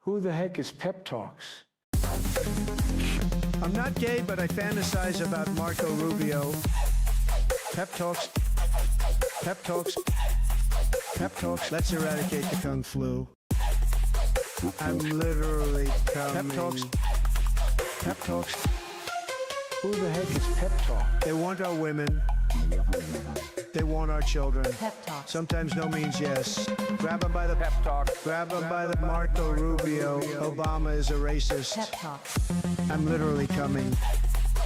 Who the heck is Pep Talks? I'm not gay, but I fantasize about Marco Rubio. Pep talks. Pep talks. Pep talks. Let's eradicate the Kung flu. I'm literally coming. Pep talks. Pep talks. Who the heck is Pep Talk? They want our women. They want our children. Pep talk. Sometimes no means yes. Grab them by the Pep talk. Grab them by the Marco Rubio. Obama is a racist. Pep talk. I'm literally coming.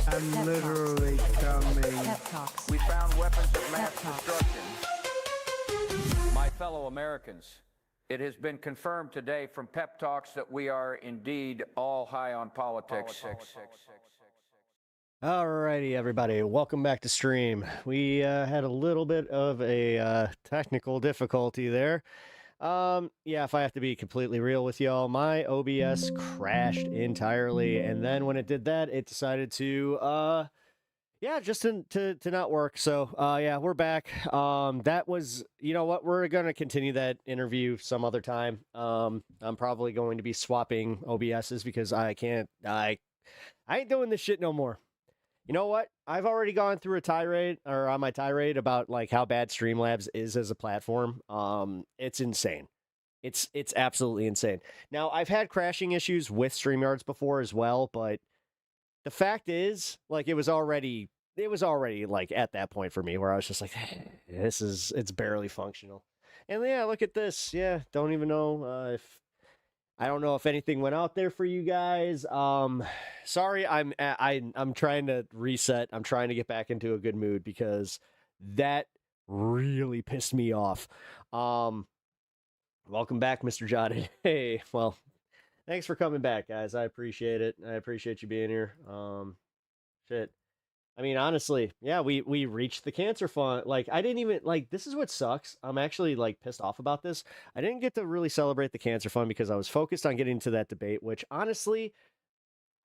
I'm Pep literally coming. Pep talks. We found weapons of mass Pep talk. destruction. My fellow Americans, it has been confirmed today from Pep Talks that we are indeed all high on politics. Alrighty, everybody, welcome back to stream. We had a little bit of a technical difficulty there. Yeah, if I have to be completely real with y'all, my OBS crashed entirely, and then when it did that, it decided to, yeah, just to not work. So, yeah, we're back. That was, you know what, we're gonna continue that interview some other time. I'm probably going to be swapping OBSs because I ain't doing this shit no more. You know what? I've already gone through a tirade, or on my tirade, about like how bad Streamlabs is as a platform. It's insane. It's absolutely insane. Now, I've had crashing issues with StreamYards before as well, but the fact is, like, it was already like at that point for me where I was just like, it's barely functional. And yeah, look at this. Yeah, don't even know I don't know if anything went out there for you guys. Sorry, I'm trying to reset. I'm trying to get back into a good mood because that really pissed me off. Welcome back, Mr. Jotted. Hey, well, thanks for coming back, guys. I appreciate it. I appreciate you being here. Shit. I mean, honestly, yeah, we reached the cancer fund. Like, I didn't even, like, this is what sucks. I'm actually, like, pissed off about this. I didn't get to really celebrate the cancer fund because I was focused on getting to that debate, which, honestly,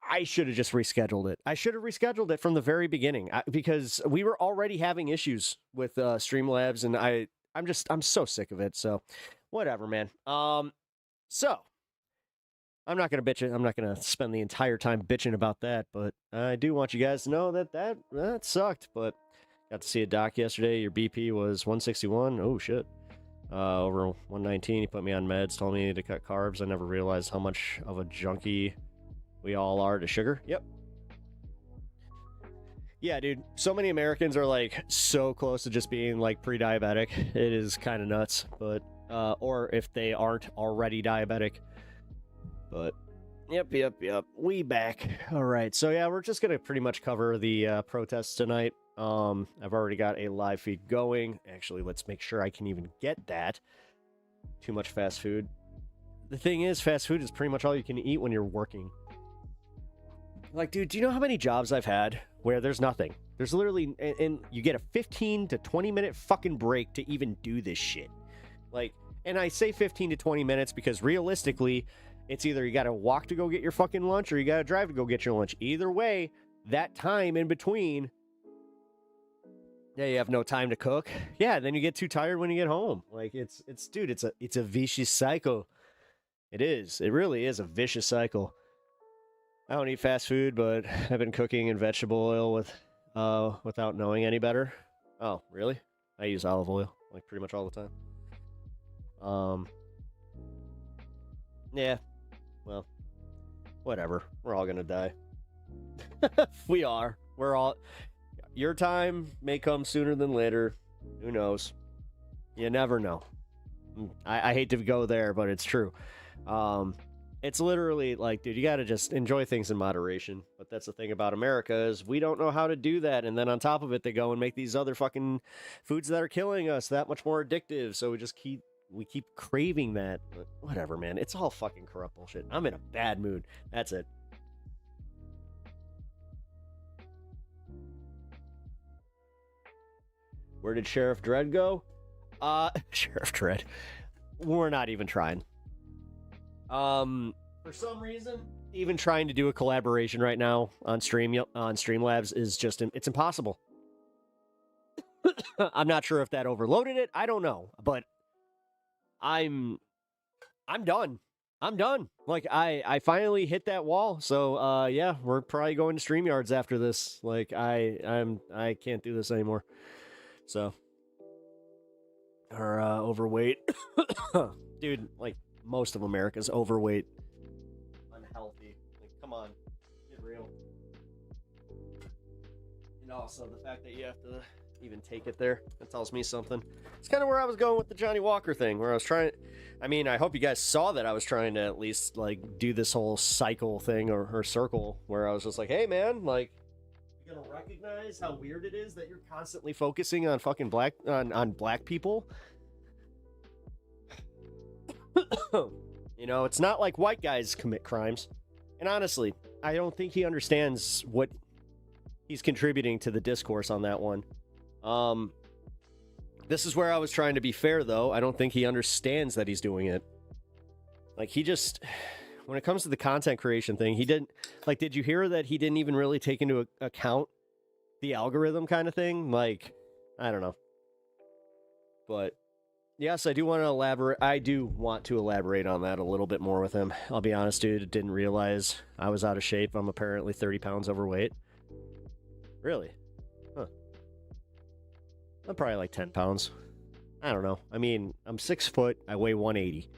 I should have just rescheduled it. I should have rescheduled it from the very beginning because we were already having issues with Streamlabs, and I'm so sick of it, so whatever, man. So I'm not going to bitch it. I'm not going to spend the entire time bitching about that, but I do want you guys to know that sucked, but got to see a doc yesterday. Your BP was 161. Oh, shit. Over 119. He put me on meds, told me to cut carbs. I never realized how much of a junkie we all are to sugar. Yep. Yeah, dude. So many Americans are, like, so close to just being, like, pre-diabetic. It is kind of nuts, but, or if they aren't already diabetic. But, yep. We back. All right. So, yeah, we're just going to pretty much cover the protests tonight. I've already got a live feed going. Actually, let's make sure I can even get that. Too much fast food. The thing is, fast food is pretty much all you can eat when you're working. Like, dude, do you know how many jobs I've had where there's nothing? There's literally, and you get a 15 to 20 minute fucking break to even do this shit. Like, and I say 15 to 20 minutes because realistically, it's either you got to walk to go get your fucking lunch or you got to drive to go get your lunch. Either way, that time in between, yeah, you have no time to cook. Yeah, then you get too tired when you get home. Like, dude, it's a vicious cycle. It is. It really is a vicious cycle. I don't eat fast food, but I've been cooking in vegetable oil without knowing any better. Oh, really? I use olive oil, like, pretty much all the time. Yeah. Well, whatever. We're all gonna die. We are. We're all... Your time may come sooner than later. Who knows? You never know. I hate to go there, but it's true. It's literally like, dude, you gotta just enjoy things in moderation. But that's the thing about America is we don't know how to do that. And then on top of it, they go and make these other fucking foods that are killing us that much more addictive. So we keep craving that. But whatever, man. It's all fucking corrupt bullshit. I'm in a bad mood. That's it. Where did Sheriff Dredd go? Sheriff Dredd. We're not even trying. For some reason, even trying to do a collaboration right now on Streamlabs is just, it's impossible. I'm not sure if that overloaded it. I don't know, but I'm done. I'm done. Like I finally hit that wall. So yeah, we're probably going to StreamYards after this. Like I can't do this anymore. So or overweight. Dude, like most of America's overweight. Unhealthy. Like come on. Get real. And also the fact that you have to even take it there, that tells me something. It's kind of where I was going with the Johnny Walker thing, where I was trying, I mean, I hope you guys saw that I was trying to at least like do this whole cycle thing or circle where I was just like, hey man, like you gonna recognize how weird it is that you're constantly focusing on fucking black people. You know, it's not like white guys commit crimes. And honestly, I don't think he understands what he's contributing to the discourse on that one. This is where I was trying to be fair, though. I don't think he understands that he's doing it. Like, he just, when it comes to the content creation thing, he didn't, like, did you hear that he didn't even really take into account the algorithm kind of thing? Like, I don't know. But, yes, I do want to elaborate on that a little bit more with him. I'll be honest, dude, didn't realize I was out of shape. I'm apparently 30 pounds overweight. Really? Huh. I'm probably like 10 pounds. I don't know. I mean, I'm 6 foot. I weigh 180.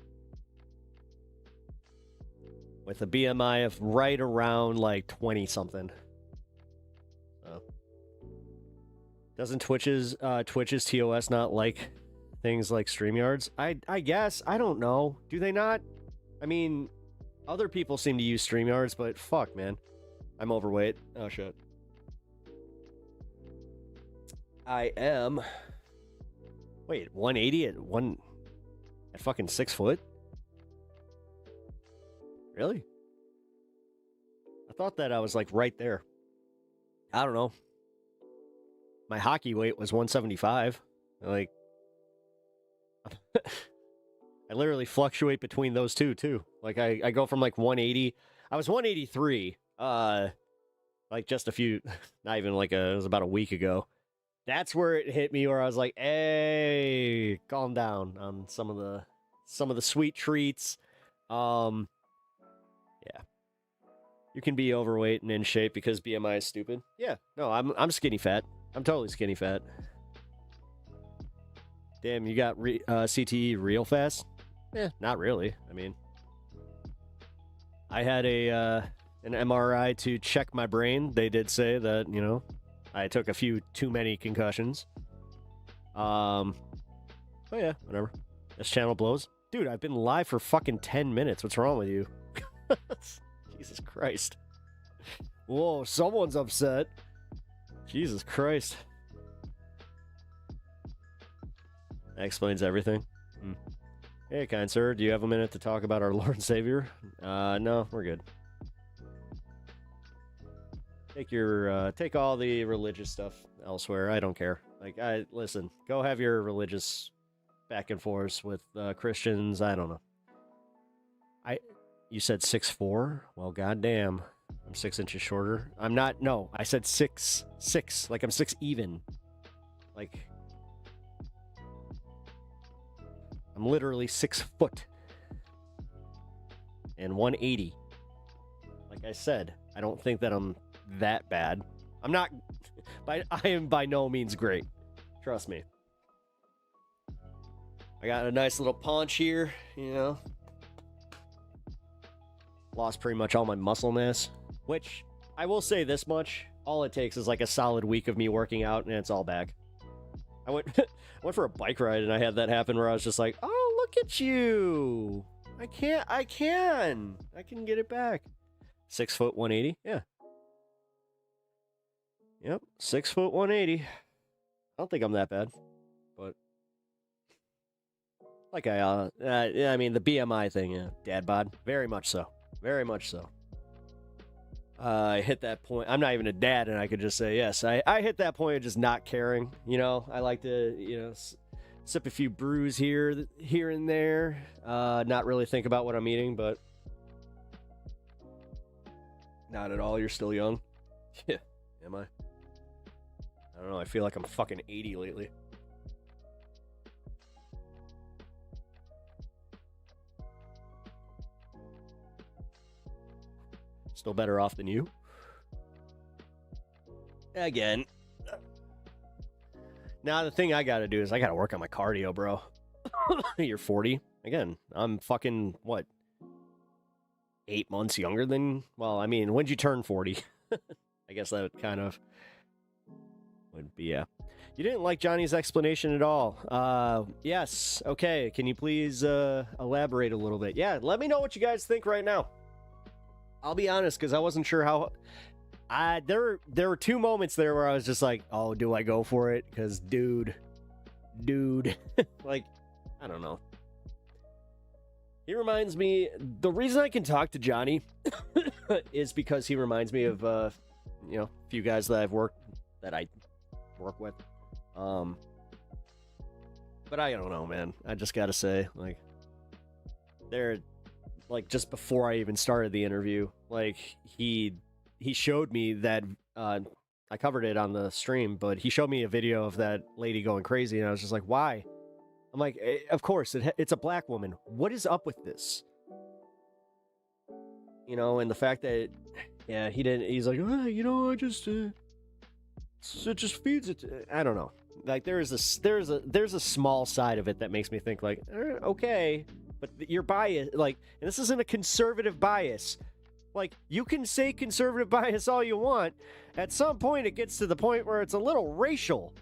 With a BMI of right around like 20 something. So. Doesn't Twitch's TOS not like things like StreamYards? I guess. I don't know. Do they not? I mean, other people seem to use StreamYards, but fuck, man. I'm overweight. Oh, shit. I am. Wait, 180 at fucking 6 foot? Really? I thought that I was like right there. I don't know. My hockey weight was 175. Like, I literally fluctuate between those two too. Like I go from like 180. I was 183. Like just a few, not even like it was about a week ago. That's where it hit me, where I was like, "Hey, calm down on some of the sweet treats." Yeah, you can be overweight and in shape because BMI is stupid. Yeah, no, I'm skinny fat. I'm totally skinny fat. Damn, you got CTE real fast? Yeah, not really. I mean, I had an MRI to check my brain. They did say that, you know, I took a few too many concussions. Oh yeah, whatever. This channel blows. Dude, I've been live for fucking 10 minutes. What's wrong with you? Jesus Christ. Whoa, someone's upset. Jesus Christ. That explains everything. Hey, kind sir, do you have a minute to talk about our Lord and Savior? No, we're good. Take all the religious stuff elsewhere. I don't care. Like, listen, go have your religious back and forth with Christians. I don't know. You said 6'4"? Well, goddamn. I'm 6 inches shorter. I'm not, no, I said 6'6". Like, I'm 6 even. Like, I'm literally 6 foot. And 180. Like I said, I don't think that I'm that bad. I'm not, I am by no means great. Trust me. I got a nice little paunch here, you know. Lost pretty much all my muscle mass, which I will say this much. All it takes is like a solid week of me working out and it's all back. I went for a bike ride and I had that happen where I was just like, oh, look at you. I can get it back. 6 foot 180. Yeah. Yep. 6 foot 180. I don't think I'm that bad, but like I mean, the BMI thing, yeah, dad bod, very much so. Very much so. I hit that point. I'm not even a dad, and I could just say yes. I hit that point of just not caring. You know, I like to, you know, sip a few brews here and there. Not really think about what I'm eating, but not at all. You're still young. Yeah, am I? I don't know. I feel like I'm fucking 80 lately. Still better off than you. Again. Now, the thing I gotta do is I gotta work on my cardio, bro. You're 40. Again, I'm fucking, what? 8 months younger than... Well, I mean, when'd you turn 40? I guess that kind of would be, yeah. You didn't like Johnny's explanation at all. Yes. Okay. Can you please elaborate a little bit? Yeah, let me know what you guys think right now. I'll be honest, because I wasn't sure how... There were 2 moments there where I was just like, oh, do I go for it? Because, dude. Like, I don't know. He reminds me... The reason I can talk to Johnny is because he reminds me of, a few guys that I work with. But I don't know, man. I just gotta say, like, they're, like, just before I even started the interview, like, he showed me that, I covered it on the stream, but he showed me a video of that lady going crazy, and I was just like, why? I'm like, of course, it's a black woman. What is up with this? And the fact that, yeah, he's like, I just, it just feeds it. I don't know. Like, there's a small side of it that makes me think, like, okay, but your bias, like, and this isn't a conservative bias. Like, you can say conservative bias all you want. At some point, it gets to the point where it's a little racial.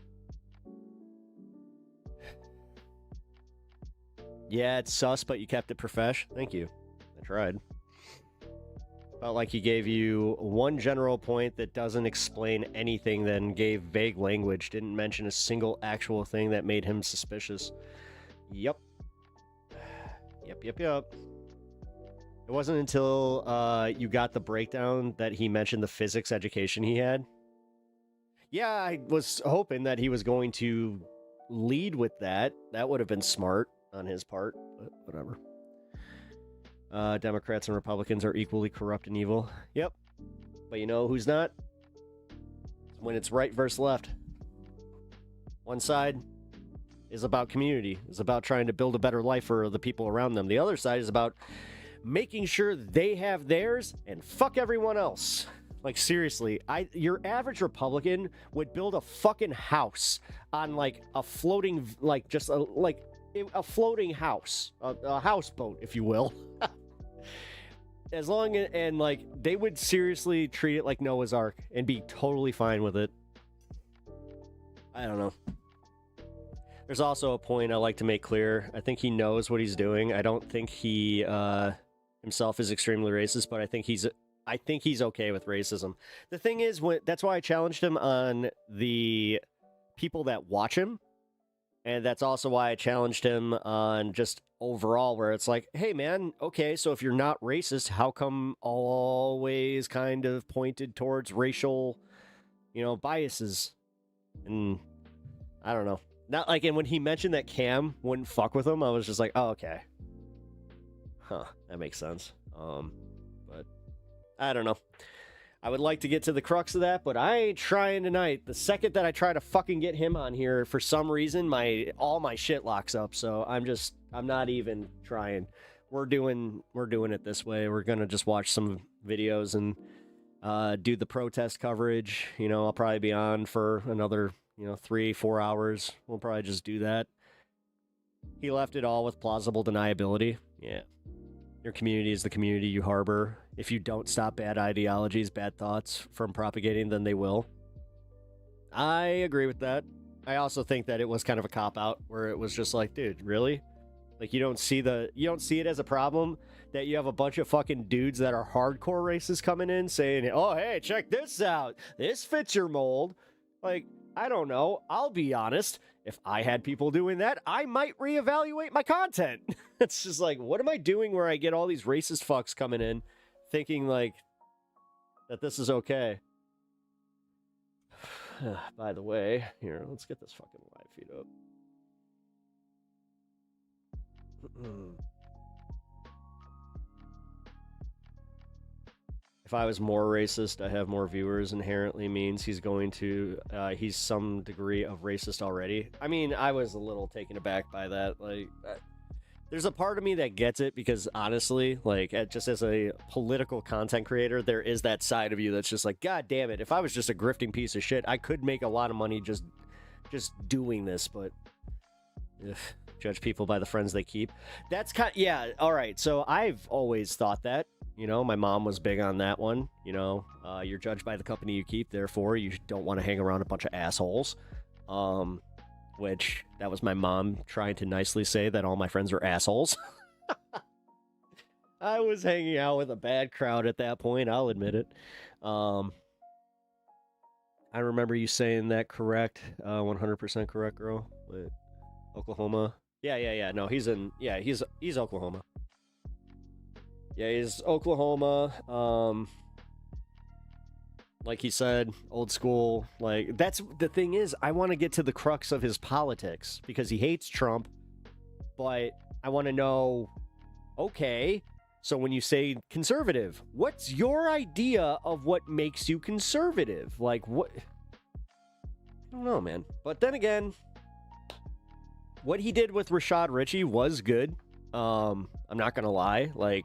Yeah, it's sus, but you kept it profesh. Thank you. I tried. Felt like he gave you one general point that doesn't explain anything, then gave vague language. Didn't mention a single actual thing that made him suspicious. Yep. It wasn't until you got the breakdown that he mentioned the physics education he had. Yeah, I was hoping that he was going to lead with that. That would have been smart on his part, but whatever. Democrats and Republicans are equally corrupt and evil. Yep. But you know who's not? When it's right versus left. One side is about community, is about trying to build a better life for the people around them. The other side is about making sure they have theirs and fuck everyone else. Like, seriously, your average Republican would build a fucking house on, like, a floating, like, just a floating house, a houseboat, if you will. As long as, and like, they would seriously treat it like Noah's Ark and be totally fine with it. I don't know. There's also a point I like to make clear. I think he knows what he's doing. I don't think he himself is extremely racist, but I think he's okay with racism. The thing is, that's why I challenged him on the people that watch him. And that's also why I challenged him on just overall, where it's like, hey, man, okay, so if you're not racist, how come always kind of pointed towards racial, biases? And I don't know. Not like, and when he mentioned that Cam wouldn't fuck with him, I was just like, oh, okay. Huh, that makes sense. But I don't know. I would like to get to the crux of that, but I ain't trying tonight. The second that I try to fucking get him on here, for some reason, all my shit locks up. So I'm not even trying. We're doing it this way. We're gonna just watch some videos and do the protest coverage. I'll probably be on for another 3-4 hours. We'll probably just do that. He left it all with plausible deniability. Yeah. Your community is the community you harbor. If you don't stop bad ideologies, bad thoughts from propagating, then they will. I agree with that. I also think that it was kind of a cop-out where it was just like, dude, really? Like, you don't see it as a problem that you have a bunch of fucking dudes that are hardcore racists coming in saying, oh, hey, check this out. This fits your mold. Like, I don't know. I'll be honest. If I had people doing that, I might reevaluate my content. It's just like, what am I doing where I get all these racist fucks coming in thinking, like, that this is okay? By the way, here, let's get this fucking live feed up. If I was more racist, I have more viewers, inherently means he's some degree of racist already. I mean, I was a little taken aback by that. Like, there's a part of me that gets it because honestly, like just as a political content creator, there is that side of you that's just like, God damn it, if I was just a grifting piece of shit, I could make a lot of money just doing this, but ugh, judge people by the friends they keep. That's yeah, all right. So I've always thought that, you know, my mom was big on that one. You know, you're judged by the company you keep, therefore you don't want to hang around a bunch of assholes. Which that was my mom trying to nicely say that all my friends were assholes. I was hanging out with a bad crowd at that point, I'll admit it. I remember you saying that correct, 100% correct, girl. With Oklahoma. Yeah. No, he's Oklahoma. Yeah, he's Oklahoma. Like he said, old school. Like, that's the thing is, I want to get to the crux of his politics because he hates Trump. But I want to know, okay, so when you say conservative, what's your idea of what makes you conservative? Like, what? I don't know, man. But then again, what he did with Rashad Richey was good. I'm not going to lie. Like,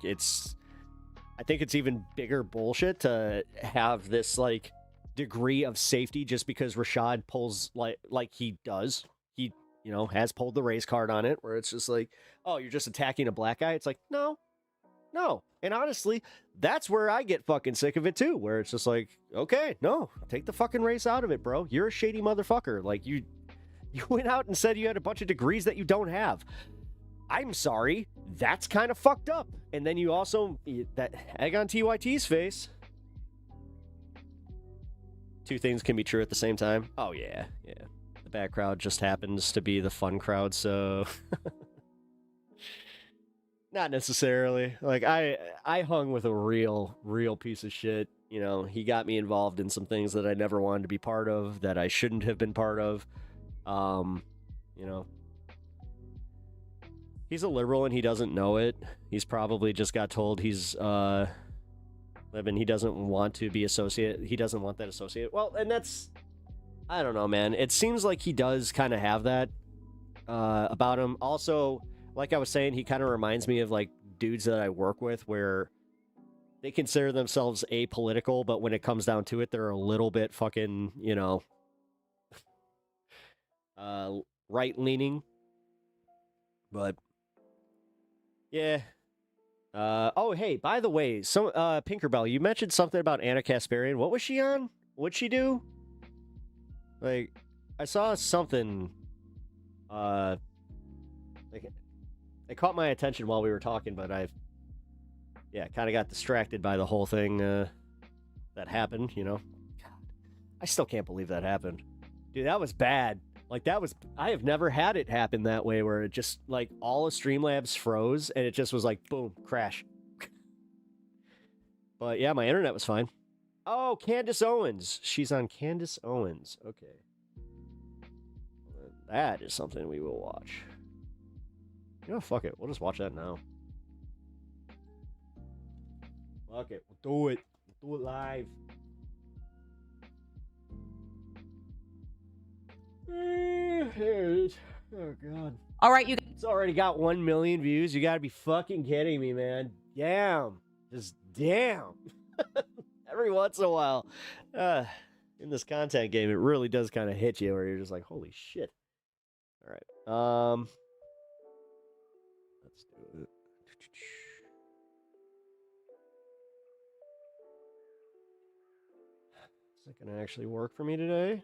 I think it's even bigger bullshit to have this, like, degree of safety just because Rashad pulls, like he does. He, you know, has pulled the race card on it, where it's just like, oh, you're just attacking a black guy? It's like, no. And honestly, that's where I get fucking sick of it, too, where it's just like, okay, no, take the fucking race out of it, bro. You're a shady motherfucker. Like, you went out and said you had a bunch of degrees that you don't have. I'm sorry, that's kind of fucked up. And then you also, that egg on TYT's face. Two things can be true at the same time. Oh, yeah. The bad crowd just happens to be the fun crowd, so... Not necessarily. Like, I hung with a real piece of shit. You know, he got me involved in some things that I never wanted to be part of, that I shouldn't have been part of. You know... He's a liberal and he doesn't know it. He's probably just got told he's, he doesn't want to be associated. He doesn't want that associated. Well, and that's, I don't know, man. It seems like he does kind of have that, about him. Also, like I was saying, he kind of reminds me of, like, dudes that I work with where they consider themselves apolitical, but when it comes down to it, they're a little bit fucking, you know, right-leaning. But... yeah. Oh, hey, by the way, Pinkerbell, you mentioned something about Anna Kasparian. What was she on? What'd she do? Like, I saw something, like, it caught my attention while we were talking, but kind of got distracted by the whole thing, that happened, you know? God, I still can't believe that happened. Dude, that was bad. Like, I have never had it happen that way, where it just, like, all of Streamlabs froze, and it just was like, boom, crash. But, yeah, my internet was fine. Oh, Candace Owens. She's on Candace Owens. Okay. That is something we will watch. You know, fuck it. We'll just watch that now. Fuck it. We'll do it. We'll do it live. There it is. Oh, God. All right, It's already got 1 million views. You gotta be fucking kidding me, man. Damn. Just damn. Every once in a while, in this content game, it really does kind of hit you where you're just like, holy shit. All right. Let's do it. Is it gonna actually work for me today?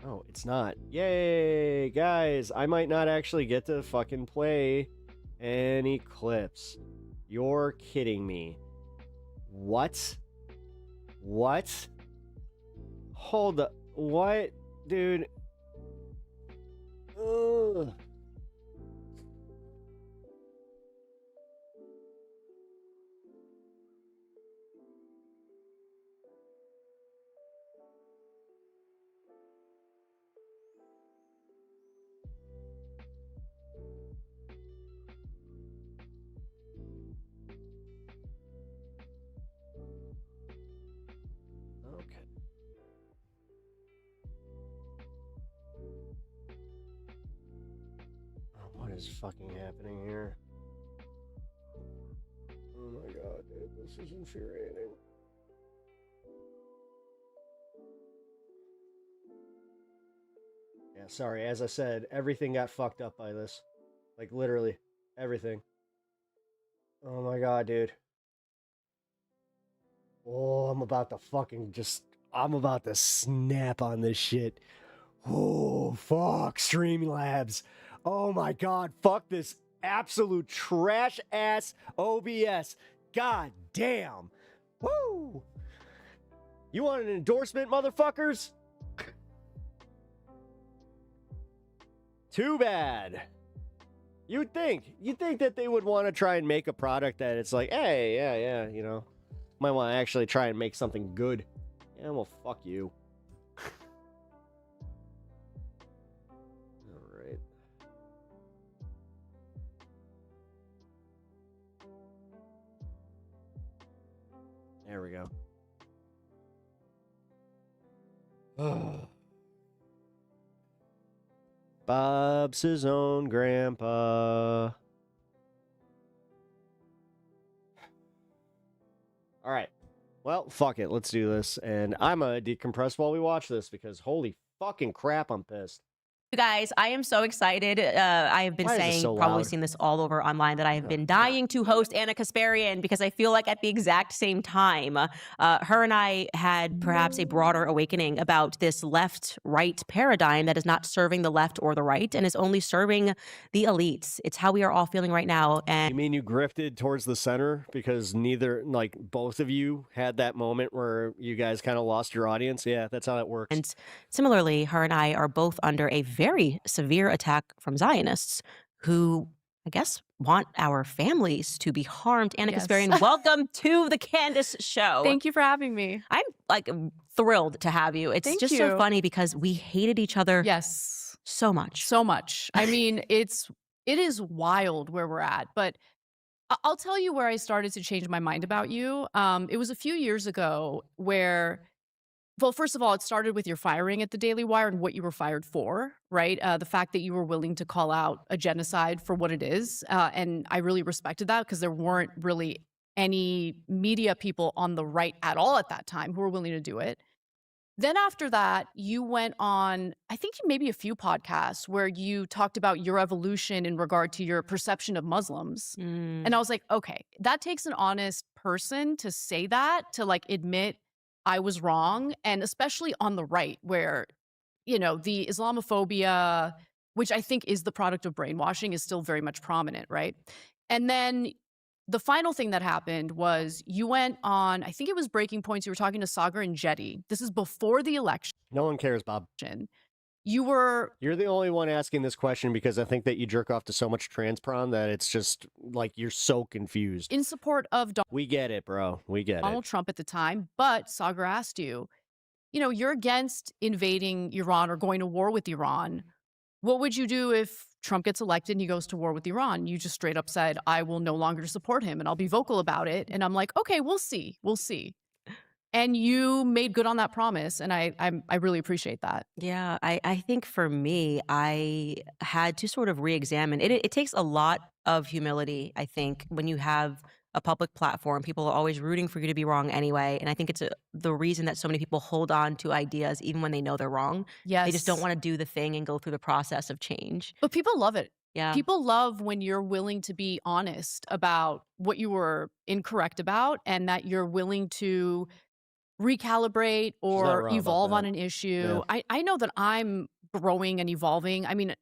Oh, it's not. Yay, guys. I might not actually get to fucking play any clips. You're kidding me. What? What? Hold up. What? Dude. Ugh. Okay. is fucking happening here? Oh my god, dude, this is infuriating. Yeah, sorry, as I said, everything got fucked up by this. Like, literally, everything. Oh my god, dude. Oh, I'm about to fucking I'm about to snap on this shit. Oh, fuck, Streamlabs. Oh my god, fuck this absolute trash ass OBS. God damn. Woo! You want an endorsement, motherfuckers? Too bad. You'd think that they would want to try and make a product that it's like, hey, yeah, you know, might want to actually try and make something good. Yeah, well, fuck you. All right. There we go. Bob's his own grandpa. All right. Well, fuck it. Let's do this. And I'm going to decompress while we watch this because holy fucking crap, I'm pissed. You guys, I am so excited. I have been Why is this saying, so probably loud? seen this all over online, that I have been dying to host Anna Kasparian because I feel like at the exact same time, her and I had perhaps a broader awakening about this left-right paradigm that is not serving the left or the right and is only serving the elites. It's how we are all feeling right now. You And mean you grifted towards the center because both of you had that moment where you guys kind of lost your audience? Yeah, that's how that works. And similarly, her and I are both under a very severe attack from Zionists who, I guess, want our families to be harmed. Anna Yes. Kasparian, welcome to the Candace Show. Thank you for having me. I'm like thrilled to have you. It's Thank just so you. funny because we hated each other Yes, so much. so much. I mean, it is wild where we're at, but I'll tell you where I started to change my mind about you. It was a few years ago where, well, first of all, it started with your firing at the Daily Wire and what you were fired for, right? The fact that you were willing to call out a genocide for what it is. And I really respected that because there weren't really any media people on the right at all at that time who were willing to do it. Then after that, you went on, I think maybe a few podcasts where you talked about your evolution in regard to your perception of Muslims. Mm. And I was like, okay, that takes an honest person to say that, to like admit I was wrong. And especially on the right, where, you know, the Islamophobia, which I think is the product of brainwashing, is still very much prominent, right? And then the final thing that happened was you went on, I think it was Breaking Points, you were talking to Sagar and Jetty. This is before the election. No one cares, Bob. You were You're the only one asking this question because I think that you jerk off to so much transpron that it's just like you're so confused. in support of We get it, bro. We get Donald it. Trump at the time, but Sagar asked you, you know, you're against invading Iran or going to war with Iran. What would you do if Trump gets elected and he goes to war with Iran? You just straight up said, I will no longer support him and I'll be vocal about it. And I'm like, okay, we'll see. We'll see. And you made good on that promise. And I really appreciate that. Yeah, I think for me, I had to sort of re-examine. It takes a lot of humility, I think, when you have a public platform. People are always rooting for you to be wrong anyway. And I think it's the reason that so many people hold on to ideas even when they know they're wrong. Yes. They just don't want to do the thing and go through the process of change. But people love it. Yeah. People love when you're willing to be honest about what you were incorrect about and that you're willing to recalibrate not or wrong about evolve on that. an issue. Yeah. I know that I'm growing and evolving. I mean,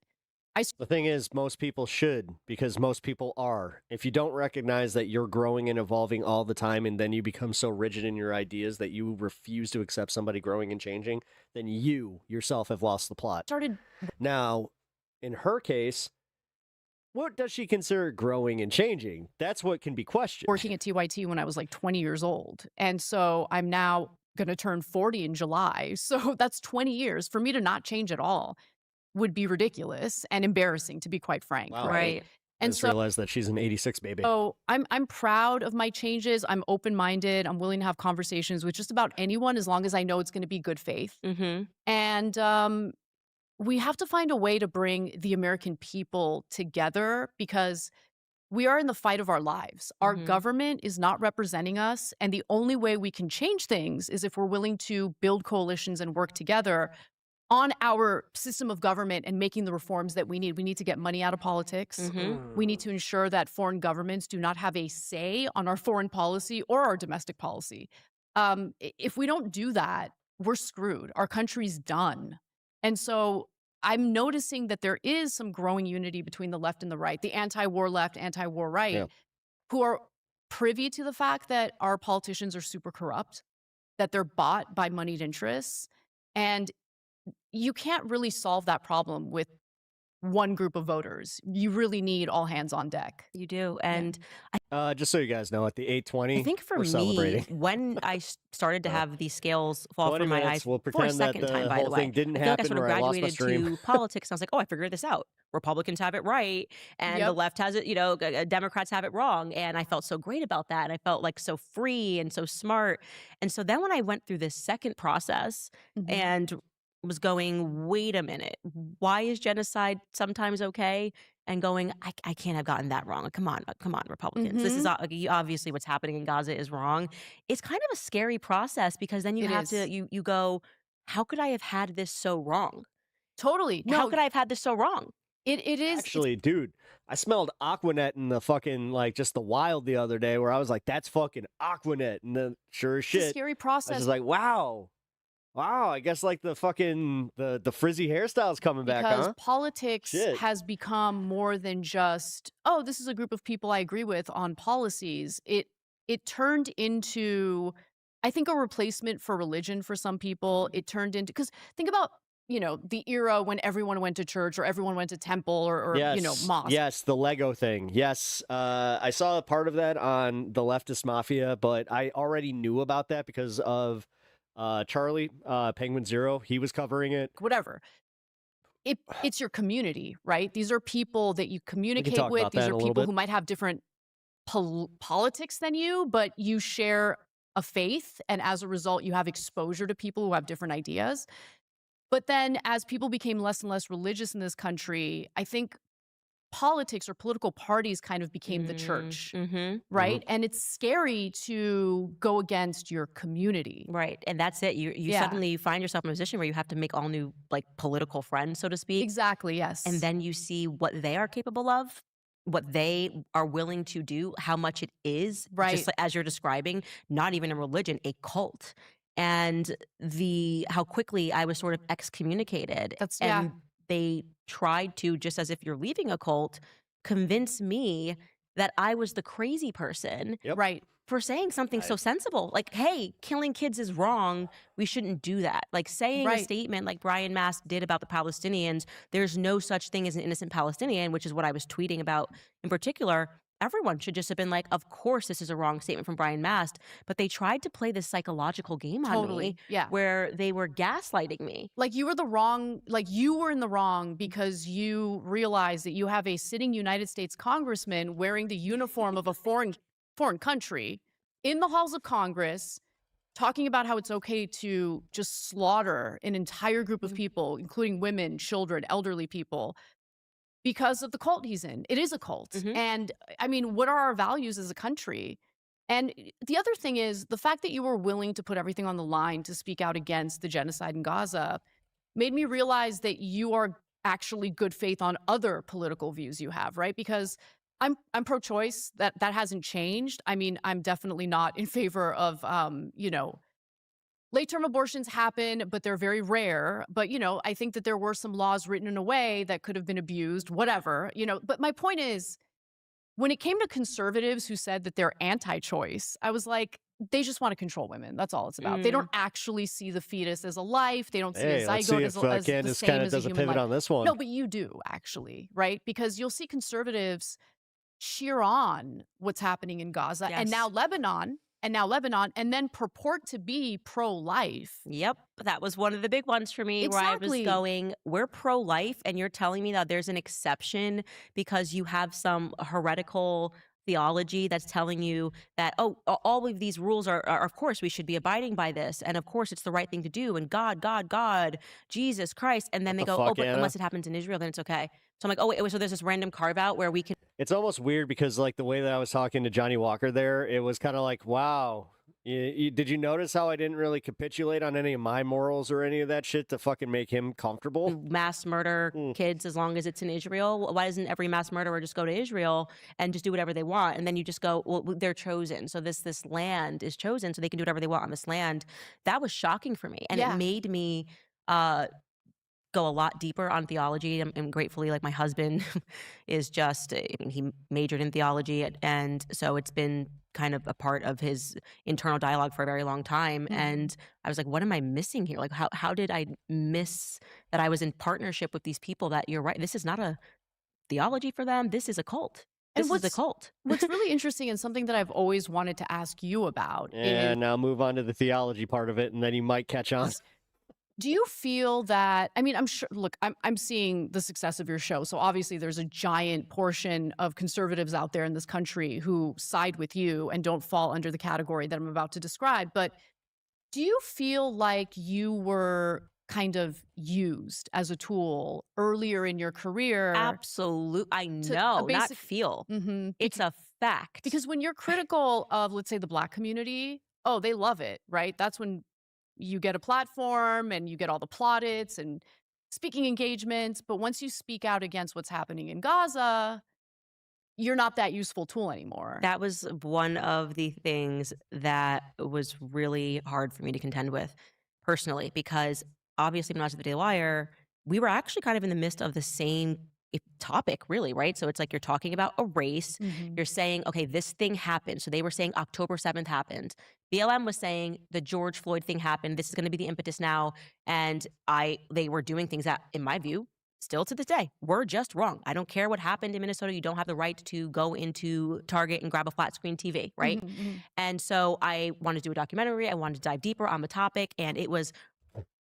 The thing is, most people should because most people are. If you don't recognize that you're growing and evolving all the time and then you become so rigid in your ideas that you refuse to accept somebody growing and changing, then you yourself have lost the plot. started Now, in her case, what does she consider growing and changing? That's what can be questioned. working at TYT when I was like 20 years old. And so I'm now going to turn 40 in July. So that's 20 years. For me to not change at all would be ridiculous and embarrassing, to be quite frank. Wow. Right. I And just so, realized that she's an 86 baby. I'm proud of my changes. I'm open-minded. I'm willing to have conversations with just about anyone as long as I know it's going to be good faith. Mm-hmm. And we have to find a way to bring the American people together because we are in the fight of our lives. Our government is not representing us. And the only way we can change things is if we're willing to build coalitions and work together on our system of government and making the reforms that we need. We need to get money out of politics. We need to ensure that foreign governments do not have a say on our foreign policy or our domestic policy. If we don't do that, we're screwed. Our country's done. And so I'm noticing that there is some growing unity between the left and the right, the anti-war left, anti-war right, who are privy to the fact that our politicians are super corrupt, that they're bought by moneyed interests. And you can't really solve that problem with one group of voters. You really need all hands on deck. You do. And Just so you guys know, at the 8:20, I think for we're me, celebrating. when I started to have these scales fall 20 from my minutes, eyes we'll for a pretend that second the time, by the whole way, thing didn't I feel like I happen sort of where I lost my graduated stream. to politics. And I was like, oh, I figured this out. Republicans have it right, and the left has it, Democrats have it wrong. And I felt so great about that. And I felt like so free and so smart. And so then when I went through this second process and was going, wait a minute, why is genocide sometimes okay? And going, I can't have gotten that wrong. Like, come on, Republicans. This is obviously what's happening in Gaza is wrong. It's kind of a scary process because then you It have is. to, you go, how could I have had this so wrong? Totally. How No, could I have had this so wrong? it is. it's- Actually, dude, I smelled Aquanet in the fucking, like, just the wild the other day where I was like, that's fucking Aquanet. And then, sure as it's a shit, scary I was process. just like, wow, I guess, like, the fucking, the frizzy hairstyle's coming back, Because huh? politics Shit. has become more than just, oh, this is a group of people I agree with on policies. It turned into, I think, a replacement for religion for some people. It turned into, because think about, the era when everyone went to church or everyone went to temple or mosque. Yes, the Lego thing. Yes, I saw a part of that on the Leftist Mafia, but I already knew about that because of Charlie, Penguin Zero. He was covering it. Whatever. It's your community, right? These are people that you communicate talk with. about These that in are a little people bit. who might have different politics than you, but you share a faith. And as a result, you have exposure to people who have different ideas. But then as people became less and less religious in this country, I think politics or political parties kind of became the church, right? And it's scary to go against your community. Right. And that's it. You Yeah. suddenly find yourself in a position where you have to make all new, like, political friends, so to speak. Exactly, yes. And then you see what they are capable of, what they are willing to do, how much it is, Right. just like, as you're describing, not even a religion, a cult. And how quickly I was sort of excommunicated. And they tried to, just as if you're leaving a cult, convince me that I was the crazy person Right. for saying something so sensible. Like, hey, killing kids is wrong. We shouldn't do that. Like, saying a Right. statement like Brian Mast did about the Palestinians, there's no such thing as an innocent Palestinian, which is what I was tweeting about in particular. Everyone should just have been like, of course, this is a wrong statement from Brian Mast. But they tried to play this psychological game on Totally. me Yeah. where they were gaslighting me. Like you were in the wrong because you realized that you have a sitting United States congressman wearing the uniform of a foreign country in the halls of Congress talking about how it's okay to just slaughter an entire group of people, including women, children, elderly people, because of the cult he's in. It is a cult. And I mean, what are our values as a country? And the other thing is the fact that you were willing to put everything on the line to speak out against the genocide in Gaza made me realize that you are actually good faith on other political views you have, right? Because I'm pro-choice. That hasn't changed. I mean, I'm definitely not in favor of late-term abortions happen, but they're very rare. But, I think that there were some laws written in a way that could have been abused, whatever, But my point is, when it came to conservatives who said that they're anti-choice, I was like, they just want to control women. That's all it's about. They don't actually see the fetus as a life. They don't see a Let's see zygote if as the Candace same kind of as a does a human pivot life. on this one. No, but you do, actually, right? Because you'll see conservatives cheer on what's happening in Gaza and now Lebanon, and then purport to be pro-life. Yep. That was one of the big ones for me where I was Exactly. going, we're pro-life and you're telling me that there's an exception because you have some heretical theology that's telling you that, oh, all of these rules are of course we should be abiding by this, and of course it's the right thing to do, and God, Jesus Christ, and then What they the go, oh, fuck, but Anna? unless it happens in Israel, then it's okay. So I'm like, oh wait, so there's this random carve out where we can It's almost weird because, like, the way that I was talking to Johnny Walker there, it was kind of like, wow. Did you notice how I didn't really capitulate on any of my morals or any of that shit to fucking make him comfortable? mass murder kids as long as it's in Israel? Why doesn't every mass murderer just go to Israel and just do whatever they want? And then you just go, well, they're chosen. So this land is chosen so they can do whatever they want on this land. That was shocking for me. And it Yeah. made me go a lot deeper on theology. And gratefully, like, my husband is just, I mean, he majored in theology, and so it's been kind of a part of his internal dialogue for a very long time. And I was like, what am I missing here? Like, how did I miss that I was in partnership with these people? That you're right, this is not a theology for them. This is a cult. And This is a cult. What's really interesting and something that I've always wanted to ask you about is, And now move on to the theology part of it, and then you might catch on. do you feel that, I mean, I'm sure, look, I'm seeing the success of your show. So obviously there's a giant portion of conservatives out there in this country who side with you and don't fall under the category that I'm about to describe. But do you feel like you were kind of used as a tool earlier in your career? Absolute. I To- know, not basic- feel. Mhm. It's a fact. Because when you're critical of, let's say, the Black community, oh, they love it, right? That's when you get a platform and you get all the plaudits and speaking engagements. But once you speak out against what's happening in Gaza, you're not that useful tool anymore. That was one of the things that was really hard for me to contend with personally, because obviously when I was at the Daily Wire, we were actually kind of in the midst of the same topic, really, right? So it's like you're talking about a race. Mhm. You're saying, okay, this thing happened. So they were saying October 7th happened. BLM was saying the George Floyd thing happened. This is going to be the impetus now. And they were doing things that, in my view, still to this day, were just wrong. I don't care what happened in Minnesota. You don't have the right to go into Target and grab a flat screen TV, right? Mhm, mhm. And so I wanted to do a documentary. I wanted to dive deeper on the topic. And it was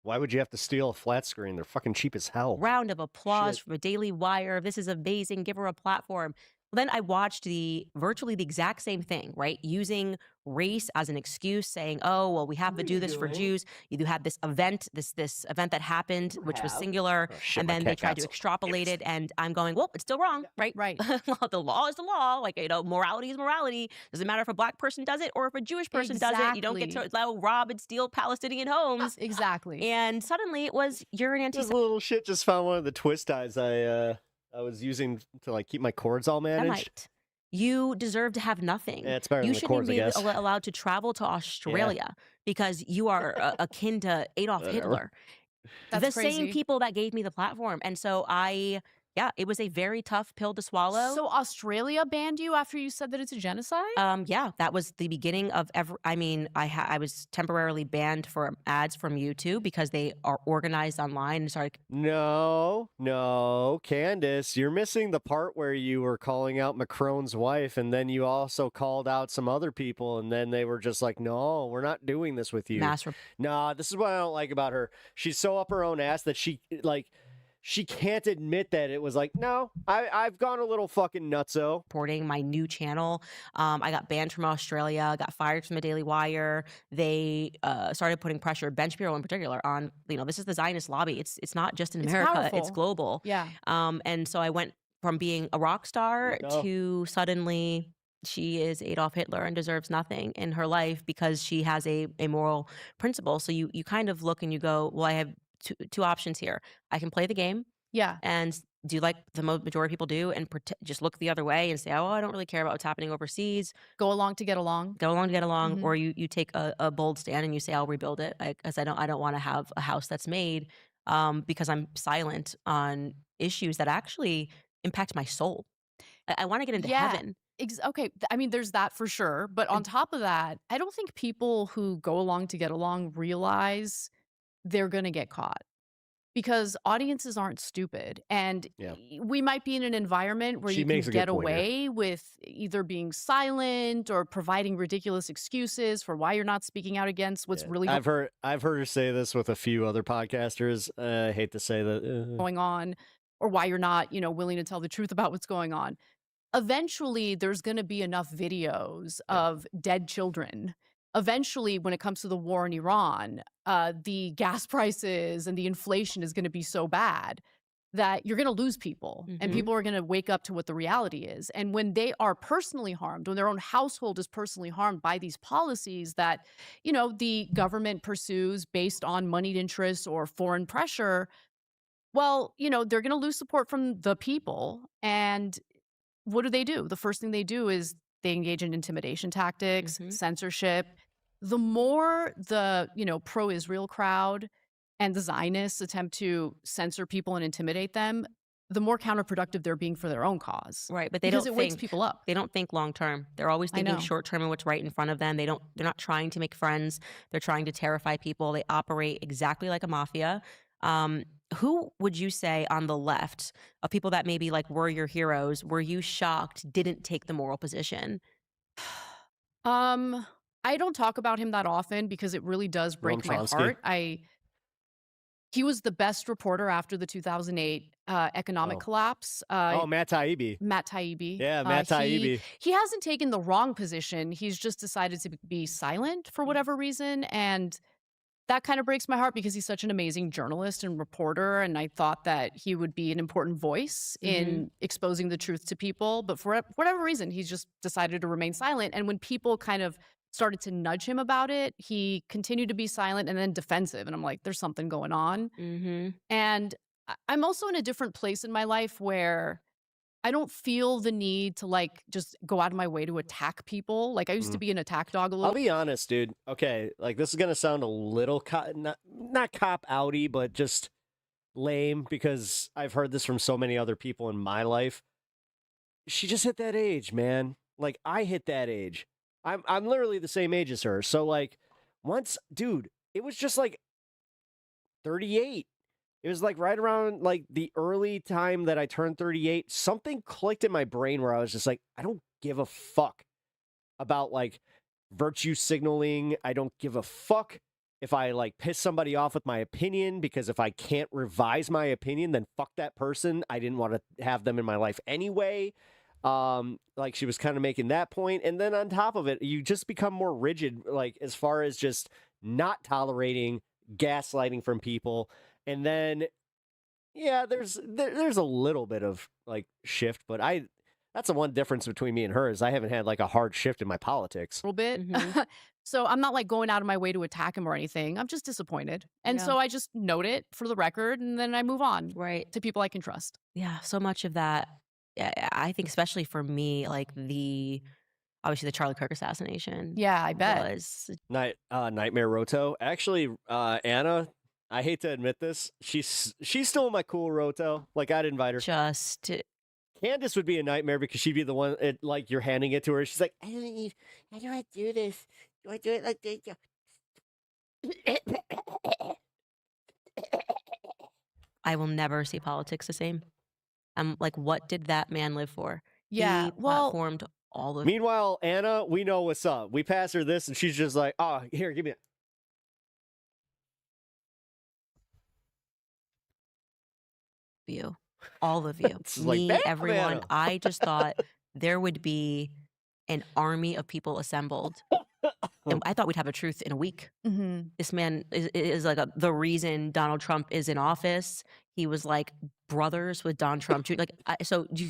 Why would you have to steal a flat screen? They're fucking cheap as hell. round of applause Shit. from a Daily Wire. This is amazing. Give her a platform. Well, then I watched virtually the exact same thing, right? Using race as an excuse, saying, "Oh, well, we have to do this for Jews." You had this event, this event that happened, which was singular, Oh, shit, and my then they cat tried got to so extrapolate it. And I'm going, "Well, it's still wrong, right? Right. Well, the law is the law. Like, morality is morality. Doesn't matter if a Black person does it or if a Jewish person does it. You don't get to Exactly. rob and steal Palestinian homes." Exactly. And suddenly it was, you're an This anti little shit just found one of the twist ties I was using to, like, keep my cords all managed. Semite. You deserve to have nothing. Yeah, it's better You than the shouldn't cords, I be guess. allowed to travel to Australia because you are akin to Adolf Whatever. Hitler. That's the crazy. same people that gave me the platform. And so it was a very tough pill to swallow. So Australia banned you after you said that it's a genocide? Yeah, that was the beginning of I was temporarily banned for ads from YouTube because they are organized online and started. No, Candace, you're missing the part where you were calling out Macron's wife, and then you also called out some other people, and then they were just like, "No, we're not doing this with you." Mass Nah, this is what I don't like about her. She's so up her own ass that she can't admit that it was like, no, I've gone a little fucking nutso. Reporting my new channel. I got banned from Australia, got fired from the Daily Wire. They started putting pressure, Bench Bureau in particular, on, this is the Zionist lobby. It's not just in It's America, it's powerful. global. Yeah. And so I went from being a rock star No. to suddenly she is Adolf Hitler and deserves nothing in her life because she has a moral principle. So you kind of look and you go, well, I have two options here. I can play the game Yeah. and do like the majority of people do and just look the other way and say, oh, I don't really care about what's happening overseas. Go along to get along. Go along to get along. Mhm. Or you take a bold stand and you say, I'll rebuild it because I don't want to have a house that's made because I'm silent on issues that actually impact my soul. I want to get into Yeah. heaven. Okay. I mean, there's that for sure. But on top of that, I don't think people who go along to get along realize they're going to get caught because audiences aren't stupid. And Yeah. we might be in an environment where She you can makes a good get point here. away with either being silent or providing ridiculous excuses for why you're not speaking out against what's Yeah. really I've heard her say this with a few other podcasters. I hate to say that. going on or why you're not, willing to tell the truth about what's going on. eventually there's going to be enough videos of dead children. Eventually, when it comes to the war in Iran, the gas prices and the inflation is going to be so bad that you're going to lose people, and people are going to wake up to what the reality is. And when they are personally harmed, when their own household is personally harmed by these policies that, you know, the government pursues based on moneyed interests or foreign pressure, well, you know, they're going to lose support from the people. And what do? The first thing they do is they engage in intimidation tactics, censorship. The more the, you know, pro-Israel crowd and the Zionists attempt to censor people and intimidate them, the more counterproductive they're being for their own cause. Right, but they Because don't it wakes think people up. they don't think long term. They're always I thinking know. short term and what's right in front of them. They're not trying to make friends. They're trying to terrify people. They operate exactly like a mafia. Who would you say on the left of people that maybe like were your heroes, were you shocked didn't take the moral position? I don't talk about him that often because it really does Noam break my Chomsky. heart. He was the best reporter after the 2008 economic Oh. collapse. Matt Taibbi. Matt Taibbi. Yeah, Matt Taibbi. He hasn't taken the wrong position. He's just decided to be silent for whatever reason. And that kind of breaks my heart because he's such an amazing journalist and reporter. And I thought that he would be an important voice in exposing the truth to people. But for whatever reason, he's just decided to remain silent. And when people kind of started to nudge him about it, he continued to be silent and then defensive. And I'm like, there's something going on. And I'm also in a different place in my life where I don't feel the need to like just go out of my way to attack people. Like I used to be an attack dog a little. I'll be honest, dude. Okay, like this is gonna sound a little not cop outy, but just lame because I've heard this from so many other people in my life. She just hit that age, man. Like I hit that age. I'm literally the same age as her. So like once, dude, it was just like 38. It was like right around like the early time that I turned 38. Something clicked in my brain where I was just like, I don't give a fuck about like virtue signaling. I don't give a fuck if I like piss somebody off with my opinion, because if I can't revise my opinion, then fuck that person. I didn't want to have them in my life anyway. Like she was kind of making that point. And then on top of it, you just become more rigid, like as far as just not tolerating gaslighting from people. And then, yeah, there's a little bit of like shift, but that's the one difference between me and her is I haven't had like a hard shift in my politics. A little bit. So I'm not like going out of my way to attack him or anything. I'm just disappointed. And Yeah. so I just note it for the record and then I move on Right. to people I can trust. Yeah, so much of that, I think, especially for me, like obviously the Charlie Kirk assassination. Yeah, I bet. Was Nightmare Roto. Actually, Anna, I hate to admit this, she's still my cool Roto. Like I'd invite her. just Candace would be a nightmare because she'd be the one, like you're handing it to her. She's like, I don't want to do this. Do I do it like this? I will never see politics the same. I'm like, what did that man live for? Yeah, He well- platformed all of Meanwhile, Anna, we know what's up. We pass her this, and she's just like, oh, here, give me it. you, all of you, It's like, me, "Bam, everyone. Anna." I just thought there would be an army of people assembled. And I thought we'd have a truth in a week. This man is like the reason Donald Trump is in office. He was like brothers with Don Trump. Like,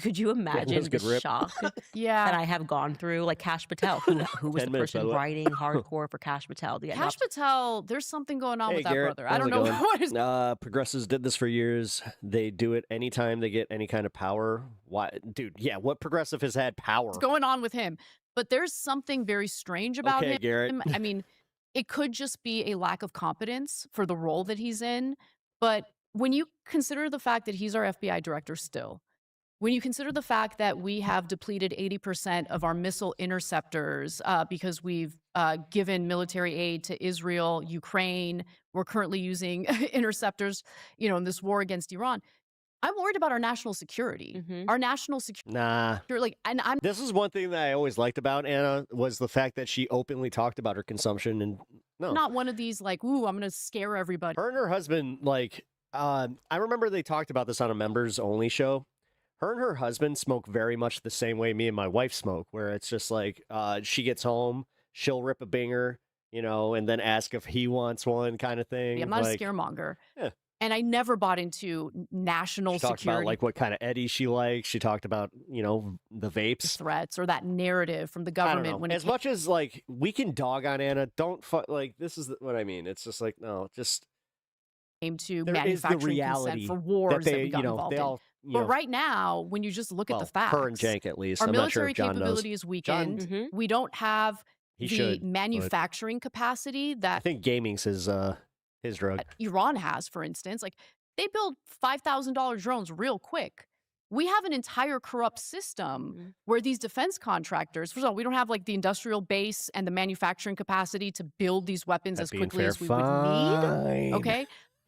could you imagine was a the good rip. shock that Yeah. I have gone through? Like Kash Patel, who was 10 the minutes, by person the way. writing hardcore for Kash Patel. To get Cash Patel, there's something going on Hey, with that Garrett, brother. I don't how's know it going? what is Progressives did this for years. They do it anytime they get any kind of power. Why, dude? Yeah, what progressive has had power? going on with him. But there's something very strange about Okay, him. Garrett. I mean, it could just be a lack of competence for the role that he's in. But when you consider the fact that he's our FBI director still, when you consider the fact that we have depleted 80% of our missile interceptors because we've given military aid to Israel, Ukraine, we're currently using interceptors, in this war against Iran. I'm worried about our national security. Our national security, Nah. and I'm This is one thing that I always liked about Anna was the fact that she openly talked about her consumption. And no, not one of these like, ooh, I'm going to scare everybody. her and her husband, like, I remember they talked about this on a members only show her and her husband smoke very much the same way me and my wife smoke, where it's just like she gets home, she'll rip a binger, and then ask if he wants one kind of thing. I'm not like, a scaremonger. Yeah. And I never bought into national She talked security about like what kind of Eddie she likes. She talked about, the vapes. threats or that narrative from the I don't know. government when As much as like we can dog on Anna, don't like this is what I mean. It's just like no, just came to there is the manufacturing reality consent for wars that, they, we got involved they in. all, But right now, when you just look at the facts, her and Jank at least. our I'm not sure military if John knows. capability is weakened. Mhm. We don't have He the should, but manufacturing capacity I that think gaming's his drug. Iran has, for instance. Like they build $5,000 drones real quick. We have an entire corrupt system where these defense contractors, first of all, we don't have like the industrial base and the manufacturing capacity to build these weapons That as being quickly fair, as we would need. fine. Okay.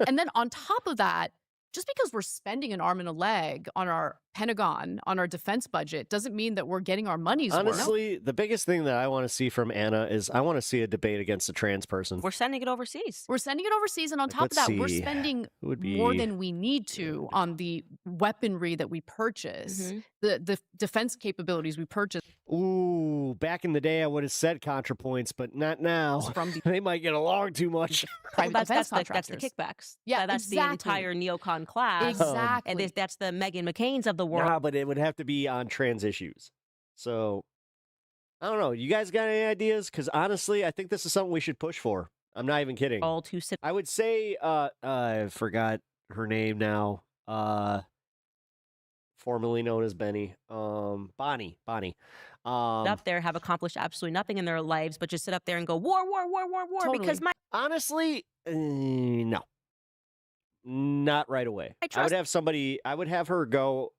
And then on top of that, just because we're spending an arm and a leg on our Pentagon, on our defense budget, doesn't mean that we're getting our money's worth. Honestly, the biggest thing that I want to see from Anna is I want to see a debate against a trans person. We're sending it overseas. We're sending it overseas, and on Like, top of that, let's we're see. spending Who would more be than we need to on the weaponry that we purchase, Mhm. the defense capabilities we purchase Ooh, back in the day, I would have said ContraPoints, but not now. from the They might get along too much. private That's defense the contractors. kickbacks. Yeah, that's exactly. the entire neocon class. Exactly. And that's the Meghan McCain's of the world. Nah, but it would have to be on trans issues. So, I don't know. You guys got any ideas? Because honestly, I think this is something we should push for. I'm not even kidding. All to sit. I would say, I forgot her name now. Formerly known as Benny. Bonnie. Up there have accomplished absolutely nothing in their lives, but just sit up there and go war, because Totally. my Honestly, no. Not right away. I I trust- would have somebody, I would have her go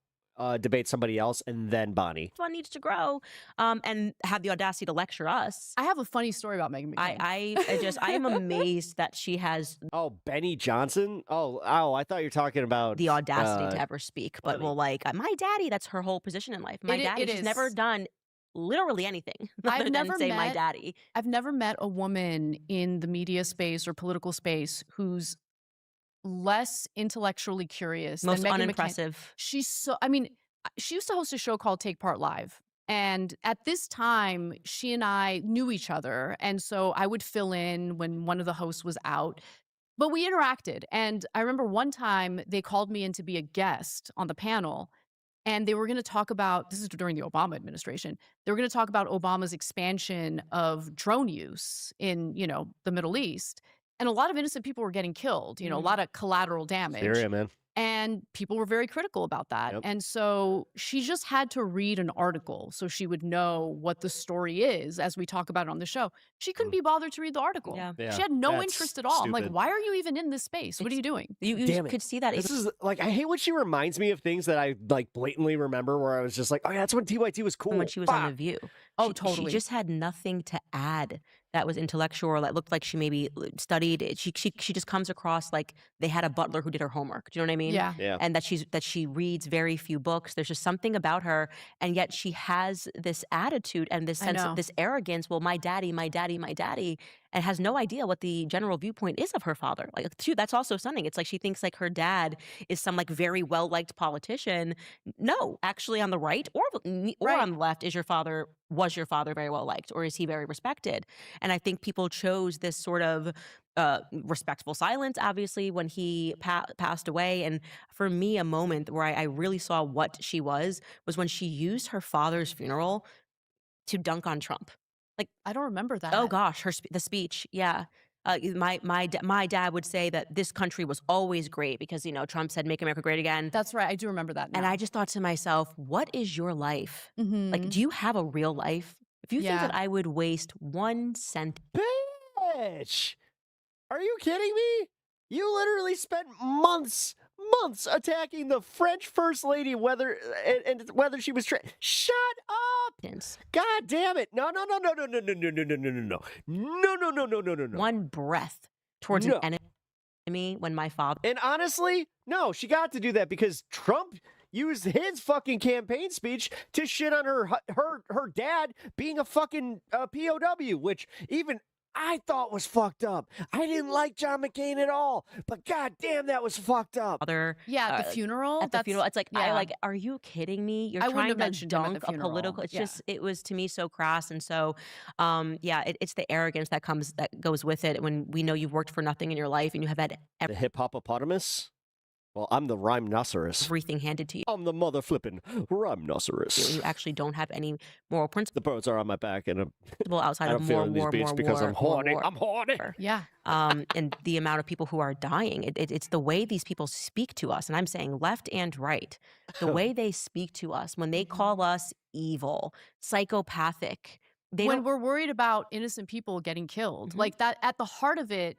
debate somebody else and then Bonnie. one needs to grow, and have the audacity to lecture us. I have a funny story about Meghan McCain. I am amazed that she has Oh, Benny Johnson? Oh, I thought you were talking about the audacity to ever speak. But funny. well, like my daddy, that's her whole position in life. My It- daddy, it she's never is. done literally anything I've other than never say my met- daddy. I've never met a woman in the media space or political space who's less intellectually curious Most than Meghan McCain. unimpressive. She's so, I mean, she used to host a show called Take Part Live. And at this time, she and I knew each other. And so I would fill in when one of the hosts was out. But we interacted. And I remember one time they called me in to be a guest on the panel. And they were going to talk about, this is during the Obama administration, they were going to talk about Obama's expansion of drone use in, the Middle East. And a lot of innocent people were getting killed, a lot of collateral damage. Syria, man. And people were very critical about that. Yep. And so she just had to read an article so she would know what the story is as we talk about it on the show. She couldn't be bothered to read the article. Yeah. Yeah, She had no that's interest at all. I'm like, stupid. why are you even in this space? What are you doing? You Damn it. could see that. This is like, I hate when she reminds me of things that I like blatantly remember where I was just like, oh yeah, that's when TYT was cool. when she was on The Fuck. View. Oh, She totally. just had nothing to add that was intellectual, that looked like she maybe studied. She just comes across like they had a butler who did her homework. Do you know what I mean? Yeah. Yeah. And that she reads very few books. There's just something about her, and yet she has this attitude and this I sense know. of this arrogance. Well, my daddy, and has no idea what the general viewpoint is of her father. Like, too, that's also stunning. It's like she thinks like her dad is some like very well liked politician. No, actually, on the right or Right. on the left, was your father very well liked, or is he very respected? And I think people chose this sort of respectful silence, obviously, when he passed away. And for me, a moment where I really saw what she was when she used her father's funeral to dunk on Trump. I don't remember that. Oh gosh, the speech, yeah. My dad would say that this country was always great because Trump said "Make America Great Again," That's right. I do remember that now. and I just thought to myself, "What is your life? Like, Mhm. do you have a real life? If you think Yeah. that I would waste 1 cent, Bitch! Are you kidding me? You literally spent months attacking the French First Lady, whether she was Shut up! God damn it! No! one breath towards No. an enemy when my father." And honestly, no, she got to do that because Trump used his fucking campaign speech to shit on her dad being a fucking POW, which even I thought was fucked up. I didn't like John McCain at all, but god damn, that was fucked up. Other Yeah, at the uh, funeral. at the funeral. It's like, yeah. are you kidding me? You're I wouldn't trying have to mentioned him at the dunk a funeral. political. It's Yeah. just, it was to me so crass. And so, yeah, it's the arrogance that goes with it when we know you've worked for nothing in your life and you have had The hip hoppopotamus? Well, I'm the rhinoceros. everything handed to you. I'm the mother flipping rhinoceros. You actually don't have any moral The birds are on my back, and principle outside of I'm more feeling these war, beats more because war, I'm more horny. war. I'm horny. Yeah. And the amount of people who are dying. It's the way these people speak to us. And I'm saying left and right. The way they speak to us when they call us evil, psychopathic. They When don't, we're worried about innocent people getting killed, like that, at the heart of it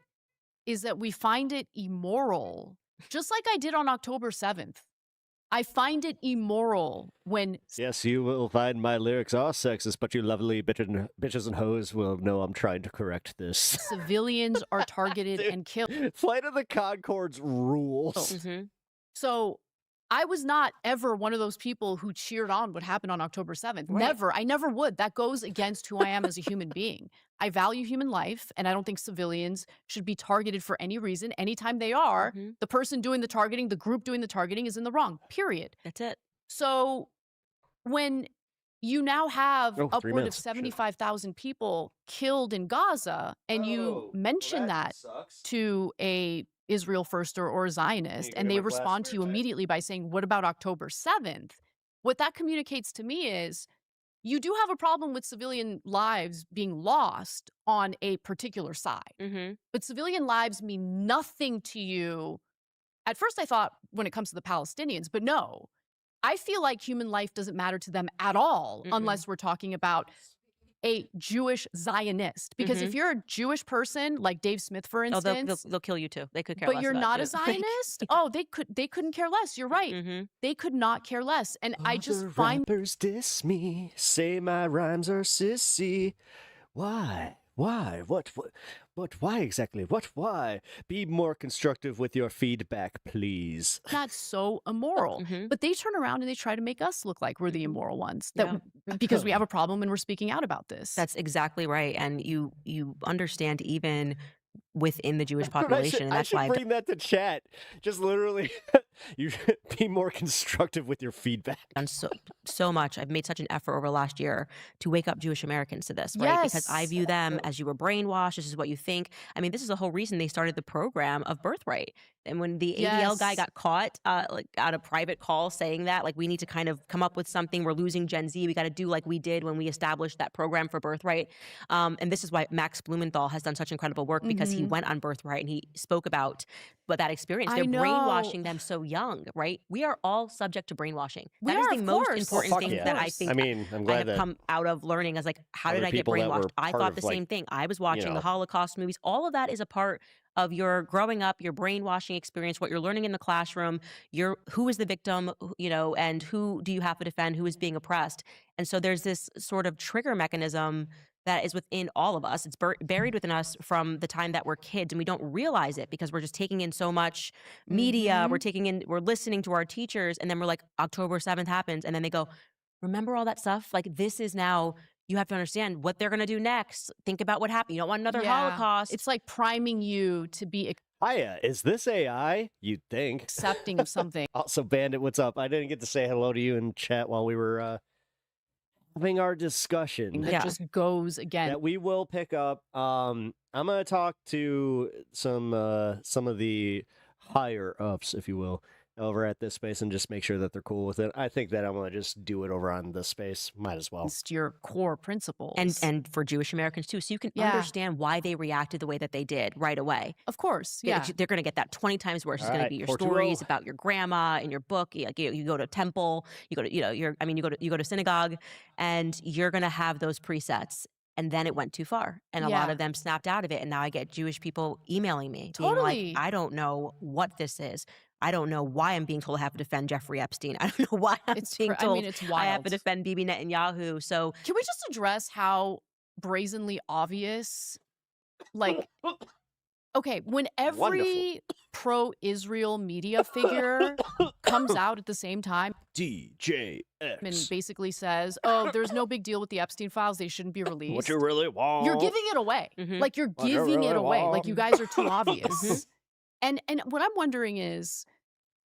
is that we find it immoral, just like I did on October 7th. I find it immoral when Yes, you will find my lyrics are sexist, but you lovely bitches and hoes will know I'm trying to correct this. civilians are targeted Dude. and killed. Flight of the Conchords rules. Mhm. So I was not ever one of those people who cheered on what happened on October 7th. Right. Never. I never would. That goes against who I am as a human being. I value human life, and I don't think civilians should be targeted for any reason. Anytime they are, Mhm. the person doing the targeting, the group doing the targeting is in the wrong, period. That's it. So when you now have Oh, 3 upward of minutes. Shit. 75,000 people killed in Gaza, and you mention that sucks. to a Israel firster or a Zionist, you and get they my glass respond to you for it? immediately by saying, "What about October 7th?" What that communicates to me is you do have a problem with civilian lives being lost on a particular side, Mm-hmm. but civilian lives mean nothing to you. At first, I thought when it comes to the Palestinians, but no. I feel like human life doesn't matter to them at all Mm-mm. unless we're talking about a Jewish Zionist. Because if you're a Jewish person, like Dave Smith, for Oh, instance, they'll kill you too. They could care but less you're about not you. a Zionist, oh, they couldn't care less. You're right. Mhm. They could not care less. And I just Other find rappers diss me, say my rhymes are sissy. Why? Why? What? Why exactly? Why? Be more constructive with your feedback, please. that so immoral. Mhm. But they turn around and they try to make us look like we're the immoral ones. Yeah. Because we have a problem and we're speaking out about this. That's exactly right. And you understand even within the Jewish I population, and I that's should why I've bring that to chat. Just literally, you should be more constructive with your feedback. done so much. I've made such an effort over the last year to wake up Jewish Americans to this, right? Because I Yes. view them as you were brainwashed. This is what you think. I mean, this is the whole reason they started the program of birthright. And when the ADL guy Yes. got caught, like at a private call saying that, like, we need to kind of come up with something. We're losing Gen Z. We got to do like we did when we established that program for birthright. And this is why Max Blumenthal has done such incredible work, because he Mhm. went on birthright and he spoke about that experience. I They're know. brainwashing them so young, right? We are all subject to brainwashing. We That is are, the of most course. important Fuck thing yeah. that I Of think I mean, I'm I glad have that come out of learning as, like, how other did I get people that were brainwashed? I part thought of, the like, same thing. I was watching know. the Holocaust movies. All of that is a part of your growing up, your brainwashing experience, what you're learning in the classroom, who is the victim, and who do you have to defend, who is being oppressed. And so there's this sort of trigger mechanism that is within all of us. It's buried within us from the time that we're kids, and we don't realize it because we're just taking in so much media. Mhm. We're listening to our teachers, and then we're like, October 7th happens, and then they go, remember all that stuff? Like, this is now, you have to understand what they're going to do next. Think about what happened. You don't want another Yeah. Holocaust. It's like priming you to be Hiya, is this AI? You'd think. accepting of something. Also, Bandit, what's up? I didn't get to say hello to you in chat while we were having our discussion. That Yeah. just goes again. That we will pick up. I'm gonna talk to some of the higher ups, if you will, over at this space, and just make sure that they're cool with it. I think that I'm gonna just do it over on this space. Might as well. Against your core principles. and for Jewish Americans too, so you can Yeah. understand why they reacted the way that they did right away. Of course. They're- Yeah. they're going to get that 20 times worse. It's going to Alright, be your 4-2-0. stories about your grandma and your book. Like, you go to temple, you go to you go to synagogue, and you're going to have those presets. And then it went too far, and a lot Yeah. of them snapped out of it. And now I get Jewish people emailing me, Totally. being like, I don't know what this is. I don't know why I'm being told I have to defend Jeffrey Epstein. I don't know why I'm It's being I told mean, it's I have to wild. defend Bibi Netanyahu. So Can we just address how brazenly obvious, like, Okay, when Wonderful. every pro-Israel media figure comes out at the same time and DJX. basically says, "Oh, there's no big deal with the Epstein files; they shouldn't be What released." you really want? You're giving it away. Mhm. Like you're What you giving it really away. Like want? you guys are too Mhm. obvious. And what I'm wondering is,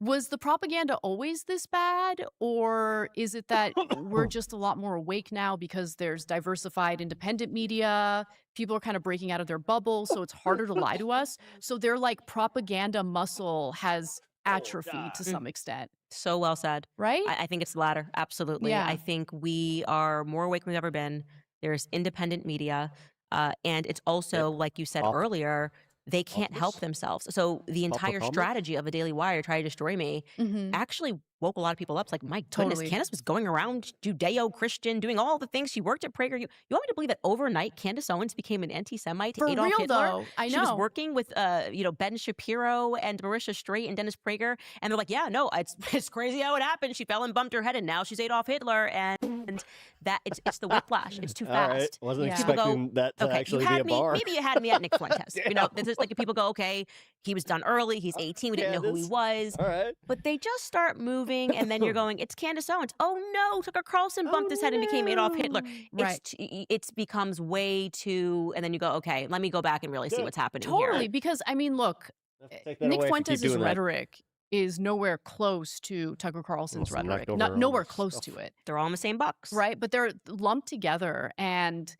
was the propaganda always this bad, or is it that we're just a lot more awake now because there's diversified independent media? People are kind of breaking out of their bubble, so it's harder to lie to us. So their like propaganda muscle has atrophied to some extent, So well said. right? I think it's the latter. Absolutely. I Yeah. think we are more awake than we've ever been. There's independent media. And it's also, like you said Pop- earlier, they can't help Poppers? themselves. So the entire Papa strategy of a Daily Wire try to destroy me Mhm. actually woke a lot of people up. It's like, my goodness, Totally. Candace was going around Judeo-Christian, doing all the things. She worked at Prager. You want me to believe that overnight Candace Owens became an anti-Semite? For Adolf real Hitler? though, I She was know. working with Ben Shapiro and Marisha Straight and Dennis Prager, and they're like, yeah, no, it's crazy how it happened. She fell and bumped her head, and now she's Adolf Hitler, and that it's the whiplash. It's too All fast. right. Wasn't Yeah. People go, expecting that to okay, you actually be had a me. bar. Maybe you had me at Nick Fuentes. You know, this is like if people go, okay, he was done early. He's 18. We didn't know who he was. All right. But they just start moving, and then you're going, it's Candace Owens. Oh no, Tucker Carlson bumped his head and became Adolf Hitler. Right. It becomes way too, and then you go, okay, let me go back and really see Yeah, what's happening Totally, here. because I mean, look, Take that Nick away if you keep Fuentes' doing that. rhetoric is nowhere close to Tucker Carlson's Almost knocked rhetoric. over Not, all nowhere this close stuff. to it, They're all in the same box. right? But they're lumped together. And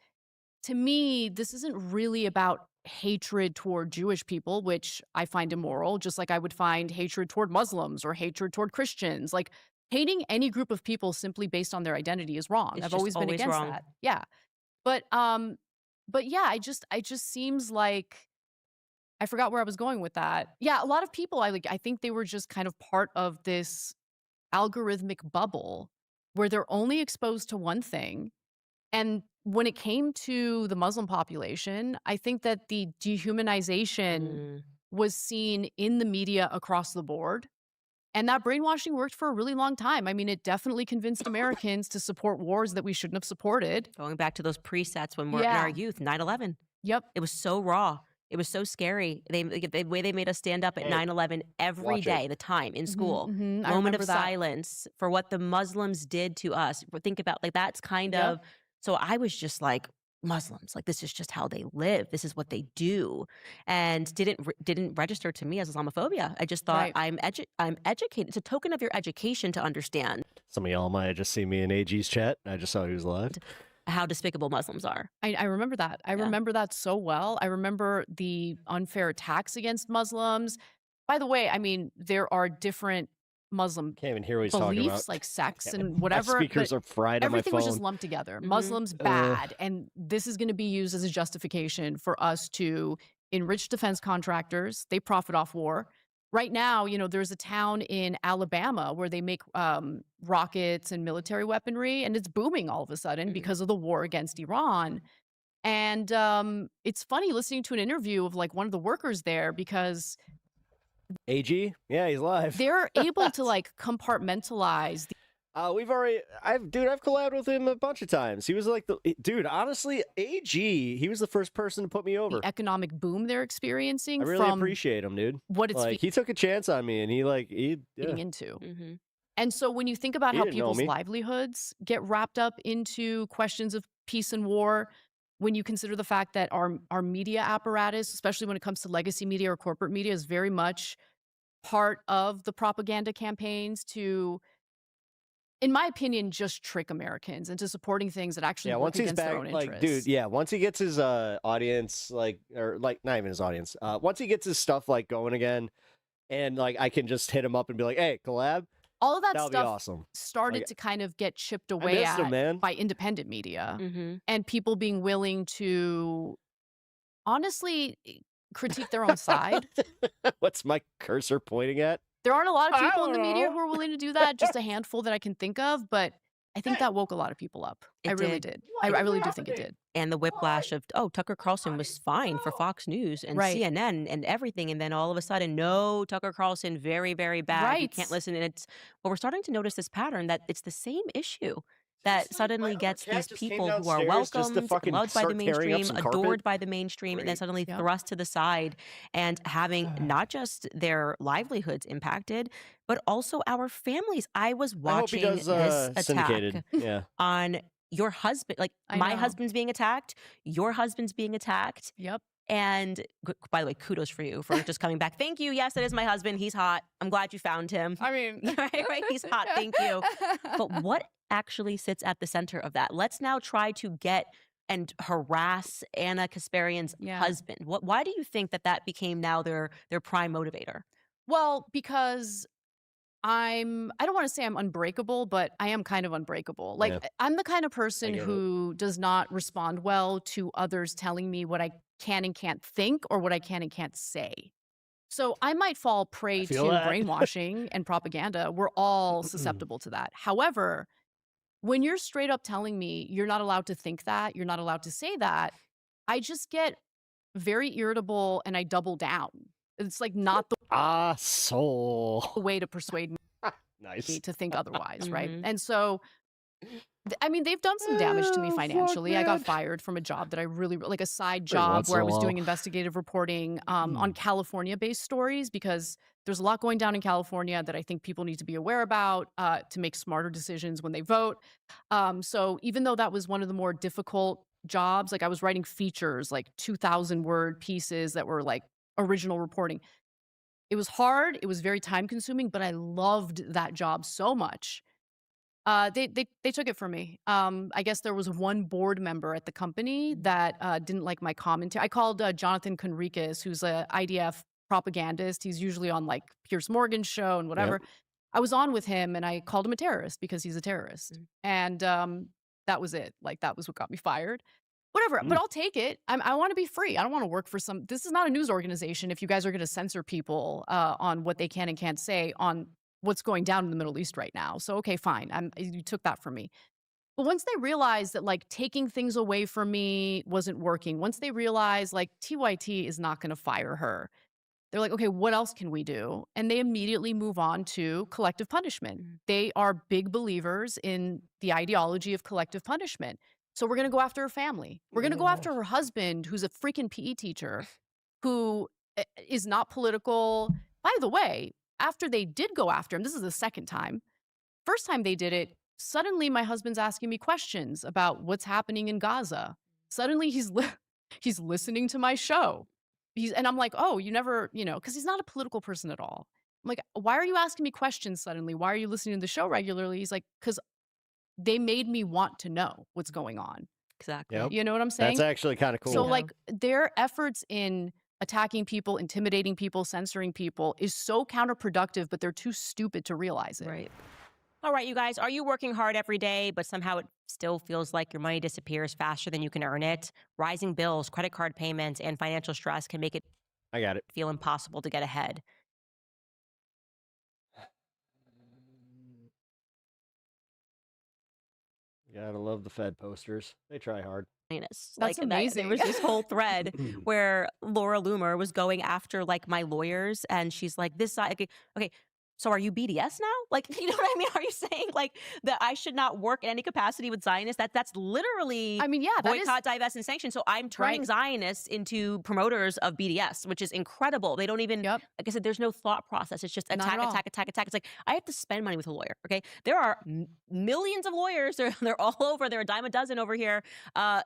to me, this isn't really about hatred toward Jewish people, which I find immoral, just like I would find hatred toward Muslims or hatred toward Christians. Like hating any group of people simply based on their identity is wrong. It's I've just always been always against wrong. that. Yeah. But yeah, I just seems like I forgot where I was going with that. Yeah, a lot of people I think they were just kind of part of this algorithmic bubble where they're only exposed to one thing. And when it came to the Muslim population, I think that the dehumanization Mm. was seen in the media across the board. And that brainwashing worked for a really long time. I mean, it definitely convinced Americans to support wars that we shouldn't have supported. Going back to those presets when we're in our Yeah. youth, 9/11. Yep. It was so raw. It was so scary. The way they made us stand up at Hey, 9/11 every watch it. day, the time in school. I Moment remember of that. silence for what the Muslims did to us. Think about that's kind Yep. of, so I was just like, Muslims, like this is just how they live. This is what they do, and didn't register to me as Islamophobia. I just thought Right. I'm educated. It's a token of your education to understand Some of y'all might have just seen me in AG's chat. I just saw he was live. how despicable Muslims are. I remember that. I Yeah. remember that so well. I remember the unfair attacks against Muslims. By the way, I mean, there are different Muslim Can't even hear what he's talking beliefs, about. like sects Damn it. and whatever. My speakers but are fried on my everything phone. was just lumped together. Mhm. Muslims Ugh. bad, and this is going to be used as a justification for us to enrich defense contractors. They profit off war. Right now, there's a town in Alabama where they make rockets and military weaponry, and it's booming all of a sudden Mhm. because of the war against Iran. And it's funny listening to an interview of like one of the workers there because AG? Yeah, he's live. they're able to like compartmentalize I've collabed with him a bunch of times. He was like dude, honestly, AG, he was the first person to put me over. the economic boom they're experiencing I really from appreciate him, dude. what it's Like, he took a chance on me, and he feeding yeah. into. Mm-hmm. And so when you think about He how didn't know people's me. livelihoods get wrapped up into questions of peace and war, when you consider the fact that our media apparatus, especially when it comes to legacy media or corporate media, is very much part of the propaganda campaigns to, in my opinion, just trick Americans into supporting things that actually Yeah, work once he's against their back, own like, interests. dude, yeah, once he gets his audience, or not even his audience, once he gets his stuff like going again, and like I can just hit him up and be like, hey, collab, All of that that'll be stuff awesome. started Like, to kind of get chipped I away missed him, at man. by independent media Mm-hmm. and people being willing to honestly critique their own side. What's my cursor pointing at? There aren't a lot of I people in the don't media know. who are willing to do that, just a handful that I can think of, but I think that woke a lot of people up. I It really did. did. I really do think it did. And the whiplash of, oh, Tucker Carlson was fine for Fox News and Right. CNN and everything. And then all of a sudden, no, Tucker Carlson, very, very bad. You Right. can't listen. And but we're starting to notice this pattern that it's the same issue. that suddenly gets cat these just came people who are downstairs just to welcomed, fucking loved by the start tearing up mainstream, some carpet. adored by the mainstream, and then Great. suddenly Yep. thrust to the side and having not just their livelihoods impacted, but also our families. I was I hope he watching does this attack syndicated. Yeah. on your husband, like I my know. husband's being attacked, your husband's being attacked. Yep. And by the way, kudos for you for just coming back. Thank you. Yes, that is my husband. He's hot. I'm glad you found him. I mean, right? He's hot. Thank you. But what actually sits at the center of that? Let's now try to get and harass Anna Kasparian's Yeah. husband. Why do you think that became now their prime motivator? Well, because I don't want to say I'm unbreakable, but I am kind of unbreakable. Like Yeah. I'm the kind of person get it. who does not respond well to others telling me what I can and can't think or what I can and can't say. So I might fall prey to feel that. brainwashing and propaganda. We're all susceptible to that. However, when you're straight up telling me you're not allowed to think that, you're not allowed to say that, I just get very irritable and I double down. It's like not the So way to persuade me nice. to think otherwise, right? Mhm. And so, I mean, they've done some damage to me Oh, fuck, financially. I got man. fired from a job that I really like, a side Every job once where I in a was doing while. investigative reporting on California-based stories, because there's a lot going down in California that I think people need to be aware about to make smarter decisions when they vote. So even though that was one of the more difficult jobs, like I was writing features, like 2,000-word pieces that were like original reporting. It was hard. It was very time consuming, but I loved that job so much. They took it from me. I guess there was one board member at the company that didn't like my commentary. I called Jonathan Conricus, who's a IDF propagandist. He's usually on like Piers Morgan's show and whatever. I was on with him and I called him a terrorist because he's a terrorist. And that was it. Like that was what got me fired. Whatever, but I'll take it. I want to be free. I don't want to work for this is not a news organization if you guys are going to censor people on what they can and can't say on what's going down in the Middle East right now. So, okay, fine. You took that from me. But once they realized that like taking things away from me wasn't working, once they realized like TYT is not going to fire her, they're like, okay, what else can we do? And they immediately move on to collective punishment. They are big believers in the ideology of collective punishment. So we're going to go after her family. We're going to go after her husband, who's a freaking PE teacher, who is not political. By the way, after they did go after him, this is the second time. First time they did it, suddenly my husband's asking me questions about what's happening in Gaza. Suddenly he's listening to my show. And I'm like, oh, you never, because he's not a political person at all. I'm like, why are you asking me questions suddenly? Why are you listening to the show regularly? He's like, because they made me want to know what's going on. Exactly. Yep. You know what I'm saying? That's actually kind of cool. So Yeah. like their efforts in attacking people, intimidating people, censoring people is so counterproductive, but they're too stupid to realize it. Right. All right, you guys, are you working hard every day, but somehow it still feels like your money disappears faster than you can earn it? Rising bills, credit card payments, and financial stress can make it I got it. feel impossible to get ahead. Gotta love the Fed posters. They try hard. That's Like there amazing. was this whole thread where Laura Loomer was going after like my lawyers, and she's like, "This side, okay." So are you BDS now? Like, you know what I mean? Are you saying like that I should not work in any capacity with Zionists? That's literally I mean, yeah, that is boycott, divest, and sanction. So I'm turning Right. Zionists into promoters of BDS, which is incredible. They don't even, Yep. like I said, there's no thought process. It's just Not attack, at all. attack, attack, attack. It's like I have to spend money with a lawyer. Okay, there are millions of lawyers. They're all over. They're a dime a dozen over here.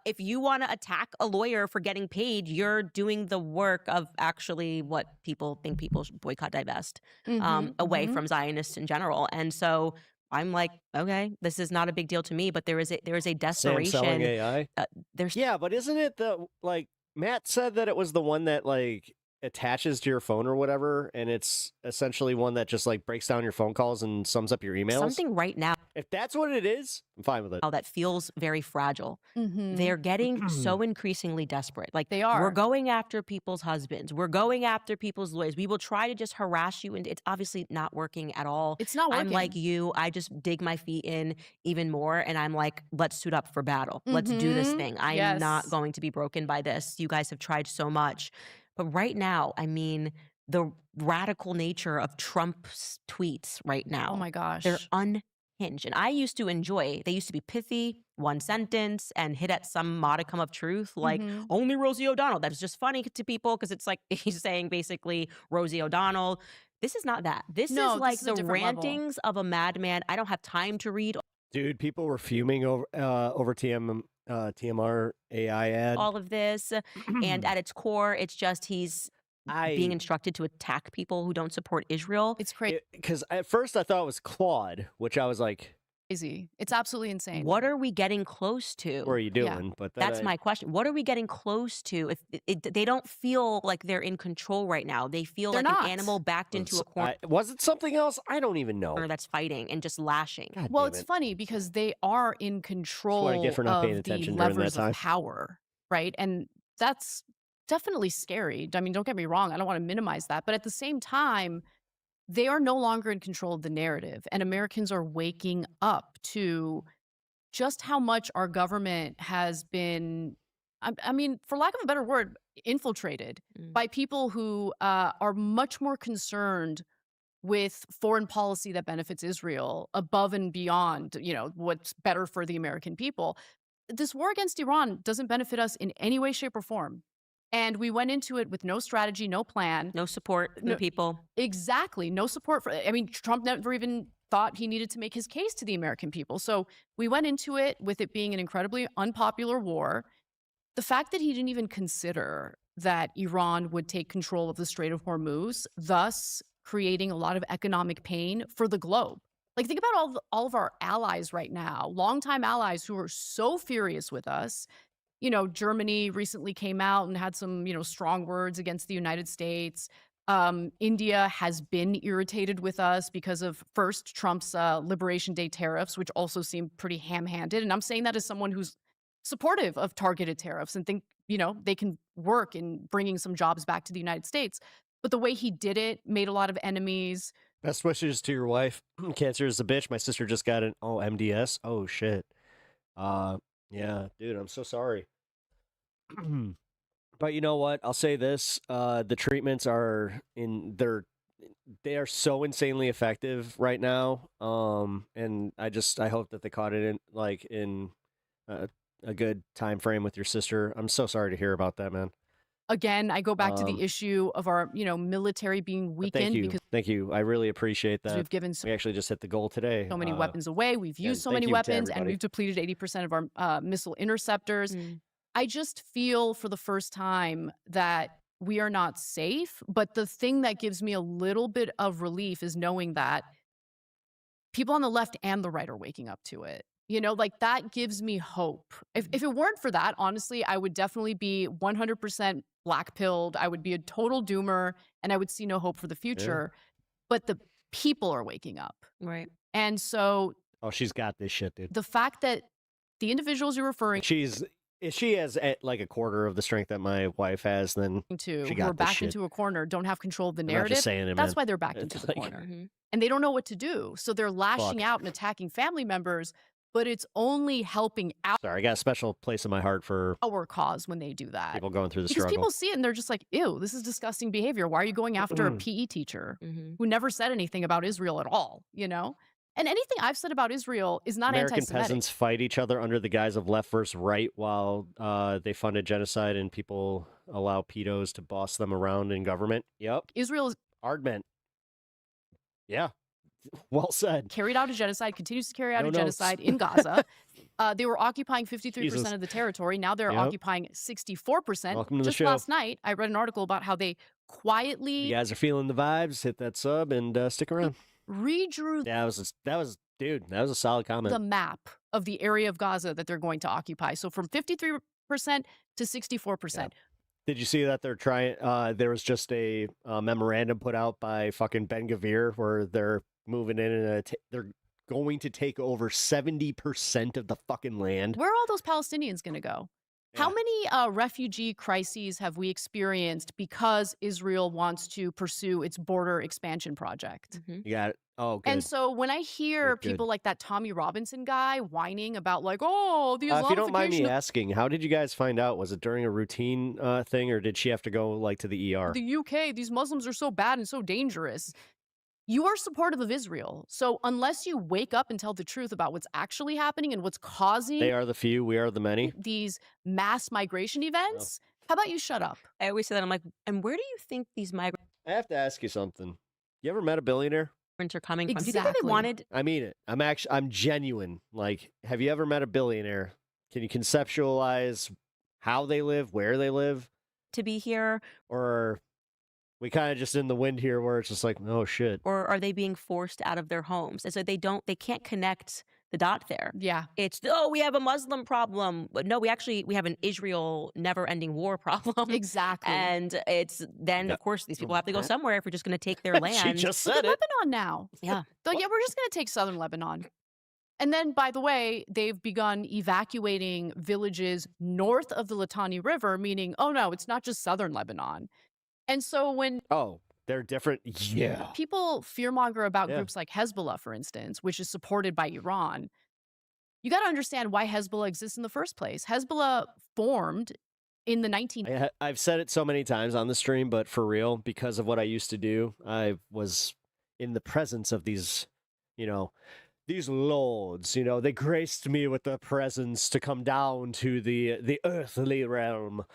If you want to attack a lawyer for getting paid, you're doing the work of actually what people think people should boycott, divest away from Zionists in general. And so I'm like, okay, this is not a big deal to me, but there is a Sam selling desperation. AI. There's Yeah, but isn't it like Matt said that it was the one that like attaches to your phone or whatever, and it's essentially one that just like breaks down your phone calls and sums up your emails? something right now If that's what it is, I'm fine with it. that feels very fragile. Mhm. They're getting so increasingly desperate. Like They are. We're going after people's husbands. We're going after people's lawyers. We will try to just harass you, and it's obviously not working at all. It's not working. I'm like you. I just dig my feet in even more, and I'm like, let's suit up for battle. Let's do this Mhm. thing. I'm Yes. not going to be broken by this. You guys have tried so much. But right now, I mean, the radical nature of Trump's tweets right now, Oh my gosh. they're hinge. And I used to enjoy, they used to be pithy, one sentence, and hit at some modicum of truth, like Mhm. only Rosie O'Donnell. That's just funny to people because it's like he's saying basically Rosie O'Donnell. This is not that. This is No, like this is a the different level. rantings of a madman. I don't have time to read Dude, people were fuming over TMR AI ad. all of this. And at its core, it's just he's being instructed to attack people who don't support Israel. It's crazy. Because at first I thought it was Claude, which I was like, It's absolutely insane. What are we getting close to? what are you Yeah. doing? But That's my question. What are we getting close to? If they don't feel like they're in control right now. They feel They're like not. an animal backed into a corner was it something else? I don't even know. that's fighting and just lashing. God Well, damn it's it. funny because they are in control get for not paying of the attention during that levers time. of power, right? And that's definitely scary. I mean, don't get me wrong. I don't want to minimize that. But at the same time, they are no longer in control of the narrative. And Americans are waking up to just how much our government has been, I mean, for lack of a better word, infiltrated by people who are much more concerned with foreign policy that benefits Israel above and beyond, what's better for the American people. This war against Iran doesn't benefit us in any way, shape, or form. And we went into it with no strategy, no plan. No support from the people. Exactly. No support for, I mean, Trump never even thought he needed to make his case to the American people. So we went into it with it being an incredibly unpopular war. The fact that he didn't even consider that Iran would take control of the Strait of Hormuz, thus creating a lot of economic pain for the globe. Like, think about all of our allies right now, longtime allies who are so furious with us. Germany recently came out and had some, strong words against the United States. India has been irritated with us because of first Trump's Liberation Day tariffs, which also seem pretty ham-handed. And I'm saying that as someone who's supportive of targeted tariffs and think, they can work in bringing some jobs back to the United States. But the way he did it made a lot of enemies. Best wishes to your wife. Cancer is a bitch. My sister just got an MDS. Oh shit. Yeah, dude, I'm so sorry. But you know what? I'll say this: the treatments they are so insanely effective right now. And I hope that they caught it in a good time frame with your sister. I'm so sorry to hear about that, man. Again, I go back to the issue of our, military being weakened because Thank you. I really appreciate that. we've given We actually just hit the goal today. so many weapons away. We've used so thank many you to weapons, and everybody. we've depleted 80% of our missile interceptors. I just feel for the first time that we are not safe. But the thing that gives me a little bit of relief is knowing that people on the left and the right are waking up to it. That gives me hope. If it weren't for that, honestly, I would definitely be 100% black-pilled. I would be a total doomer, and I would see no hope for the future. But the people are waking up. Right. And so she's got this shit, dude. the fact that the individuals you're referring If she has like a quarter of the strength that my wife has, then to she who got are this backed shit. into a corner, don't have control of the I'm not narrative, just saying it, that's man. why they're backed It's into the like- corner. And they don't know what to do. So they're lashing Fuck. out and attacking family members, but it's only helping out Sorry, I got a special place in my heart for our cause when they do that. people going through the Because struggle. people see it and they're just like, ew, this is disgusting behavior. Why are you going after a PE teacher who never said anything about Israel at all, And anything I've said about Israel is not American anti-Semitic. peasants fight each other under the guise of left versus right while they funded genocide and people allow pedos to boss them around in government. Yep. Israel is Ardment. Yeah. Well said. carried out a genocide, continues to carry out No a notes. genocide in Gaza. They were occupying 53% Jesus. of the territory. Now they're Yep. occupying 64%. Welcome to the Just show. last night, I read an article about how they quietly You guys are feeling the vibes. Hit that sub and stick around. redrew Yeah, that was a solid comment. the map of the area of Gaza that they're going to occupy. So from 53% to 64%. Did you see that they're trying? There was just a memorandum put out by fucking Ben Gvir where they're moving in and they're going to take over 70% of the fucking land. Where are all those Palestinians going to go? How many refugee crises have we experienced because Israel wants to pursue its border expansion project? You got it. Oh, good. And so when I hear Good, good. people like that Tommy Robinson guy whining about like, oh, the Islamification if you don't mind me of asking, how did you guys find out? Was it during a routine thing, or did she have to go like to the ER? the UK, these Muslims are so bad and so dangerous. you are supportive of Israel. So unless you wake up and tell the truth about what's actually happening and what's causing They are the few, we are the many. these mass migration events, how about you shut up? I always say that. I'm like, and where do you think these migrants I have to ask you something. You ever met a billionaire? are coming from? Do you think Exactly. they wanted I mean it. I'm genuine. Like, have you ever met a billionaire? Can you conceptualize how they live, where they live? to be here, Or we kind of just in the wind here where it's just like, oh shit. or are they being forced out of their homes? And so they can't connect the dot there. Yeah. It's, oh, we have a Muslim problem. But no, we have an Israel never-ending war problem. Exactly. And it's then, Yeah. of course, these people have to go somewhere if we're just going to take their She land. just Look said at it. Lebanon now. Yeah. So yeah, we're just going to take southern Lebanon. And then, by the way, they've begun evacuating villages north of the Litani River, meaning, oh no, it's not just southern Lebanon. And so when Oh, they're different. Yeah. people fearmonger about Yeah. groups like Hezbollah, for instance, which is supported by Iran, you got to understand why Hezbollah exists in the first place. Hezbollah formed in the 19... I've said it so many times on the stream, but for real, because of what I used to do, I was in the presence of these, these lords. They graced me with their presence to come down to the earthly realm.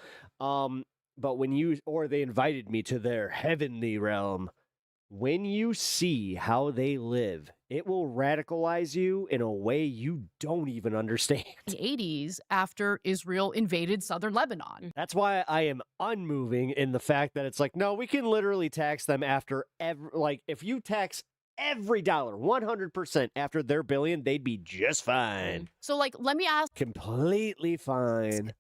But they invited me to their heavenly realm. When you see how they live, it will radicalize you in a way you don't even understand. the 80s after Israel invaded southern Lebanon. That's why I am unmoving in the fact that it's like, no, we can literally tax them after if you tax every dollar 100% after their billion, they'd be just fine. So, let me ask, Completely fine.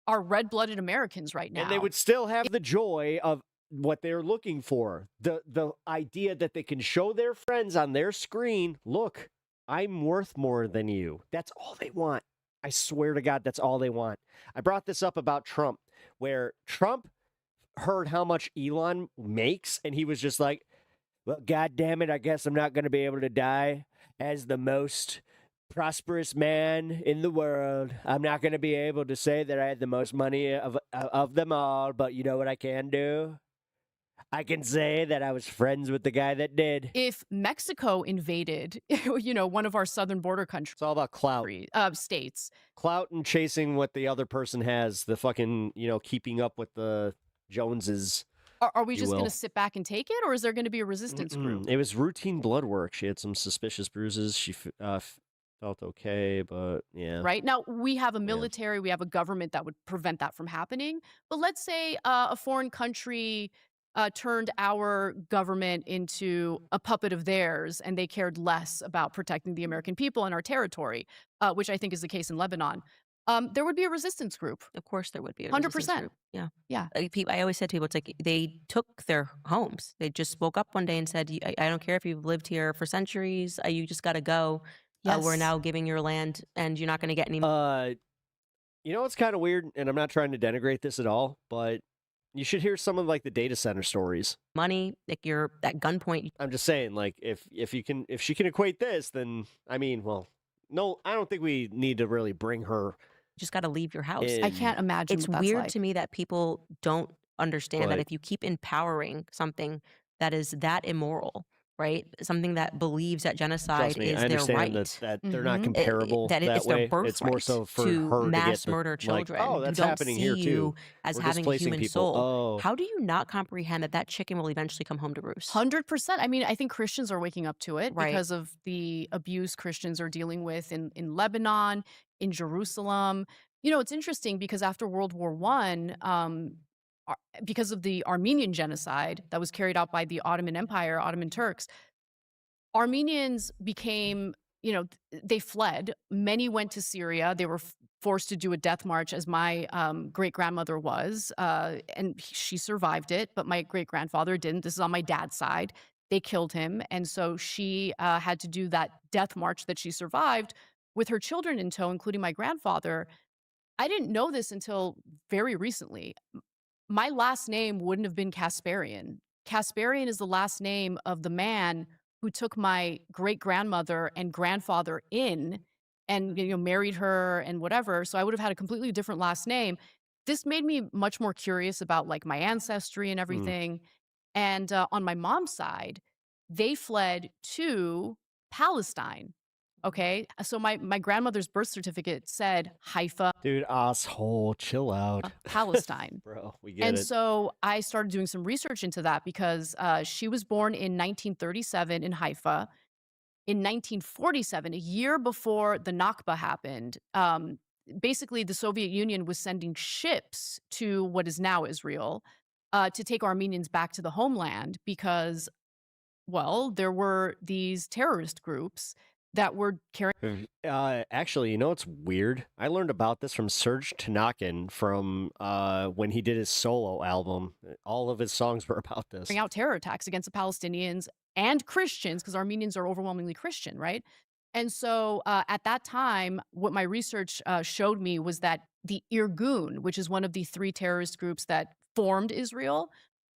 are red-blooded Americans right now? And they would still have the joy of what they're looking for. The idea that they can show their friends on their screen, look, I'm worth more than you. That's all they want. I swear to God, that's all they want. I brought this up about Trump, where Trump heard how much Elon makes, and he was just like, well, God damn it, I guess I'm not going to be able to die as the most prosperous man in the world. I'm not going to be able to say that I had the most money of them all, but you know what I can do? I can say that I was friends with the guy that did. If Mexico invaded, one of our southern border countries, It's all about clout. States, Clout and chasing what the other person has, the fucking, keeping up with the Joneses. are we You just going will. to sit back and take it, or is there going to be a resistance group? It was routine blood work. She had some suspicious bruises. She felt okay, but yeah. Right now, we have a military, we have a government that would prevent that from happening. But let's say a foreign country turned our government into a puppet of theirs, and they cared less about protecting the American people and our territory, which I think is the case in Lebanon. There would be a resistance group. Of course there would be a 100%. resistance group. Yeah. Yeah. I always said to people, it's like they took their homes. They just woke up one day and said, I don't care if you've lived here for centuries. You just got to go. We're Yes. now giving your land and you're not going to get any It's kind of weird, and I'm not trying to denigrate this at all, but you should hear some of the data center stories. money. Like you're at gunpoint. I'm just saying, if she can equate this, then no, I don't think we need to really bring her. You just got to leave your house. in. I can't imagine It's what that's weird like. to me that people don't understand that But- if you keep empowering something that is that immoral, right? Something that believes that genocide Trust me, is I their understand right. that they're not Mhm. comparable that that it's their way. birthright It's more so for to her to mass get murder children oh, who that's don't happening see here you too. as We're having a displacing human people. soul. Oh, How do you not comprehend that chicken will eventually come home to roost? 100%. I mean, I think Christians are waking up to it Right. because of the abuse Christians are dealing with in Lebanon, in Jerusalem. It's interesting because after World War I, because of the Armenian genocide that was carried out by the Ottoman Empire, Ottoman Turks, Armenians became, they fled. Many went to Syria. They were forced to do a death march, as my great-grandmother was, and she survived it, but my great-grandfather didn't. This is on my dad's side. They killed him, and so she had to do that death march that she survived with her children in tow, including my grandfather. I didn't know this until very recently. My last name wouldn't have been Kasparian. Kasparian is the last name of the man who took my great-grandmother and grandfather in and married her and whatever. So I would have had a completely different last name. This made me much more curious about my ancestry and everything. And on my mom's side, they fled to Palestine. Okay. So my grandmother's birth certificate said Haifa, Dude, asshole, chill out. Palestine. Bro, we get And it. so I started doing some research into that because she was born in 1937 in Haifa. In 1947, a year before the Nakba happened, basically the Soviet Union was sending ships to what is now Israel to take Armenians back to the homeland because, well, there were these terrorist groups that were carrying. Actually, you know what's weird? I learned about this from Serge Tankian from when he did his solo album. All of his songs were about this. Out terror attacks against the Palestinians and Christians, because Armenians are overwhelmingly Christian, right? And so at that time, what my research showed me was that the Irgun, which is one of the 3 terrorist groups that formed Israel,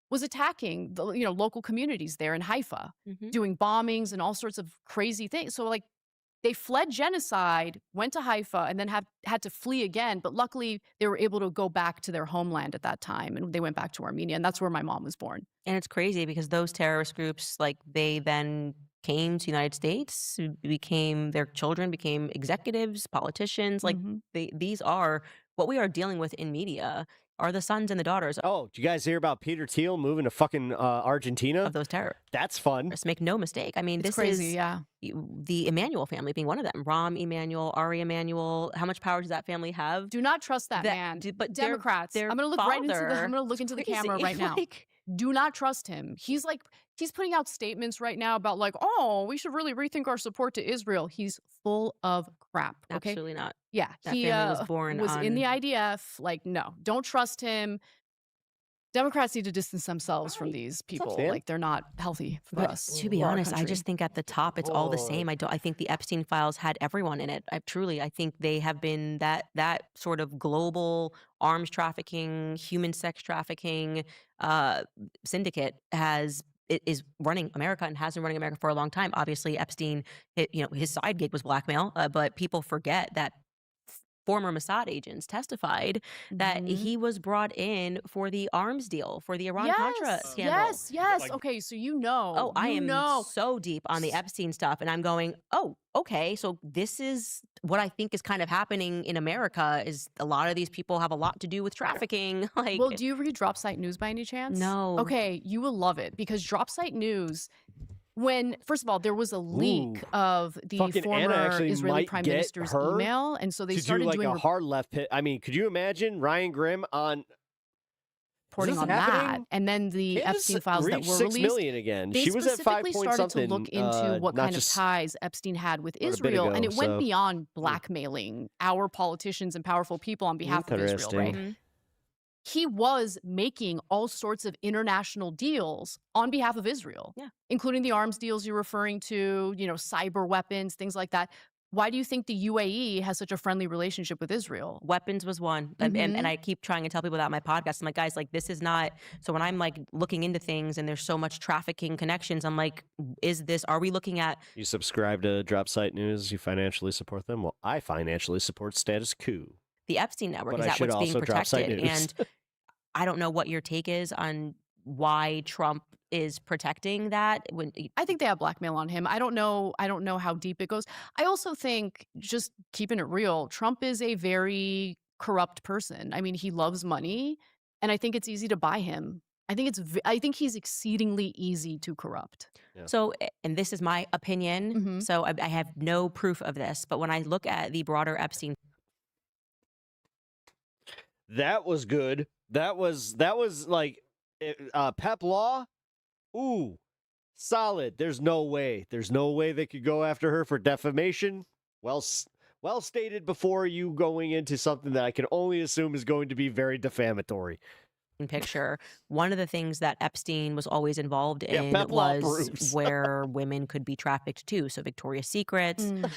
was attacking the local communities there in Haifa, doing bombings and all sorts of crazy things. So like they fled genocide, went to Haifa, and then had to flee again. But luckily, they were able to go back to their homeland at that time, and they went back to Armenia, and that's where my mom was born. And it's crazy because those terrorist groups, like, they then came to the United States, their children became executives, politicians. Like, these are what we are dealing with in media are the sons and the daughters Oh, did you guys hear about Peter Thiel moving to fucking Argentina? of those terrorists. That's fun. Make no mistake. I mean, It's this crazy, is yeah. the Emmanuel family being one of them. Rahm Emanuel, Ari Emanuel. How much power does that family have? Do not trust that man. But Democrats. their I'm gonna look right into father- I'm gonna look into the camera crazy. right now. Like, Do not trust him. He's putting out statements right now about like, oh, we should really rethink our support to Israel. He's full of crap. Okay. absolutely not. Yeah. That he family was born in the on- IDF. Like, no, don't trust him. Democrats need to distance themselves from these people. Stan? Like, they're not healthy for But us. to be or our honest, I country. just think at the top it's all the same. I think the Epstein files had everyone in it. I think they have been that sort of global arms trafficking, human sex trafficking syndicate is running America and has been running America for a long time. Obviously, Epstein, his side gig was blackmail, but people forget that former Mossad agents testified that he was brought in for the arms deal, for the Iran-Contra scandal. Yes. Okay, so Oh, I am know. so deep on the Epstein stuff, and I'm going, oh, okay, so this is what I think is kind of happening in America, is a lot of these people have a lot to do with trafficking. Like, Well, do you read Dropsite News by any chance? No. Okay, you will love it because Dropsite News, first of all, there was a leak of the Fucking Anna former actually Israeli might prime get minister's her email, and so they to do started like doing a hard left pit. I mean, could you imagine Ryan Grimm on reporting this on that, happening? and then the Candace Epstein files that reached were 6 released. million again. They She was at 5 specifically point started something. to look into what not kind of just ties Epstein had with a bit Israel, and ago, it went so- beyond blackmailing our politicians and powerful people on behalf of Israel, right? Interesting. He was making all sorts of international deals on behalf of Israel, including the arms deals you're referring to, cyber weapons, things like that. Why do you think the UAE has such a friendly relationship with Israel? weapons was one. And I keep trying to tell people that on my podcast. I'm like, guys, like, this is not. So when I'm like looking into things and there's so much trafficking connections, I'm like, are we looking at You subscribe to Dropsite News, you financially support them. Well, I financially support Status Quo. the Epstein network? But Is I that should what's being also drop site protected? news. And I don't know what your take is on why Trump is protecting that. I think they have blackmail on him. I don't know how deep it goes. I also think, just keeping it real, Trump is a very corrupt person. I mean, he loves money, and I think it's easy to buy him. I think he's exceedingly easy to corrupt. So, and this is my opinion. So I have no proof of this, but when I look at the broader Epstein, That was good. That was like Pep Law. Ooh, solid. There's no way they could go after her for defamation. Well stated before you going into something that I can only assume is going to be very defamatory. picture, one of the things that Epstein was always involved in Pep Law was approves. where women could be trafficked too. So Victoria's Secrets, the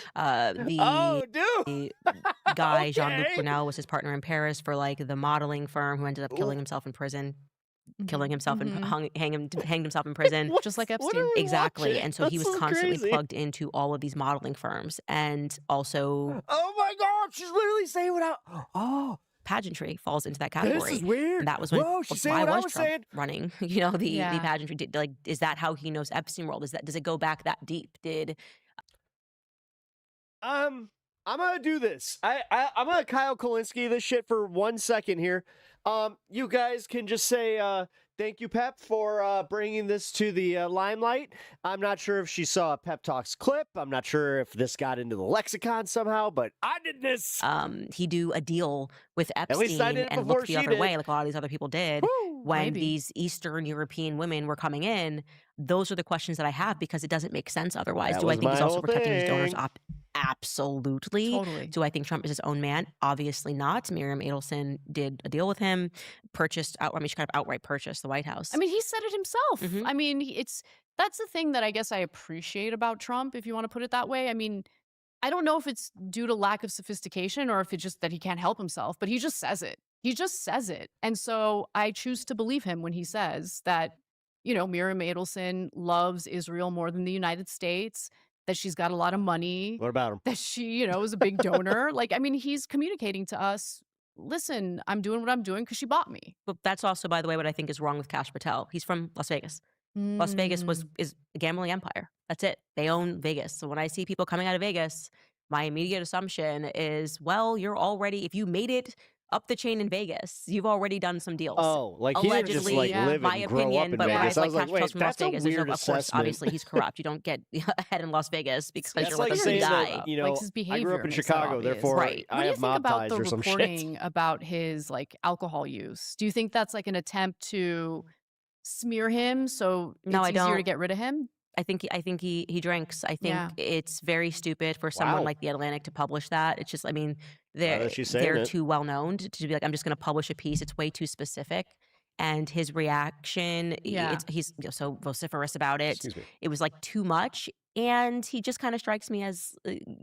Oh, dude. the guy Jean-Luc Okay. Brunel was his partner in Paris for like the modeling firm who ended up killing Ooh. himself in prison, killing himself and Mhm. hanged himself in prison. Just like What Epstein. are we Exactly. watching? And so he That's was so constantly crazy. plugged into all of these modeling firms and also Oh my God, she's literally saying what I. Oh, pageantry falls into that category. This is weird. And that was when Whoa, she's saying why what I was was Trump saying. running, the Yeah. pageantry. Like, is that how he knows Epstein world? Does it go back that deep? I'm gonna do this. I'm gonna Kyle Kalinske this shit for 1 second here. You guys can just say thank you, Pep, for bringing this to the limelight. I'm not sure if she saw a Pep Talks clip. I'm not sure if this got into the lexicon somehow, but I did this. He do a deal with least I Epstein did it and before look the she other did. way, like a lot of these other people did. Woo, When maybe. these Eastern European women were coming in, those are the questions that I have because it doesn't make sense otherwise. That Do I was think he's my also whole protecting his donors? thing. Absolutely. Totally. Do I think Trump is his own man? Obviously not. Miriam Adelson did a deal with him, she kind of outright purchased the White House. I mean, he said it himself. Mhm. I mean, that's the thing that I guess I appreciate about Trump, if you want to put it that way. I mean, I don't know if it's due to lack of sophistication or if it's just that he can't help himself, but he just says it. He just says it. And so I choose to believe him when he says that, Miriam Adelson loves Israel more than the United States, that she's got a lot of money, What about him? that she, is a big donor. Like, I mean, he's communicating to us, listen, I'm doing what I'm doing because she bought me. But that's also, by the way, what I think is wrong with Kash Patel. He's from Las Vegas. Las Vegas Mm. is a gambling empire. That's it. They own Vegas. So when I see people coming out of Vegas, my immediate assumption is, well, if you made it up the chain in Vegas, you've already done some deals. Oh, like he didn't just Allegedly, like yeah. live my and grow up opinion, in but Vegas. when I I was like like, Kash wait, Patel's from Las that's a Vegas, there's weird of course, assessment. obviously he's corrupt. You don't get ahead in Las Vegas because That's you're That's with like some saying guy. that, Like, his I behavior grew up in makes that Chicago, obvious. therefore Right. What I do you have think mob about ties the or some shit. reporting about his alcohol use? Do you think that's like an attempt to smear him so No, it's I easier to don't. get rid of him? I think he drinks. I think Yeah. it's very stupid for someone Wow. like the Atlantic to publish that. It's just, I mean, Now that she's saying they're it. too well known to be like, I'm just going to publish a piece. It's way too specific. And his reaction, Yeah. he's so vociferous about it. Excuse me. It was like too much. And he just kind of strikes me as,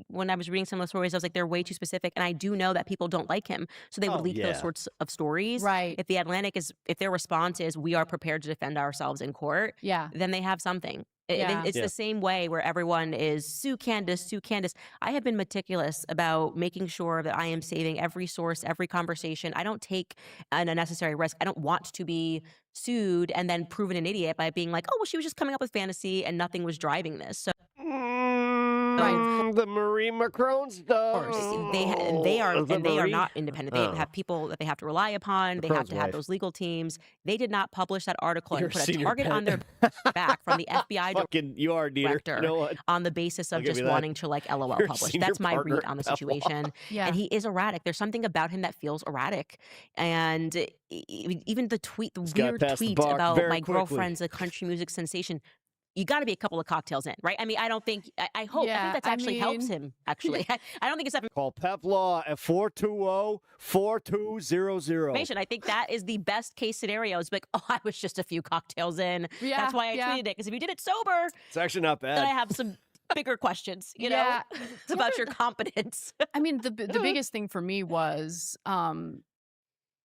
when I was reading some of the stories, I was like, they're way too specific. And I do know that people don't like him. So they would Oh, leak yeah. those sorts of stories. Right. If the Atlantic if their response is, we are prepared to defend ourselves in court, Yeah. then they have something. Yeah. It's Yeah. the same way where everyone is sue Candace, sue Candace. I have been meticulous about making sure that I am saving every source, every conversation. I don't take an unnecessary risk. I don't want to be sued and then proven an idiot by being like, oh, well, she was just coming up with fantasy and nothing was driving this. So The Marie Macrons, though. they are The Marie- not independent. They Oh. have people that they have to rely upon. They have Macron's to have wife. those legal teams. They did not publish that article You're and a put a senior target on their pet. back from the FBI Fucking, you are, Dieter. director You know what? on the basis I'll of give just you that. wanting to LOL You're a publish. senior That's my partner read on the at law. situation. Yeah. And he is erratic. There's something about him that feels erratic. And even the gotta weird pass the tweet buck about very my quickly. girlfriend's a country music sensation. You got to be a couple of cocktails in, right? I mean, I don't think, I hope, I Yeah, think that I actually helps mean- him, actually. I don't think it's that Call Pep Law at 420-4200. information. I think that is the best case scenario. It's like, oh, I was just a few cocktails in. Yeah, That's why I yeah. tweeted it. Because if you did it sober, It's actually not then I bad. have some bigger questions, Yeah. It's about your competence. I mean, the biggest thing for me was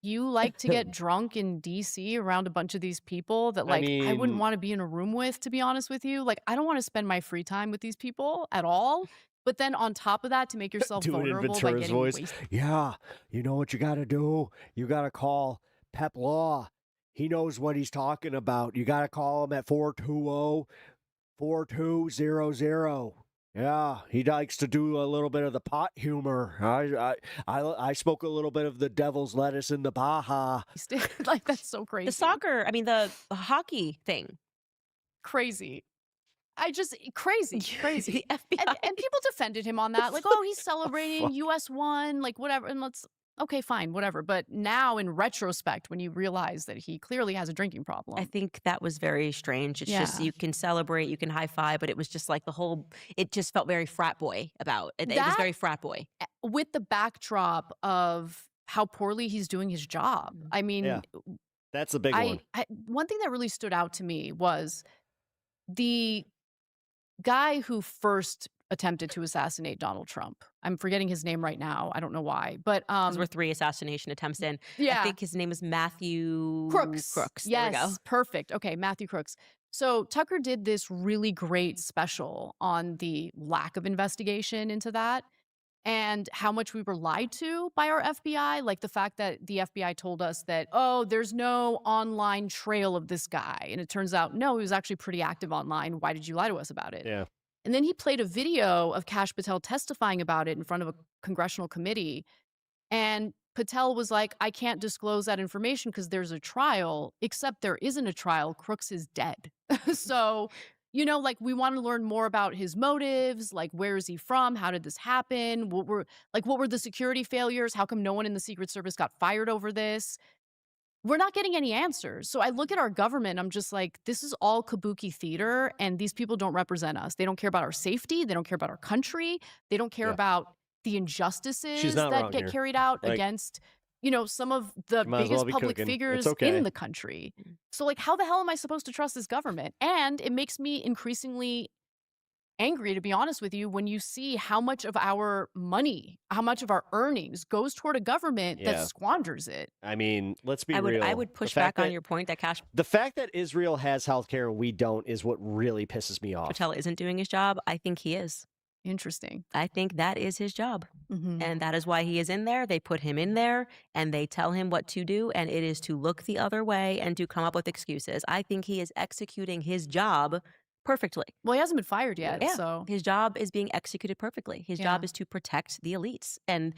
you like to get drunk in DC around a bunch of these people that I wouldn't mean- want to be in a room with, to be honest with you. Like, I don't want to spend my free time with these people at all. But then on top of that, to make yourself Doing vulnerable by Ventura's getting voice. wasted. Yeah, you know what you got to do? You got to call Pep Law. He knows what he's talking about. You got to call him at 420-4200. Yeah, he likes to do a little bit of the pot humor. I spoke a little bit of the devil's lettuce in the Baja. Like, that's so crazy. The soccer, I mean, the hockey thing. Crazy. Crazy. The FBI. And people defended him on that. Like, oh, he's celebrating US won, like whatever. And okay, fine, whatever. But now in retrospect, when you realize that he clearly has a drinking problem. I think that was very strange. It's just, Yeah. you can celebrate, you can high five, but it was just like it just felt very frat boy about it. It was That- very frat boy. with the backdrop of how poorly he's doing his job. I mean, Yeah. That's the big one. one thing that really stood out to me was the guy who first attempted to assassinate Donald Trump. I'm forgetting his name right now. I don't know why, but There were 3 assassination attempts in. yeah, I think his name is Matthew Crooks. Crooks. Yes, There we go. perfect. Okay, Matthew Crooks. So Tucker did this really great special on the lack of investigation into that. and how much we were lied to by our FBI. Like the fact that the FBI told us that, oh, there's no online trail of this guy. And it turns out, no, he was actually pretty active online. Why did you lie to us about it? Yeah. And then he played a video of Kash Patel testifying about it in front of a congressional committee. And Patel was like, I can't disclose that information because there's a trial, except there isn't a trial. Crooks is dead. So, like we want to learn more about his motives, like where is he from? How did this happen? What were the security failures? How come no one in the Secret Service got fired over this? We're not getting any answers. So I look at our government, I'm just like, this is all kabuki theater, and these people don't represent us. They don't care about our safety. They don't care about our country. They don't care about the injustices not that wrong get here. carried out Like, against, some of the might as well biggest be public cooking. It's figures okay. in the country. So like, how the hell am I supposed to trust this government? And it makes me increasingly angry, to be honest with you, when you see how much of our money, how much of our earnings goes toward a government Yeah. that squanders it. I mean, let's be I real. would push The fact back on that- your point that Kash The fact that Israel has healthcare and we don't is what really pisses me off. Patel isn't doing his job. I think he is. Interesting. I think that is his job. Mhm. And that is why he is in there. They put him in there and they tell him what to do. And it is to look the other way and to come up with excuses. I think he is executing his job perfectly. Well, he hasn't been fired yet, Yeah. so His job is being executed perfectly. His job Yeah. is to protect the elites. And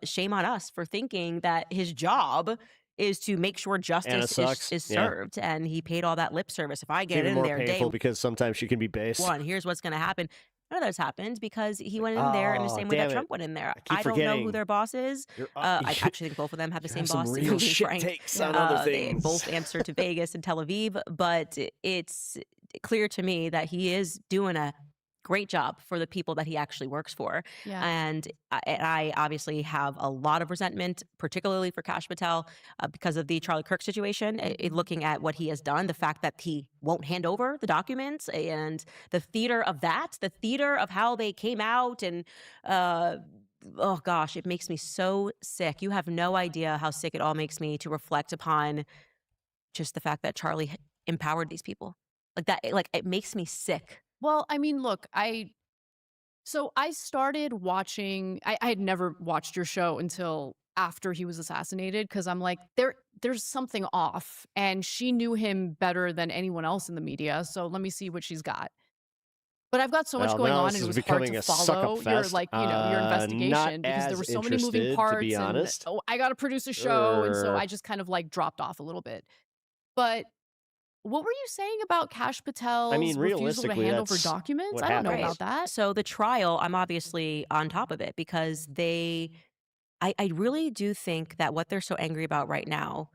shame on us for thinking that his job is to make sure justice sucks. is Yeah. served. And he paid all that lip service. If I It's get even in more there painful day because sometimes she can be based. one, here's what's going to happen. None of those happened because he went in there in the Oh, same way that damn it. Trump went in there. keep I don't know who forgetting. their boss is. You're- I actually think both of them have the you same have some boss. to real be shit frank. takes on other They things. both answer to Vegas and Tel Aviv, but it's clear to me that he is doing a great job for the people that he actually works for. yeah. And I obviously have a lot of resentment, particularly for Kash Patel, because of the Charlie Kirk situation. Looking at what he has done, the fact that he won't hand over the documents, and the theater of that, the theater of how they came out, and oh gosh, it makes me so sick. You have no idea how sick it all makes me to reflect upon just the fact that Charlie empowered these people like that. It makes me sick. Well, I mean, look, I started watching. I had never watched your show until after he was assassinated because I'm like, there's something off, and she knew him better than anyone else in the media. So let me see what she's got. But I've got so much Well, going now on, this and it is was hard becoming to a follow suck-up your fest. your Not investigation because there as were so many moving interested, to parts. be and, honest. I got to produce a show, and so Sure. I just kind of like dropped off a little bit. But what were you saying about Kash Patel's refusal to realistically, hand over that's documents? what I don't know happens. about that. So the trial, I'm obviously on top of it because I really do think that what they're so angry about right now,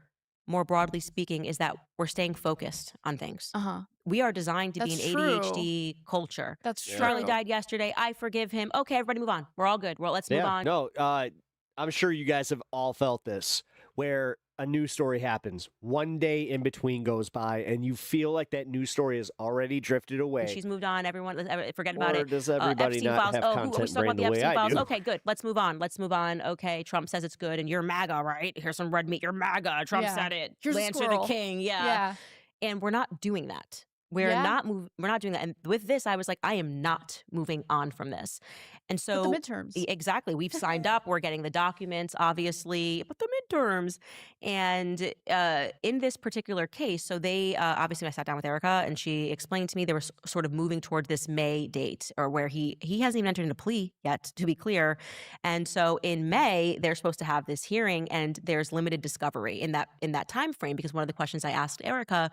more broadly speaking, is that we're staying focused on things. Uh-huh. We are designed to be That's an true. ADHD culture. That's true. Charlie died yesterday. I forgive him. Okay, everybody move on. We're all good. Well, let's move on. No, I'm sure you guys have all felt this, where a news story happens, one day in between goes by, and you feel like that news story has already drifted away. And she's moved on. Everyone, forget about Or it. does everybody Epstein not files. have Oh, are we content still brain about the the way Epstein I files? do? Okay, good. Let's move on. Let's move on. Okay, Trump says it's good, and you're MAGA, right? Here's some red meat. You're MAGA. Trump Yeah. said it. Here's a Lancer the squirrel. king. Yeah. And we're not doing that. We're Yeah. not doing that. And with this, I was like, I am not moving on from this. And so But the midterms. exactly, we've signed up. We're getting the documents, obviously, but the midterms. And in this particular case, so they obviously I sat down with Erica, and she explained to me they were sort of moving towards this May date, or where he hasn't even entered into plea yet, to be clear. And so in May, they're supposed to have this hearing, and there's limited discovery in that time frame, because one of the questions I asked Erica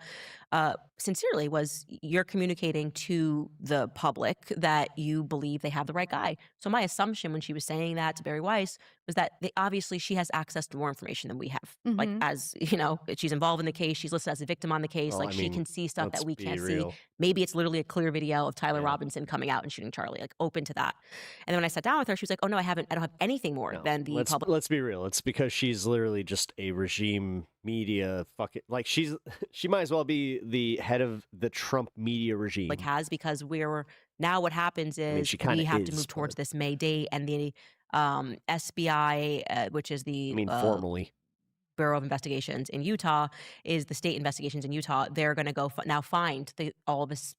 sincerely was, you're communicating to the public that you believe they have the right guy. So my assumption when she was saying that to Barry Weiss was that obviously she has access to more information than we have. Like, Mhm. as she's involved in the case, she's listed as a victim on the case. Well, like, I she mean, can see stuff let's that we be can't real. see. Maybe it's literally a clear video of Tyler Yeah. Robinson coming out and shooting Charlie, like open to that. And then when I sat down with her, she was like, oh no, I don't have anything more No, than the public. let's be real. It's because she's literally just a regime media like she might as well be the head of the Trump media regime. Like has, because now what happens is she kinda we have to is, move towards but- this May date, and the SBI, which is the formally. Bureau of Investigations in Utah, is the state investigations in Utah. They're going to go now find all this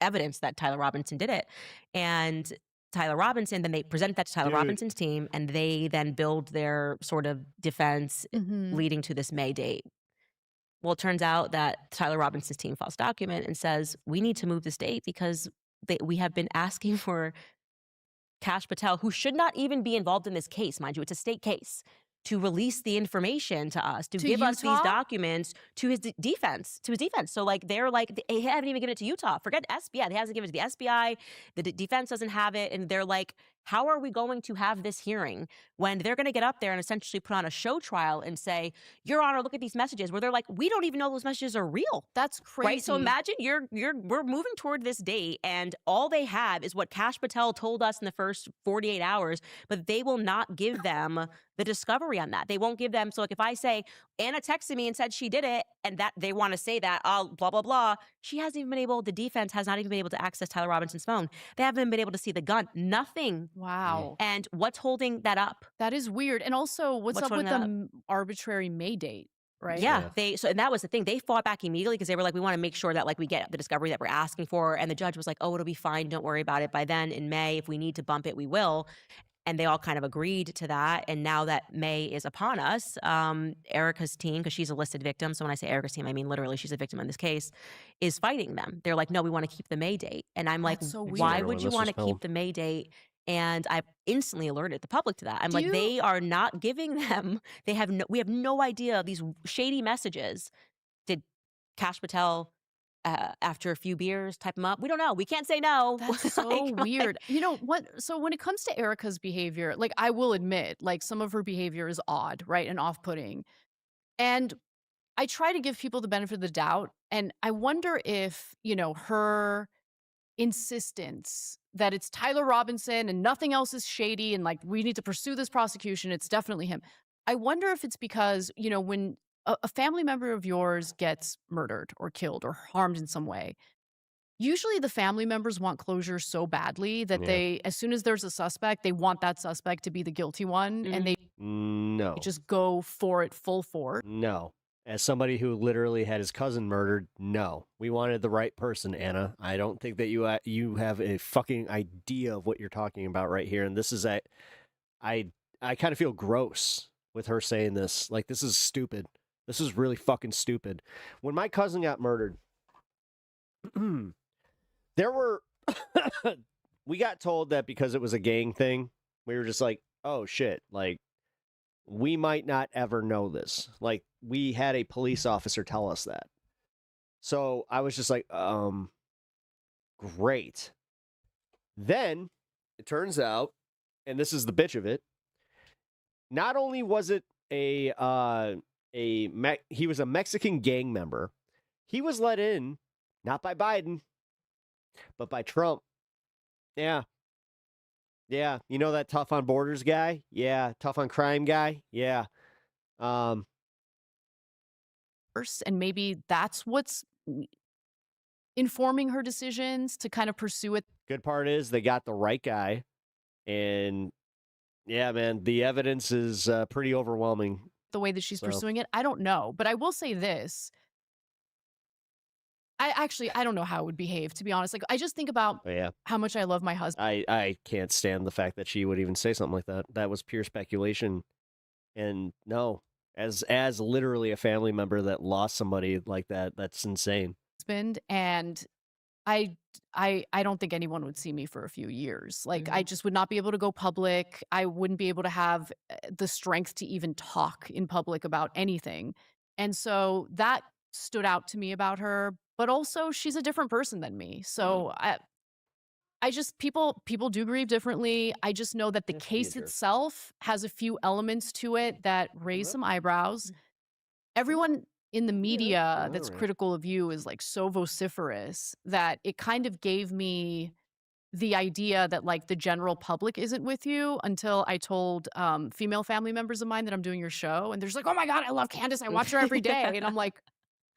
evidence that Tyler Robinson did it. And Tyler Robinson. Then they present that to Tyler Dude. Robinson's team, and they then build their sort of defense Mhm. leading to this May date. Well, it turns out that Tyler Robinson's team files a document and says, we need to move this date because we have been asking for Kash Patel, who should not even be involved in this case, mind you, it's a state case, to release the information to us, to give us these Utah? documents to his defense, So like, they're like, they haven't even given it to Utah. Forget SBI. They hasn't given it to the SBI. The defense doesn't have it. And they're like, how are we going to have this hearing when they're going to get up there and essentially put on a show trial and say, Your Honor, look at these messages, where they're like, we don't even know those messages are real. That's crazy. Right? So imagine we're moving toward this date, and all they have is what Kash Patel told us in the first 48 hours, but they will not give them the discovery on that. They won't give them. So like, if I say Anna texted me and said she did it, and that they want to say that, blah, blah, blah, she hasn't even been able, the defense has not even been able to access Tyler Robinson's phone. They haven't been able to see the gun. Nothing. Wow. And what's holding that up? That is weird. And also, what's up with holding the that up? arbitrary May date, right? Yeah, and that was the thing. They fought back immediately because they were like, we want to make sure that like we get the discovery that we're asking for. And the judge was like, oh, it'll be fine. Don't worry about it. By then in May, if we need to bump it, we will. And they all kind of agreed to that. And now that May is upon us, Erica's team, because she's a listed victim, so when I say Erica's team, I mean literally she's a victim in this case, is fighting them. They're like, no, we want to keep the May date. And I'm like, That's so why weird. would you This want was to keep filmed. the May date? And I've instantly alerted the public to that. I'm Do like, you- they are not giving them, we have no idea of these shady messages. Did Kash Patel, after a few beers, type them up? We don't know. We can't say no. That's so Like, weird. You know what? So when it comes to Erica's behavior, like I will admit, like some of her behavior is odd, right? And off-putting. And I try to give people the benefit of the doubt. And I wonder if, her insistence that it's Tyler Robinson and nothing else is shady and like we need to pursue this prosecution, it's definitely him. I wonder if it's because, when a family member of yours gets murdered or killed or harmed in some way, usually the family members want closure so badly that Yeah. they, as soon as there's a suspect, they want that suspect to be the guilty one and they No. just go for it full force. No. As somebody who literally had his cousin murdered, no. We wanted the right person, Anna. I don't think that you have a fucking idea of what you're talking about right here. And this is I kind of feel gross with her saying this. Like, this is stupid. This is really fucking stupid. When my cousin got murdered, there were we got told that because it was a gang thing, we were just like, oh shit, like we might not ever know this. Like, we had a police officer tell us that. So I was just like, great. Then it turns out, and this is the bitch of it, not only was it he was a Mexican gang member, he was let in, not by Biden, but by Trump. Yeah. Yeah, you know that tough on borders guy? Yeah, tough on crime guy? Yeah. And maybe that's what's informing her decisions to kind of pursue it. Good part is they got the right guy. And yeah, man, the evidence is pretty overwhelming. The way that she's So- pursuing it, I don't know. But I will say this. I don't know how it would behave, to be honest. Like, I just think about But yeah, how much I love my husband. I can't stand the fact that she would even say something like that. That was pure speculation. And no, as literally a family member that lost somebody like that, that's insane. And I don't think anyone would see me for a few years. Like, I just would not be able to go public. I wouldn't be able to have the strength to even talk in public about anything. And so that stood out to me about her. But also, she's a different person than me. So I just, people do grieve differently. I just know that the Yes, case Deidre. itself has a few elements to it that raise some eyebrows. Everyone in the media that's alright. critical of you is like so vociferous that it kind of gave me the idea that like the general public isn't with you until I told female family members of mine that I'm doing your show. And they're just like, oh my God, I love Candace. I watch her every day. And I'm like,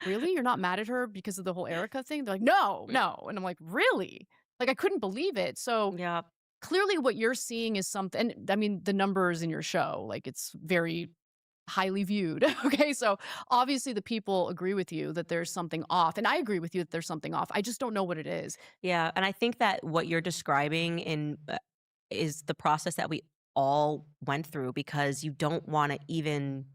really? You're not mad at her because of the whole Erica thing? They're like, no. And I'm like, really? Like, I couldn't believe it. So Yeah. clearly what you're seeing is something. I mean, the numbers in your show, like, it's very highly viewed. Okay. So obviously the people agree with you that there's something off. And I agree with you that there's something off. I just don't know what it is. Yeah, and I think that what you're describing in is the process that we all went through, because you don't want to even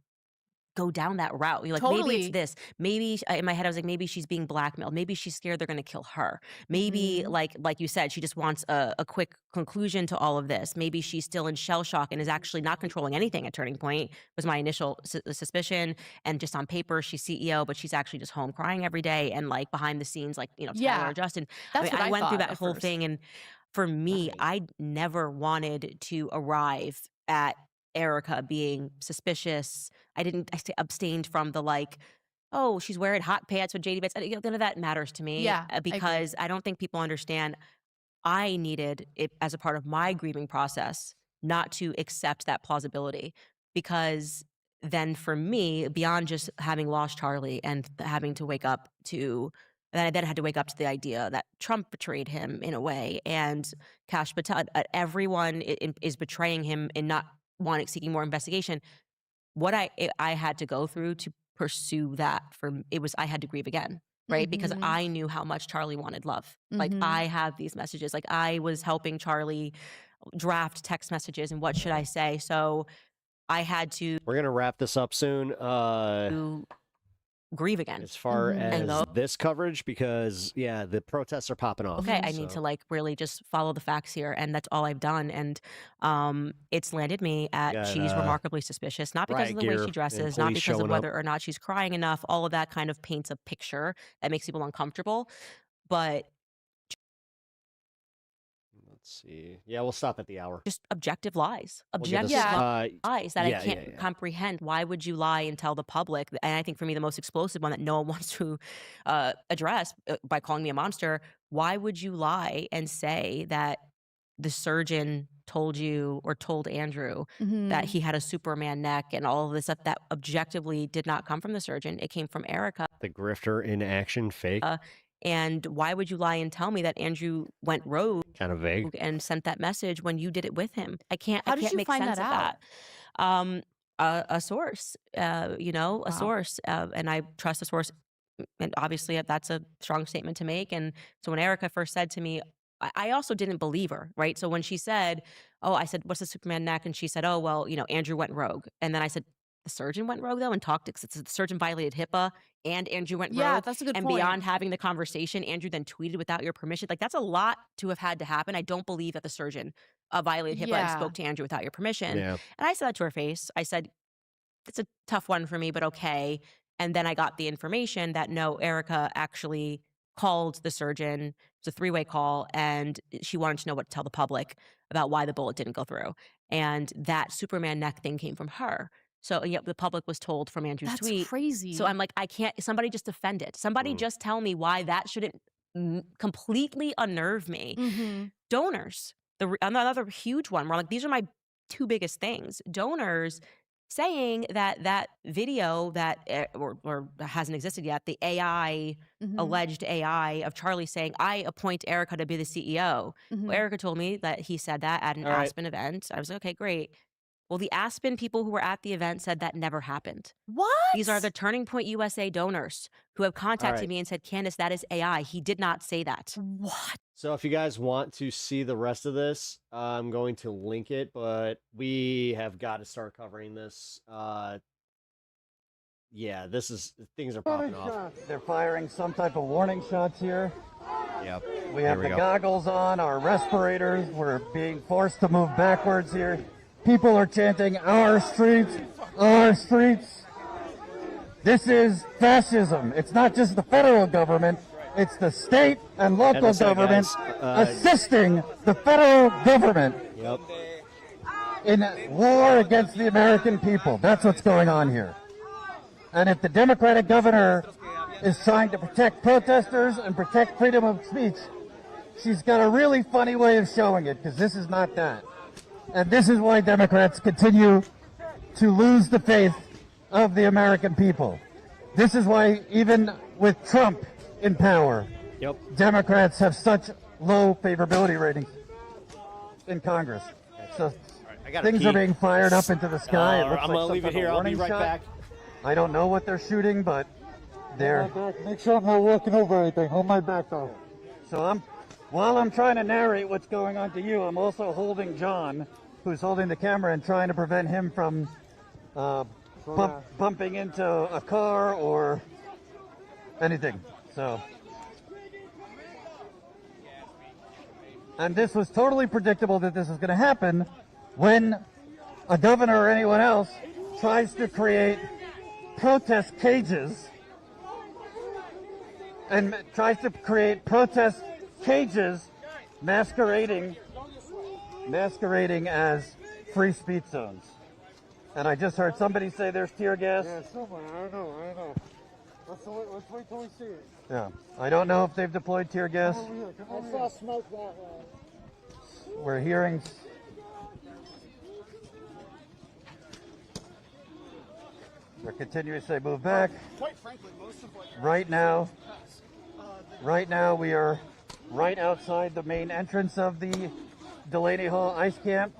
go down that route. You're like, maybe it's Totally. this. Maybe in my head, I was like, maybe she's being blackmailed. Maybe she's scared they're going to kill her. Maybe, like you said, she just wants a quick conclusion to all of this. Maybe she's still in shell shock and is actually not controlling anything at Turning Point, was my initial suspicion. And just on paper, she's CEO, but she's actually just home crying every day. And like behind the scenes, like, Tyler Yeah. or Justin. That's what I I went through thought that at whole first. thing. And for me, I never wanted to arrive at Erica being suspicious. I abstained from the like, oh, she's wearing hot pants with JD bits. None of that matters to me, Yeah, I agree. because I don't think people understand. I needed it as a part of my grieving process not to accept that plausibility, because then for me, beyond just having lost Charlie and having to wake up to, then I then had to wake up to the idea that Trump betrayed him in a way, and Kash Patel, everyone is betraying him in not seeking more investigation. What I had to go through to pursue that, I had to grieve again, right? Because I knew how much Charlie wanted love. Like, I have these messages. Like, I was helping Charlie draft text messages and what should I say. So I had to We're gonna wrap this up soon. grieve again. As far And as this coverage, because the protests are popping off. Okay, I need to like really just follow the facts here, and that's all I've done. And it's landed me at she's remarkably suspicious, not because of the way she dresses, not because of whether or not she's crying enough. All of that kind of paints a picture that makes people uncomfortable. But Let's see. Yeah, we'll stop at the hour. just objective lies. We'll get Objective us- lies that yeah, I can't yeah. comprehend. Why would you lie and tell the public? And I think for me, the most explosive one that no one wants to address by calling me a monster. Why would you lie and say that the surgeon told you or told Andrew that he had a Superman neck and all of this stuff that objectively did not come from the surgeon? It came from Erica. The grifter in action, fake. And why would you lie and tell me that Andrew went rogue Kind of vague. and sent that message when you did it with him? I can't. How I did can't you make find sense that of that. A source, a Wow. source, and I trust a source. And obviously, that's a strong statement to make. And so when Erica first said to me, I also didn't believe her, right? So when she said, "Oh," I said, "What's the Superman neck?" And she said, "Oh, well, Andrew went rogue." And then I said, "The surgeon went rogue though and talked to the surgeon violated HIPAA and Andrew went Yeah, rogue." that's a good And point. beyond having the conversation, Andrew then tweeted without your permission. Like, that's a lot to have had to happen. I don't believe that the surgeon violated HIPAA and Yeah. spoke to Andrew without your permission. Yeah. And I said that to her face. I said, "It's a tough one for me, but okay." And then I got the information that no, Erica actually called the surgeon. It was a three-way call, and she wanted to know what to tell the public about why the bullet didn't go through. And that Superman neck thing came from her. So yet the public was told from Andrew's That's tweet. crazy. So I'm like, I can't. Somebody just defend it. Somebody just tell me why that shouldn't completely unnerve me. Donors, another huge one. We're like, these are my two biggest things. Donors saying that video that or hasn't existed yet, the AI, alleged AI of Charlie saying, "I appoint Erica to be the CEO." Well, Erica told me that he said that at an All right. Aspen event. I was like, okay, great. Well, the Aspen people who were at the event said that never happened. What? These are the Turning Point USA donors who have contacted right. me and said, "Candace, that is AI. He did not say that." What? So if you guys want to see the rest of this, I'm going to link it, but we have got to start covering this. Yeah, things are popping off. They're firing some type of warning shots here. Yep. We have There we the go. goggles on, our respirators. We're being forced to move backwards here. People are chanting, "Our streets, our streets." This is fascism. It's not just the federal government. It's the state and local that's right, government guys. assisting the federal government Yep. in war against the American people. That's what's going on here. And if the Democratic governor is trying to protect protesters and protect freedom of speech, she's got a really funny way of showing it, because this is not that. And this is why Democrats continue to lose the faith of the American people. This is why even with Trump in power, Yep. Democrats have such low favorability ratings in Congress. So I gotta things pee. are being fired up into the sky. It looks I'm like gonna some leave it type of here. I'll be warning right shot. back. I don't know what they're shooting, but they're. Make sure I'm not walking over anything. Hold my back though. So while I'm trying to narrate what's going on to you, I'm also holding John, who's holding the camera, and trying to prevent him from bumping into a car or anything. So, and this was totally predictable that this was going to happen when a governor or anyone else tries to create protest cages and tries to create protest cages masquerading as free speech zones. And I just heard somebody say there's tear gas. Yeah, somewhere. I know. Let's wait till we see it. Yeah. I don't know if they've deployed tear gas. I saw smoke that way. We're hearing. They're continuing to say move back. Quite frankly, most of what Right now we are right outside the main entrance of the Delaney Hall Ice Camp.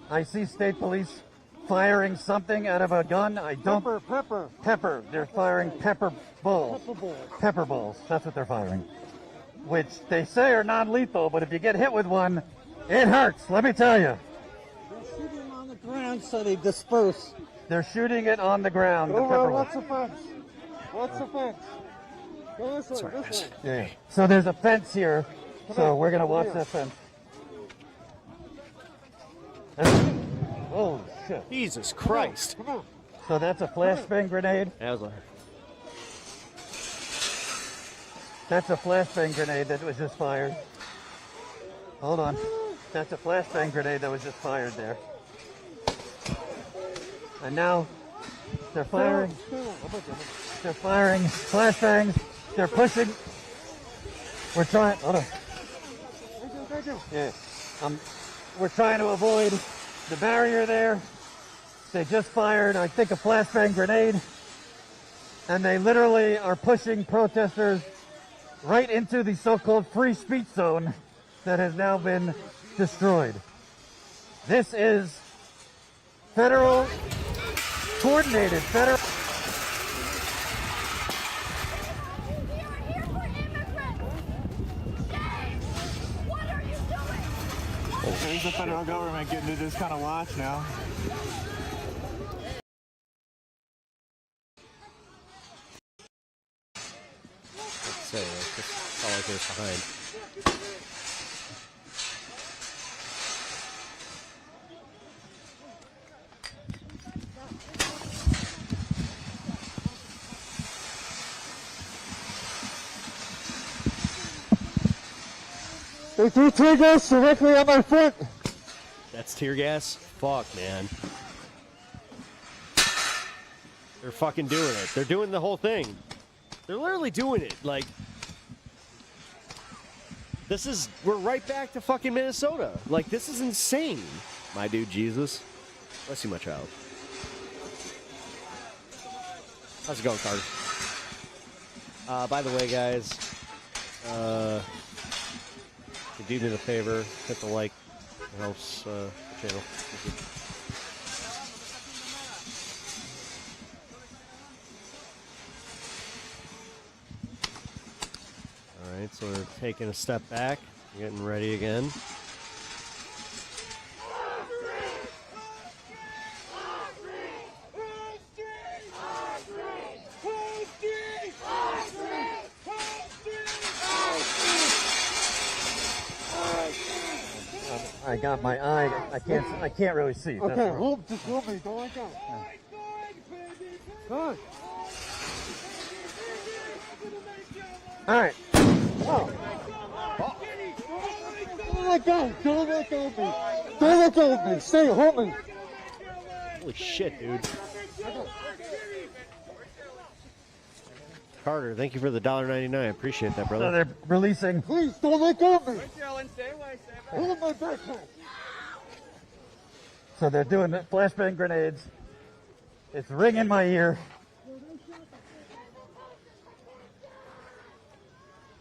I see state police firing something out of a gun. I don't. Pepper. They're firing pepper balls. Pepper balls. That's what they're firing. Which they say are non-lethal, but if you get hit with one, it hurts. Let me tell you. they're shooting on the ground, so they disperse. They're shooting it on the ground. The pepper What's the fence? What's the fence? Go this way. This way. Yeah. So there's a fence here. So we're gonna watch that fence. Oh shit! Jesus Christ. Come on. So that's a flashbang grenade. That was a... That's a flashbang grenade that was just fired. Hold on. That's a flashbang grenade that was just fired there. And now they're firing. They're firing flashbangs. They're pushing. We're trying. Hold on. Yeah. We're trying to avoid the barrier there. They just fired, I think, a flashbang grenade. And they literally are pushing protesters right into the so-called free speech zone that has now been destroyed. This is federal, coordinated federal. There's the federal government getting to just kind of watch now. Let's say, that's all I there's behind. They threw tear gas directly at my foot. That's tear gas? Fuck, man. They're fucking doing it. They're doing the whole thing. They're literally doing it. Like, we're right back to fucking Minnesota. Like, this is insane. My dude, Jesus. Bless you, my child. How's it going, Carter? By the way, guys, if you do me a favor, hit the like. It helps the channel. All right, so we're taking a step back, getting ready again. I got my eye. I can't really see. That's Okay, wrong. just hold me. Don't let go. Good. All right. Oh. Don't let go. Don't let go of me. Don't let go of me. Stay. Hold me. Holy shit, dude. Carter, thank you for the $1.99. I appreciate that, So brother. they're releasing. Please don't let go of me. Hold my backpack. So they're doing flashbang grenades. It's ringing my ear.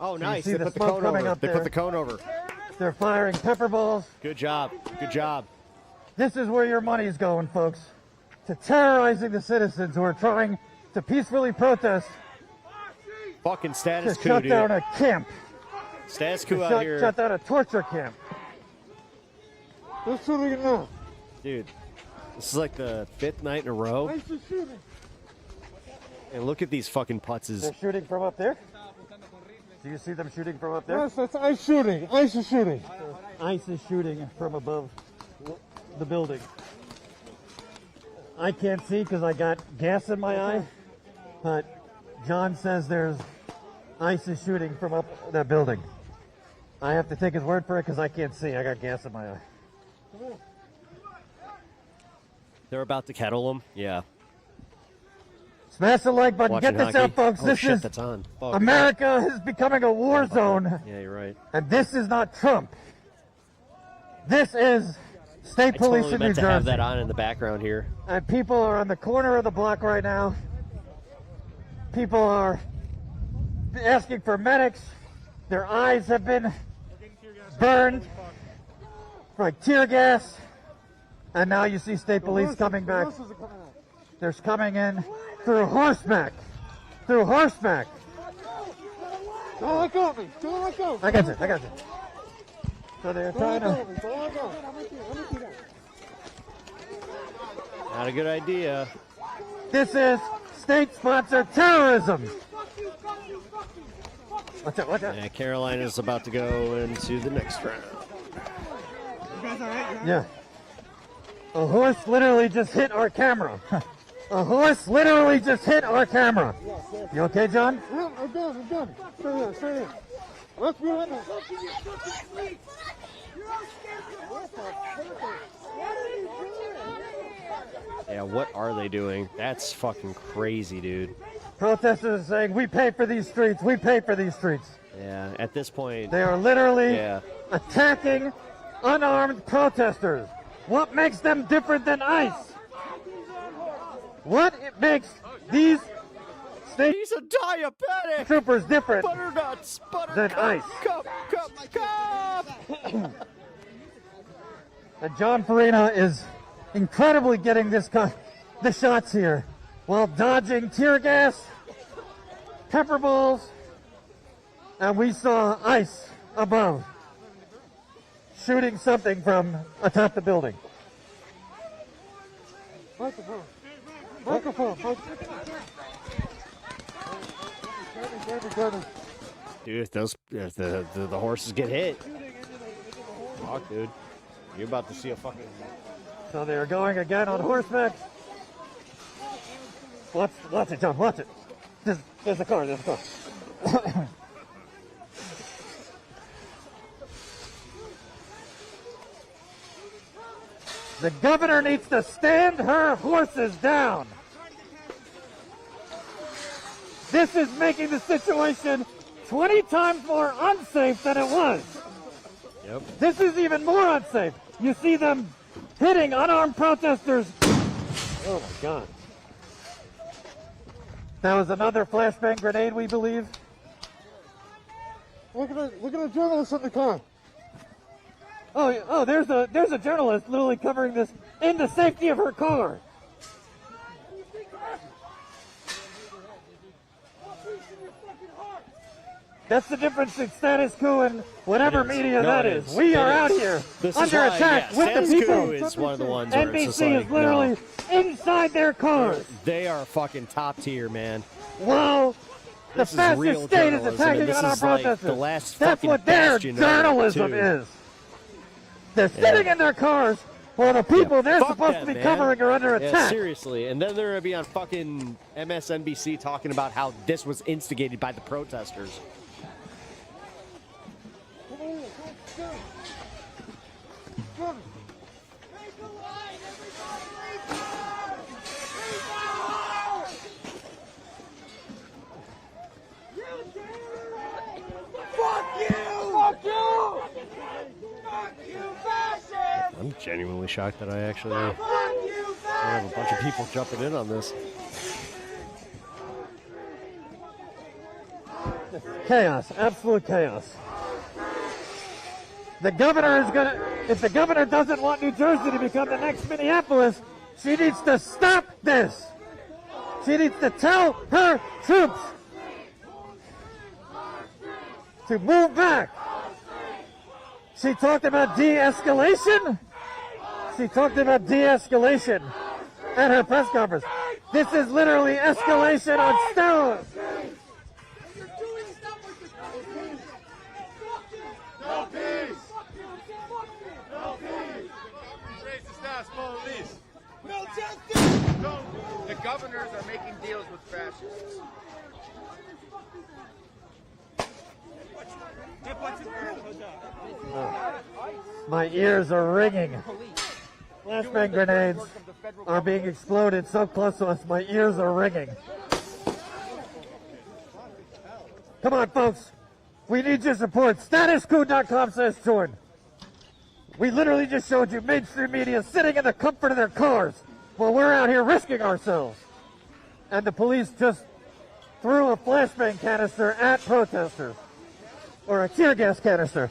Oh, nice. see They the put the smoke cone coming over. up They there. put the cone over. They're firing pepper balls. Good job. Good job. This is where your money's going, folks. To terrorizing the citizens who are trying to peacefully protest Fucking to status coup, shut dude. down a camp. Status quo out here. Shut down a torture camp. They're shooting it now. Dude, this is like the 5th night in a row. ICE is shooting. And look at these fucking putzes. They're shooting from up there? Do you see them shooting from up there? Yes, that's ICE shooting. ICE is shooting. ICE is shooting from above the building. I can't see because I got gas in my eye, but John says there's ICE is shooting from up that building. I have to take his word for it because I can't see. I got gas in my eye. They're about to kettle them. Yeah. Smash the like button. Watching Get this hockey. out, folks. Oh, This shit, is that's on. Fuck. America is becoming a war zone, Yeah, you're right. and this is not Trump. This is state I police totally in New meant to have Jersey. that on in the background here. And people are on the corner of the block right now. People are asking for medics. Their eyes have been burned like tear gas. And now you see state police coming back. They're coming in through horseback. Through horseback. Don't let go of me. Don't let go. I got you. I got you. So they're trying to. Don't let go. Not a good idea. This is state-sponsored terrorism. Watch out, watch out. Yeah, Carolina's about to go into the next round. Yeah. A horse literally just hit our camera. A horse literally just hit our camera. You okay, John? Yeah, I'm done. I'm done. Stay there. Stay there. Let's go in there. Yeah, what are they doing? That's fucking crazy, dude. Protesters are saying, we pay for these streets. We pay for these streets. Yeah, at this point, They are literally yeah. attacking unarmed protesters. What makes them different than ICE? What it makes these state He's a diabetic! troopers different Butternuts! than ICE? Cup! And John Farina is incredibly getting the shots here while dodging tear gas, pepper balls, and we saw ICE above shooting something from atop the building. Microphone. Microphone. Dude, if the horses get hit. Fuck, dude. You're about to see a fucking... So they're going again on horseback. Watch it, John, watch it. There's a car, there's a car. The governor needs to stand her horses down. This is making the situation 20 times more unsafe than it was. Yep. This is even more unsafe. You see them hitting unarmed protesters. Oh my God. That was another flashbang grenade, we believe. Look at the journalist in the car. Oh, there's a journalist literally covering this in the safety of her car. That's the difference in status quo and whatever media that is. We are out here under attack with the people. Is one of the ones where it's just NBC like, is literally inside their cars. They are fucking top tier, man. Wow. The This is real fascist state is journalism, attacking and this on our is like protesters. the last That's fucking what their bastion of it, journalism too. is. They're sitting in their cars while the people they're Fuck supposed them, to be man. covering are under Yeah, attack. seriously. And then they're going to be on fucking MSNBC talking about how this was instigated by the protesters. I'm genuinely shocked that I actually have a bunch of people jumping in on this. Chaos, absolute chaos. The governor is gonna, if the governor doesn't want New Jersey to become the next Minneapolis, she needs to stop this. She needs to tell her troops to move back. She talked about de-escalation. She talked about de-escalation at her press conference. This is literally escalation on steroids. No peace! No peace! Racist ass police! No justice! The governors are making deals with fascists. My ears are ringing. Flashbang grenades are being exploded so close to us. My ears are ringing. Come on, folks. We need your support. Statuscoup.com says Jordan. We literally just showed you mainstream media sitting in the comfort of their cars while we're out here risking ourselves. And the police just threw a flashbang canister at protesters. Or a tear gas canister.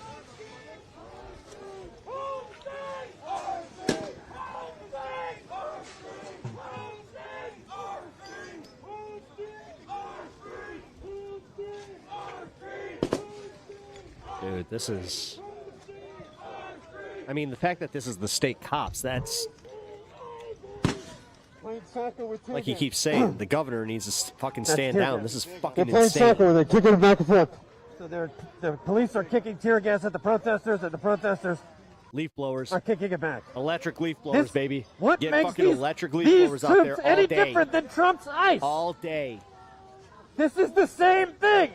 Dude, this is... I mean, the fact that this is the state cops, that's... Like he keeps saying, the governor needs to fucking stand down. This is fucking They're playing insane. soccer. They're kicking it back and forth. So the police are kicking tear gas at the protesters, and the protesters leaf blowers are kicking it back. Electric leaf blowers, baby. What Get makes fucking these, electric leaf these blowers out troops there all any day. different than Trump's ICE? All day. This is the same thing.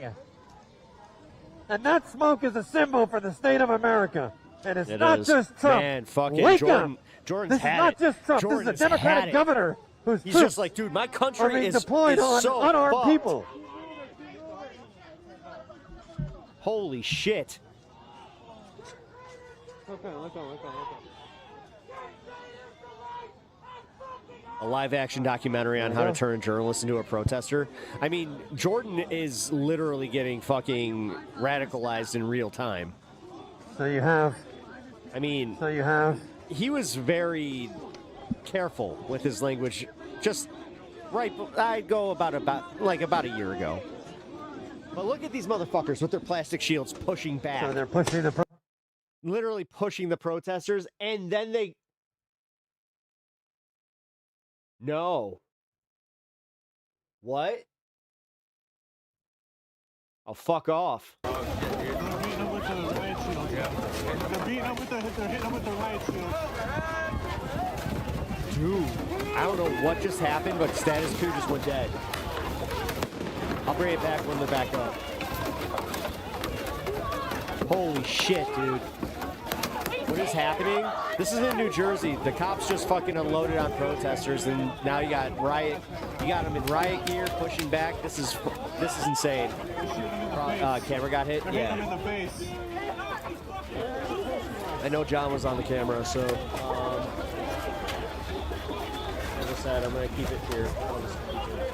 And that smoke is a symbol for the state of America. And it's not just Trump. Man, fucking Wake Jordan. up. Jordan's This is had not it. just Trump. Jordan's this is a had Democratic it. governor whose He's troops just like, dude, my are country being is deployed on so unarmed fucked. people. Holy shit. A live-action documentary on how to turn a journalist into a protester. I mean, Jordan is literally getting fucking radicalized in real time. So you have... I mean... So you have... He was very careful with his language. Just right... I'd go about a year ago. But look at these motherfuckers with their plastic shields pushing back. So they're pushing the... Literally pushing the protesters, and then they... No. What? Oh, fuck off. They're beating them with the riot shield. They're beating them with the, they're hitting them with the riot shield. Dude, I don't know what just happened, but Status Coup just went dead. I'll bring it back when they're back up. Holy shit, dude. What is happening? This is in New Jersey. The cops just fucking unloaded on protesters, and now you got riot. You got them in riot gear, pushing back. This is insane. Camera got hit. Yeah. In the face. I know John was on the camera, so as I said, I'm gonna keep it here. I'll just keep it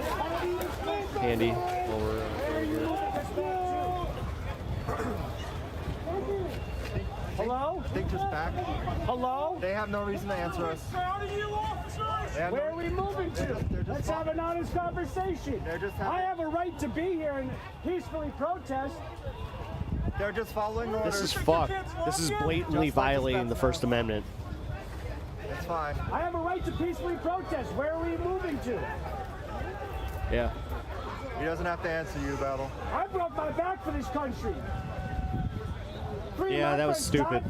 handy while we're here. Hello? I think just back. Hello? They have no reason to answer us. Where are we moving to? Let's have an honest conversation. I have a right to be here and peacefully protest. They're just following orders. This is fucked. This is blatantly violating the First Amendment. It's fine. I have a right to peacefully protest. Where are we moving to? Yeah. He doesn't have to answer you, Battle. I broke my back for this country. Yeah, that was stupid.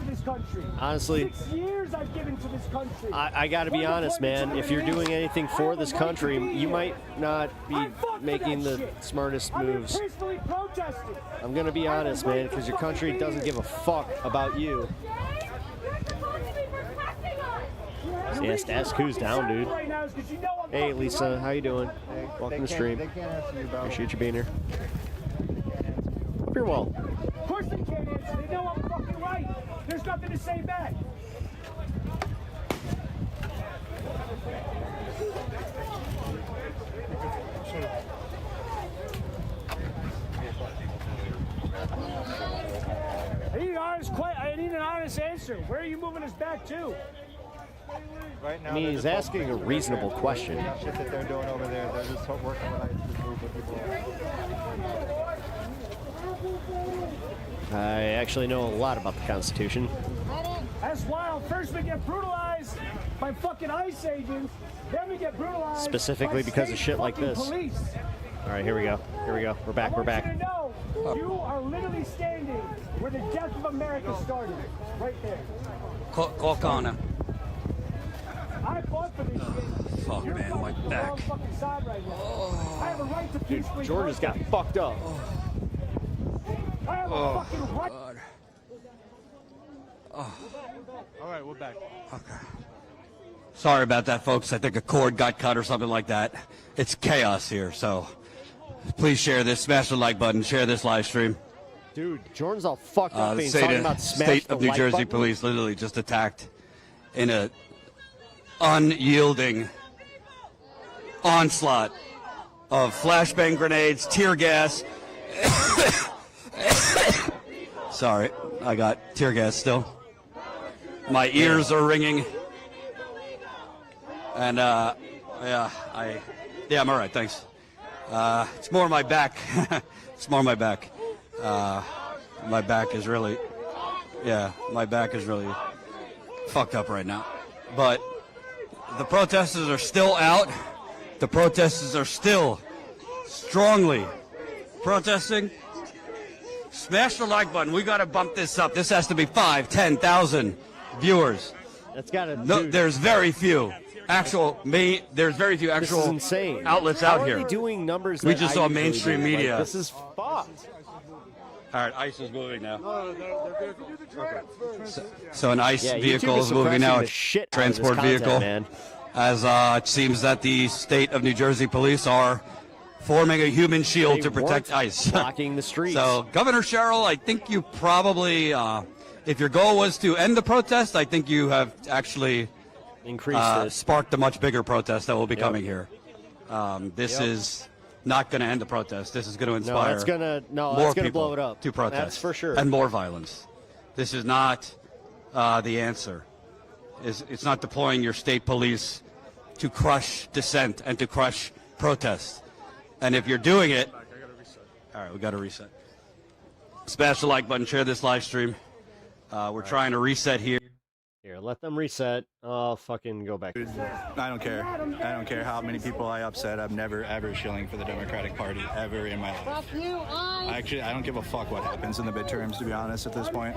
Honestly, 6 years I've given to this country. I gotta be honest, man. If you're doing anything for this country, you might not be making the smartest moves. I'm gonna be honest, man, because your country doesn't give a fuck about you. Yeah, Status Coup's down, dude. Hey, Lisa, how you doing? Welcome to stream. They can't answer you, Battle. Appreciate you being here. Hope you're well. Of course they can't answer. They know I'm fucking right. There's nothing to say back. I need an honest answer. Where are you moving us back to? Right now, I mean, he's asking a reasonable question. Shit that they're doing over there. They're just working with ICE to move the people. I actually know a lot about the Constitution. That's wild. First we get brutalized by fucking ICE agents, then we get brutalized Specifically by because of state shit like fucking this. Police. All right, here we go. Here we go. We're back. We're back. I want you to know, you are literally standing where the death of America started, right there. Call Connor. I fought for this shit. Fuck, You're man, my fighting for the back. wrong fucking side right now. I have a right to peacefully Georgia's got protest. fucked up. I have a fucking right. All right, we're back. Sorry about that, folks. I think a cord got cut or something like that. It's chaos here, so please share this. Smash the like button. Share this live stream. Dude, Jordan's all fucked up. The He's talking about smash state the of New like Jersey button. police literally just attacked in a unyielding onslaught of flashbang grenades, tear gas. Sorry, I got tear gas still. My ears are ringing. And, I'm all right, thanks. It's more my back. It's more my back. My back is really fucked up right now. But the protesters are still out. The protesters are still strongly protesting. Smash the like button. We got to bump this up. This has to be 5, 10,000 viewers. That's got to. No, there's very few there's very few This is actual insane. outlets How out are here. they doing numbers? We that just I saw usually mainstream do? Like, media. this is fucked. All right, ICE is moving now. No, they're do the transfer. So an ICE Yeah, YouTube vehicle is is moving suppressing now. the shit out of this Transport content, vehicle. man. As it seems that the state of New Jersey police are forming a human shield They to protect weren't ICE. blocking the streets. So Governor Sherrill, I think you probably, if your goal was to end the protest, I think you have actually increased it. sparked a much bigger protest that will be Yep. coming here. This Yep. is not going to end the protest. This is going to No, inspire that's gonna more that's gonna people blow it up. to protest. That's for sure. And more violence. This is not the answer. It's not deploying your state police to crush dissent and to crush protest. And if you're doing it, all right, we got to reset. Smash the like button, share this live stream. We're trying to reset here. Here, let them reset. I'll fucking go back. I don't care. I don't care how many people I upset. I'm never, ever shilling for the Democratic Party, ever in my life. I don't give a fuck what happens in the midterms, to be honest, at this point.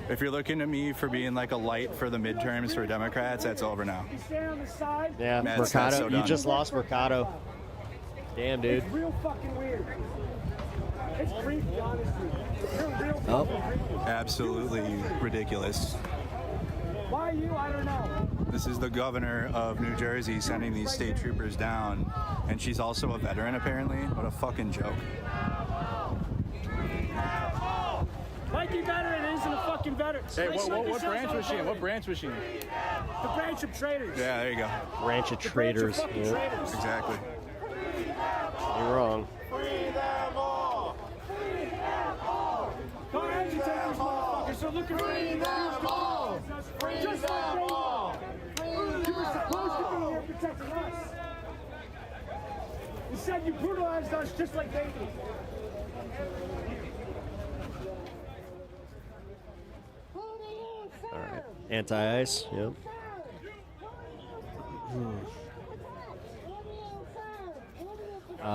If you're looking at me for being like a light for the midterms for Democrats, that's over now. Yeah, That's Mercado. so You done. just lost Mercado. Damn, dude. It's real fucking weird. It's creepy, honestly. You're real Oh. fucking creepy. Absolutely ridiculous. Why you? I don't know. This is the governor of New Jersey sending these state troopers down, and she's also a veteran, apparently. What a fucking joke. Mikey veteran isn't a fucking veteran. Hey, what branch was she in? What branch was she in? The branch of traitors. Yeah, there you go. Ranch of The branch of traitors. fucking Yeah. traitors. Exactly. You're wrong. Go ahead and take these motherfuckers. So look at Free them all. Just like they all. You were supposed to be here protecting us. Instead, you brutalized us just like they did. All right. Anti-ice. Yep.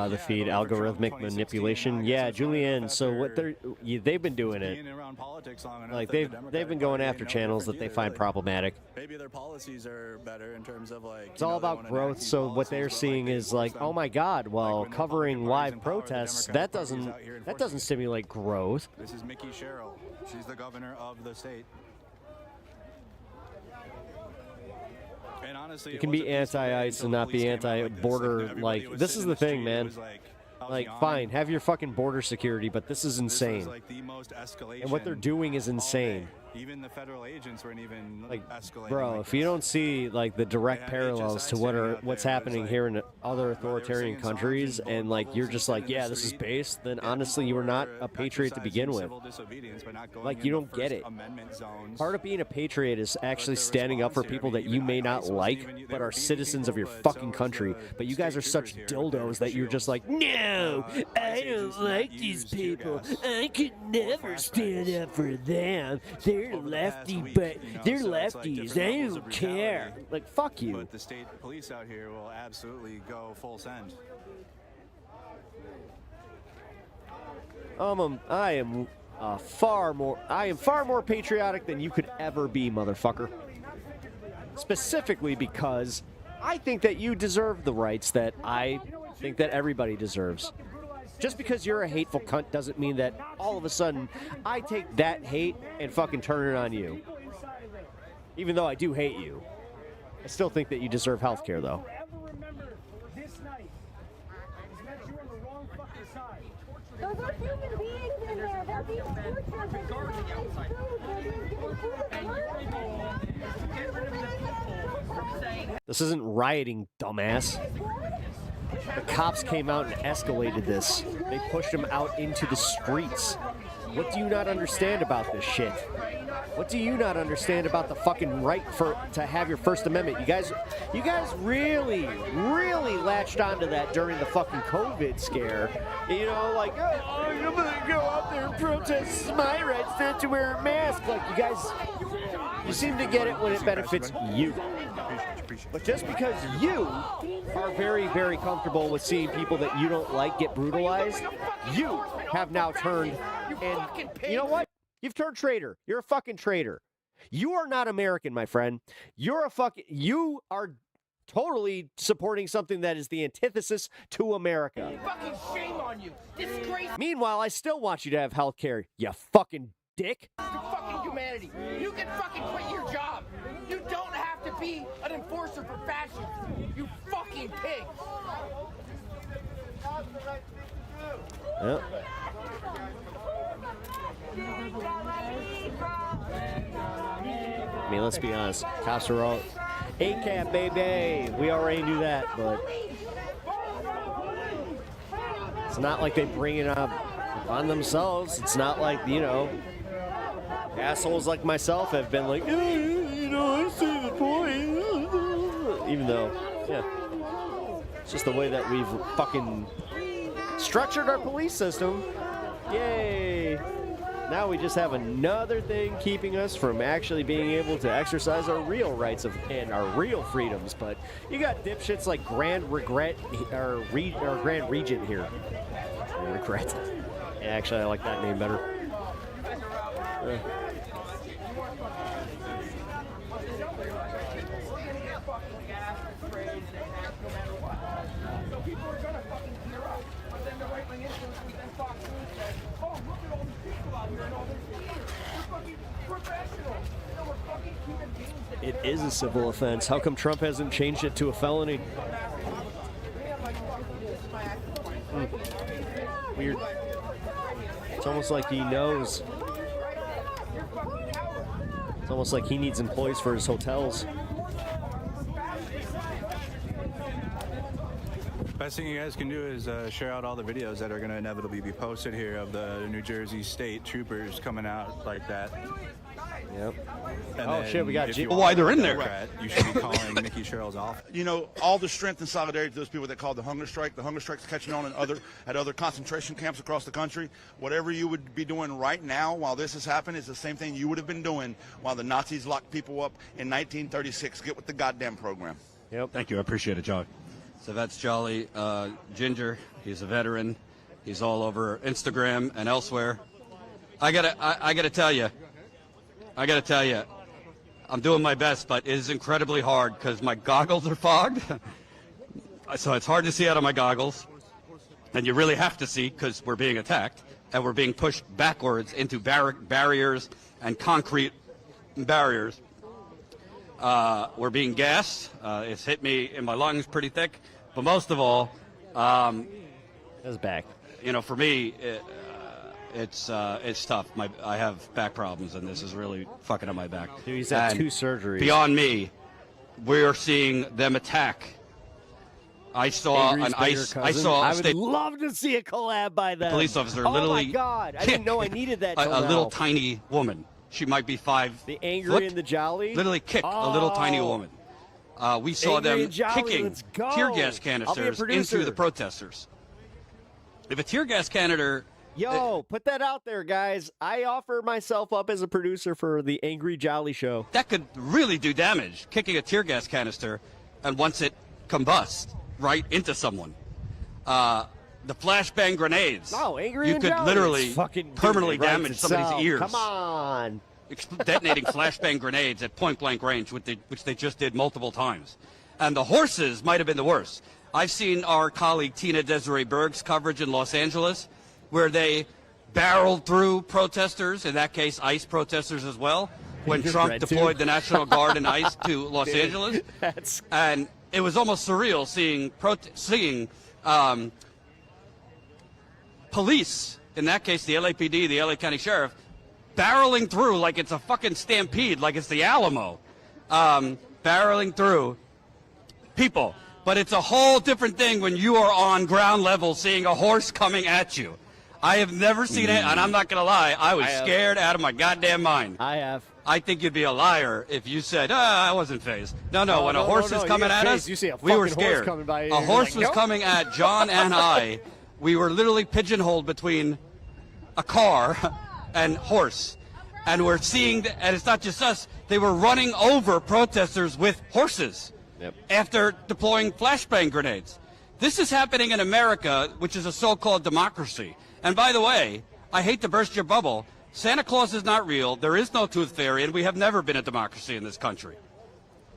The feed algorithmic manipulation. Yeah, Julianne. So what they've been doing it. Being around politics long enough Like that the they've Democratic been going Party after ain't no channels that different they either. find problematic. Maybe their policies are better in terms of like. It's all about growth. So what they're seeing is like, oh my God, well, covering live protests that doesn't stimulate growth. This is Mickey Sherrill. She's the governor of the state. And honestly, You can be anti-ice and not be anti-border. Like this is the thing, man. Like, fine, have your fucking border security, but this is insane. And what they're doing is insane. Even the federal agents weren't even Like, escalating. bro, like if you this. don't see like the direct They have parallels HSI to standing out what's there, but happening it's here like, in other authoritarian singing songs countries, and and like blowing you're bubbles just and like, in the yeah, this is street, based, then yeah, honestly, people you were not were a patriot to begin with. exercising civil disobedience by not going Like, in you the don't get First it. Amendment zones. Part of being a patriot is actually the standing up for response here, people I mean, that you even may ICE not wasn't like, even- they but were are beating citizens of people, your but fucking so country. was the But you guys are state such troopers here with their dildos that you're just like, shields. no, ICE I agents don't not like these used tear people. gas I could never flashbangs stand up for them. They're over the past lefty, week, but you know, they're so it's like lefties. different They levels of don't care. brutality. Like, fuck you. But the state police out here will absolutely go full send. I am far more patriotic than you could ever be, motherfucker. Specifically because I think that you deserve the rights that I think that everybody deserves. Just because you're a hateful cunt doesn't mean that all of a sudden I take that hate and fucking turn it on you. Even though I do hate you. I still think that you deserve health care, though. Those are human beings in there. They're being tortured. They're being denied food. They're being given food. This isn't rioting, dumbass. The cops came out and escalated this. They pushed them out into the streets. What do you not understand about this shit? What do you not understand about the fucking right to have your First Amendment? You guys really latched onto that during the fucking COVID scare. You know, like, oh, I'm gonna go out there and protest. It's my rights not to wear a mask. Like, you seem to get it when it benefits you. But just because you are very, very comfortable with seeing people that you don't like get brutalized, you have now turned, and you know what? You've turned traitor. You're a fucking traitor. You are not American, my friend. You are totally supporting something that is the antithesis to America. Fucking shame on you. Disgrace Meanwhile, I still want you to have health care, you fucking dick. to fucking humanity. You can fucking quit your job. You don't have to be an enforcer for fascism. You fucking pig. Yep. I mean, let's be honest. Cops are all ACAB, baby. We already knew that, but it's not like they bring it up on themselves. It's not like, you know, assholes like myself have been like, you know, I see the point. Even though, yeah, it's just the way that we've fucking structured our police system. Yay. Now we just have another thing keeping us from actually being able to exercise our real rights and our real freedoms. But you got dipshits like Grand Regret or Grand Regent here. Regret. Yeah, actually, I like that name better. It is a civil offense. How come Trump hasn't changed it to a felony? Weird. It's almost like he knows. It's almost like he needs employees for his hotels. Best thing you guys can do is share out all the videos that are going to inevitably be posted here of the New Jersey State Troopers coming out like that. Yep. And Oh, then shit, we got if you Why are they're a in there. Democrat, you should be calling Nikki Sherrill's office. You know, all the strength and solidarity to those people that called the hunger strike. The hunger strike's catching on at other concentration camps across the country. Whatever you would be doing right now while this is happening is the same thing you would have been doing while the Nazis locked people up in 1936. Get with the goddamn program. Yep. Thank you. I appreciate it, Jolly. So that's Jolly Ginger. He's a veteran. He's all over Instagram and elsewhere. I gotta tell you, I'm doing my best, but it is incredibly hard because my goggles are fogged. So it's hard to see out of my goggles. And you really have to see because we're being attacked and we're being pushed backwards into barriers and concrete barriers. We're being gassed. It's hit me in my lungs pretty thick. But most of all, That's back. you know, for me, It's tough. I have back problems, and this is really fucking up my back. Dude, he's had And 2 surgeries. Beyond me, we're seeing them attack. I saw Angry's an bigger ice. I cousin. saw I a would state love to see a collab by them. police officer Oh literally my god! I didn't know I needed that. a till little now. tiny woman. She might be 5. The angry foot, and the jolly. literally kick a little tiny Oh. woman. We saw Angry them and jolly, kicking let's go. tear gas I'll be a canisters producer. into the protesters. If a tear gas canister, Yo, put that out there, guys. I offer myself up as a producer for the Angry Jolly Show. that could really do damage. Kicking a tear gas canister, and once it combusts right into someone. The flashbang grenades. No, Angry you and could Jolly. literally It's fucking permanently it writes damage somebody's itself. ears. Come on. Detonating flashbang grenades at point-blank range, which they just did multiple times. And the horses might have been the worst. I've seen our colleague Tina Desiree Berg's coverage in Los Angeles, where they barreled through protesters, in that case ICE protesters as well, when Just Trump red deployed too. the National Guard and ICE to Los Dude, Angeles. that's- And it was almost surreal seeing police, in that case the LAPD, the LA County Sheriff, barreling through like it's a fucking stampede, like it's the Alamo, barreling through people. But it's a whole different thing when you are on ground level seeing a horse coming at you. I have never seen it, and I'm not going to lie, I was scared out of my goddamn mind. I have. I think you'd be a liar if you said, I wasn't phased. No, when a horse is you coming get at phased. us, You see a we were fucking horse scared. coming by you, A and you're horse like, was "Nope." coming at John and I. We were literally pigeonholed between a car and horse. And we're seeing, and it's not just us, they were running over protesters with horses after deploying flashbang grenades. This is happening in America, which is a so-called democracy. And by the way, I hate to burst your bubble, Santa Claus is not real, there is no tooth fairy, and we have never been a democracy in this country.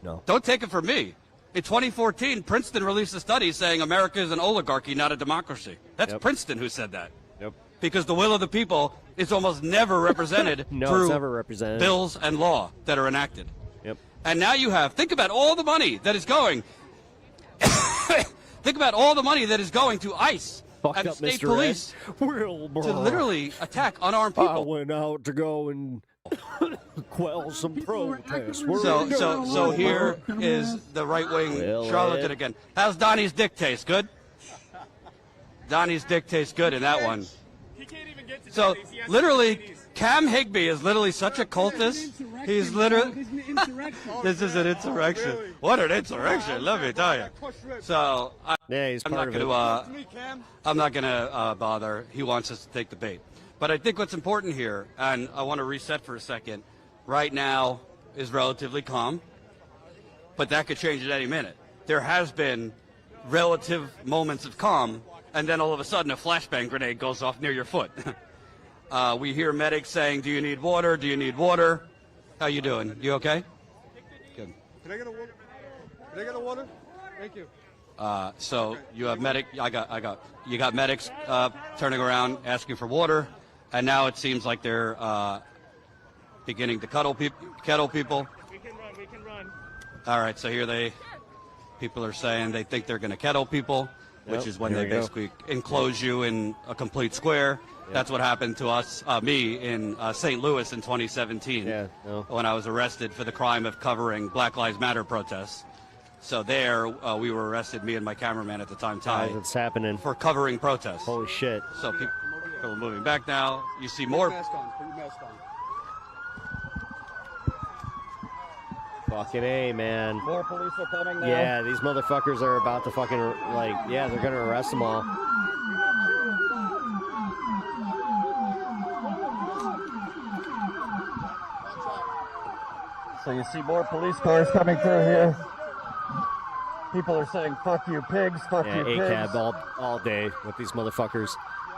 No. Don't take it from me. In 2014, Princeton released a study saying America is an oligarchy, not a democracy. That's Princeton who said that. Yep. Because the will of the people is almost never represented No, through it's never represented. bills and law that are enacted. Yep. And now you have, think about all the money that is going. Think about all the money that is going to ICE Fuck and up, state Mr. police Wilbur. to literally attack unarmed I people. went out to go and quell some protests. So here is the right-wing charlatan again. How's Donnie's dick taste? Good? Donnie's dick tastes good in that one. So literally, Cam Higbee is literally such a cultist. He's literally. This is an insurrection. What an insurrection! Let me tell you. So he's I'm part not of going to. I'm not going to bother. He wants us to take the bait. But I think what's important here, and I want to reset for a second. Right now is relatively calm, but that could change at any minute. There has been relative moments of calm, and then all of a sudden a flashbang grenade goes off near your foot. We hear medics saying, "Do you need water? Do you need water?" How you doing? You okay? Good. Can I get a water? Can I get a water? Thank you. So you have you got medics turning around asking for water, and now it seems like they're beginning to kettle people. We can run. All right, so here people are saying they think they're going to kettle people, which is when they basically enclose you in a complete square. That's what happened to us, me, in St. Louis in 2017 when I was arrested for the crime of covering Black Lives Matter protests. So there, we were arrested, me and my cameraman at the time, Ty. What's happening? For covering protests. Holy shit. So people are moving back now. You see more. Mask on. Put your mask on. Fucking A, man. More police are coming now. Yeah, these motherfuckers are about to fucking, they're going to arrest them all. So you see more police cars coming through here. People are saying, fuck you pigs, fuck you pigs. ACAB all day with these motherfuckers.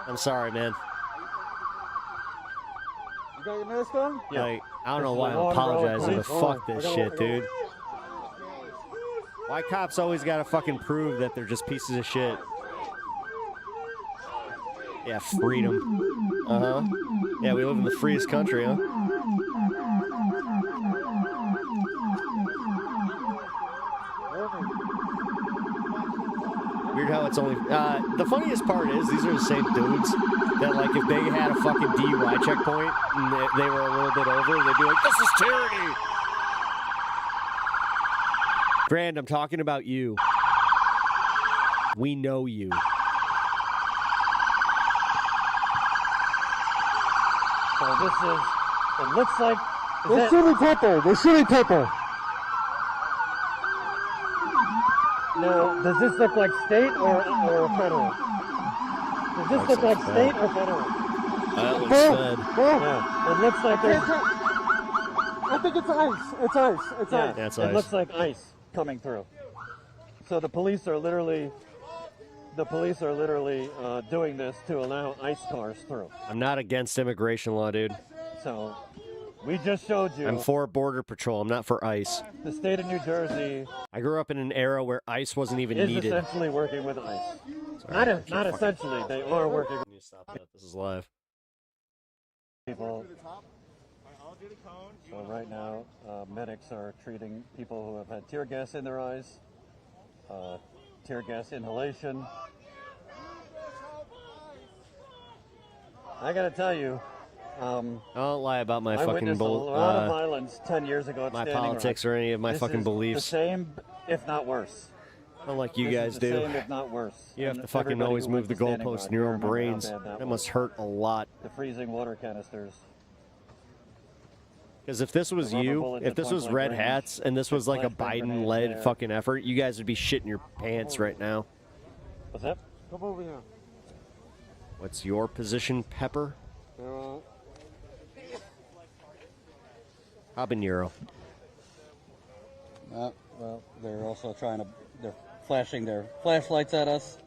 I'm sorry, man. You got your mask on? Yeah. Like, I don't know why I'm apologizing, but fuck this shit, dude. Why cops always gotta fucking prove that they're just pieces of shit? Yeah, freedom. Uh-huh. Yeah, we live in the freest country, huh? Weird how it's only. The funniest part is these are the same dudes that, like, if they had a fucking DUI checkpoint and they were a little bit over, they'd be like, "This is tyranny." Grand, I'm talking about you. We know you. So this is, it looks like... They're shooting people. They're shooting people. Now, does this look like state or federal? Does this look like state or federal? That looks fed. Yeah, it looks like there's... I think it's ice. It's ice. It's ice. That's It ice. looks like ice coming through. So the police are literally doing this to allow ice cars through. I'm not against immigration law, dude. So we just showed you I'm for border patrol. I'm not for ICE. the state of New Jersey I grew up in an era where ICE wasn't even is needed. essentially working with ice. Sorry, Not essentially, they are working with Can you stop that? This is live. people. So right now, medics are treating people who have had tear gas in their eyes, tear gas inhalation. I gotta tell you, I don't lie about my I fucking witnessed a lot of violence 10 years ago at my Standing politics Rock. or any of my This fucking is beliefs. The same, if not worse. Not like you This guys is the do. Same, if not worse. You have And to fucking everybody always who move went the to Standing goalposts Rock, in your you own remember how brains. bad That was. must hurt a lot. The freezing water canisters. Because if this was The rubber you, bullet if that this was point-blank Red range, Hats, and this was like a flashbang grenades Biden-led there. fucking effort, you guys would be shitting your pants right now. What's that? Come over here. What's your position, Pepper? Habanero. Well, they're also they're flashing their flashlights at us.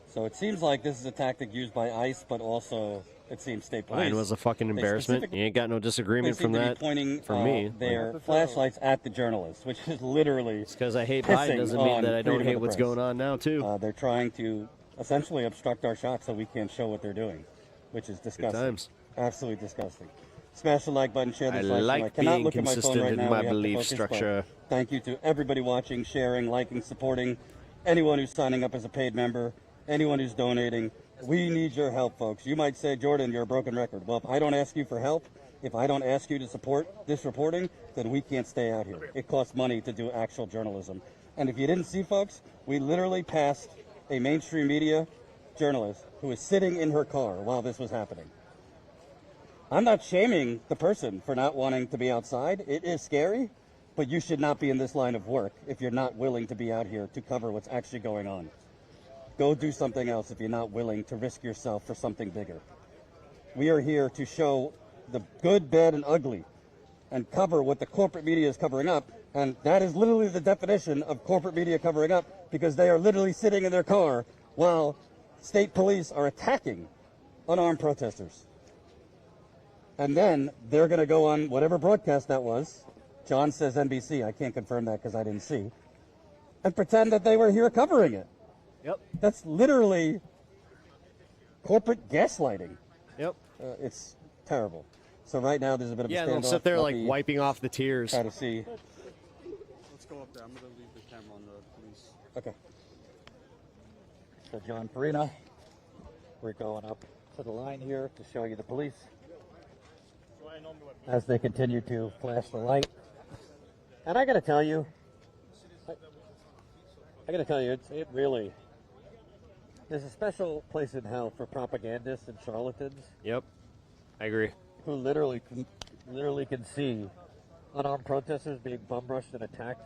So it seems like this is a tactic used by ICE, but also it seems state police. Mine was a fucking They embarrassment. specifically- You ain't got no disagreement they from seem to be that. pointing from me. their flashlights at the journalists, which is literally because I hate pissing Biden doesn't mean on that I don't freedom of hate the what's press. going on now, too. They're trying to essentially obstruct our shot so we can't show what they're doing, which is disgusting. times. Absolutely disgusting. Smash the like button, share I this live stream. like cannot being look at my phone consistent right in now. my We have to belief focus, but structure. Thank you to everybody watching, sharing, liking, supporting, anyone who's signing up as a paid member, anyone who's donating. We need your help, folks. You might say, Jordan, you're a broken record. Well, if I don't ask you for help, if I don't ask you to support this reporting, then we can't stay out here. It costs money to do actual journalism. And if you didn't see, folks, we literally passed a mainstream media journalist who was sitting in her car while this was happening. I'm not shaming the person for not wanting to be outside. It is scary, but you should not be in this line of work if you're not willing to be out here to cover what's actually going on. Go do something else if you're not willing to risk yourself for something bigger. We are here to show the good, bad, and ugly and cover what the corporate media is covering up. And that is literally the definition of corporate media covering up, because they are literally sitting in their car while state police are attacking unarmed protesters. And then they're going to go on whatever broadcast that was. John says NBC. I can't confirm that because I didn't see. And pretend that they were here covering it. Yep. That's literally corporate gaslighting. Yep. It's terrible. So right now there's a bit of a Yeah, standoff. they'll sit there Let like me wiping off the tears. Try to see. Let's go up there. I'm going to leave the camera on the police. Okay. So John Farina, we're going up to the line here to show you the police as they continue to flash the light. And I got to tell you, it really, there's a special place in hell for propagandists and charlatans. Yep, I agree. Who literally can see unarmed protesters being bum rushed and attacked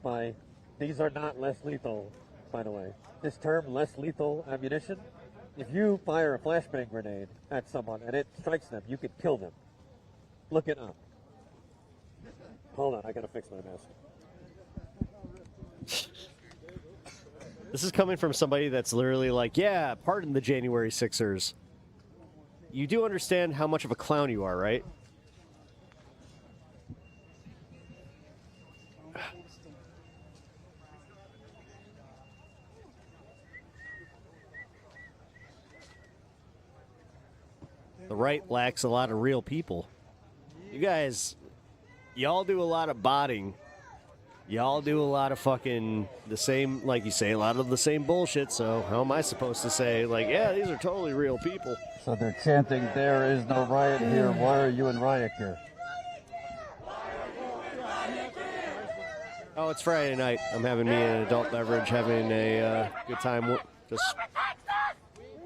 by, these are not less lethal, by the way. This term, less lethal ammunition, if you fire a flashbang grenade at someone and it strikes them, you could kill them. Look it up. Hold on, I gotta fix my mask. This is coming from somebody that's literally like, yeah, pardon the January Sixers. You do understand how much of a clown you are, right? The right lacks a lot of real people. You guys, y'all do a lot of botting y'all do a lot of fucking the same, like you say, a lot of the same bullshit. So how am I supposed to say, like, yeah, these are totally real people? So they're chanting, "There is no riot here. Why are you in riot gear?" Oh, it's Friday night. I'm having me an adult beverage, having a good time, just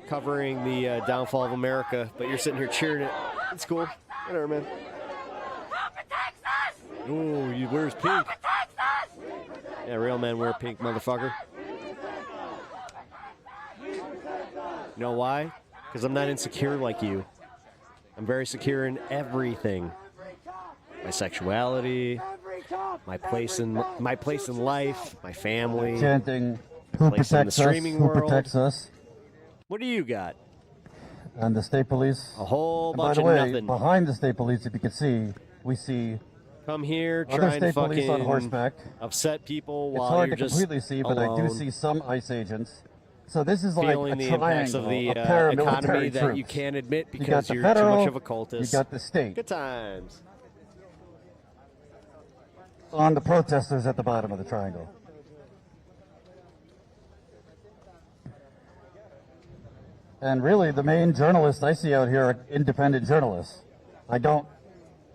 covering the downfall of America. But you're sitting here cheering it. It's cool. Whatever, man. Ooh, he wears pink. Yeah, real men wear pink, motherfucker. You know why? Because I'm not insecure like you. I'm very secure in everything. My sexuality, my place in life, my family. Chanting, "Who place in the protects us? streaming Who world. protects us?" What do you got? And the state police. A whole And bunch by the of way, nothing. behind the state police, if you can see, we see Come here, other trying to state police on fucking horseback. upset people It's while hard you're to just completely see, but I do alone, see some ICE agents. So this is like feeling a the impacts of triangle the of paramilitary economy that you troops. can't admit You because got the you're federal, too much of a cultist. You got the state. Good times. On the protesters at the bottom of the triangle. And really, the main journalists I see out here are independent journalists.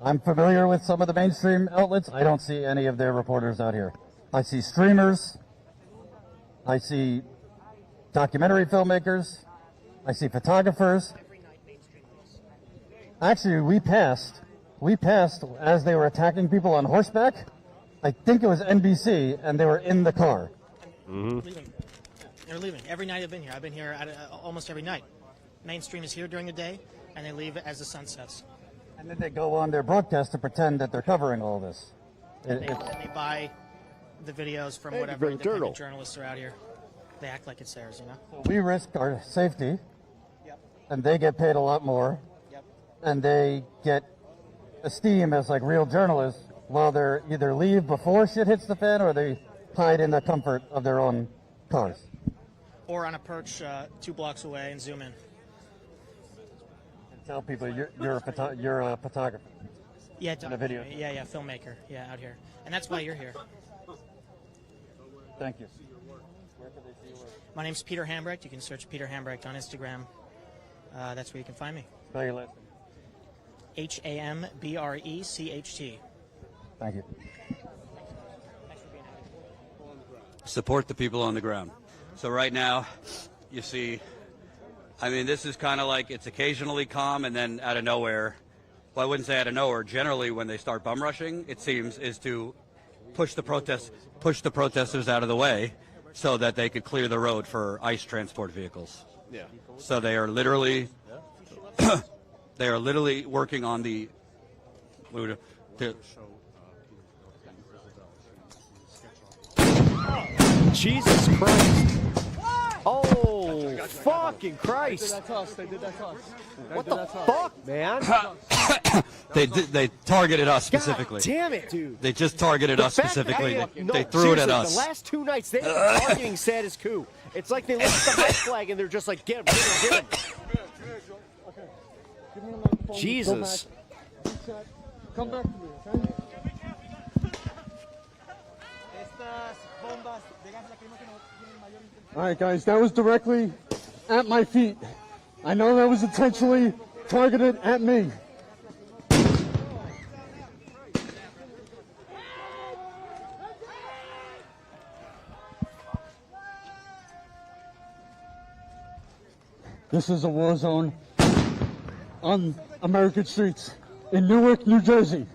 I'm familiar with some of the mainstream outlets. I don't see any of their reporters out here. I see streamers. I see documentary filmmakers. I see photographers. Actually, we passed as they were attacking people on horseback. I think it was NBC, and they were in the car. Leaving. They're leaving. Every night I've been here. I've been here almost every night. Mainstream is here during the day, and they leave as the sun sets. And then they go on their broadcast to pretend that they're covering all this. And they buy the videos from whatever independent journalists are out here. They act like it's theirs, you know? So we risk our safety, and they get paid a lot more, and they get esteem as like real journalists while they're either leave before shit hits the fan or they hide in the comfort of their own cars. Or on a perch 2 blocks away and zoom in. And tell people you're a photographer. Yeah, in a video. Yeah, filmmaker. Yeah, out here. And that's why you're here. Thank you. My name's Peter Hambrecht. You can search Peter Hambrecht on Instagram. That's where you can find me. Spell your last name. HAMBRECHT. Thank you. Support the people on the ground. So right now, you see, I mean, this is kind of like it's occasionally calm and then out of nowhere. Well, I wouldn't say out of nowhere. Generally, when they start bum rushing, it seems, is to push the protesters out of the way so that they could clear the road for ICE transport vehicles. Yeah. So they are literally, working on the. Jesus Christ! Oh, fucking Christ! They did that to us. What the fuck, man? They targeted us specifically. God damn it, dude! They just targeted us specifically. They threw seriously, it at us. The last 2 nights they were targeting status quo. It's like they look at the white flag and they're just like, get him. Jesus. Come back to me, okay? All right, guys, that was directly at my feet. I know that was intentionally targeted at me. This is a war zone on American streets in Newark, New Jersey.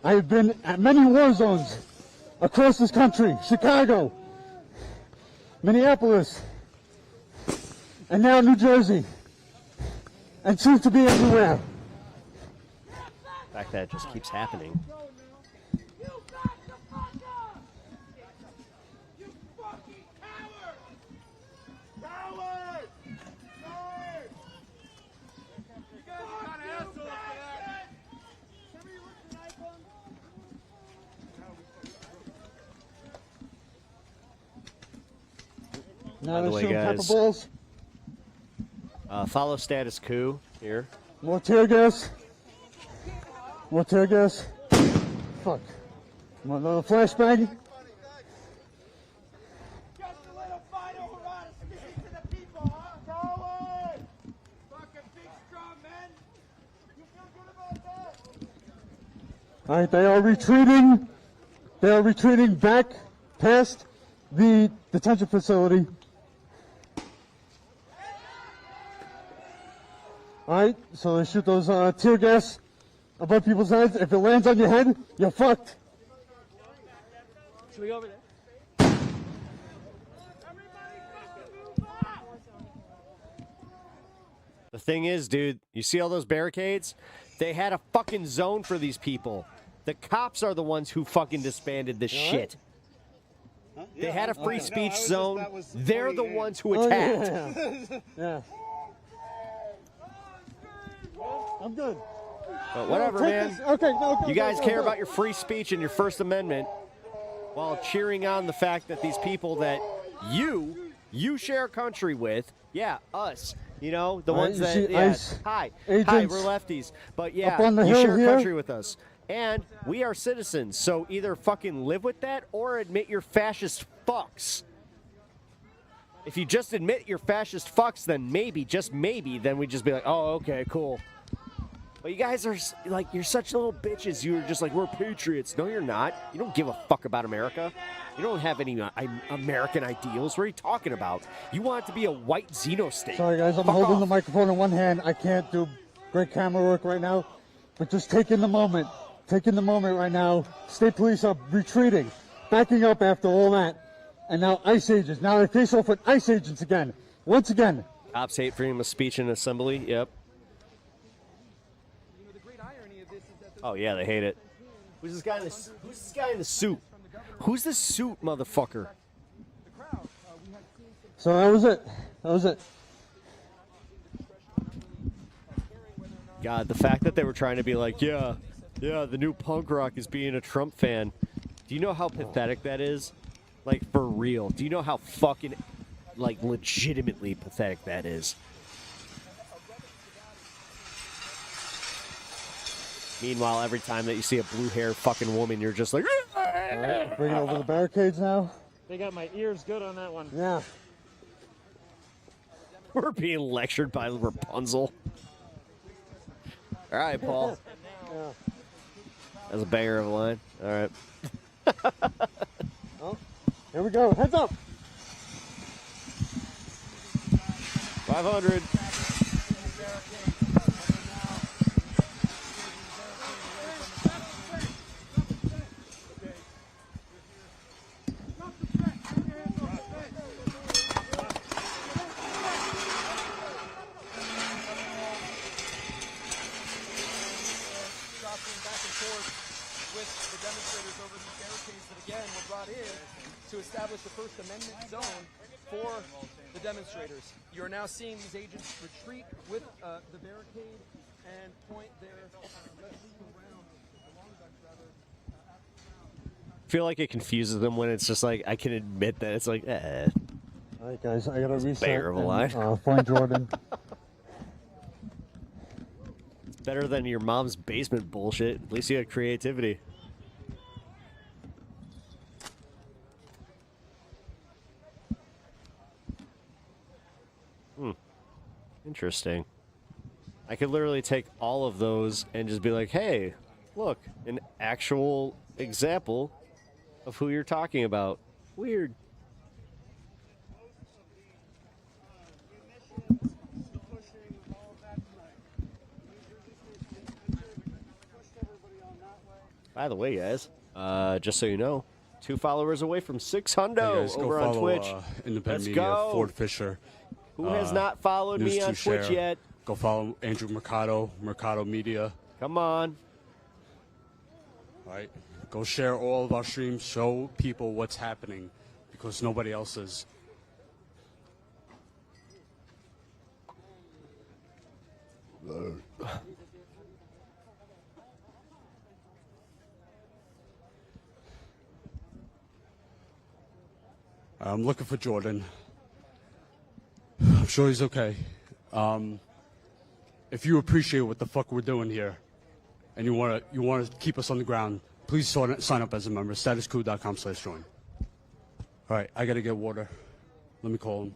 I have been at many war zones across this country, Chicago, Minneapolis, and now New Jersey, and soon to be everywhere. The fact that it just keeps happening. Now By the let's way, shoot pepper guys, balls. follow status quo here. More tear gas. More tear gas. Fuck. Want another flashbang? All right, they are retreating. They are retreating back past the detention facility. All right, so they shoot those tear gas above people's heads. If it lands on your head, you're fucked. Should we go over there? The thing is, dude, you see all those barricades? They had a fucking zone for these people. The cops are the ones who fucking disbanded this shit. They had a free speech zone. They're the ones who attacked. Yeah. I'm good. But whatever, man. Okay, you guys care about your free speech and your First Amendment while cheering on the fact that these people that you share a country with, yeah, us, you know, the ones that, yeah, hi, we're lefties, but yeah, you share a country with us. And we are citizens, so either fucking live with that or admit you're fascist fucks. If you just admit you're fascist fucks, then maybe, just maybe, then we'd just be like, oh, okay, cool. But you guys are, like, you're such little bitches. You're just like, we're patriots. No, you're not. You don't give a fuck about America. You don't have any American ideals. What are you talking about? You want it to be a white xeno state. Sorry, guys, I'm holding the microphone in one hand. I can't do great camera work right now, but just taking the moment. Taking the moment right now. State police are retreating, backing up after all that. And now ICE agents. Now they face off with ICE agents again. Once again. Cops hate freedom of speech and assembly. Yep. Oh yeah, they hate it. Who's this guy in the suit? Who's this suit, motherfucker? So that was it. That was it. God, the fact that they were trying to be like, yeah, the new punk rock is being a Trump fan. Do you know how pathetic that is? Like, for real. Do you know how fucking, like, legitimately pathetic that is? Meanwhile, every time that you see a blue-haired fucking woman, you're just like... All right, bringing over the barricades now. They got my ears good on that one. Yeah. We're being lectured by Rapunzel. All right, Paul. Yeah. That's a banger of a line. All right. Oh, here we go. Heads up. 500. To establish a First Amendment zone for the demonstrators. You're now seeing these agents retreat with the barricade and point their I feel like it confuses them when it's just like, I can admit that it's like, eh. All right, guys, I gotta reset. Banger of a line. Find Jordan. It's better than your mom's basement bullshit. At least you had creativity. Interesting. I could literally take all of those and just be like, hey, look, an actual example of who you're talking about. Weird. By the way, guys, just so you know, 2 followers away from 600 over on Twitch. Independent Media, go. Ford Fisher. Who has not followed me on Twitch yet? Go follow Andrew Mercado, Mercado Media. Come on. All right. Go share all of our streams. Show people what's happening because nobody else is. I'm looking for Jordan. I'm sure he's okay. If you appreciate what the fuck we're doing here, and you wanna keep us on the ground, please sign up as a member. Statusquo.com/join. All right, I got to get water. Let me call him.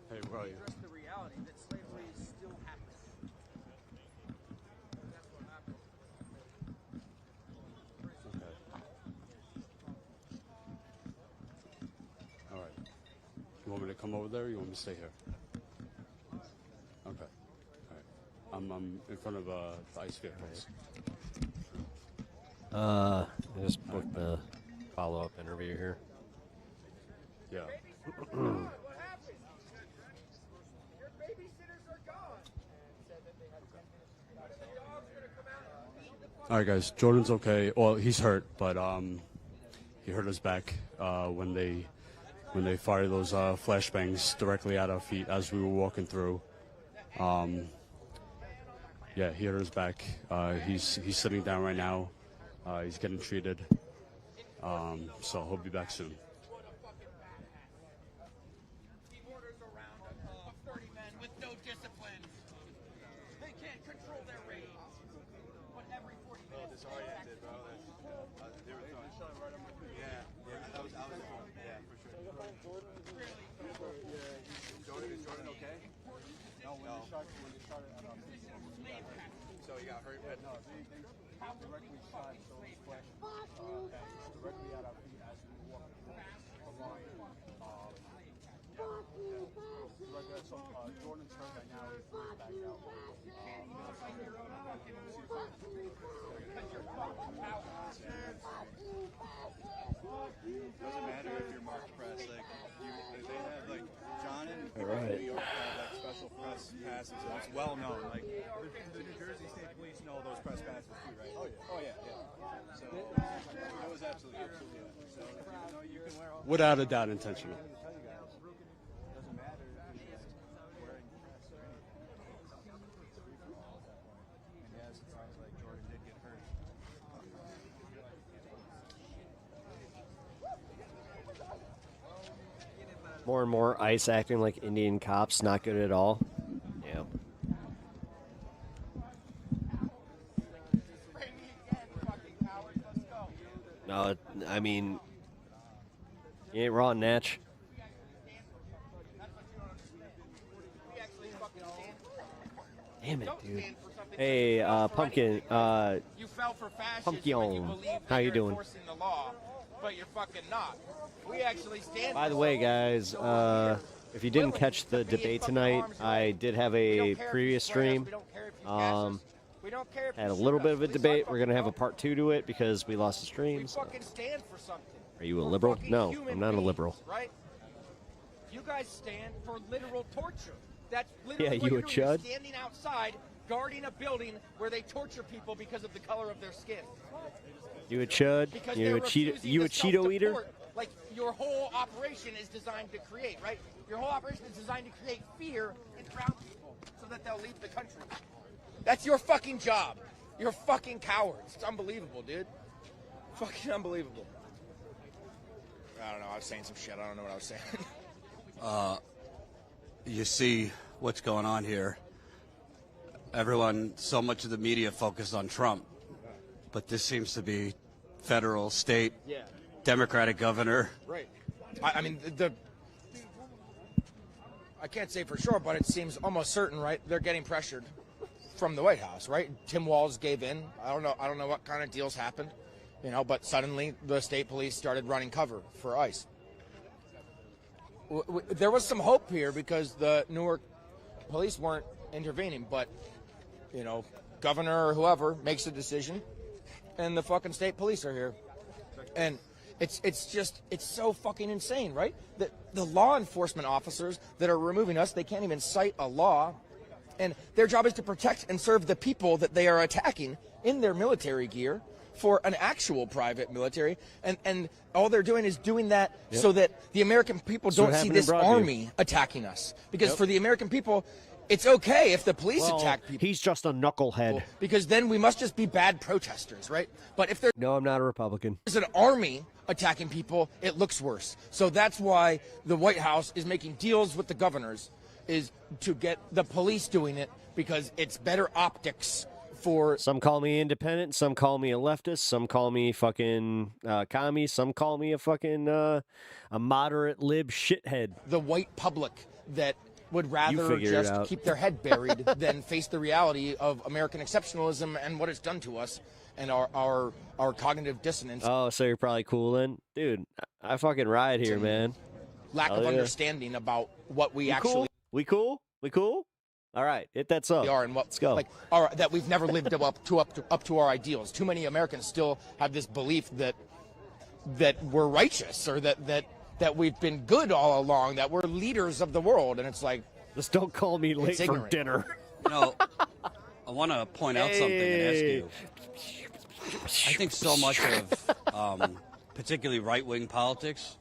Hey, where are you? The reality that slavery is still happening. That's what happened. All right. You want me to come over there or you want me to stay here? Okay. All right. I'm in front of the ice vehicles. I just booked the follow-up interview here. Yeah. All right, guys. Jordan's okay. Well, he's hurt, but he hurt his back when they fired those flashbangs directly at our feet as we were walking through. Yeah, he hurt his back. He's sitting down right now. He's getting treated. So he'll be back soon. Jordan okay? No, when they shot it at so he got hurt. But no, they directly shot those flash directly at our feet as we were walking along. So Jordan's hurt right now. He's back out. Doesn't matter if you're marked press. Like they have like John and New York have like special press passes. And it's well known. Like the New Jersey State Police know those press passes too, right? Oh yeah. So it was absolutely. So even though you can wear all. Without a doubt, intentional. Doesn't matter if you're wearing press or anything. And yes, it sounds like Jordan did get hurt. More and more ICE acting like Indian cops, not good at all. Yeah. No, I mean, you ain't wrong, Natch. Damn it, dude. Hey, Pumpkin. You fell for fascism Pumpkin. when you believed How you you're doing? enforcing the law, but you're fucking not. We actually stand. By the for way, guys, if you didn't catch the debate tonight, I did have a previous stream. Had a little bit of a debate. We're going to have a part 2 to it because we lost the stream. So. fucking stand for something. Are you a liberal? No, I'm not a liberal. Right? You guys stand for literal torture. That's Yeah, literally what you you're a doing. You're chud? standing outside guarding a building where they torture people because of the color of their skin. You a chud? Because You they're a Cheeto? refusing You to a Cheeto eater? self-deport. Like, your whole operation is designed to create, right? Your whole operation is designed to create fear in brown people so that they'll leave the country. That's your fucking job. You're fucking cowards. It's unbelievable, dude. Fucking unbelievable. I don't know. I was saying some shit. I don't know what I was saying. You see what's going on here. Everyone, so much of the media focused on Trump, but this seems to be federal, state, Democratic governor. Right. I mean, I can't say for sure, but it seems almost certain, right? They're getting pressured from the White House, right? Tim Walz gave in. I don't know what kind of deals happened, but suddenly the state police started running cover for ICE. There was some hope here because the Newark police weren't intervening, but governor or whoever makes a decision, and the fucking state police are here, and it's so fucking insane, right? That the law enforcement officers that are removing us, they can't even cite a law, and their job is to protect and serve the people that they are attacking in their military gear. for an actual private military, and all they're doing is doing that so that the American people don't see this army attacking us. Because for the American people, it's okay if the police attack people. He's just a knucklehead. Because then we must just be bad protesters, right? But if No, I'm not a Republican. there's an army attacking people, it looks worse. So that's why the White House is making deals with the governors, is to get the police doing it, because it's better optics for... Some call me independent, some call me a leftist, some call me fucking commie, some call me a fucking a moderate lib shithead. The white public that would rather figure it just out. keep their head buried than face the reality of American exceptionalism and what it's done to us and our cognitive dissonance. Oh, so you're probably cool then? Dude, I fucking ride here, man. Lack Hell of yeah. understanding about what we We actually cool? We cool? We cool? All right, hit that sub. are and what Let's go. like that we've never lived up to our ideals. Too many Americans still have this belief that we're righteous, or that we've been good all along, that we're leaders of the world, and it's like, just don't call me late for ignorant. dinner. You know, I want to point out something and ask you. I think so much of particularly right-wing politics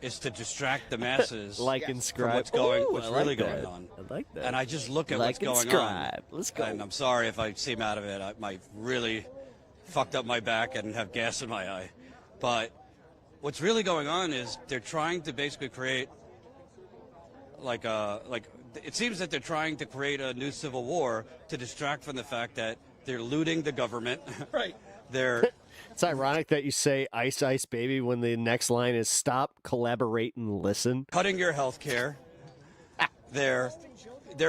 is to distract the masses Like and from subscribe. what's going, Ooh, what's I like really that. going on. I like that. And I just look at Like what's and going on. subscribe. Let's go. And I'm sorry if I seem out of it. I really fucked up my back and have gas in my eye. But what's really going on is they're trying to basically create it seems that they're trying to create a new civil war to distract from the fact that they're looting the government. Right. They're It's ironic that you say Ice Ice Baby when the next line is stop, collaborate, and listen. cutting your health care. They're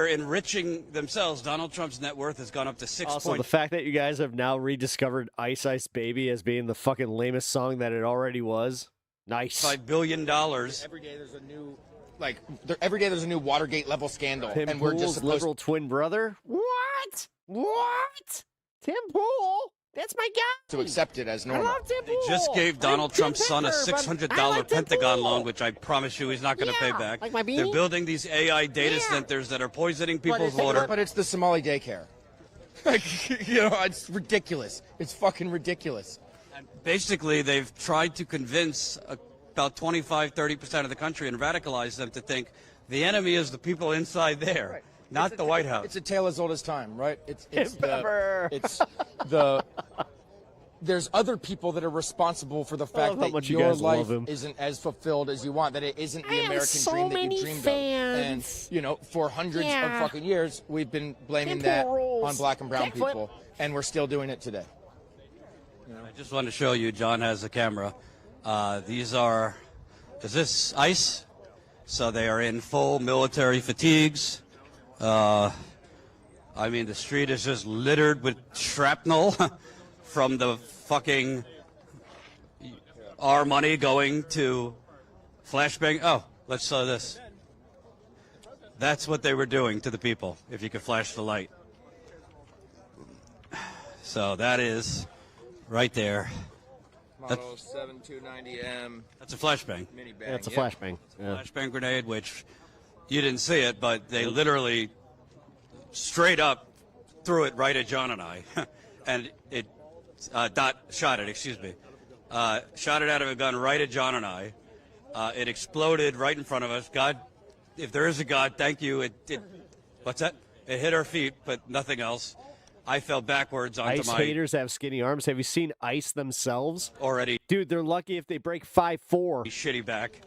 enriching themselves. Donald Trump's net worth has gone up to $6. Also, the fact that you guys have now rediscovered Ice Ice Baby as being the fucking lamest song that it already was. Nice. $5 billion. every day there's a new every day there's a new Watergate level scandal, Tim and we're just Pool's supposed liberal twin brother? What? What? Tim Pool? That's my guy. to accept it as normal. They just gave Donald Trump's son a $600 Pentagon loan, which I promise you he's not going to pay back. Like my beanie? They're building these AI data centers that are poisoning people's water. But it's the Somali daycare. It's ridiculous. It's fucking ridiculous. Basically, they've tried to convince about 25-30% of the country and radicalize them to think the enemy is the people inside there, not the White House. It's a tale as old as time, right? Pepper. There's other people that are responsible for the fact how that much you your guys love life him. isn't as fulfilled as you want, that it isn't the American so dream that many you dreamed fans. of. And, for hundreds Yeah. of fucking years, we've been blaming Tim that Pool rules. on black and brown Kickflip. people, and we're still doing it today. I just want to show you, John has a camera. Is this ICE? So they are in full military fatigues. The street is just littered with shrapnel from the fucking our money going to flashbang. Oh, let's show this. That's what they were doing to the people, if you could flash the light. So that is right there. Model 7290M. That's a flashbang. Mini bag. Yeah, it's a flashbang. Yeah. Flashbang grenade, which you didn't see it, but they literally straight up threw it right at John and I. And it shot it out of a gun right at John and I. It exploded right in front of us. God, if there is a God, thank you. What's that? It hit our feet, but nothing else. I fell backwards onto Ice my haters have skinny arms. Have you seen Ice themselves? already Dude, they're lucky if they break 5'4". shitty back.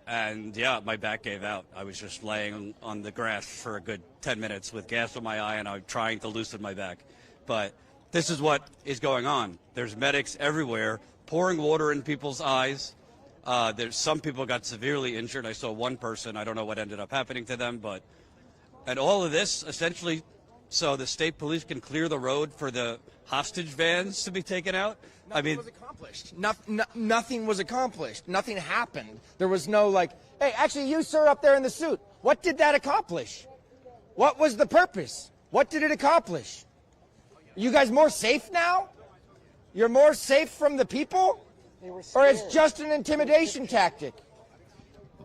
And yeah, my back gave out. I was just laying on the grass for a good 10 minutes with gas in my eye, and I'm trying to loosen my back. But this is what is going on. There's medics everywhere pouring water in people's eyes. There's some people got severely injured. I saw one person. I don't know what ended up happening to them, and all of this essentially so the state police can clear the road for the hostage vans to be taken out. Nothing was accomplished. Nothing was accomplished. Nothing happened. There was no hey, actually, you, sir, up there in the suit, what did that accomplish? What was the purpose? What did it accomplish? Are you guys more safe now? You're more safe from the people? Or it's just an intimidation tactic?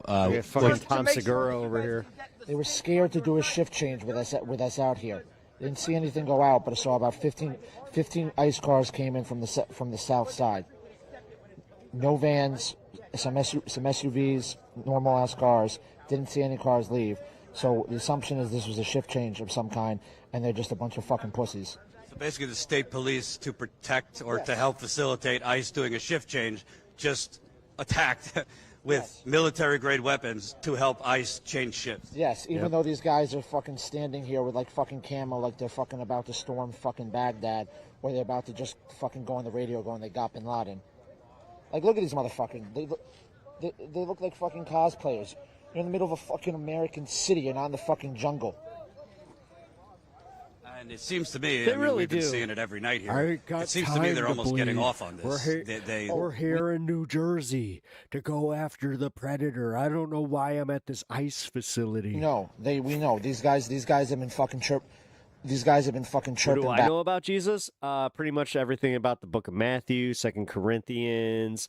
We have fucking Tom Segura over here. They were scared to do a shift change with us out here. Didn't see anything go out, but I saw about 15 ICE cars came in from the south side. No vans, some SUVs, normal ass cars. Didn't see any cars leave. So the assumption is this was a shift change of some kind, and they're just a bunch of fucking pussies. So basically, the state police, to protect or to help facilitate ICE doing a shift change, just attacked with military-grade weapons to help ICE change shifts. Yes, even though these guys are fucking standing here with like fucking camo, like they're fucking about to storm fucking Baghdad, or they're about to just fucking go on the radio going they got Bin Laden. Like, look at these motherfuckers. They look like fucking cosplayers. You're in the middle of a fucking American city. You're not in the fucking jungle. And it seems to me, They really we've been do. seeing it every night here. I got It seems to me time they're to almost getting bleed. off on this. We're here in New Jersey to go after the predator. I don't know why I'm at this ICE facility. No, we know these guys have been fucking These guys have been fucking What chirping do I back. know about Jesus? Pretty much everything about the book of Matthew, 2 Corinthians.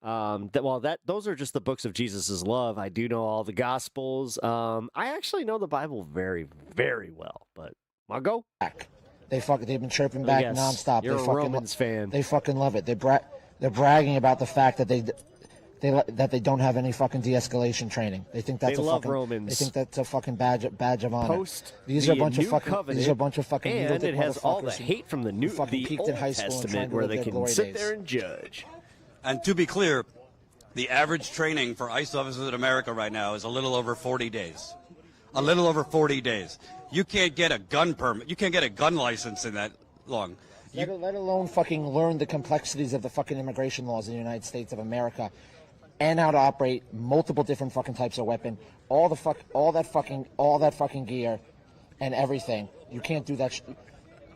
Those are just the books of Jesus's love. I do know all the Gospels. I actually know the Bible very, very well. But I'll go. They've been chirping back Yes, nonstop. you're They a fucking Romans fan. They fucking love it. They're bragging about the fact that they don't have any fucking de-escalation training. They think that's They a love fucking Romans. They think that's a fucking badge of honor. Post These are a the bunch of New fucking Covenant, these are a bunch of fucking and lunatic it has all the motherfuckers who- hate from the who new fucking the peaked Old in high school and trying Testament to where live they their can glory sit days. there and judge. And to be clear, the average training for ICE officers in America right now is a little over 40 days. A little over 40 days. You can't get a gun permit. You can't get a gun license in that long. Let alone fucking learn the complexities of the fucking immigration laws in the United States of America, and how to operate multiple different fucking types of weapon, all that fucking gear, and everything. You can't do that.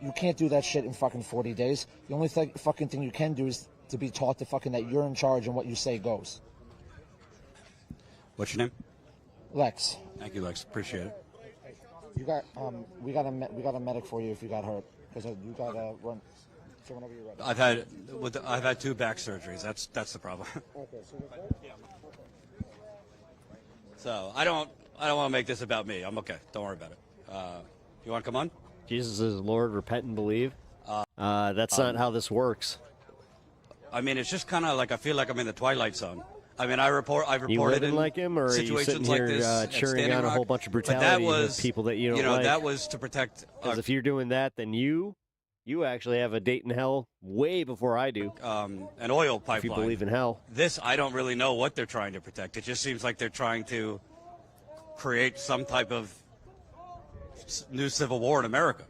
You can't do that shit in fucking 40 days. The only fucking thing you can do is to be taught to fucking that you're in charge and what you say goes. What's your name? Lex. Thank you, Lex. Appreciate it. You got we got a medic for you if you got hurt, because you got to run. So whenever you're ready. I've had 2 back surgeries. That's the problem. Okay, So I don't want to make this about me. I'm okay. Don't worry about it. You want to come on? Jesus is Lord, repent and believe. That's not how this works. I mean, it's just kind of like I feel like I'm in the Twilight Zone. I mean, I've reported You living in like him, or are you situations sitting like here this at cheering Standing on a Rock. whole bunch of But that brutality was, of people that you don't like? that was to protect. Because if you're doing that, then you actually have a date in hell way before I do. An oil pipeline. If you believe in hell. This, I don't really know what they're trying to protect. It just seems like they're trying to create some type of new civil war in America.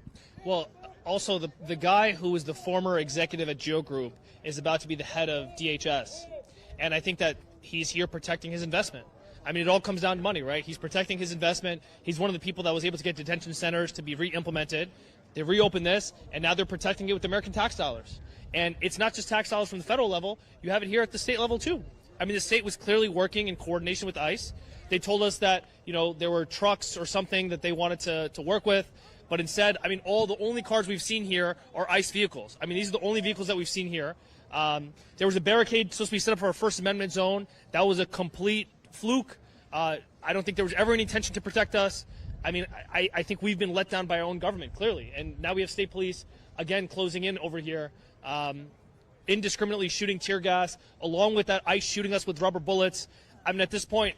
Well, also the guy who was the former executive at Joe Group is about to be the head of DHS, and I think that he's here protecting his investment. I mean, it all comes down to money, right? He's protecting his investment. He's one of the people that was able to get detention centers to be re-implemented. They reopened this, and now they're protecting it with American tax dollars. And it's not just tax dollars from the federal level. You have it here at the state level, too. I mean, the state was clearly working in coordination with ICE. They told us that, there were trucks or something that they wanted to work with. But instead, I mean, the only cars we've seen here are ICE vehicles. I mean, these are the only vehicles that we've seen here. There was a barricade supposed to be set up for a First Amendment zone. That was a complete fluke. I don't think there was ever any intention to protect us. I mean, I think we've been let down by our own government, clearly. And now we have state police, again, closing in over here, indiscriminately shooting tear gas, along with that ICE shooting us with rubber bullets. I mean, at this point,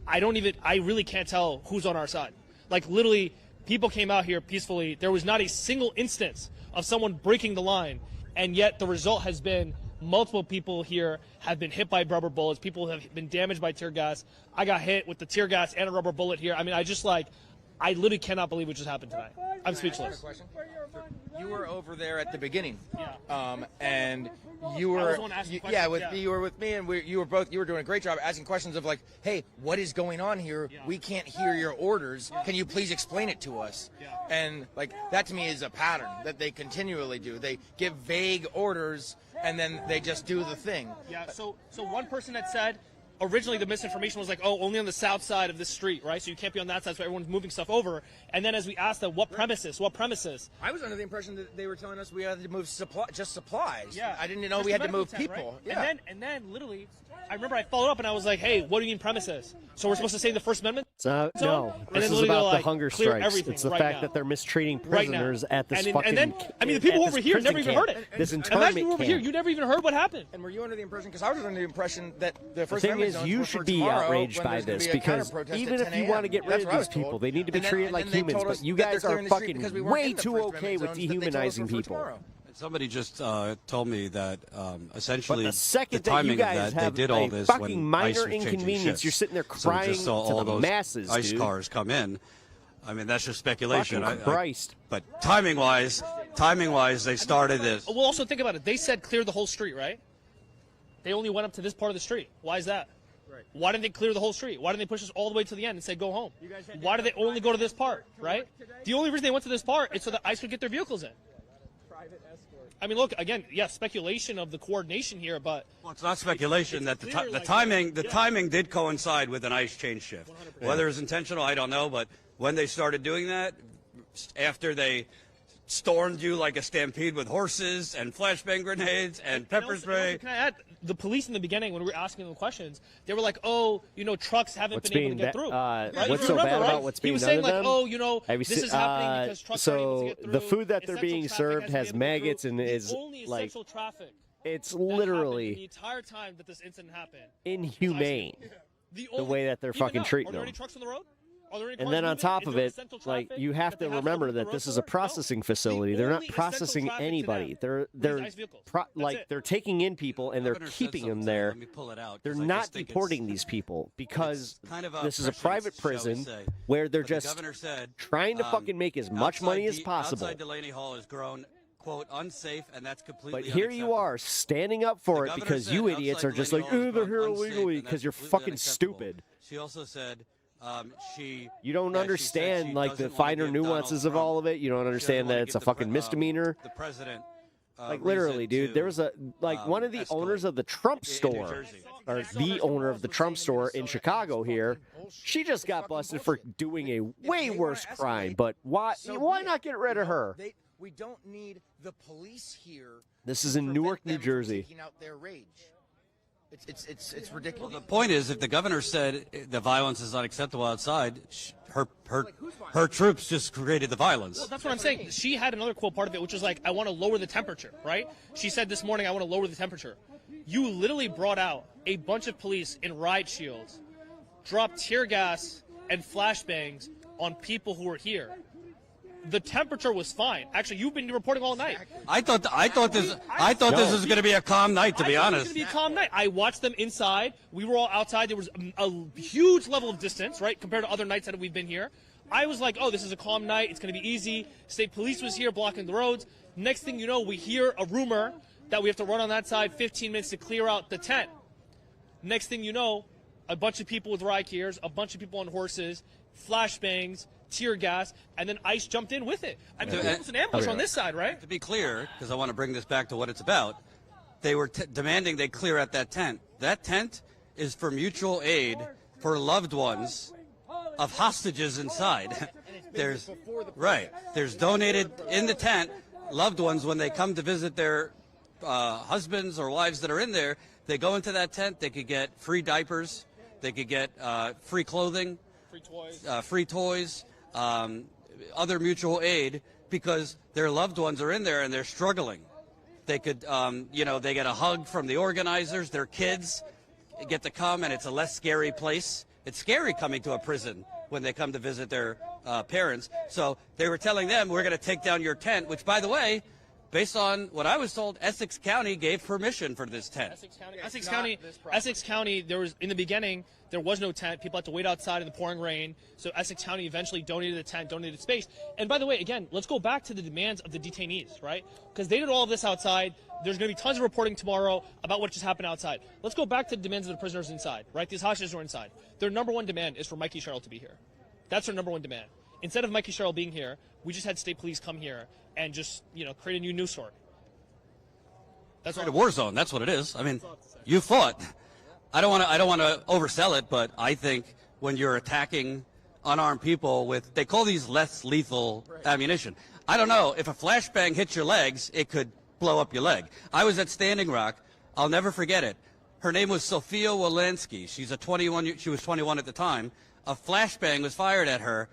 I really can't tell who's on our side. Like, literally, people came out here peacefully. There was not a single instance of someone breaking the line. And yet the result has been multiple people here have been hit by rubber bullets. People have been damaged by tear gas. I got hit with the tear gas and a rubber bullet here. I mean, I literally cannot believe what just happened tonight. I'm speechless. You were over there at the beginning, and I you were, was the one asking questions, you were with me, and you were doing a great job asking questions of like, hey, what is going on here? We can't hear your orders. Can you please explain it to us? And like that to me is a pattern that they continually do. They give vague orders and then they just do the thing. Yeah. So one person had said, originally the misinformation was like, oh, only on the south side of this street, right? So you can't be on that side, so everyone's moving stuff over. And then as we asked them, what premises? I was under the impression that they were telling us we had to move just supplies. Yeah. I didn't know Just we the had to medical move tent, people. right? Yeah. And then literally, I remember I followed up and I was like, hey, what do you mean premises? So we're supposed to say the First Amendment? No, And this then is literally about like, the hunger clear strikes. everything It's the right fact now. that they're mistreating Right now. prisoners at this and fucking. then, I mean, the people at over this here never prison even heard camp. it. This Imagine internment you over camp. here, you never even heard what happened. And were you under the impression, because I was under the impression that the First thing Amendment is, zones you were should for be tomorrow outraged when by there's gonna this be a because counter-protest even at if you 10 want to get a.m. rid That's of what I these was told. people, they need to be And then- treated and like then they humans. told us But you that guys they're are clearing the street fucking because we weren't way in the too First okay Amendment with zones that they told us dehumanizing were for people. tomorrow. Somebody just told me that essentially But the second the timing that you guys of that, have they did all a this fucking when minor ICE was changing inconvenience, shifts. you're sitting there So we crying just saw to all the those masses, ICE dude. cars come in. I mean, that's just speculation. Fucking Christ. But timing-wise, they started this. Well, also think about it. They said clear the whole street, right? They only went up to this part of the street. Why is that? Right. Why didn't they clear the whole street? Why didn't they push us all the way to the end and say go home? Why did they only go to this part, right? The only reason they went to this part is so that ICE could get their vehicles in. I mean, look, again, yes, speculation of the coordination here, but... Well, it's not speculation that the timing did coincide with an ICE change shift. 100%. Whether it's intentional, I don't know, but when they started doing that, after they stormed you like a stampede with horses and flashbang grenades and pepper spray. Can I add, the police in the beginning, when we were asking them questions, they were like, oh, trucks haven't been able to get through. Right? What's so bad about what's being done to them? He was saying, like, oh, this is happening because trucks aren't able to get through. The food that they're being served has maggots and is only like essential traffic. It's the literally entire time that this incident happened. Inhumane. The way that they're fucking treating them. Are there any trucks on the road? And then on top of it, like, you have to remember that this is a processing facility. They're not processing anybody. They're taking in people and they're keeping them there. They're not deporting these people because this is a private prison where they're just trying to fucking make as much money as possible. Outside Delaney Hall has grown, quote, unsafe, and that's completely But here you are standing up for it because you idiots are just like, oh, they're here illegally because you're fucking stupid. She also said you don't understand like the finer nuances of all of it. You don't understand that it's a fucking misdemeanor. The president, like literally, dude, there was a one of the owners of the Trump store, or the owner of the Trump store in Chicago here. She just got busted for doing a way worse crime. But why not get rid of her? We don't need the police here. This is in Newark, New Jersey. Taking out their rage. It's ridiculous. Well, the point is, if the governor said the violence is unacceptable outside, her troops just created the violence. Well, that's what I'm saying. She had another quote part of it, which was like, I want to lower the temperature, right? She said this morning, I want to lower the temperature. You literally brought out a bunch of police in riot shields, dropped tear gas and flashbangs on people who were here. The temperature was fine. Actually, you've been reporting all night. I thought this was going to be a calm night, to be honest. It was going to be a calm night. I watched them inside. We were all outside. There was a huge level of distance, right, compared to other nights that we've been here. I was like, oh, this is a calm night. It's going to be easy. State police was here blocking the roads. Next thing you know, we hear a rumor that we have to run on that side 15 minutes to clear out the tent. Next thing you know, a bunch of people with riot gears, a bunch of people on horses, flashbangs, tear gas, and then ICE jumped in with it. I mean, it was an ambush on this side, right? To be clear, because I want to bring this back to what it's about, they were demanding they clear out that tent. That tent is for mutual aid for loved ones of hostages inside. There's donated in the tent loved ones when they come to visit their husbands or wives that are in there. They go into that tent. They could get free diapers. They could get free clothing, free toys. Other mutual aid because their loved ones are in there and they're struggling. They could, they get a hug from the organizers, their kids get to come, and it's a less scary place. It's scary coming to a prison when they come to visit their parents. So they were telling them, we're going to take down your tent, which, by the way, based on what I was told, Essex County gave permission for this tent. Essex County, there was, in the beginning, there was no tent. People had to wait outside in the pouring rain. So Essex County eventually donated a tent, donated space. And by the way, again, let's go back to the demands of the detainees, right? Because they did all of this outside. There's going to be tons of reporting tomorrow about what just happened outside. Let's go back to the demands of the prisoners inside, right? These hostages were inside. Their number one demand is for Mikey Sherrill to be here. That's their number one demand. Instead of Mikey Sherrill being here, we just had state police come here and just, create a new news story. That's a war zone. That's what it is. I mean, you fought. I don't want to oversell it, but I think when you're attacking unarmed people with, they call these less lethal ammunition. I don't know, if a flashbang hits your legs, it could blow up your leg. I was at Standing Rock. I'll never forget it. Her name was Sophia Walensky. She was 21 at the time. A flashbang was fired at her.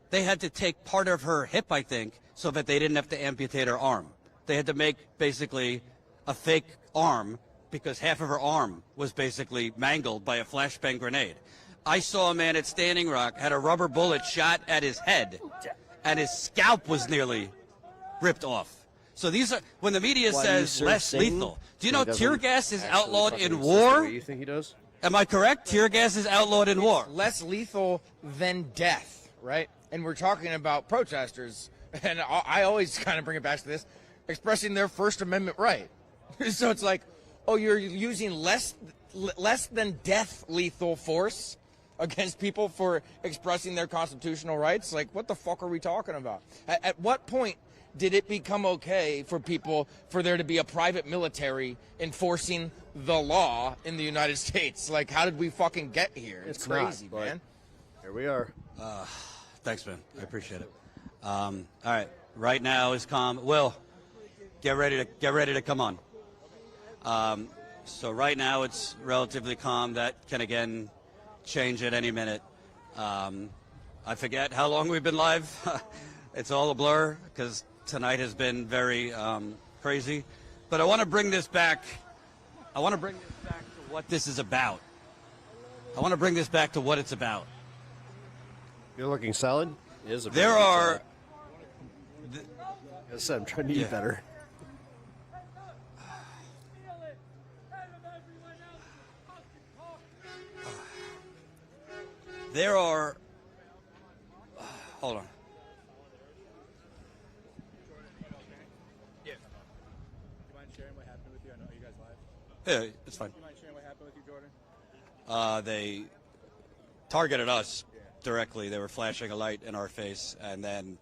They had to take part of her hip, I think, so that they didn't have to amputate her arm. They had to make basically a fake arm because half of her arm was basically mangled by a flashbang grenade. I saw a man at Standing Rock had a rubber bullet shot at his head, and his scalp was nearly ripped off. So these are, when the media says less lethal, do you know tear gas is outlawed in war? You think he does? Am I correct? Tear gas is outlawed in war. Less lethal than death, right? And we're talking about protesters, and I always kind of bring it back to this, expressing their First Amendment right. So it's like, oh, you're using less than death lethal force against people for expressing their constitutional rights? Like, what the fuck are we talking about? At what point did it become okay for there to be a private military enforcing the law in the United States? Like, how did we fucking get here? It's crazy, not, man. Here we are. Thanks, man. I appreciate it. All right. Right now is calm. Will, get ready to come on. So right now it's relatively calm. That can again change at any minute. I forget how long we've been live. It's all a blur because tonight has been very crazy. But I want to bring this back. I want to bring this back to what this is about. I want to bring this back to what it's about. You're looking solid. It is a there are. Like I said, I'm trying to eat better. There are. Hold on. Yeah. Do you mind sharing what happened with you? I know you guys live. Yeah, it's fine. Do you mind sharing what happened with you, Jordan? They targeted us directly. They were flashing a light in our face and then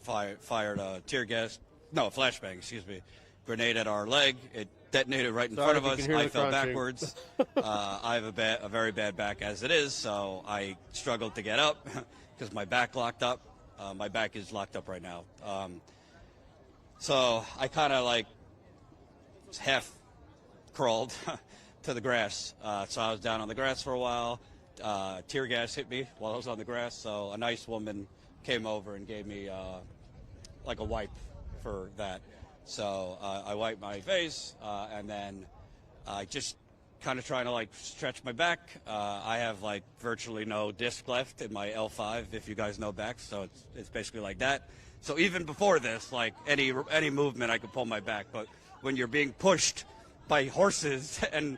fired a tear gas. No, flashbang, excuse me. Grenade at our leg. It detonated right in front of us. I fell backwards. I have a very bad back as it is, so I struggled to get up because my back locked up. My back is locked up right now. So I kind of like half crawled to the grass. So I was down on the grass for a while. Tear gas hit me while I was on the grass, so a nice woman came over and gave me like a wipe for that. So I wiped my face, and then I just kind of trying to like stretch my back. I have like virtually no disc left in my L5, if you guys know back, so it's basically like that. So even before this, like any movement, I could pull my back. But when you're being pushed by horses and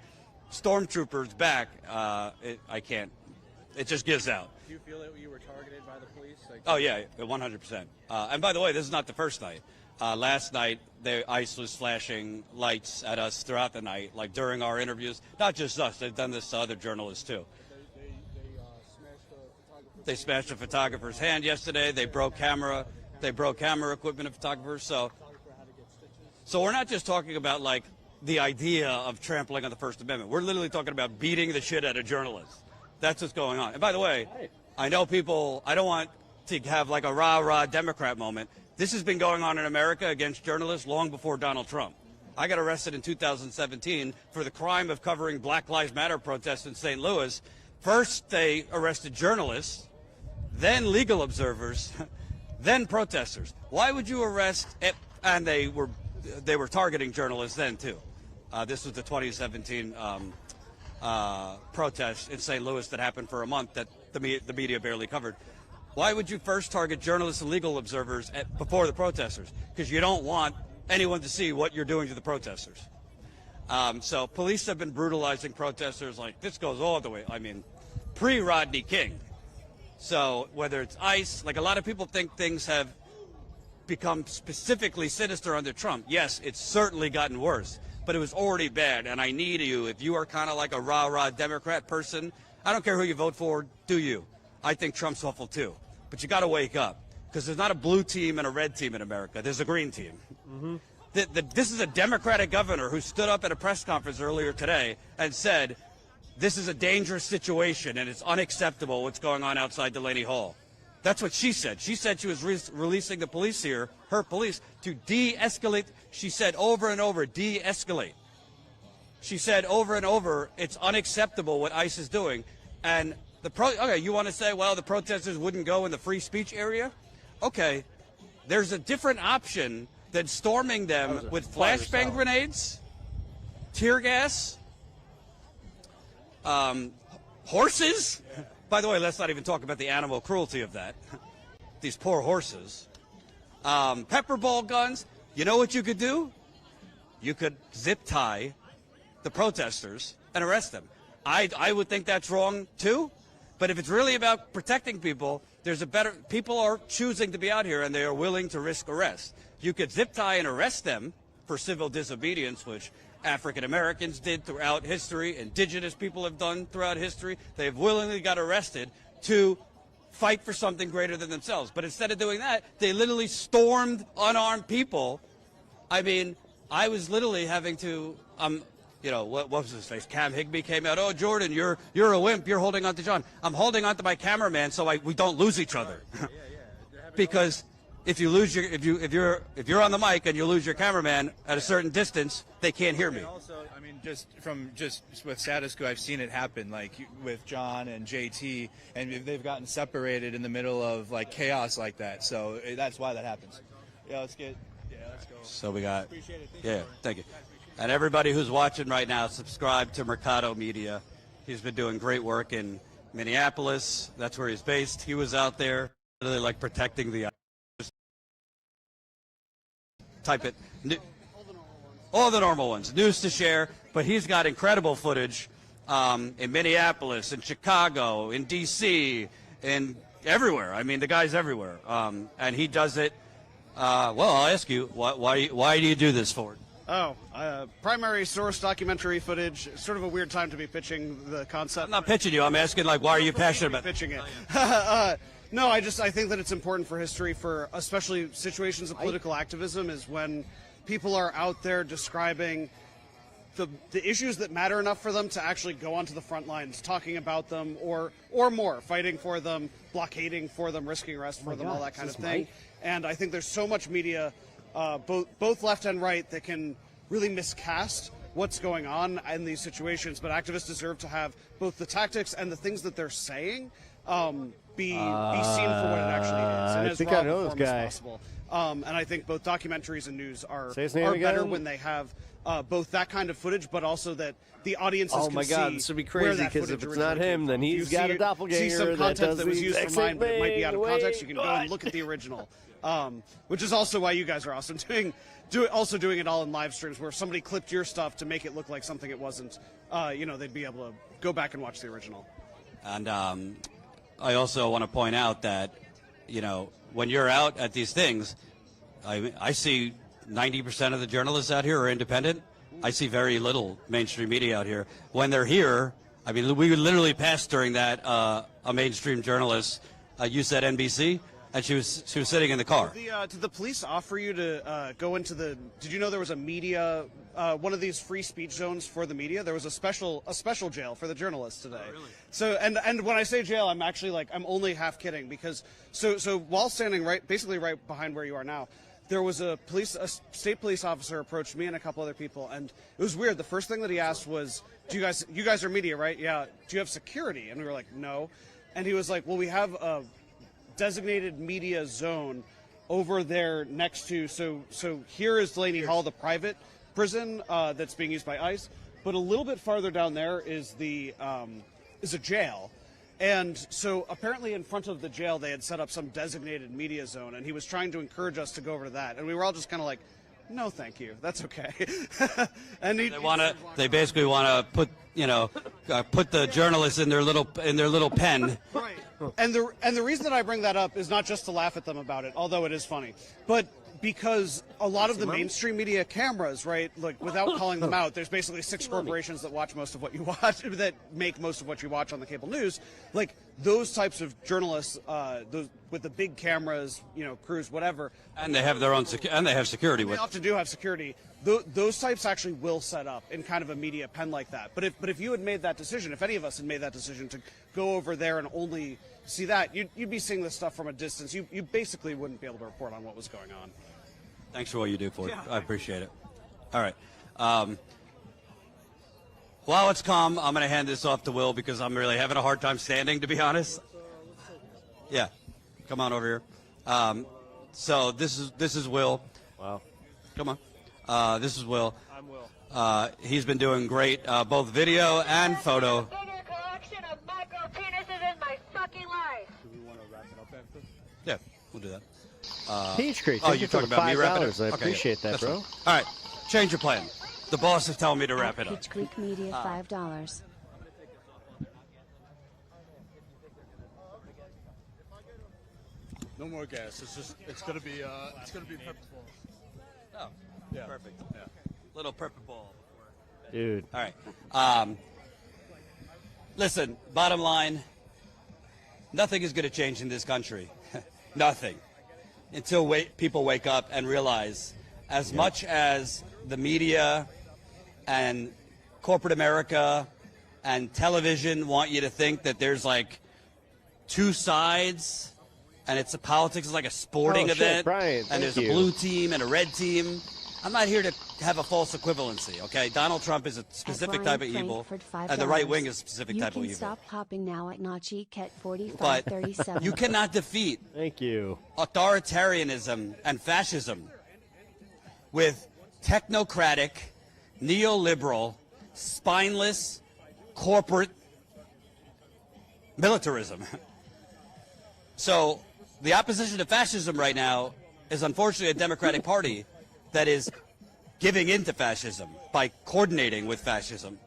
stormtroopers back, I can't. It just gives out. Do you feel that you were targeted by the police? Like, oh yeah, 100%. And by the way, this is not the first night. Last night, ICE was flashing lights at us throughout the night, like during our interviews. Not just us; they've done this to other journalists too. They smashed a photographer's hand yesterday. They broke camera equipment of photographers. So we're not just talking about like the idea of trampling on the First Amendment. We're literally talking about beating the shit out of journalists. That's what's going on. And by the way, I know people. I don't want to have like a rah-rah Democrat moment. This has been going on in America against journalists long before Donald Trump. I got arrested in 2017 for the crime of covering Black Lives Matter protests in St. Louis. First, they arrested journalists, then legal observers, then protesters. Why would you arrest? And they were targeting journalists then too. This was the 2017 protest in St. Louis that happened for a month that the media barely covered. Why would you first target journalists and legal observers before the protesters? Because you don't want anyone to see what you're doing to the protesters. So police have been brutalizing protesters. Like, this goes all the way, I mean, pre-Rodney King. So whether it's ICE, like a lot of people think things have become specifically sinister under Trump. Yes, it's certainly gotten worse, but it was already bad. And I need you, if you are kind of like a rah-rah Democrat person, I don't care who you vote for, do you? I think Trump's awful too. But you got to wake up, because there's not a blue team and a red team in America. There's a green team. Mm-hmm. This is a Democratic governor who stood up at a press conference earlier today and said this is a dangerous situation and it's unacceptable what's going on outside Delaney Hall. That's what she said. She said she was releasing the police here, her police, to de-escalate. She said over and over, de-escalate. She said over and over, it's unacceptable what ICE is doing. And okay, you want to say, well, the protesters wouldn't go in the free speech area? Okay, there's a different option than storming them with flashbang grenades, tear gas, horses. By the way, let's not even talk about the animal cruelty of that. These poor horses. Pepper ball guns. You know what you could do? You could zip tie the protesters and arrest them. I would think that's wrong too. But if it's really about protecting people, people are choosing to be out here and they are willing to risk arrest. You could zip tie and arrest them for civil disobedience, which African Americans did throughout history, indigenous people have done throughout history. They've willingly got arrested to fight for something greater than themselves. But instead of doing that, they literally stormed unarmed people. I mean, I was literally having to, you know, what was his face? Cam Higbee came out. Oh, Jordan, you're a wimp. You're holding on to John. I'm holding on to my cameraman so we don't lose each other. Because if you lose if you're on the mic and you lose your cameraman at a certain distance, they can't hear me. Also, I mean, just with status quo, I've seen it happen, like with John and JT, and they've gotten separated in the middle of like chaos like that. So that's why that happens. Yeah, let's go. So we got. Appreciate it. Thank you. And everybody who's watching right now, subscribe to Mercado Media. He's been doing great work in Minneapolis. That's where he's based. He was out there, really like protecting the. Type it. All the normal ones. News to share. But he's got incredible footage in Minneapolis, in Chicago, in D.C., in everywhere. I mean, the guy's everywhere. And he does it. Well, I'll ask you, why do you do this, Ford? Primary source documentary footage. Sort of a weird time to be pitching the concept. I'm not pitching you. I'm asking, like, why are you passionate about pitching it? No, I think that it's important for history, for especially situations of political activism, is when people are out there describing the issues that matter enough for them to actually go onto the front lines, talking about them, or more, fighting for them, blockading for them, risking arrest for them, all that kind of thing. And I think there's so much media, both left and right, that can really miscast what's going on in these situations. But activists deserve to have both the tactics and the things that they're saying be seen for what it actually is, and as raw a form as possible. And I think both documentaries and news are better when they have both that kind of footage, but also that the audiences can see. Oh my God, this would be crazy, because if it's not him, then he's got a doppelganger. See some content that was used for mine, but it might be out of context. You can go What? and look at the original, which is also why you guys are awesome. Doing it all in live streams, where if somebody clipped your stuff to make it look like something it wasn't, they'd be able to go back and watch the original. And I also want to point out that, when you're out at these things, I see 90% of the journalists out here are independent. I see very little mainstream media out here. When they're here, I mean, we literally passed during that a mainstream journalist. You said NBC, and she was sitting in the car. Did the police offer you to go into the? Did you know there was a media? One of these free speech zones for the media. There was a special jail for the journalists today. Oh, really? So and when I say jail, I'm actually I'm only half kidding, because so while standing basically right behind where you are now, there was a state police officer approached me and a couple other people, and it was weird. The first thing that he asked was, you guys are media, right? Yeah. Do you have security? And we were like, no. And he was like, well, we have a designated media zone over there next to, so here is Delaney Hall, the private prison that's being used by ICE, but a little bit farther down there is is a jail. And so apparently in front of the jail they had set up some designated media zone, and he was trying to encourage us to go over to that, and we were all just kind of like, no thank you, that's okay. And they basically want to put the journalists in their little pen. Right. And the reason that I bring that up is not just to laugh at them about it, although it is funny, but because a lot of the mainstream media cameras, right, like without calling them out, there's basically 6 corporations that watch most of what you watch, that make most of what you watch on the cable news. Like, those types of journalists, those with the big cameras, crews, whatever, And they have their own and they have security they with. often do have security. Those types actually will set up in kind of a media pen like that. But if you had made that decision, if any of us had made that decision to go over there and only see that, you'd be seeing this stuff from a distance. You basically wouldn't be able to report on what was going on. Thanks for what you do for it. I appreciate it. All right. While it's calm, I'm going to hand this off to Will because I'm really having a hard time standing, to be honest. Yeah, come on over here. So this is Will. Wow. Come on. This is Will. I'm Will. He's been doing great, both video and photo. Bigger collection of micro penises in my fucking life. Do we want to wrap it up after? Yeah, we'll do that. Peachtree, oh, thank you're you for talking the about me wrapping $5. it? I Okay, appreciate that, that's bro. fine. All right, change your plan. The boss is telling me to wrap it up. Peach Creek Media, $5. No more gas. It's gonna be purposeful. Oh, Yeah. perfect. Yeah. Little purple ball. Dude. All right. Listen, bottom line, nothing is going to change in this country. Nothing. Until people wake up and realize as much as the media and corporate America and television want you to think that there's like two sides and it's politics is like a sporting Oh, shit, event Brian, and thank there's you. a blue team and a red team. I'm not here to have a false equivalency, okay? Donald Trump is a specific type of evil, and the right wing is a specific type of You evil. can stop hopping now at Nachi Ket But 4537. you cannot defeat Thank you. authoritarianism and fascism with technocratic, neoliberal, spineless, corporate militarism. So the opposition to fascism right now is unfortunately a Democratic Party that is giving in to fascism by coordinating with fascism,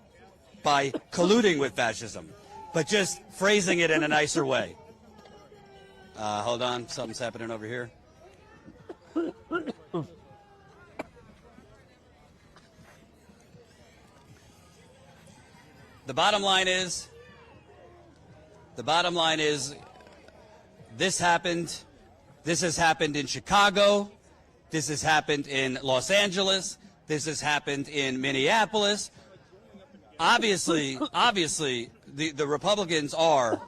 by colluding with fascism, but just phrasing it in a nicer way. Hold on, something's happening over here. The bottom line is, this happened. This has happened in Chicago. This has happened in Los Angeles. This has happened in Minneapolis. Obviously, the Republicans are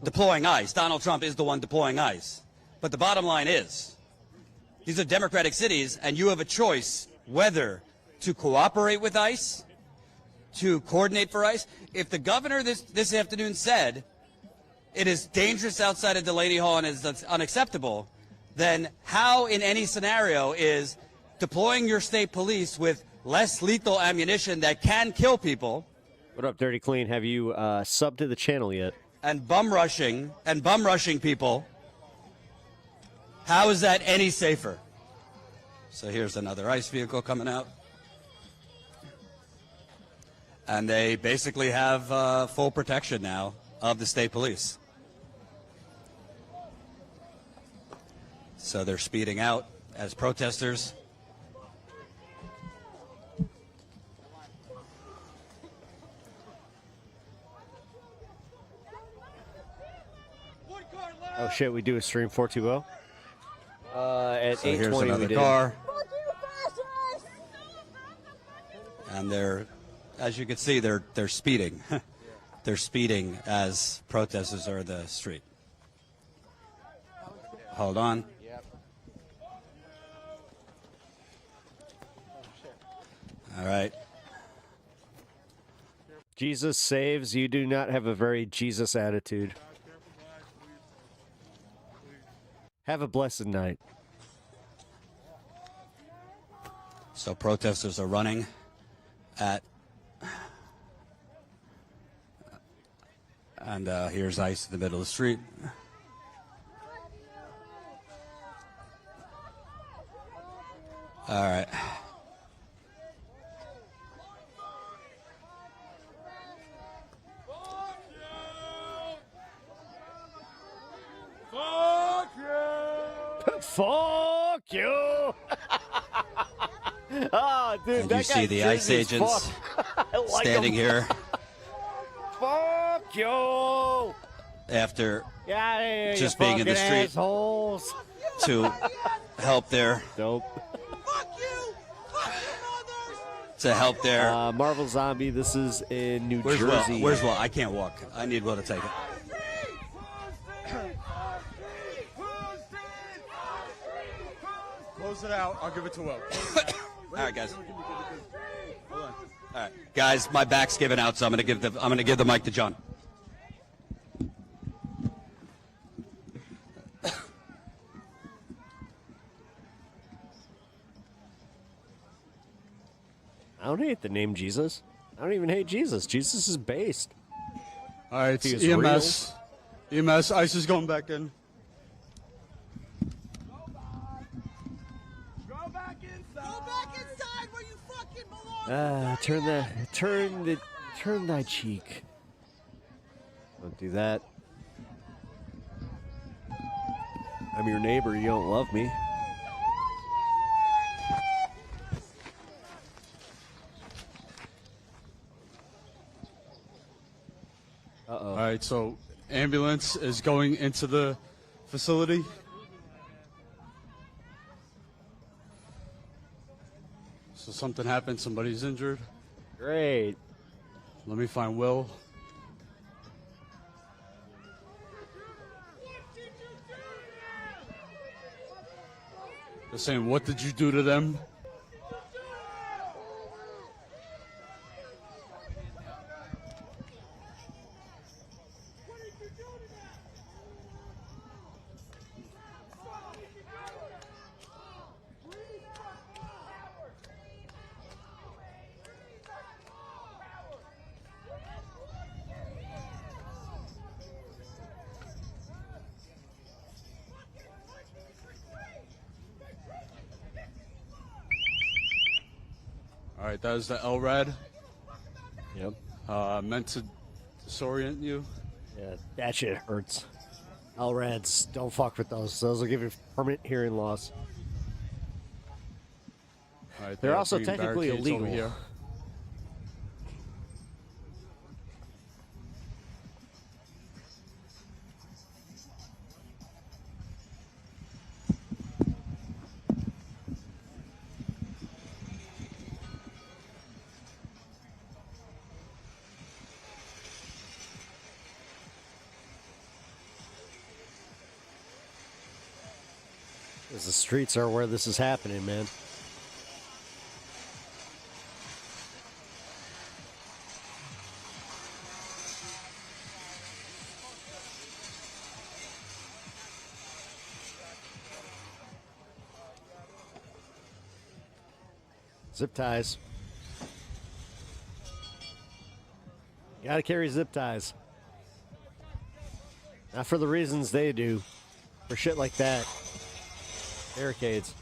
deploying ICE. Donald Trump is the one deploying ICE. But the bottom line is, these are democratic cities, and you have a choice whether to cooperate with ICE, to coordinate for ICE. If the governor this afternoon said it is dangerous outside of Delaney Hall and is unacceptable, then how in any scenario is deploying your state police with less lethal ammunition that can kill people? What up, Dirty Clean? Have you subbed to the channel yet? And bum rushing people, how is that any safer? So here's another ICE vehicle coming out. And they basically have full protection now of the state police. So they're speeding out as protesters. Oh shit, we do a stream 420. At So here's 8:20 we another did. car. And they're, as you can see, they're speeding. They're speeding as protesters are in the street. Hold on. All right. Jesus saves. You do not have a very Jesus attitude. Have a blessed night. So protesters are running at, and here's ICE in the middle of the street. All right. Fuck you! Oh, dude, And that you see guy's the ICE crazy as agents fuck. I like standing him. here. Fuck you! after Yeah, just being in the street assholes. to help their Marvel Zombie. This is in New Where's Jersey. Will? Where's Will? I can't walk. I need Will to take it. Close it out. I'll give it to Will. All right, guys. All right, guys. My back's giving out, so I'm going to give the mic to John. I don't hate the name Jesus. I don't even hate Jesus. Jesus is based. All right, He is EMS. EMS. ICE is going back in. Turn thy cheek. Don't do that. I'm your neighbor. You don't love me. Uh-oh. All right, so ambulance is going into the facility. So something happened. Somebody's injured. Great. Let me find Will. They're saying, what did you do to them? All right, that is the LRAD. Yep. Meant to disorient you. Yeah, that shit hurts. LRADs, don't fuck with those. Those will give you permanent hearing loss. All right, They're are also bringing technically barricades over illegal. here. Because the streets are where this is happening, man. Zip ties. You gotta carry zip ties. Not for the reasons they do. For shit like that. Barricades.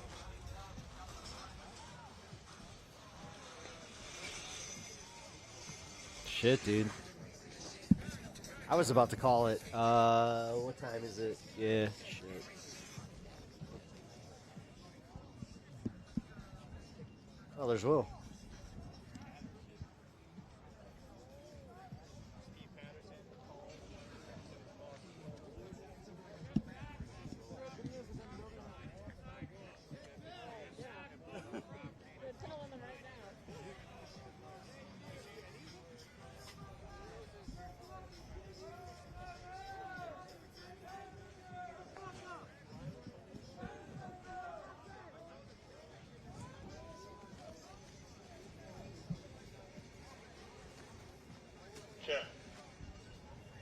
Shit, dude. I was about to call it. What time is it? Yeah, shit. Oh, there's Will.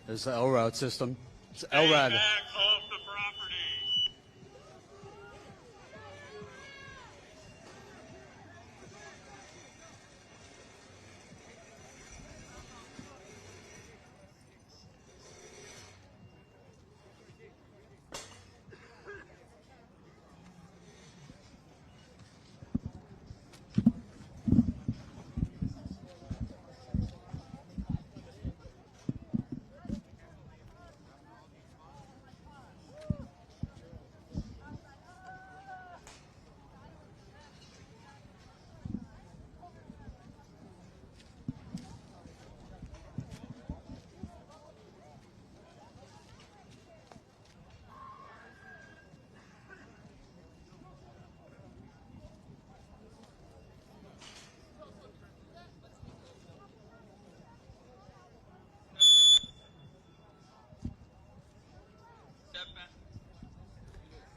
There's the LRAD system. It's LRAD.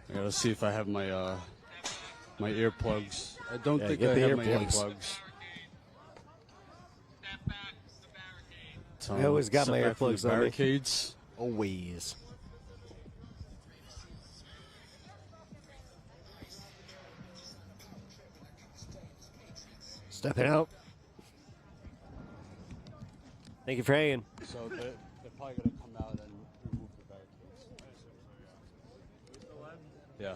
I gotta see if I have my my earplugs. I don't think get I the have my earplugs. earplugs. I always got my Step back from earplugs the on me. barricades. Always. Stepping out. Thank you for hanging. So they're probably gonna come out and remove the barricades. Yeah.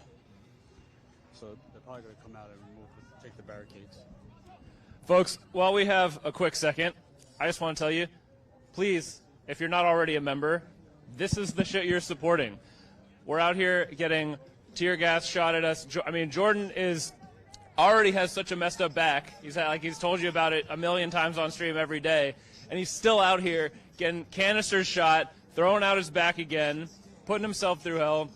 So they're probably gonna come out and take the barricades. Folks, while we have a quick second, I just want to tell you, please, if you're not already a member, this is the shit you're supporting. We're out here getting tear gas shot at us. I mean, Jordan already has such a messed up back. He's told you about it a million times on stream every day, and he's still out here getting canisters shot, throwing out his back again, putting himself through hell.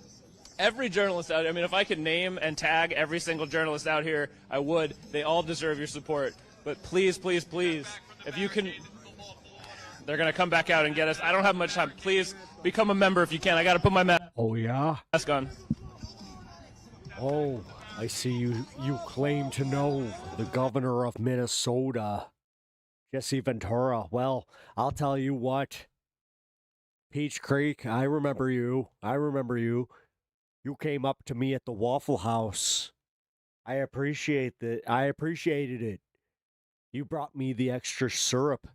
Every journalist out here, I mean, if I could name and tag every single journalist out here, I would. They all deserve your support. But please, please, please, if you can, they're going to come back out and get us. I don't have much time. Please become a member if you can. I got to put my mask on. Oh, I see you claim to know the governor of Minnesota, Jesse Ventura. Well, I'll tell you what. Peach Creek, I remember you. You came up to me at the Waffle House. I appreciated it. You brought me the extra syrup.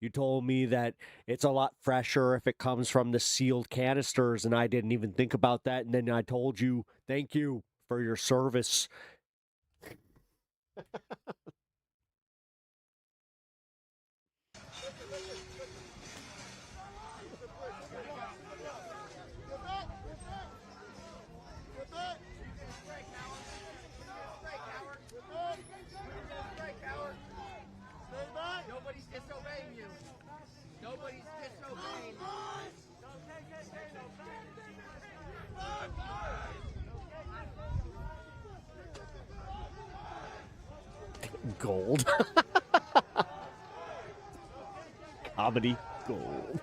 You told me that it's a lot fresher if it comes from the sealed canisters, and I didn't even think about that. And then I told you, thank you for your service. Nobody's disobeying you. Nobody's disobeying you. Gold. Comedy gold.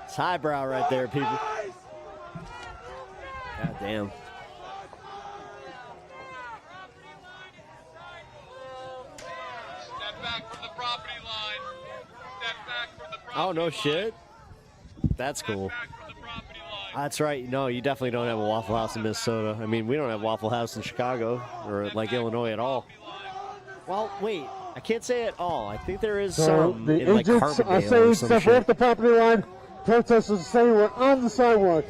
It's highbrow right there, people. God damn. Step back from the property line. Step back from the property Oh, no shit. That's cool. That's right. No, you definitely don't have a Waffle House in Minnesota. I mean, we don't have Waffle House in Chicago or like Illinois at all. Well, wait. I can't say at all. I think there is some the in like agents are Carbondale or saying some step shit. off the property line. Protesters are saying we're on the sidewalk.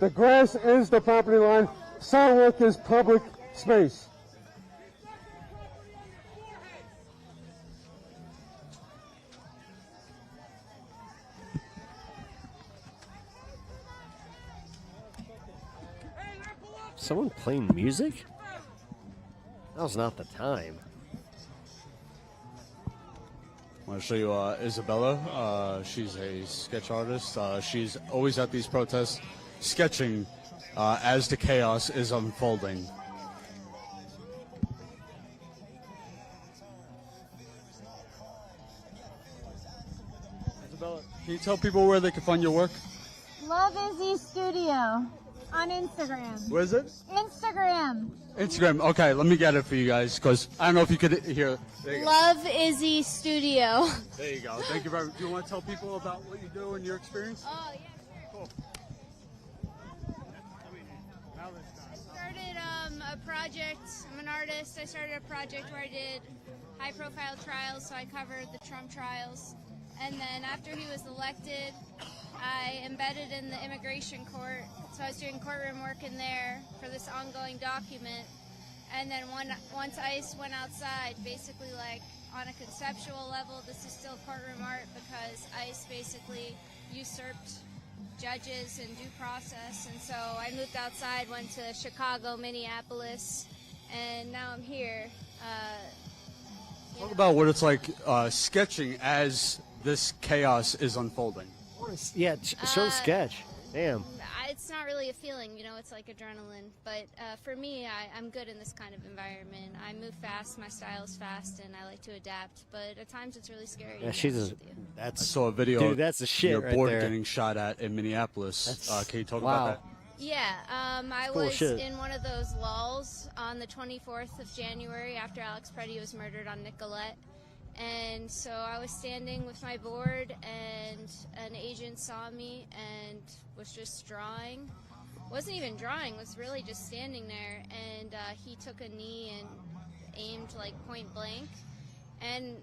The grass is the property line. Sidewalk is public space. Someone playing music? Now's not the time. I want to show you Isabella. She's a sketch artist. She's always at these protests sketching as the chaos is unfolding. Isabella, can you tell people where they can find your work? Love Izzy Studio on Instagram. Where is it? Instagram. Instagram. Okay, let me get it for you guys because I don't know if you could hear. There you go. Love Izzy Studio. There you go. Thank you very much. Do you want to tell people about what you do and your experience? Oh, yeah, sure. Cool. I started a project. I'm an artist. I started a project where I did high-profile trials, so I covered the Trump trials. And then after he was elected, I embedded in the immigration court. So I was doing courtroom work in there for this ongoing document. And then once ICE went outside, basically like on a conceptual level, this is still courtroom art because ICE basically usurped judges and due process. And so I moved outside, went to Chicago, Minneapolis, and now I'm here. Talk about what it's like sketching as this chaos is unfolding. Yeah, show the sketch. Damn. it's not really a feeling, you know, it's like adrenaline. But for me, I'm good in this kind of environment. I move fast, my style is fast, and I like to adapt. But at times it's really scary. Yeah, to be she's honest a, with you. that's I saw a video. Dude, that's the shit Your right board there. getting shot at in Minneapolis. Can you talk about that? Yeah, I cool was shit. in one of those lulls on the 24th of January after Alex Preddy was murdered on Nicolette. And so I was standing with my board, and an agent saw me and was just drawing. Wasn't even drawing, was really just standing there. And he took a knee and aimed like point blank. And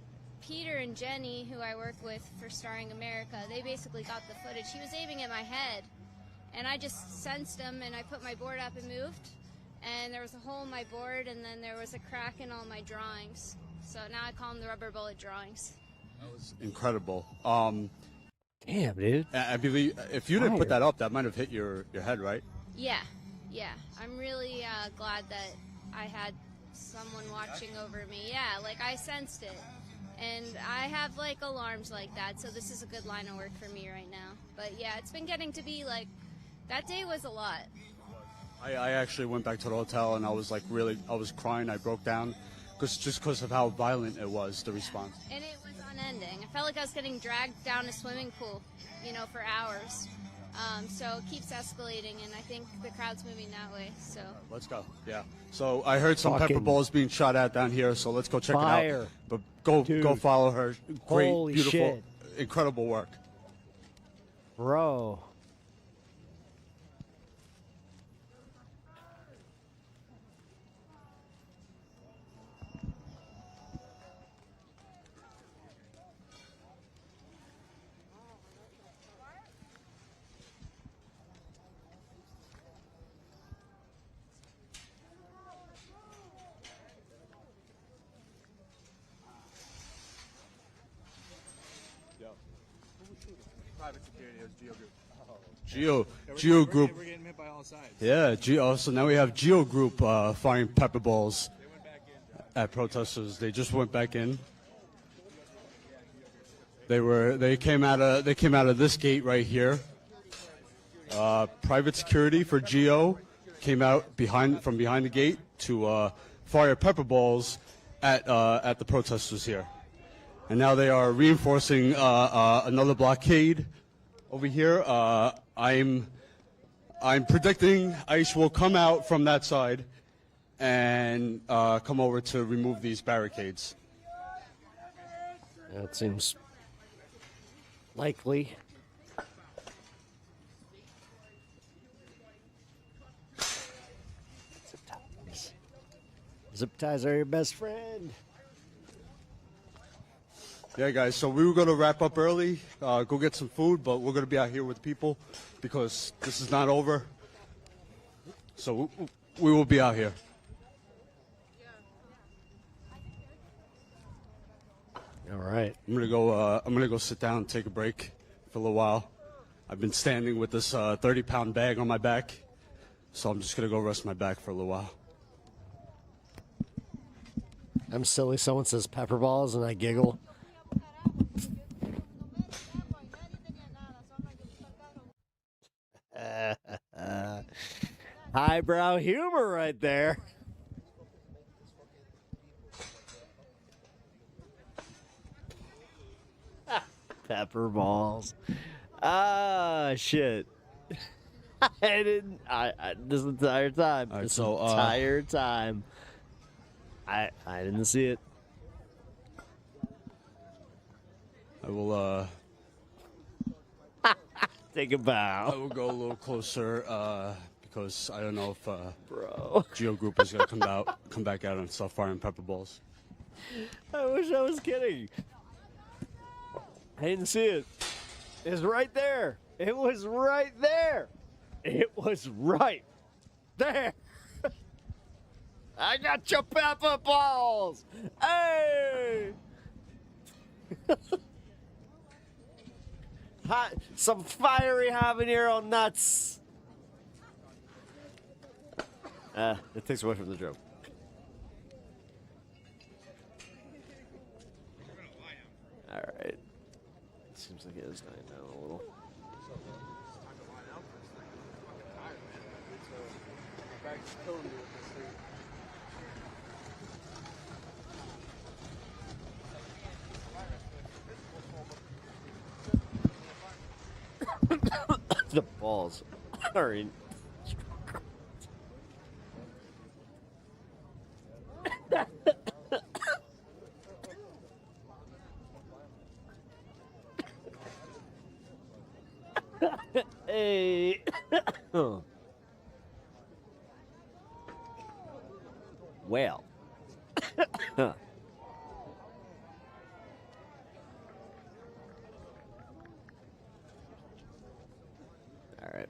Peter and Jenny, who I work with for Starring America, they basically got the footage. He was aiming at my head. And I just sensed him, and I put my board up and moved. And there was a hole in my board, and then there was a crack in all my drawings. So now I call them the rubber bullet drawings. That was incredible. Damn, dude. I believe if you didn't put that up, that might have hit your head, right? Yeah. I'm really glad that I had someone watching over me. Yeah, like I sensed it. And I have like alarms like that, so this is a good line of work for me right now. But yeah, it's been getting to be like, that day was a lot. I actually went back to the hotel and I was like I was crying. I broke down just because of how violent it was, the response. And it was unending. I felt like I was getting dragged down a swimming pool, you know, for hours. So it keeps escalating, and I think the crowd's moving that way. So Let's go. Yeah. So I heard some pepper Fucking balls being shot at down here, so let's go check it fire. out. But go follow her. Great, Holy beautiful, shit. incredible work. Bro. Private security, it was Geo Group. Geo Group. We're getting hit by all sides. Yeah, so now we have Geo Group firing pepper balls at protesters. They just went back in. They came out of this gate right here. Private security for Geo came out from behind the gate to fire pepper balls at the protesters here. And now they are reinforcing another blockade over here. I'm predicting ICE will come out from that side and come over to remove these barricades. That seems likely. Zip ties are your best friend. Yeah, guys, so we were going to wrap up early, go get some food, but we're going to be out here with people because this is not over. So we will be out here. All right. I'm gonna go sit down and take a break for a little while. I've been standing with this 30-pound bag on my back, so I'm just gonna go rest my back for a little while. I'm silly. Someone says pepper balls, and I giggle. Highbrow humor right there. Pepper balls. Ah, shit. I didn't. This entire time. All right, this so, entire time. I didn't see it. I will take a bow. I will go a little closer because I don't know if Bro. Geo Group is gonna come back out and start firing pepper balls. I wish I was kidding. I didn't see it. It was right there. It was right there. It was right there. I got your pepper balls. Hey. Hot, some fiery habanero nuts. It takes away from the joke. All right. Seems like it is dying down a little. guy's killing me with this thing. The balls are in. Hey. Well. All right.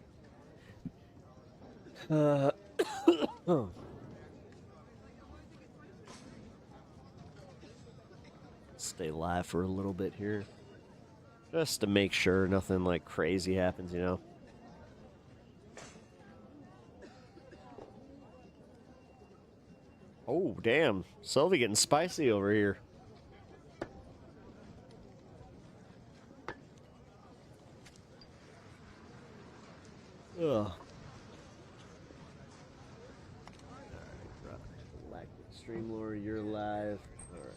Stay live for a little bit here. Just to make sure nothing like crazy happens, you know. Oh, damn. Sylvie getting spicy over here. Ugh. Alright, Streamlord, you're live. Alright.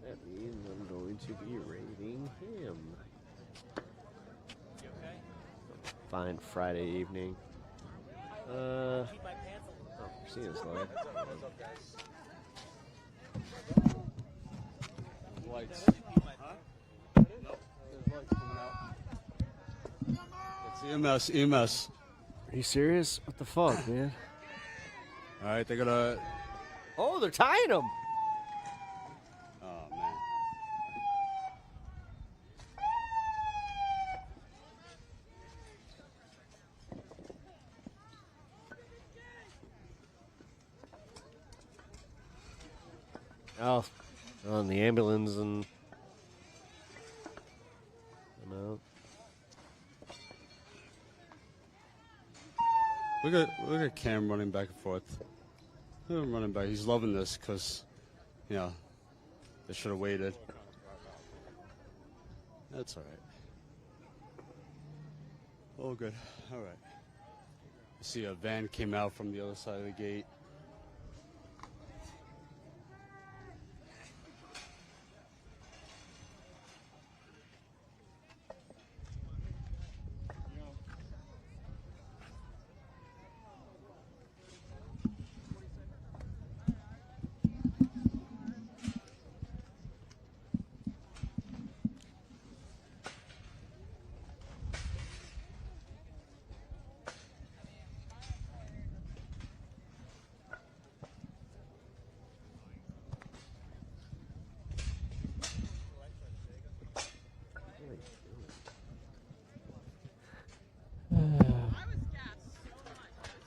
That means I'm going to be rating him. Fine Friday evening. Oh, seeing us live. Lights. Huh? Nope. There's lights coming out. It's EMS. Are you serious? What the fuck, man? Alright, they're gonna... Oh, they're tying him! Oh, man. Oh, on the ambulance and... I'm out. Look at Cam running back and forth. Look at him running back. He's loving this because, you know, they should have waited. That's all right. Oh, good. All right. I see a van came out from the other side of the gate.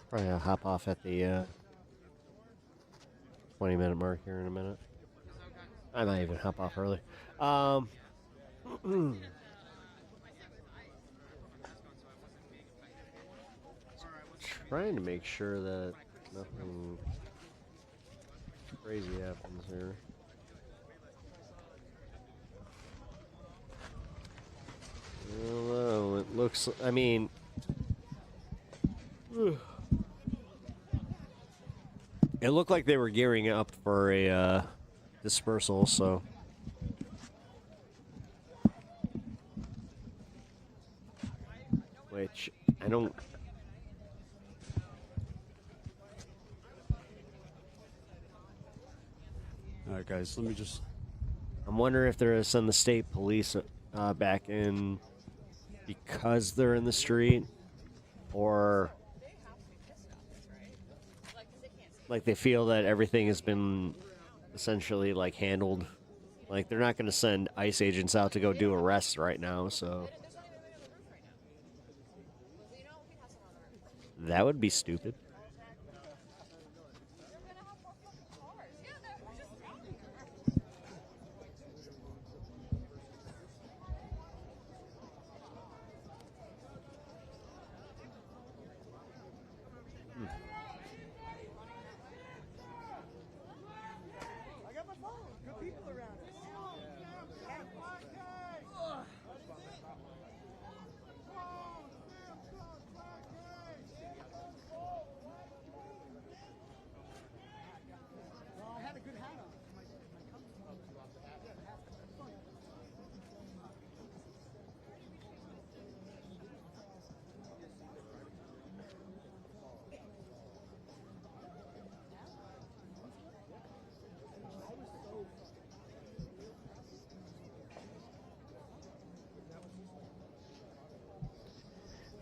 Probably I'll hop off at the 20-minute mark here in a minute. I might even hop off early. Trying to make sure that nothing crazy happens here. Although it looks, I mean, it looked like they were gearing up for a dispersal, so. Which, I don't. All right, guys, let me just. I'm wondering if they're going to send the state police back in because they're in the street, or like they feel that everything has been essentially like handled. Like they're not going to send ICE agents out to go do arrests right now, so that would be stupid.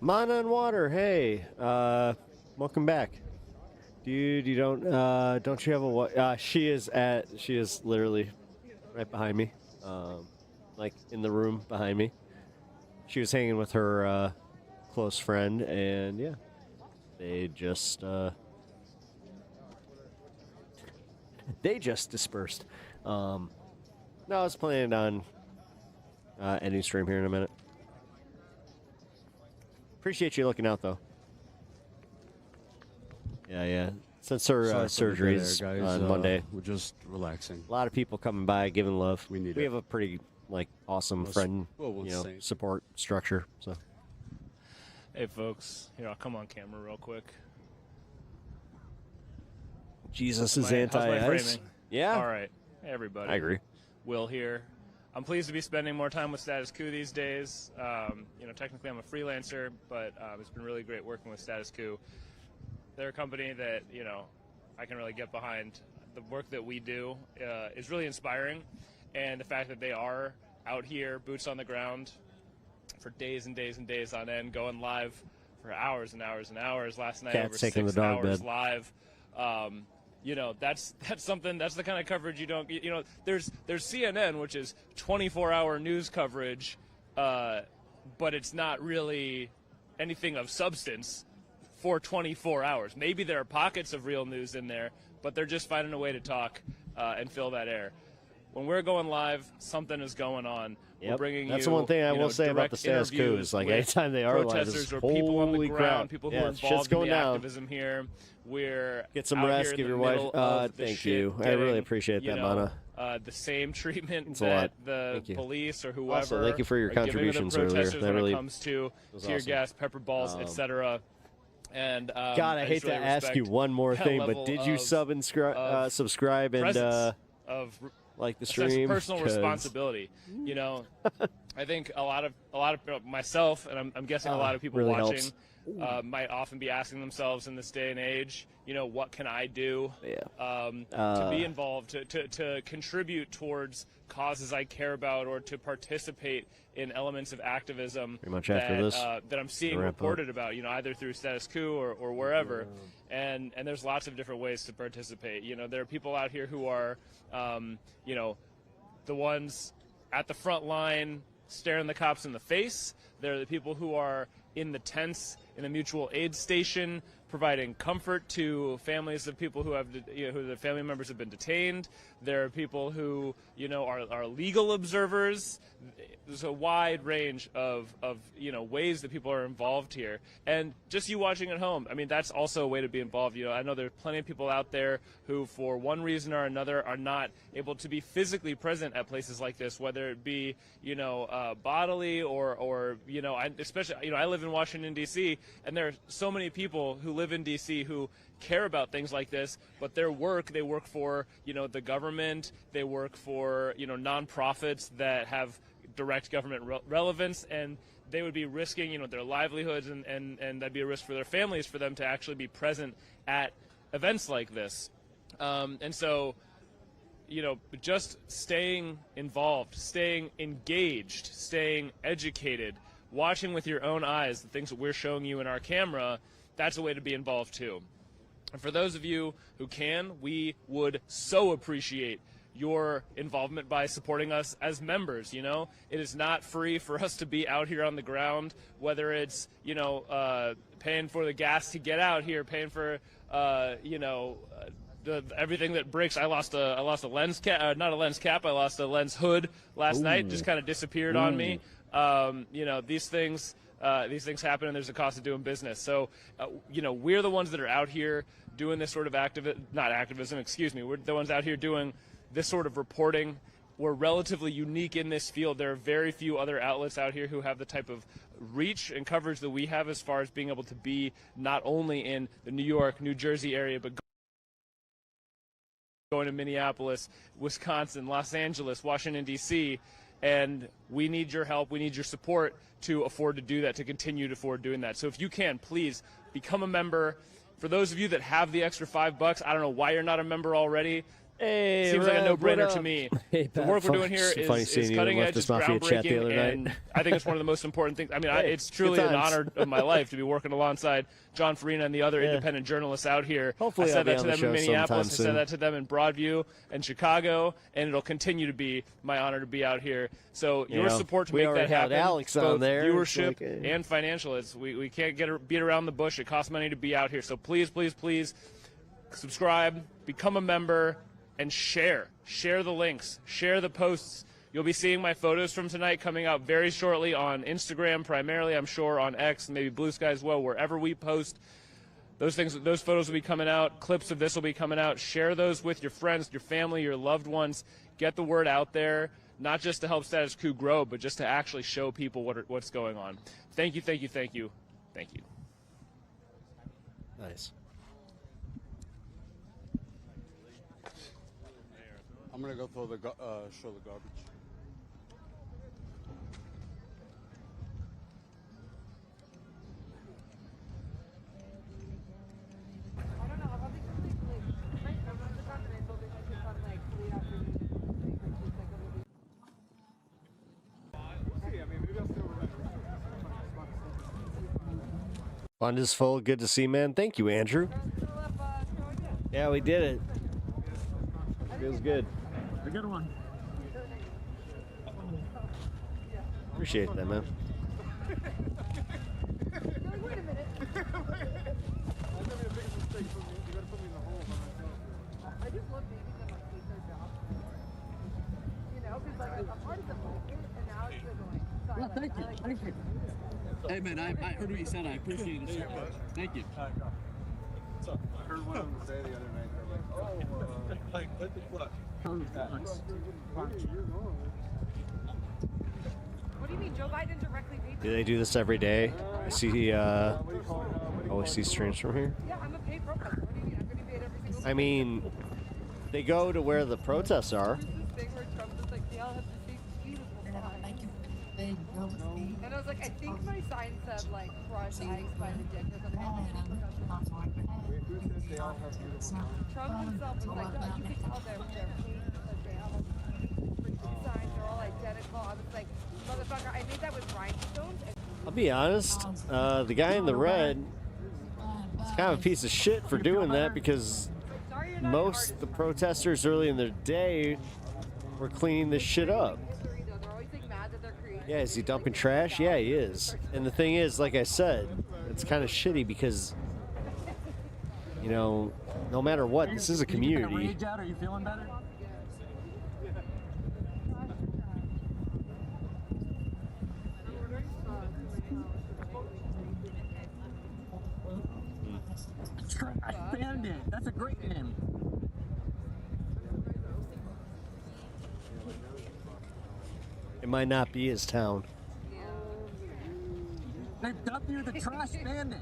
Mana and Water, hey, welcome back. Dude, you don't you have a she is literally right behind me, like in the room behind me. She was hanging with her close friend, and yeah, they just dispersed. No, I was planning on ending stream here in a minute. Appreciate you looking out, though. Yeah. Since her surgeries on Monday, we're just relaxing. A lot of people coming by, giving love. We need We it. have a pretty awesome friend, support structure. So, hey folks, here I'll come on camera real quick. Jesus is How's my anti-ice. framing? Yeah. All right. Hey, everybody. I agree. Will here. I'm pleased to be spending more time with Status Quo these days. Technically I'm a freelancer, but it's been really great working with Status Quo. They're a company that, I can really get behind. The work that we do is really inspiring, and the fact that they are out here, boots on the ground, for days and days and days on end, going live for hours and hours and hours. Last night, Cat's over taking 6 the dog hours bed. live. That's something. That's the kind of coverage you don't. There's CNN, which is 24-hour news coverage, but it's not really anything of substance for 24 hours. Maybe there are pockets of real news in there, but they're just finding a way to talk and fill that air. When we're going live, something is going on. We're bringing That's you, the one thing I will say about direct the Status Quo interviews is like with anytime they are live, protesters is or people on the holy ground, crap. people who Yeah, are shit's involved in going the down. activism here. We're Get some out rest, here give in your the wife. middle of the Thank shit you. I really getting, appreciate that, Mana. The same treatment Means a that lot. the Thank you. police or whoever Also, thank you for your are giving the contributions earlier. protesters That when really it comes to was tear awesome. gas, pepper balls, etc. And God, I hate just really to ask you respect one more that thing, but level did you of subscribe and presence, of like the a sense of stream? personal 'Cause- responsibility. I think a lot of myself, and I'm guessing a lot of people really watching helps. might often be asking themselves in this day and age, what can I do to Uh, be involved, to contribute towards causes I care about, or to participate in elements of activism Pretty much after this, that I'm seeing wrap up. reported about, either through Status Quo or wherever. And there's lots of different ways to participate. There are people out here who are, the ones at the front line staring the cops in the face. There are the people who are in the tents in the mutual aid station, providing comfort to families of people who have, who the family members have been detained. There are people who, are legal observers. There's a wide range of ways that people are involved here. And just you watching at home, I mean, that's also a way to be involved. I know there's plenty of people out there who, for one reason or another, are not able to be physically present at places like this, whether it be, bodily or especially, I live in Washington, D.C., and there are so many people who live in D.C. who care about things like this, but they work for, the government, they work for, nonprofits that have direct government relevance, and they would be risking, their livelihoods, and that'd be a risk for their families for them to actually be present at events like this. And so, just staying involved, staying engaged, staying educated, watching with your own eyes the things that we're showing you in our camera, that's a way to be involved too. And for those of you who can, we would so appreciate your involvement by supporting us as members. It is not free for us to be out here on the ground, whether it's, paying for the gas to get out here, paying for, everything that breaks. I lost a lens cap, not a lens cap. I lost a lens hood last night. Just kind of disappeared on me. These things happen, and there's a cost of doing business. So, we're the ones that are out here doing this sort of we're the ones out here doing this sort of reporting. We're relatively unique in this field. There are very few other outlets out here who have the type of reach and coverage that we have, as far as being able to be not only in the New York, New Jersey area, but going to Minneapolis, Wisconsin, Los Angeles, Washington, D.C., and we need your help. We need your support to afford to do that, to continue to afford doing that. So if you can, please become a member. For those of you that have the extra $5, I don't know why you're not a member already. Hey, seems like a Rev, what no-brainer to up? me. Hey, The Pat, work we're fuck, doing here it's funny is seeing you cutting in edge, Leftist it's Mafia chat the other groundbreaking, night. and I think it's one of the most important things. I mean, Hey, it's truly good an times. honor of my life to be working alongside John Farina and the other independent journalists out here. Hopefully I said I'll be that on to the them in show sometime Minneapolis. I soon. said that to them in Broadview and Chicago, and it'll continue to be my honor to be out here. So You your know, support to we make already that had happen, Alex on both there. It's viewership like and financial. We can't beat around the bush. It costs money to be out here. So please, please, please subscribe, become a member, and share. Share the links. Share the posts. You'll be seeing my photos from tonight coming out very shortly on Instagram, primarily, I'm sure, on X, maybe Blue Sky as well, wherever we post. Those photos will be coming out. Clips of this will be coming out. Share those with your friends, your family, your loved ones. Get the word out there, not just to help Status Quo grow, but just to actually show people what's going on. Thank you, thank you, thank you, thank you. Nice. I'm gonna go throw the show the garbage. Fund is full. Good to see, man. Thank you, Andrew. Yeah, we did it. Feels good. A good one. Appreciate that, man. Well, thank you. Thank you. Hey, man, I heard what you said. I appreciate it so much. Thank you. I heard one of them say the other night, they're like, what the fuck? What do you mean, Joe Biden directly paid? Do they do this every day? I see, always see streams from here. Yeah, I'm a paid protester. What do you mean? I'm going to be paid every single I mean, they go to where the protests are. There's this thing where Trump was like, they all have the same beautiful sign. And I was like, I think my sign said, like, crush eggs by the dick or something. Trump himself was like, no, you can tell they're paid because they all have freaking signs. They're all identical. I was like, motherfucker, I made that with rhinestones. I'll be honest, the guy in the red is kind of a piece of shit for doing that because most of the protesters early in their day were cleaning this shit up. Yeah, is he dumping trash? Yeah, he is. And the thing is, like I said, it's kind of shitty because, you know, no matter what, this is a community. Rage out? Are you feeling better? Trash Bandit. That's a great name. It might not be his town. They've dubbed you the Trash Bandit.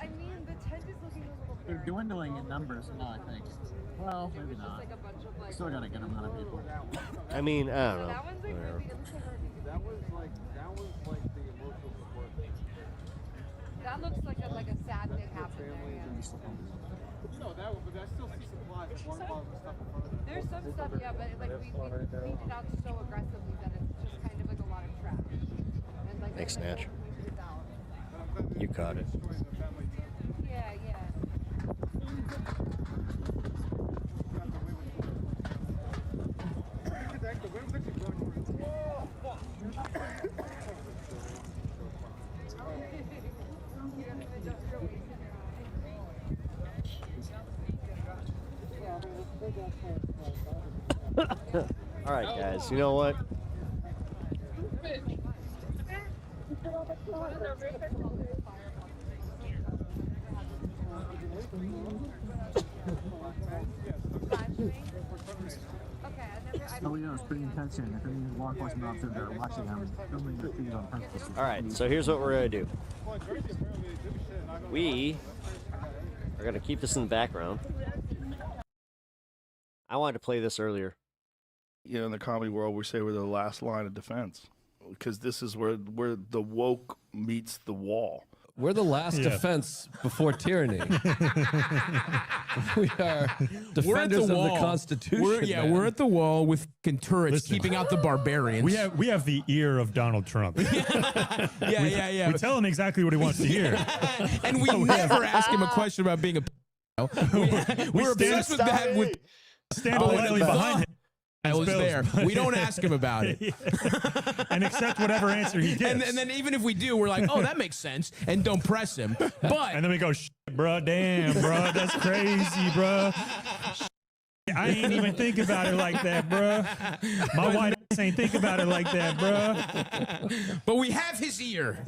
I mean, the tent is looking a little They're dwindling in numbers now, I think. Well, maybe not. Still got a good amount of people. I mean, I don't know. That one's like Whatever. That was like the emotional support thing. That looks like a sad thing happened there. Yeah. No, that one, but I still see supplies and water bottles and stuff in front of it. There's some stuff, yeah, but like we cleaned it out so aggressively that it's just kind of like a lot of trash. And like Thanks, Snatch. cleaned it out. You caught it. Yeah, yeah. All right, guys. You know what? Oh, yeah, it's pretty intense here. If any law enforcement officers are watching them, filming their feed on purpose. All right, so here's what we're going to do. We are going to keep this in the background. I wanted to play this earlier. You know, in the comedy world, we say we're the last line of defense because this is where the woke meets the wall. We're the last defense before tyranny. We are defenders of the Constitution. We're at the wall with fucking turrets keeping out the barbarians. We have the ear of Donald Trump. Yeah. We tell him exactly what he wants to hear. And we never ask him a question about being a we're obsessed with that. Stand politely behind him. I was there. We don't ask him about it. And accept whatever answer he gives. And then even if we do, we're like, oh, that makes sense, and don't press him. But and then we go, shit, bro, damn, bro, that's crazy, bro. I ain't even think about it like that, bro. My white ass ain't think about it like that, bro. But we have his ear.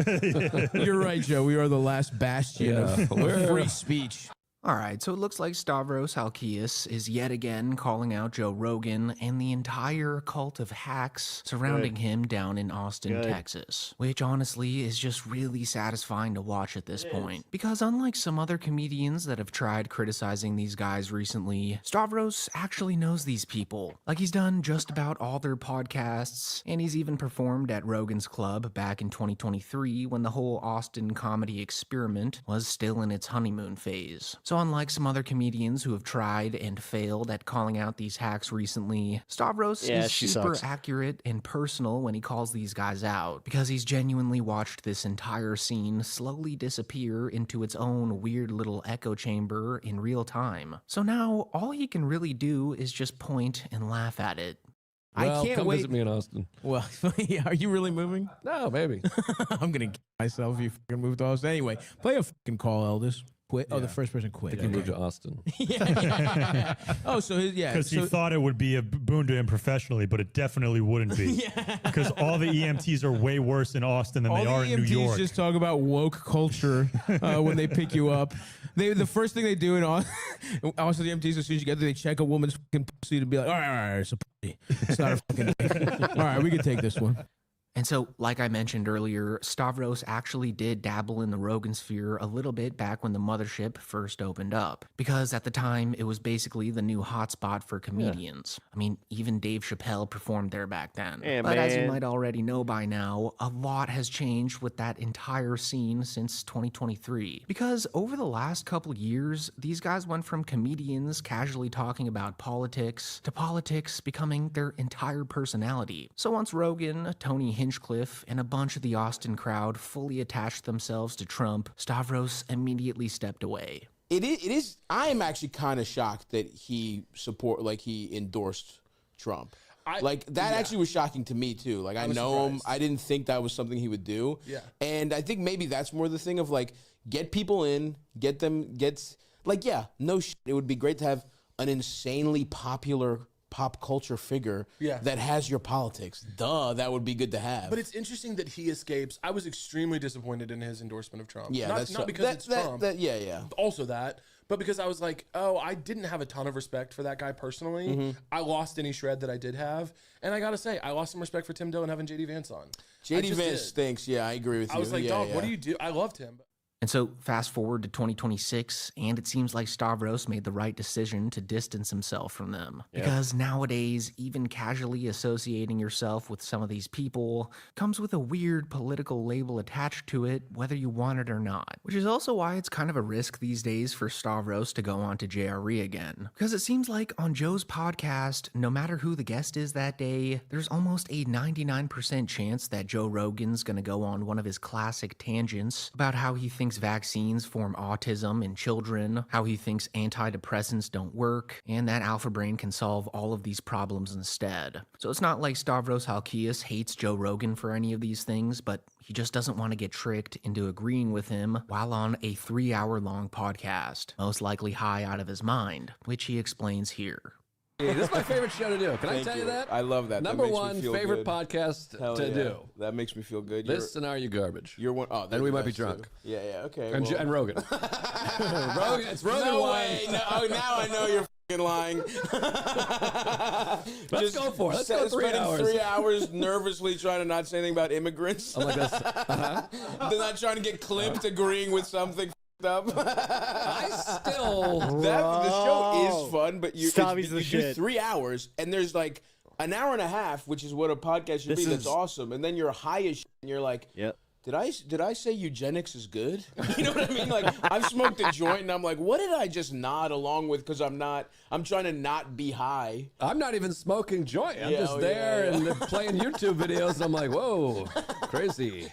You're right, Joe. We are the last bastion of free speech. All right, so it looks like Stavros Halkias is yet again calling out Joe Rogan and the entire cult of hacks surrounding him down in Austin, Texas, which honestly is just really satisfying to watch at this point. Because unlike some other comedians that have tried criticizing these guys recently, Stavros actually knows these people. Like, he's done just about all their podcasts, and he's even performed at Rogan's Club back in 2023 when the whole Austin comedy experiment was still in its honeymoon phase. So unlike some other comedians who have tried and failed at calling out these hacks recently, Stavros is super accurate and personal when he calls these guys out, because he's genuinely watched this entire scene slowly disappear into its own weird little echo chamber in real time. So now all he can really do is just point and laugh at it. Well, I can't come wait. visit me in Austin. Well, are you really moving? No, maybe. I'm gonna kill myself if you fucking move to Austin. Anyway, play a fucking call, Eldest. Quit. Oh, the first person quit. I think he moved to Austin. Yeah. Oh, so Because he thought it would be a boon to him professionally, but it definitely wouldn't be. Because all the EMTs are way worse in Austin than they are in New York. Just talk about woke culture when they pick you up. The first thing they do in Austin, the EMTs, as soon as you get there, they check a woman's fucking pussy to be like, all right, it's a pussy. It's not a fucking dick. All right, we can take this one. And so, like I mentioned earlier, Stavros actually did dabble in the Rogan sphere a little bit back when the mothership first opened up. Because at the time, it was basically the new hotspot for comedians. I mean, even Dave Chappelle performed there back then. But as you might already know by now, a lot has changed with that entire scene since 2023. Because over the last couple years, these guys went from comedians casually talking about politics to politics becoming their entire personality. So once Rogan, Tony Hinchcliffe, and a bunch of the Austin crowd fully attached themselves to Trump, Stavros immediately stepped away. It is. I am actually kind of shocked that he endorsed Trump. That actually was shocking to me too. Like, I know him. I didn't think that was something he would do. Yeah. And I think maybe that's more the thing of like, get people in, no shit. It would be great to have an insanely popular pop culture figure that has your politics. Duh, that would be good to have. But it's interesting that he escapes. I was extremely disappointed in his endorsement of Trump. Yeah, not because it's Trump. Yeah. Also that, but because I was like, oh, I didn't have a ton of respect for that guy personally. Mm-hmm. I lost any shred that I did have, and I gotta say, I lost some respect for Tim Dillon having JD Vance on. JD Vance stinks. Yeah, I agree with you. I was like, dog, what do you do? I loved him. And so fast forward to 2026, and it seems like Stavros made the right decision to distance himself from them. Yep. Because nowadays, even casually associating yourself with some of these people comes with a weird political label attached to it, whether you want it or not. Which is also why it's kind of a risk these days for Stavros to go on to JRE again. Because it seems like on Joe's podcast, no matter who the guest is that day, there's almost a 99% chance that Joe Rogan's gonna go on one of his classic tangents about how he thinks vaccines form autism in children, how he thinks antidepressants don't work, and that Alpha Brain can solve all of these problems instead. So it's not like Stavros Halkias hates Joe Rogan for any of these things, but he just doesn't want to get tricked into agreeing with him while on a 3-hour-long podcast, most likely high out of his mind, which he explains here. This is my favorite show to do. Can I Thank tell you you. that? I love that. Number That makes me one feel favorite good. podcast Hell to yeah. do. That makes me feel good. This and Are You Garbage? You're one. Oh, and we might be drunk. Yeah, okay. And, and Rogan. Rogan. It's Rogan No wine. way. No, now I know you're fucking lying. Let's go for it. Let's go 3 spending hours. 3 hours nervously trying to not say anything about immigrants. I'm like this. They're not trying to get clipped agreeing with something up. I still. The show is fun, but you Stabby's do the shit. 3 hours, and there's like an hour and a half, which is what a podcast should be. That's awesome. And then you're high as shit, and you're like, yep. did I say eugenics is good? You know what I mean? Like, I've smoked a joint and I'm like, what did I just nod along with? Because I'm trying to not be high. I'm not even smoking joint. I'm just there and playing YouTube videos. And I'm like, whoa, crazy.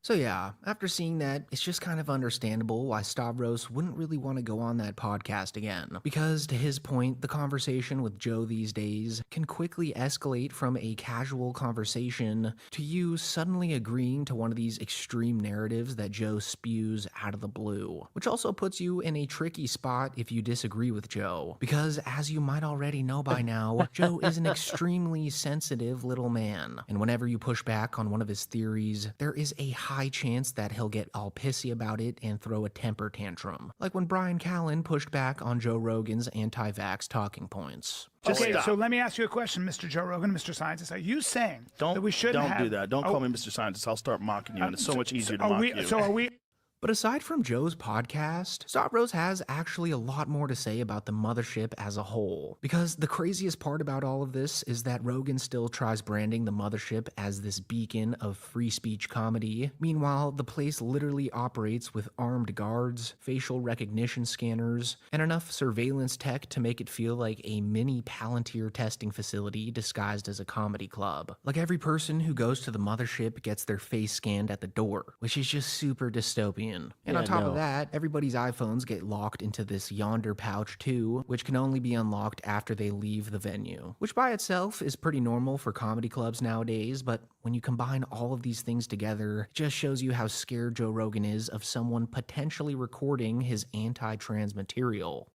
So yeah, after seeing that, it's just kind of understandable why Stavros wouldn't really want to go on that podcast again. Because to his point, the conversation with Joe these days can quickly escalate from a casual conversation to you suddenly agreeing to one of these extreme narratives that Joe spews out of the blue. Which also puts you in a tricky spot if you disagree with Joe. Because as you might already know by now, Joe is an extremely sensitive little man. And whenever you push back on one of his theories, there is a high chance that he'll get all pissy about it and throw a temper tantrum. Like when Brian Callen pushed back on Joe Rogan's anti-vax talking points. Okay, so let me ask you a question, Mr. Joe Rogan, Mr. Scientist. Are you saying that we shouldn't Don't do that. Don't call me Mr. Scientist. I'll start mocking you, and it's so much easier to mock you. So are we... But aside from Joe's podcast, Stavros has actually a lot more to say about the mothership as a whole. Because the craziest part about all of this is that Rogan still tries branding the mothership as this beacon of free speech comedy. Meanwhile, the place literally operates with armed guards, facial recognition scanners, and enough surveillance tech to make it feel like a mini Palantir testing facility disguised as a comedy club. Like every person who goes to the mothership gets their face scanned at the door, which is just super dystopian. And on top of that, everybody's iPhones get locked into this yonder pouch too, which can only be unlocked after they leave the venue. Which by itself is pretty normal for comedy clubs nowadays, but when you combine all of these things together, it just shows you how scared Joe Rogan is of someone potentially recording his anti-trans material.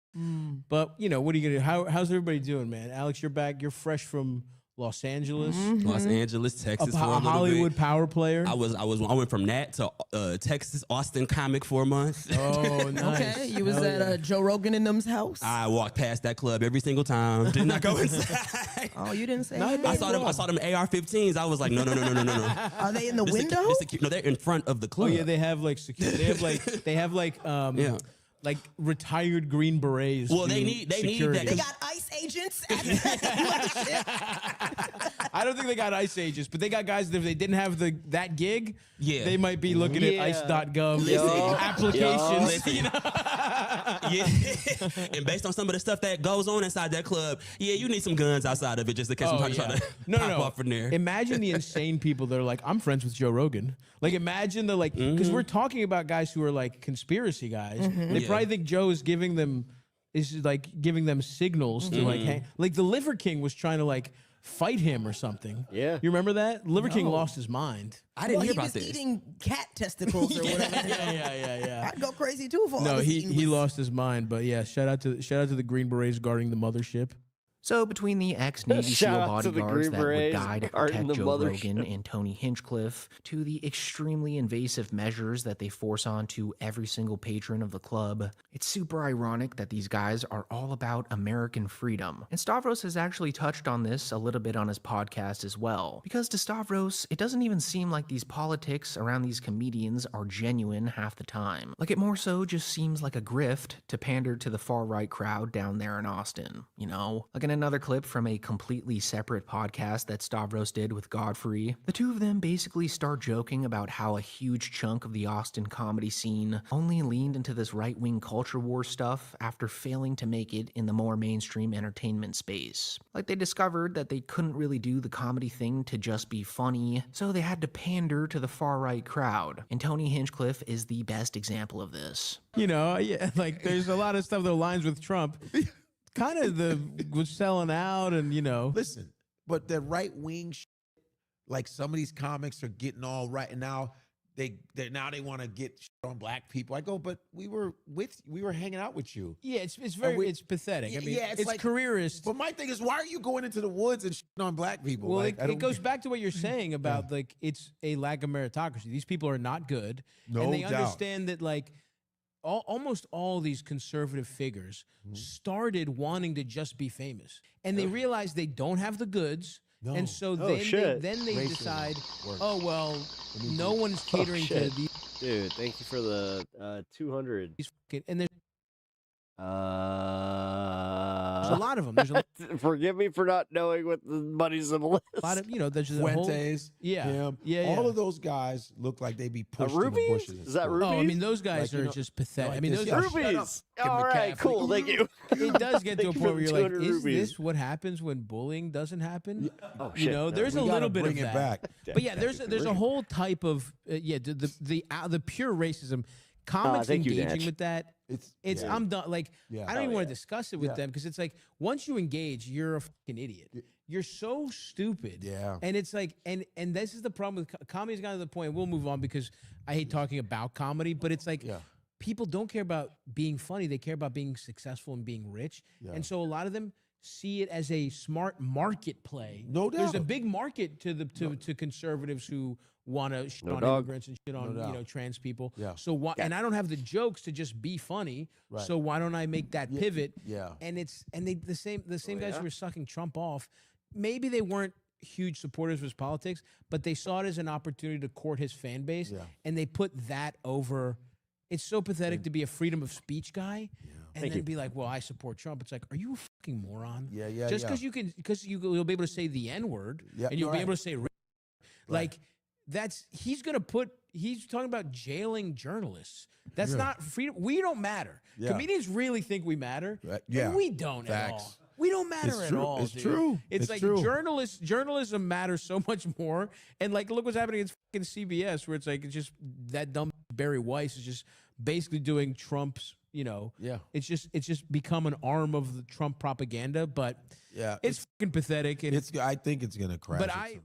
But, you know, what are you going to do? How's everybody doing, man? Alex, you're back. You're fresh from Los Angeles. Los Angeles, Texas, for a little Hollywood bit. power player. I went from that to Texas, Austin comic for a month. Oh, nice. Okay, you was at Joe Rogan and them's house. I walked past that club every single time. Did not go inside. Oh, you didn't say. I saw them AR-15s. I was like, no. Are they in the window? No, they're in front of the club. Oh yeah, they have like security. They have like like retired Green Berets. Well, they need that. They got ICE agents at the mothership. I don't think they got ICE agents, but they got guys that if they didn't have that gig, they might be looking at ICE.gov applications. You know? And based on some of the stuff that goes on inside that club, you need some guns outside of it just in case somebody try to pop off from there. Imagine the insane people that are like, I'm friends with Joe Rogan. Like, imagine the because we're talking about guys who are like conspiracy guys. They probably think Joe is giving them signals to like, hey, like the Liver King was trying to like fight him or something. Yeah, you remember that? Liver King lost his mind. I didn't hear about this. He was eating cat testicles or whatever. Yeah. I'd go crazy too for No, he lost his mind. But yeah, shout out to the Green Berets guarding the mothership. So between the ex-Navy SEAL bodyguards that would die to protect Joe Rogan and Tony Hinchcliffe, to the extremely invasive measures that they force onto every single patron of the club, it's super ironic that these guys are all about American freedom. And Stavros has actually touched on this a little bit on his podcast as well. Because to Stavros, it doesn't even seem like these politics around these comedians are genuine half the time. Like it more so just seems like a grift to pander to the far-right crowd down there in Austin, you know? Like in another clip from a completely separate podcast that Stavros did with Godfrey, the two of them basically start joking about how a huge chunk of the Austin comedy scene only leaned into this right-wing culture war stuff after failing to make it in the more mainstream entertainment space. Like they discovered that they couldn't really do the comedy thing to just be funny, so they had to pander to the far-right crowd. And Tony Hinchcliffe is the best example of this. You know, like there's a lot of stuff that aligns with Trump. Kind of was selling out, and you know. Listen, but the right wing, like some of these comics are getting all right, and now they want to get on black people. I go, but we were hanging out with you. Yeah, it's it's pathetic. I mean, it's like, careerist. But my thing is, why are you going into the woods and on black people? Well, like, it goes back to what you're saying about like it's a lack of meritocracy. These people are not good, and they understand that like. Almost all these conservative figures started wanting to just be famous, and they realized they don't have the goods, and so then they decide, oh well, no one's catering to these. Dude, thank you for the 200. And there's There's a lot of them. There's a Forgive me for not knowing what the buddies on the list. lot of, there's a Fuentes, whole, all of those guys look like they be pushed in the Rubies? bushes. Is that Rubies? Oh, I mean, those guys are just pathetic. I mean, those guys. Rubies. All right, cool. Thank you. It does get to a Thank you point for where you're the like, 200 is rubies. this what happens when bullying doesn't happen? Oh, shit, no. There's We a gotta little bit bring of it that. back. But yeah, there's a whole type of the pure racism. Comics thank you, engaging Natch. with that. It's I'm done. Like Yeah. I don't even Oh, want to yeah. discuss it with them because it's like once you engage, you're a fucking idiot. You're so stupid. Yeah. And it's like and this is the problem with comedy's gotten to the point. We'll move on because I hate talking about comedy, but it's like people don't care about being funny. They care about being successful and being rich. And so a lot of them see it as a smart market play. No doubt. There's a big market to to conservatives who want to shit No on doubt. immigrants and shit on doubt. trans people. Yeah. So why? And I don't have the jokes to just be funny. Right. So why don't I make that pivot? Yeah. And the same guys who were sucking Trump off. Maybe they weren't huge supporters of his politics, but they saw it as an opportunity to court his fan base, and they put that over. It's so pathetic to be a freedom of speech guy, and then be like, "Well, I support Trump." It's like, are you a fucking moron? Yeah. Just because you'll be able to say the N word, Yeah, and you'll be right. able to say, like, he's talking about jailing journalists. That's not freedom. We don't matter. Yeah. Comedians really think we matter. Yeah. And we don't at all. Facts. We don't matter It's at true. all. It's dude. true. It's It's like true. journalism matters so much more. And like, look what's happening in fucking CBS, where it's like it's just that dumb Barry Weiss is just basically doing Trump's. It's just become an arm of the Trump propaganda. But it's fucking pathetic. And I think it's gonna crash.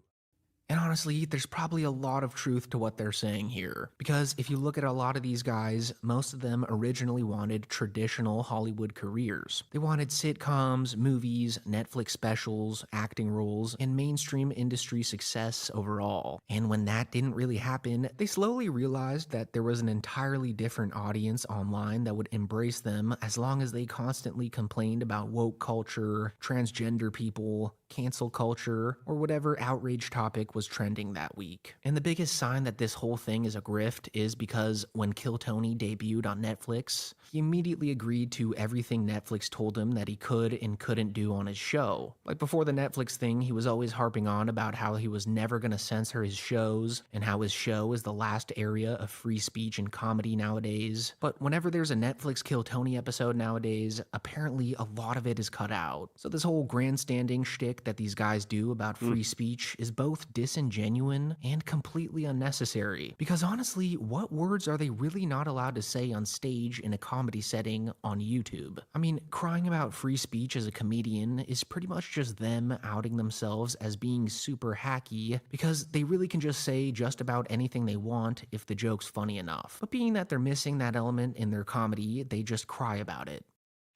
And honestly, there's probably a lot of truth to what they're saying here. Because if you look at a lot of these guys, most of them originally wanted traditional Hollywood careers. They wanted sitcoms, movies, Netflix specials, acting roles, and mainstream industry success overall. And when that didn't really happen, they slowly realized that there was an entirely different audience online that would embrace them as long as they constantly complained about woke culture, transgender people, cancel culture, or whatever outrage topic was trending that week. And the biggest sign that this whole thing is a grift is because when Kill Tony debuted on Netflix, he immediately agreed to everything Netflix told him that he could and couldn't do on his show. Like before the Netflix thing, he was always harping on about how he was never going to censor his shows and how his show is the last area of free speech and comedy nowadays. But whenever there's a Netflix Kill Tony episode nowadays, apparently a lot of it is cut out. So this whole grandstanding shtick that these guys do about free speech is both disingenuine and completely unnecessary. Because honestly, what words are they really not allowed to say on stage in a comedy setting on YouTube? I mean, crying about free speech as a comedian is pretty much just them outing themselves as being super hacky because they really can just say just about anything they want if the joke's funny enough. But being that they're missing that element in their comedy, they just cry about it.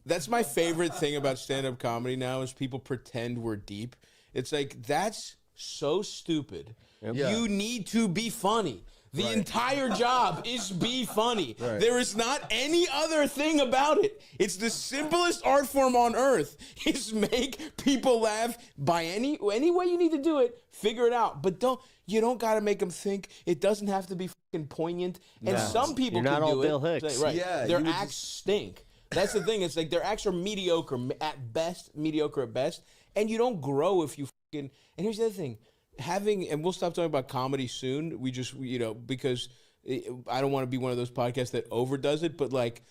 That's my favorite thing about stand-up comedy now is people pretend we're deep. It's like, that's so stupid. Yeah. You need to be funny. The entire job is be funny. Right. There is not any other thing about it. It's the simplest art form on earth is make people laugh by any way you need to do it, figure it out. But you don't got to make them think. It doesn't have to be fucking poignant. And some people You're not can all do Bill it. Hicks. Right. Yeah, Their you would acts stink. That's the thing. It's like their acts are mediocre at best, and you don't grow if you fucking. And here's the other thing: and we'll stop talking about comedy soon. We just, because I don't want to be one of those podcasts that overdoes it. But like,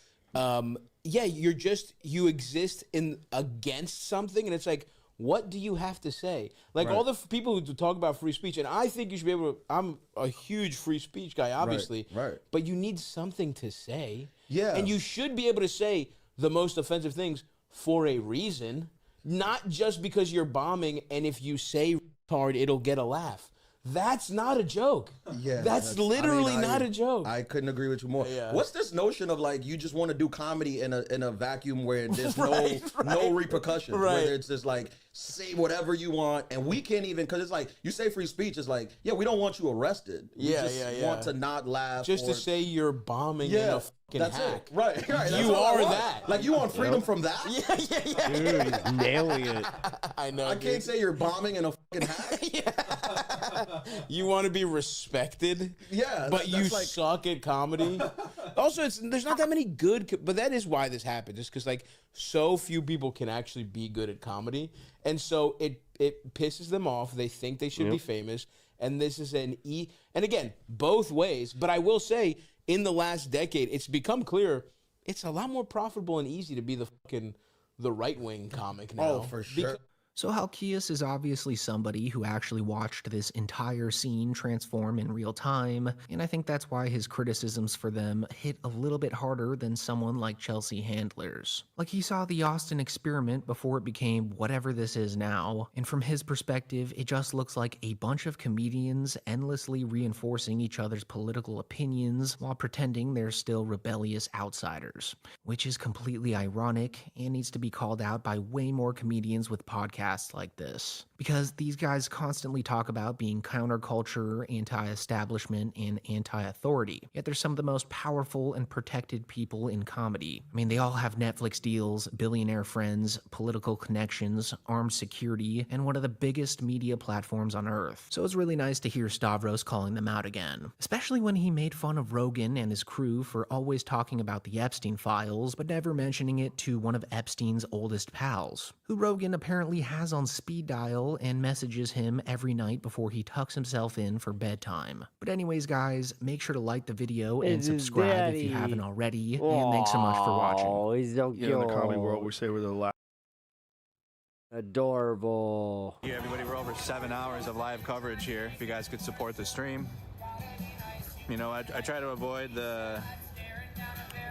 you exist against something, and it's like, what do you have to say? Like all the people who talk about free speech, and I think you should be able to. I'm a huge free speech guy, obviously. Right. But you need something to say. Yeah. And you should be able to say the most offensive things for a reason, not just because you're bombing and if you say retard, it'll get a laugh. That's not a joke. Yeah, that's literally not a joke. I couldn't agree with you more. Yeah. What's this notion of like you just want to do comedy in a vacuum where there's no repercussions, where it's just like say whatever you want, and we can't even because it's like you say free speech, it's like we don't want you arrested. We just want to not laugh, just to say you're bombing in a fucking that's hack. It. Right. You are that. Like you want freedom from that? Yeah. Dude, he's nailing it. I know. I can't say you're bombing in a fucking hack. You want to be respected, Yeah, but you that's like- suck at comedy. Also, there's not that many good, but that is why this happened. Just because like so few people can actually be good at comedy, and so it pisses them off. They think they should be famous, and this is and again, both ways. But I will say, in the last decade, it's become clear it's a lot more profitable and easy to be the right wing comic now. Oh, for sure. So Halkias is obviously somebody who actually watched this entire scene transform in real time, and I think that's why his criticisms for them hit a little bit harder than someone like Chelsea Handler's. Like, he saw the Austin experiment before it became whatever this is now, and from his perspective, it just looks like a bunch of comedians endlessly reinforcing each other's political opinions while pretending they're still rebellious outsiders, which is completely ironic and needs to be called out by way more comedians with podcasts like this, because these guys constantly talk about being counterculture, anti-establishment, and anti-authority, yet they're some of the most powerful and protected people in comedy. I mean, they all have Netflix deals, billionaire friends, political connections, armed security, and one of the biggest media platforms on earth. So it's really nice to hear Stavros calling them out again, especially when he made fun of Rogan and his crew for always talking about the Epstein files, but never mentioning it to one of Epstein's oldest pals, who Rogan apparently has on speed dial and messages him every night before he tucks himself in for bedtime. But anyways, guys, make sure to like the video and subscribe if you haven't already, and thanks so much for watching. Oh, he's so Yeah, in the comedy world, we say we're the last. Adorable. Yeah, everybody, we're over 7 hours of live coverage here. If you guys could support the stream. You know, I try to avoid the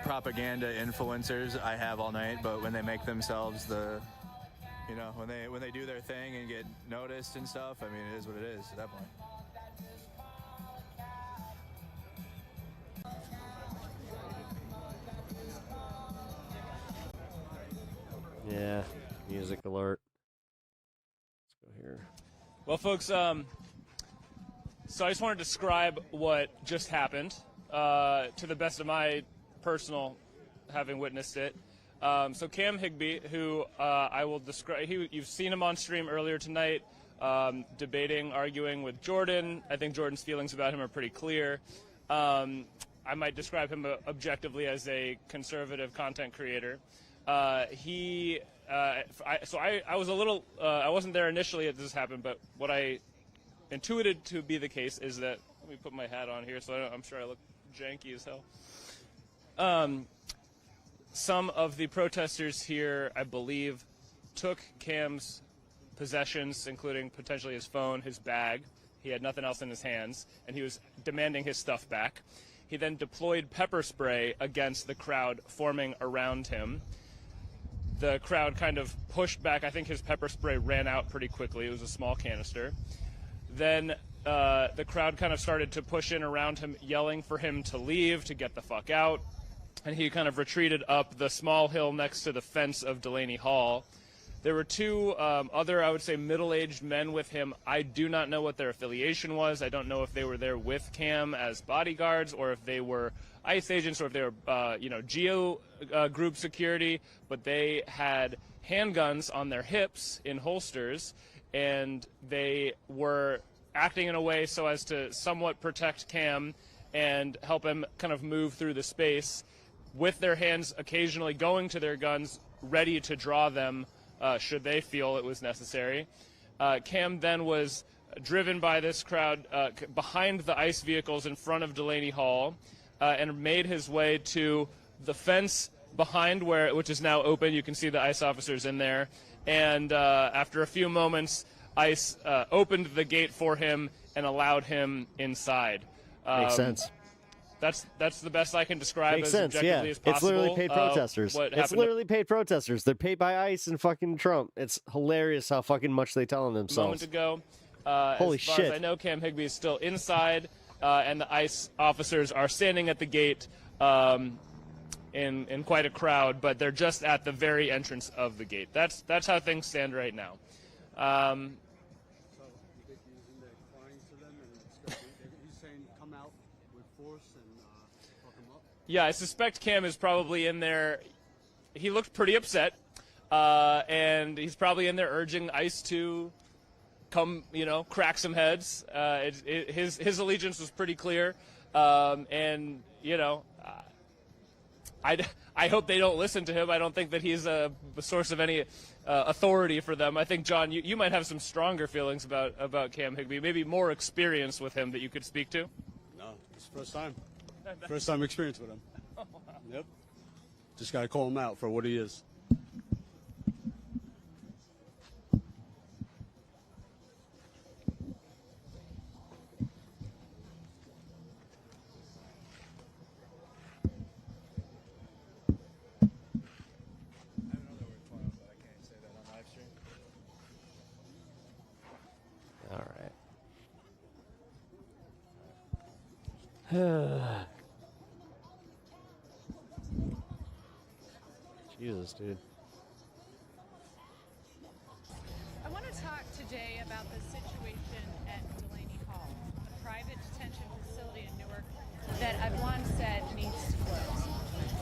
propaganda influencers I have all night, but when they make themselves you know, when they do their thing and get noticed and stuff, I mean, it is what it is at that point. Yeah, music alert. Let's go here. Well, folks, so I just want to describe what just happened to the best of my personal having witnessed it. So Cam Higbee, who I will describe, you've seen him on stream earlier tonight, debating, arguing with Jordan. I think Jordan's feelings about him are pretty clear. I might describe him objectively as a conservative content creator. I was a little, I wasn't there initially as this happened, but what I intuited to be the case is that, let me put my hat on here so I'm sure I look janky as hell. Some of the protesters here, I believe, took Cam's possessions, including potentially his phone, his bag. He had nothing else in his hands, and he was demanding his stuff back. He then deployed pepper spray against the crowd forming around him. The crowd kind of pushed back. I think his pepper spray ran out pretty quickly. It was a small canister. Then the crowd kind of started to push in around him, yelling for him to leave, to get the fuck out. And he kind of retreated up the small hill next to the fence of Delaney Hall. There were two other, I would say, middle-aged men with him. I do not know what their affiliation was. I don't know if they were there with Cam as bodyguards or if they were ICE agents or if they were, Geo group security. But they had handguns on their hips in holsters, and they were acting in a way so as to somewhat protect Cam and help him kind of move through the space, with their hands occasionally going to their guns, ready to draw them should they feel it was necessary. Cam then was driven by this crowd behind the ICE vehicles in front of Delaney Hall and made his way to the fence behind which is now open. You can see the ICE officers in there. And after a few moments, ICE opened the gate for him and allowed him inside. Makes sense. That's the best I can describe Makes as sense, objectively yeah. as possible. It's literally paid protesters. It's literally paid protesters. They're paid by ICE and fucking Trump. It's hilarious how fucking much they tell them A themselves. moment ago. Holy as far shit. as I know, Cam Higbee is still inside, and the ICE officers are standing at the gate in quite a crowd, but they're just at the very entrance of the gate. That's how things stand right now. Yeah, I suspect Cam is probably in there. He looked pretty upset, and he's probably in there urging ICE to come, crack some heads. His allegiance was pretty clear, and I hope they don't listen to him. I don't think that he's a source of any authority for them. I think, John, you might have some stronger feelings about Cam Higbee, maybe more experience with him that you could speak to. No, it's the first time. First time experience with him. Yep. Just got to call him out for what he is. All right. Jesus, dude. I want to talk today about the situation at Delaney Hall, a private detention facility in Newark that I've long said needs to close.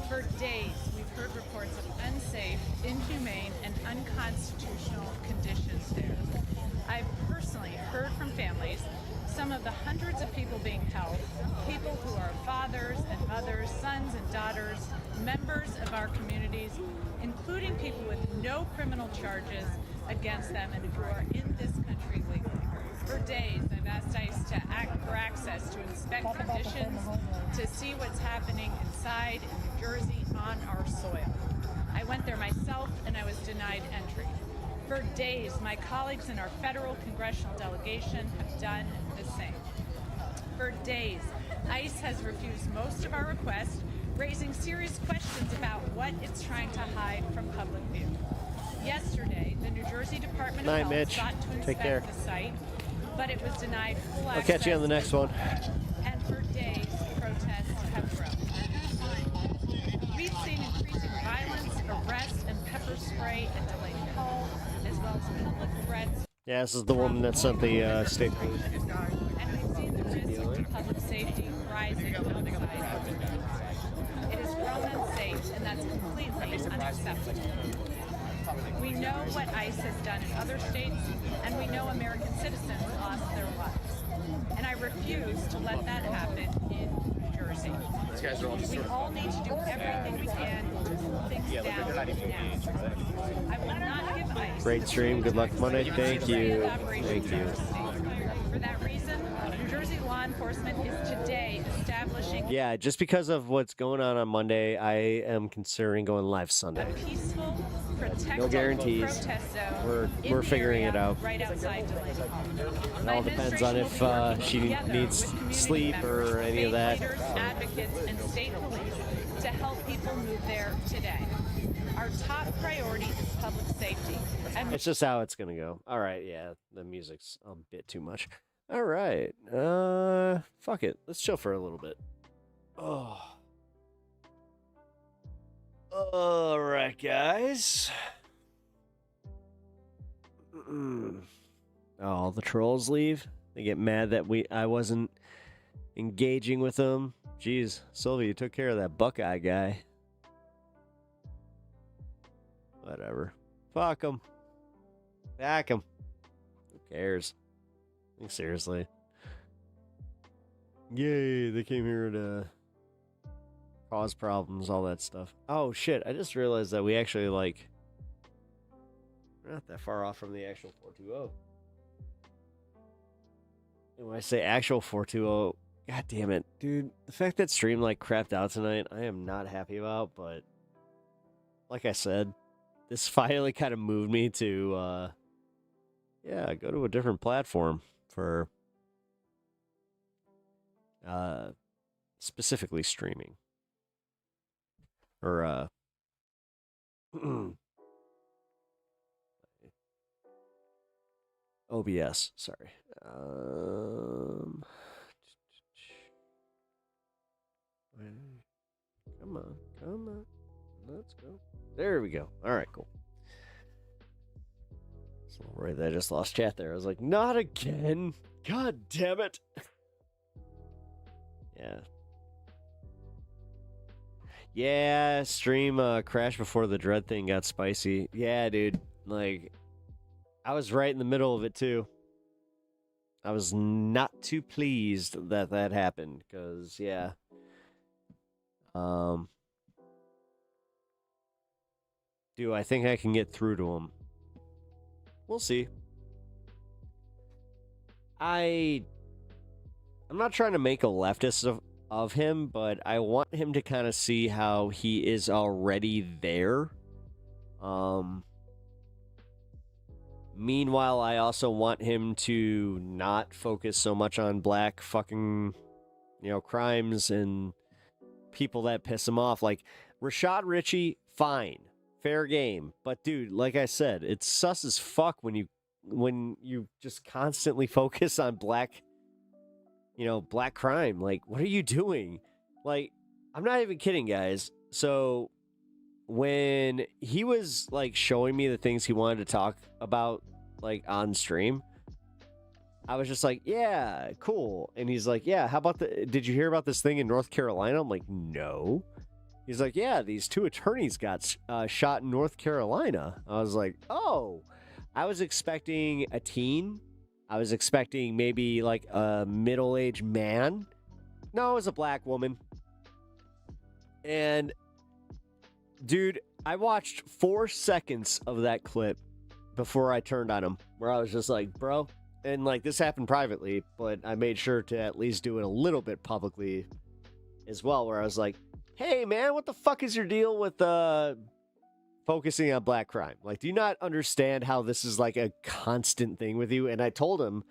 For days, we've heard reports of unsafe, inhumane, and unconstitutional conditions there. I've personally heard from families, some of the hundreds of people being held, people who are fathers and mothers, sons and daughters, members of our communities, including people with no criminal charges against them and who are in this country legally. For days, I've asked ICE to act for access to inspect conditions, to see what's happening inside in New Jersey on our soil. I went there myself and I was denied entry. For days, my colleagues in our federal congressional delegation have done the same. For days, ICE has refused most of our requests, raising serious questions about what it's trying to hide from public view. Yesterday, the New Jersey Department of Health Mitch. sought to Take inspect care. the site, but it was denied full I'll access. catch you on the next one. And for days, protests have grown. We've seen increasing violence, arrests, and pepper spray at Delaney Hall, as well as public threats. Yeah, this is the woman that sent the state police. And we've seen the risk to public safety rising alongside. It has grown unsafe, and that's completely unacceptable. We know what ICE has done in other states, and we know American citizens lost their lives. And I refuse to let that happen in New Jersey. We all need to do everything we can to hold things down now. I will not give ICE. Great stream. Good luck Monday. Thank you. Thank you. For that reason, New Jersey law enforcement is today establishing Yeah, just because of what's going on Monday, I am considering going live Sunday. a peaceful, protected No guarantees. protest zone We're in the figuring area it out. right outside Delaney Hall. It My all depends on administration if will be working she together needs with community sleep members, or any of faith that. leaders, advocates, and state police to help people move there today. Our top priority is public safety. And It's just how it's gonna go. All right, yeah, the music's a bit too much. All right, fuck it. Let's chill for a little bit. Oh. All right, guys. Oh, the trolls leave. They get mad that I wasn't engaging with them. Jeez, Sylvia, you took care of that Buckeye guy. Whatever. Fuck him. Back him. Who cares? Like, seriously. Yay, they came here to cause problems, all that stuff. Oh, shit. I just realized that we actually, we're not that far off from the actual 420. And when I say actual 420, god damn it. Dude, the fact that stream, crapped out tonight, I am not happy about, but like I said, this finally kind of moved me to, go to a different platform for specifically streaming. Or, OBS, sorry. Come on. Let's go. There we go. All right, cool. So right there, I just lost chat there. I was like, not again. God damn it. Yeah. Yeah, stream crashed before the dread thing got spicy. Yeah, dude. I was right in the middle of it too. I was not too pleased that that happened, because, yeah. Do I think I can get through to him? We'll see. I'm not trying to make a leftist of him, but I want him to kind of see how he is already there. Meanwhile, I also want him to not focus so much on black fucking, crimes and people that piss him off. Like, Rashad Ritchie, fine. Fair game. But, dude, like I said, it's sus as fuck when you just constantly focus on black crime. Like, what are you doing? Like, I'm not even kidding, guys. So, when he was, like, showing me the things he wanted to talk about, like, on stream, I was just like, yeah, cool. And he's like, yeah, how about did you hear about this thing in North Carolina? I'm like, no. He's like, yeah, these 2 attorneys got shot in North Carolina. I was like, oh. I was expecting a teen. I was expecting maybe like a middle-aged man. No, it was a black woman. And, dude, I watched 4 seconds of that clip before I turned on him, where I was just like, bro. And, like, this happened privately, but I made sure to at least do it a little bit publicly as well, where I was like, hey, man, what the fuck is your deal with focusing on black crime? Like, do you not understand how this is like a constant thing with you? And I told him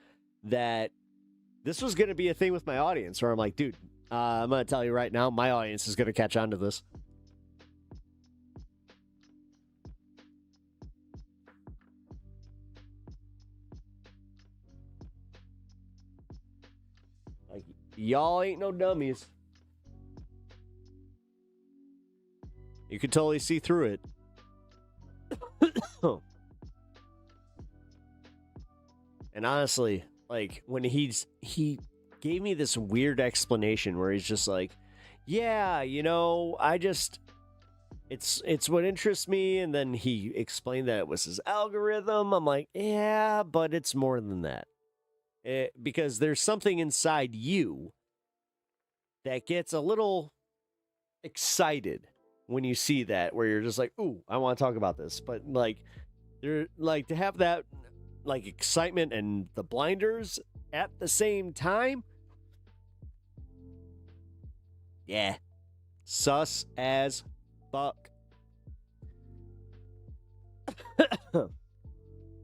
that this was going to be a thing with my audience, where I'm like, dude, I'm going to tell you right now, my audience is going to catch on to this. Like, y'all ain't no dummies. You can totally see through it. And honestly, like, when he gave me this weird explanation where he's just like, yeah, it's what interests me. And then he explained that it was his algorithm. I'm like, yeah, but it's more than that. Because there's something inside you that gets a little excited when you see that, where you're just like, ooh, I want to talk about this. But, like, you're like, to have that, like, excitement and the blinders at the same time. Yeah. Sus as fuck.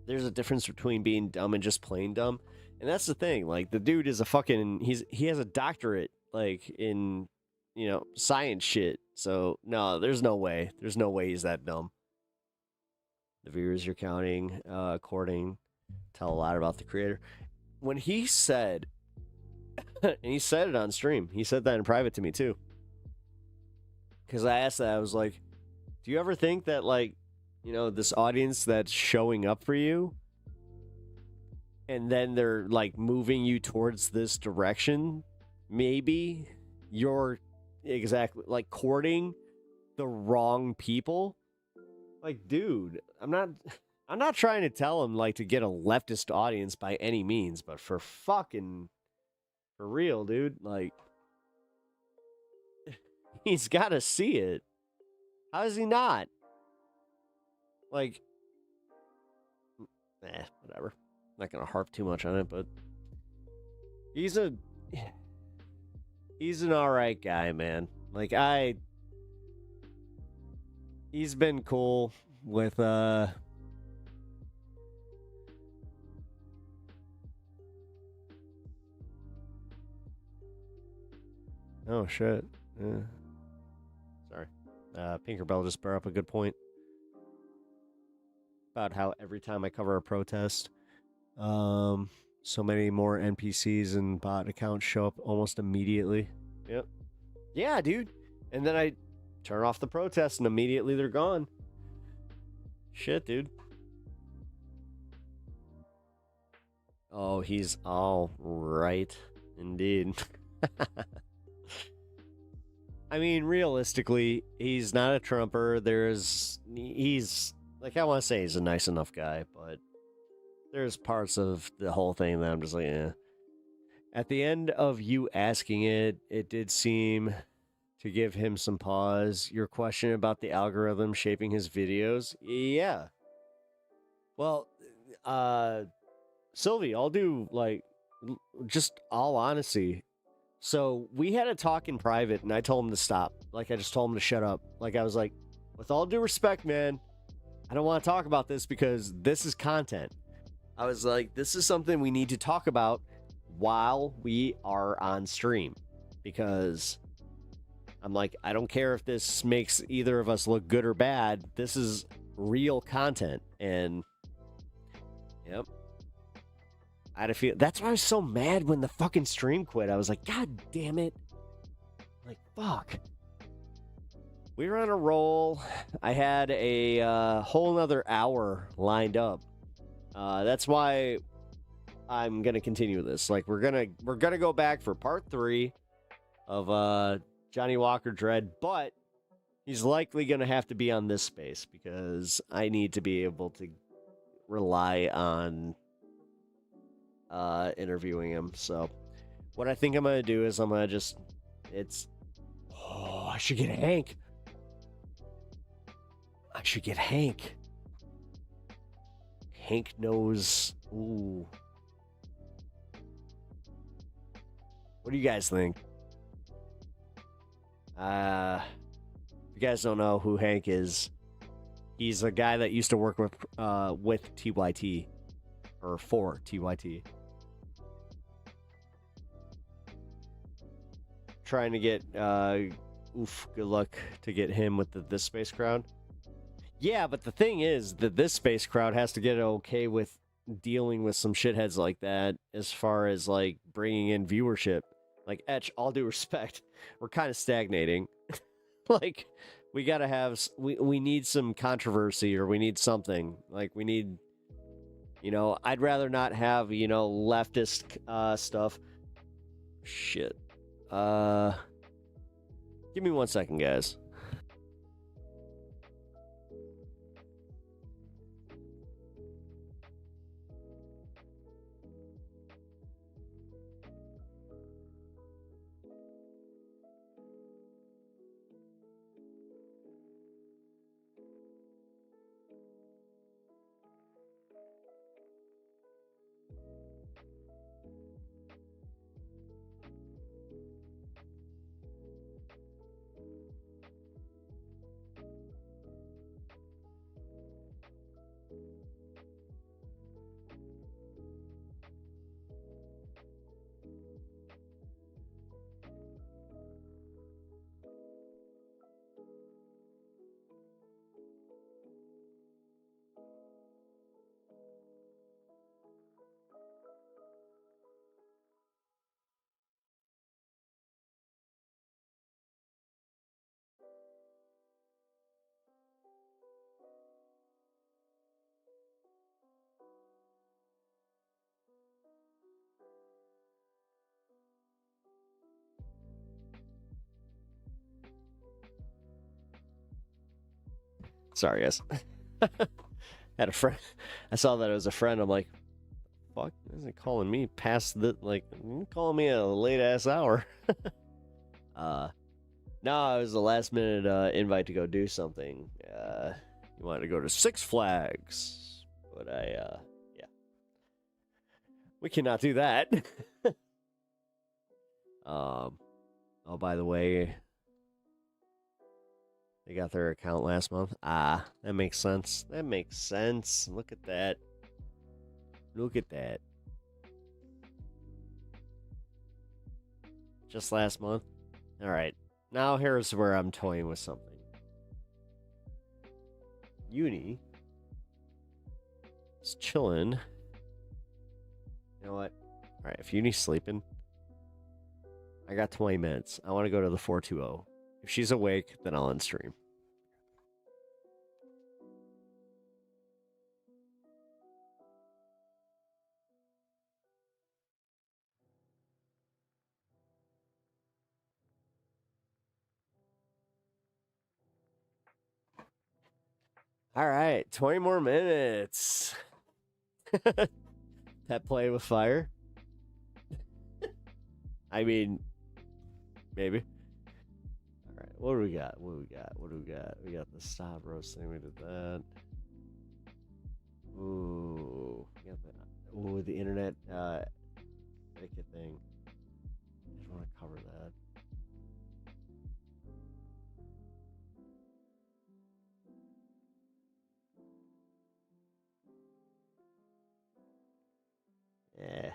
There's a difference between being dumb and just plain dumb. And that's the thing. Like, the dude is he has a doctorate, like, in, science shit. So, no, there's no way. There's no way he's that dumb. The viewers you're counting, according, tell a lot about the creator. When he said, and he said it on stream, he said that in private to me too. Because I asked that, I was like, do you ever think that, like, this audience that's showing up for you, and then they're, like, moving you towards this direction, maybe you're exactly, like, courting the wrong people? Like, dude, I'm not trying to tell him, like, to get a leftist audience by any means, but for real, dude, like, he's got to see it. How is he not? Like, whatever. I'm not going to harp too much on it, but he's an all right guy, man. Like, he's been cool with, oh, shit. Yeah. Sorry. Pinkerbell just brought up a good point about how every time I cover a protest, so many more NPCs and bot accounts show up almost immediately. Yep. Yeah, dude. And then I turn off the protest and immediately they're gone. Shit, dude. Oh, he's all right. Indeed. I mean, realistically, he's not a Trumper. He's, like, I want to say he's a nice enough guy, but there's parts of the whole thing that I'm just like, eh. At the end of you asking it, it did seem to give him some pause. Your question about the algorithm shaping his videos, yeah. Well, Sylvie, I'll do just all honesty. So we had a talk in private, and I told him to stop. Like, I just told him to shut up. Like, I was like, with all due respect, man, I don't want to talk about this because this is content. I was like, this is something we need to talk about while we are on stream. Because I'm like, I don't care if this makes either of us look good or bad. This is real content. And, yep. I had a feel. That's why I was so mad when the fucking stream quit. I was like, God damn it. Like, fuck. We were on a roll. I had a whole nother hour lined up. That's why I'm gonna continue this. Like, we're gonna go back for part 3 of Johnny Walker Dread, but he's likely gonna have to be on this space because I need to be able to rely on interviewing him. So what I think I'm gonna do is I'm gonna just I should get Hank. Hank knows. Ooh. What do you guys think? If you guys don't know who Hank is, he's a guy that used to work with TYT or for TYT. Trying to get good luck to get him with this space crowd. Yeah, but the thing is that this space crowd has to get okay with dealing with some shitheads like that as far as like bringing in viewership. Like, Etch, all due respect, we're kind of stagnating. Like, we gotta have, we need some controversy, or we need something. Like, we need, I'd rather not have, leftist stuff. Shit. Give me 1 second, guys. Sorry, guys. Had a friend. I saw that it was a friend. I'm like, fuck, isn't it calling me past the, calling me a late ass hour? No, it was a last minute invite to go do something. You wanted to go to Six Flags, but yeah. We cannot do that. Oh, by the way, they got their account last month. Ah, that makes sense. Look at that. Just last month. All right. Now here's where I'm toying with something. Uni is chilling. You know what? All right. If Uni's sleeping, I got 20 minutes. I want to go to the 420. If she's awake, then I'll end stream. All right, 20 more minutes. Pet play with fire? I mean, maybe. All right, what do we got? What do we got? What do we got? We got the stop roast thing. We did that. Ooh, we got the, ooh, the internet etiquette thing. I just want to cover that. Yeah.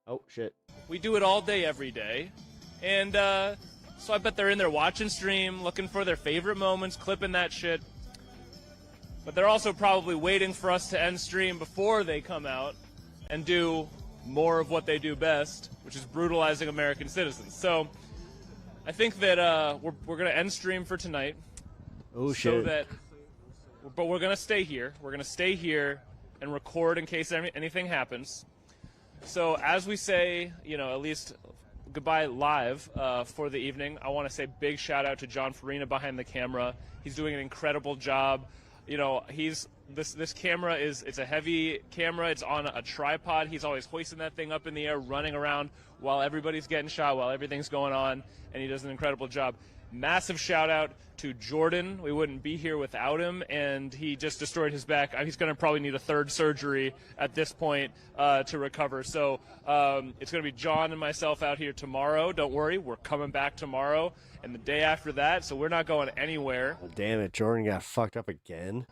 Oh, shit. We do it all day, every day. And so I bet they're in there watching stream, looking for their favorite moments, clipping that shit. But they're also probably waiting for us to end stream before they come out and do more of what they do best, which is brutalizing American citizens. So I think that we're going to end stream for tonight. Oh, shit. But we're going to stay here. We're going to stay here and record in case anything happens. So as we say, at least goodbye live for the evening, I want to say big shout out to John Farina behind the camera. He's doing an incredible job. This camera it's a heavy camera. It's on a tripod. He's always hoisting that thing up in the air, running around while everybody's getting shot, while everything's going on, and he does an incredible job. Massive shout out to Jordan. We wouldn't be here without him, and he just destroyed his back. He's going to probably need a third surgery at this point to recover. So it's going to be John and myself out here tomorrow. Don't worry, we're coming back tomorrow and the day after that, so we're not going anywhere. Oh, damn it, Jordan got fucked up again.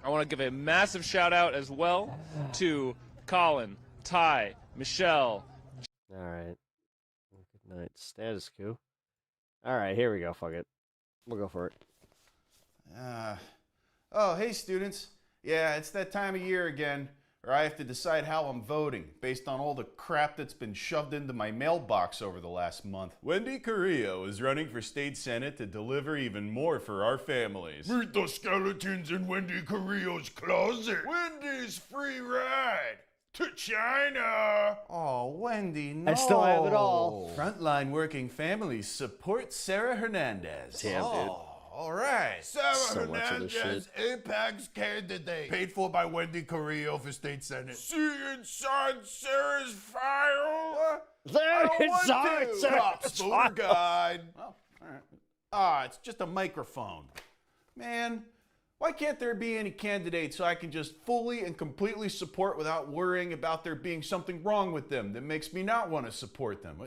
I want to give a massive shout out as well to Colin, Ty, Michelle. All right. Good night. Status quo. All right, here we go. Fuck it. We'll go for it. Oh, hey, students. Yeah, it's that time of year again, where I have to decide how I'm voting based on all the crap that's been shoved into my mailbox over the last month. Wendy Carrillo is running for state senate to deliver even more for our families. Meet the skeletons in Wendy Carrillo's closet. Wendy's free ride to China. Oh, Wendy, no. I still have it all. Frontline working families support Sarah Hernandez. Damn, dude. All right. Sarah So much of this Hernandez, Apex candidate. Paid for by Wendy Carrillo for state senate. See inside Sarah's file. There it's on, Cops, voter guide. Well, all right. It's just a microphone. Man, why can't there be any candidates so I can just fully and completely support without worrying about there being something wrong with them that makes me not want to support them?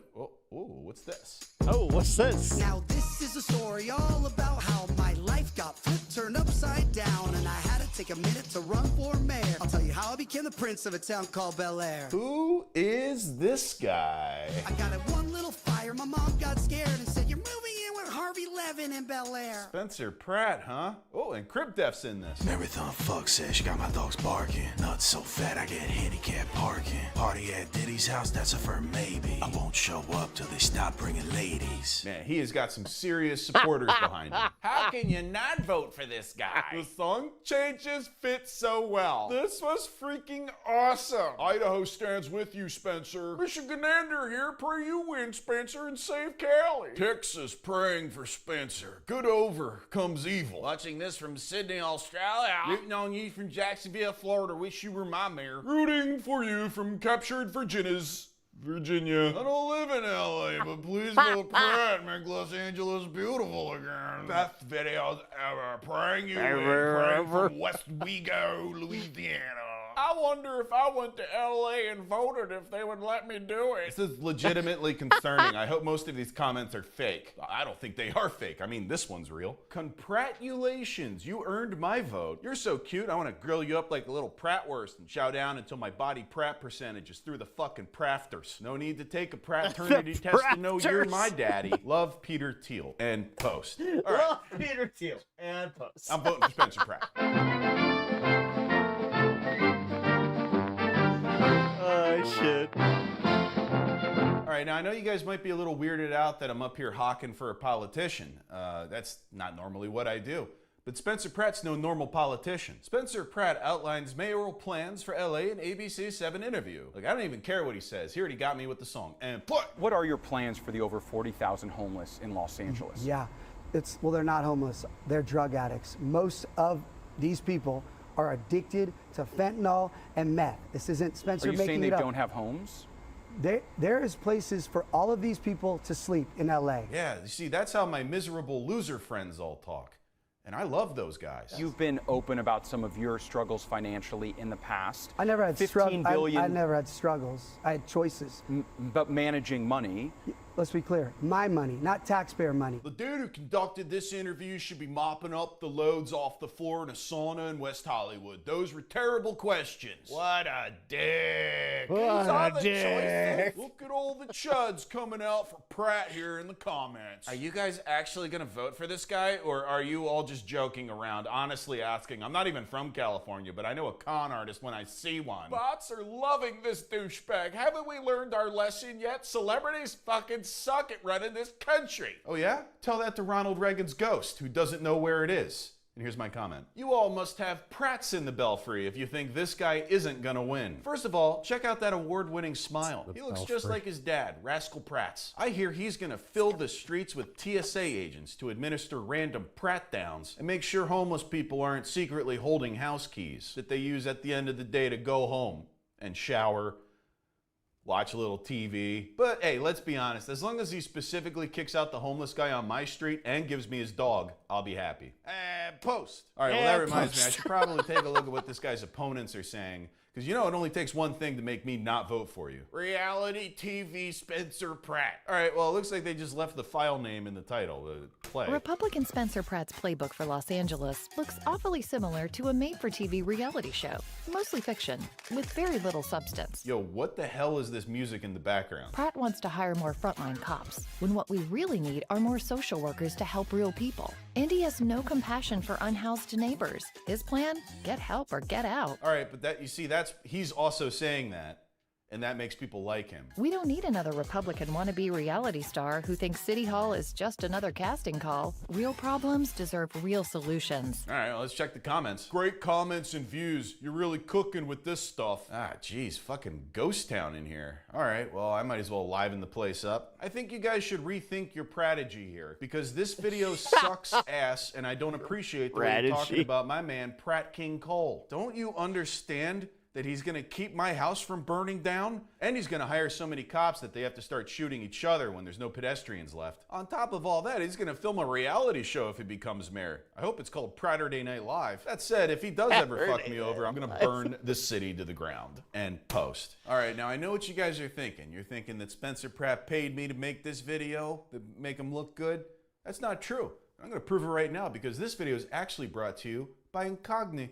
What's this? Oh, what's this? Now this is a story all about how my life got flipped, turned upside down, and I had to take a minute to run for mayor. I'll tell you how I became the prince of a town called Bel Air. Who is this guy? I got in one little fire, my mom got scared and said, "You're moving in with Harvey Levin in Bel Air." Spencer Pratt, huh? Oh, and Crib Def's in this. Marathon fuck says she got my dogs barking. Nuts so fat I get handicapped parking. Party at Diddy's house, that's a firm maybe. I won't show up till they stop bringing ladies. Man, he has got some serious supporters behind him. How can you not vote for this guy? The song changes fit so well. This was freaking awesome. Idaho stands with you, Spencer. Michigander here, pray you win, Spencer, and save Cali. Texas praying for Spencer. Good over comes evil. Watching this from Sydney, Australia. Rooting on you from Jacksonville, Florida. Wish you were my mayor. Rooting for you from captured Virginia. I don't live in LA, but please vote Pratt. Make Los Angeles beautiful again. Best videos ever. Praying you win. Praying from West Wego, Louisiana. I wonder if I went to LA and voted if they would let me do it. This is legitimately concerning. I hope most of these comments are fake. I don't think they are fake. I mean, this one's real. Congratulations, you earned my vote. You're so cute, I want to grill you up like a little Prattwurst and chow down until my body Pratt percentage is through the fucking prafters. No need to take a Praternity test to know you're my daddy. Love, Peter Thiel. And post. All right. Love Peter Thiel. And post. I'm voting for Spencer Pratt. Oh, shit. All right, now I know you guys might be a little weirded out that I'm up here hawking for a politician. That's not normally what I do. But Spencer Pratt's no normal politician. Spencer Pratt outlines mayoral plans for LA in ABC 7 interview. Like, I don't even care what he says. He already got me with the song. And what are your plans for the over 40,000 homeless in Los Angeles? Yeah, well, they're not homeless. They're drug addicts. Most of these people are addicted to fentanyl and meth. This isn't Spencer Are you making saying it they up. don't have homes? There is places for all of these people to sleep in LA. Yeah, you see, that's how my miserable loser friends all talk. And I love those guys. You've been open about some of your struggles financially in the past. I never had 15 billion. I never had struggles. I had choices. But managing money. Let's be clear, my money, not taxpayer money. The dude who conducted this interview should be mopping up the loads off the floor in a sauna in West Hollywood. Those were terrible questions. What a dick. What These are a the dick. choices. Look at all the chuds coming out for Pratt here in the comments. Are you guys actually going to vote for this guy, or are you all just joking around, honestly asking? I'm not even from California, but I know a con artist when I see one. Bots are loving this douchebag. Haven't we learned our lesson yet? Celebrities fucking suck at running this country. Oh yeah? Tell that to Ronald Reagan's ghost, who doesn't know where it is. And here's my comment. You all must have Pratts in the belfry if you think this guy isn't gonna win. First of all, check out that award-winning smile. He looks just like his dad, Rascal Pratts. I hear he's gonna fill the streets with TSA agents to administer random Pratt downs and make sure homeless people aren't secretly holding house keys that they use at the end of the day to go home and shower, watch a little TV. But hey, let's be honest, as long as he specifically kicks out the homeless guy on my street and gives me his dog, I'll be happy. And post. All right, well, that reminds me, I should probably take a look at what this guy's opponents are saying, because you know it only takes one thing to make me not vote for you. Reality TV Spencer Pratt. All right, well, it looks like they just left the file name in the title, the play. Republican Spencer Pratt's playbook for Los Angeles looks awfully similar to a made-for-TV reality show, mostly fiction, with very little substance. Yo, what the hell is this music in the background? Pratt wants to hire more frontline cops, when what we really need are more social workers to help real people. And he has no compassion for unhoused neighbors. His plan? Get help or get out. All right, but that, you see, he's also saying that, and that makes people like him. We don't need another Republican wannabe reality star who thinks City Hall is just another casting call. Real problems deserve real solutions. All right, well, let's check the comments. Great comments and views. You're really cooking with this stuff. Ah, geez, fucking ghost town in here. All right, well, I might as well liven the place up. I think you guys should rethink your strategy here, because this video sucks ass, and I don't appreciate the way you're talking about my man, Pratt King Cole. Don't you understand that he's gonna keep my house from burning down? And he's gonna hire so many cops that they have to start shooting each other when there's no pedestrians left. On top of all that, he's gonna film a reality show if he becomes mayor. I hope it's called Pratterday Night Live. That said, if he does ever fuck me over, I'm gonna burn this city to the ground. And post. All right, now I know what you guys are thinking. You're thinking that Spencer Pratt paid me to make this video, to make him look good. That's not true. I'm gonna prove it right now, because this video is actually brought to you by Incogni.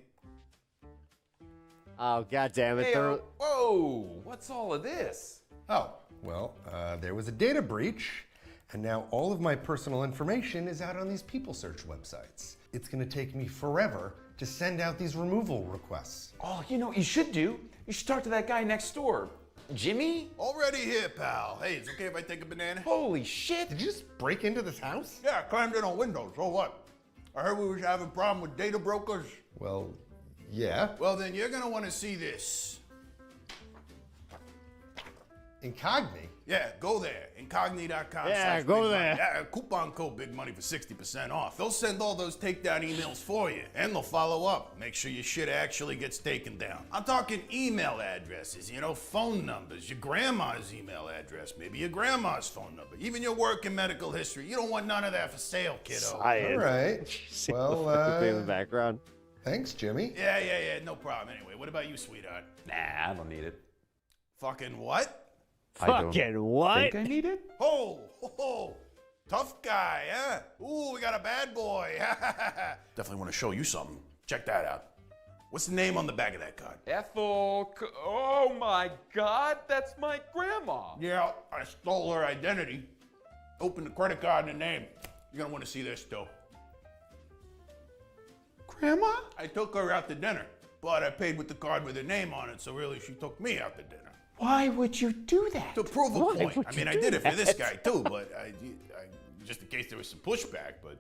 Oh, God damn it. Hey, whoa, what's all of this? Oh, well, there was a data breach, and now all of my personal information is out on these people search websites. It's gonna take me forever to send out these removal requests. Oh, you know what you should do? You should talk to that guy next door. Jimmy? Already here, pal. Hey, it's okay if I take a banana? Holy shit. Did you just break into this house? Yeah, I climbed in on windows. So what? I heard we was having a problem with data brokers. Well, yeah. Well, then you're gonna want to see this. Incogni? Yeah, go there. Incogni.com. Yeah, go there. Yeah, coupon code Big Money for 60% off. They'll send all those takedown emails for you, and they'll follow up. Make sure your shit actually gets taken down. I'm talking email addresses, you know, phone numbers, your grandma's email address, maybe your grandma's phone number, even your work and medical history. You don't want none of that for sale, kiddo. All right. Well, in the background. Thanks, Jimmy. Yeah, no problem. Anyway, what about you, sweetheart? Nah, I don't need it. Fucking what? Fucking what? Think I need it? Oh, tough guy, huh? Ooh, we got a bad boy. Definitely want to show you something. Check that out. What's the name on the back of that card? Ethel. Oh my God, that's my grandma. Yeah, I stole her identity. Open the credit card and the name. You're gonna want to see this too. Grandma? I took her out to dinner, but I paid with the card with her name on it, so really she took me out to dinner. Why would you do that? To prove a point. I mean, I did it for this guy too, but I just in case there was some pushback, but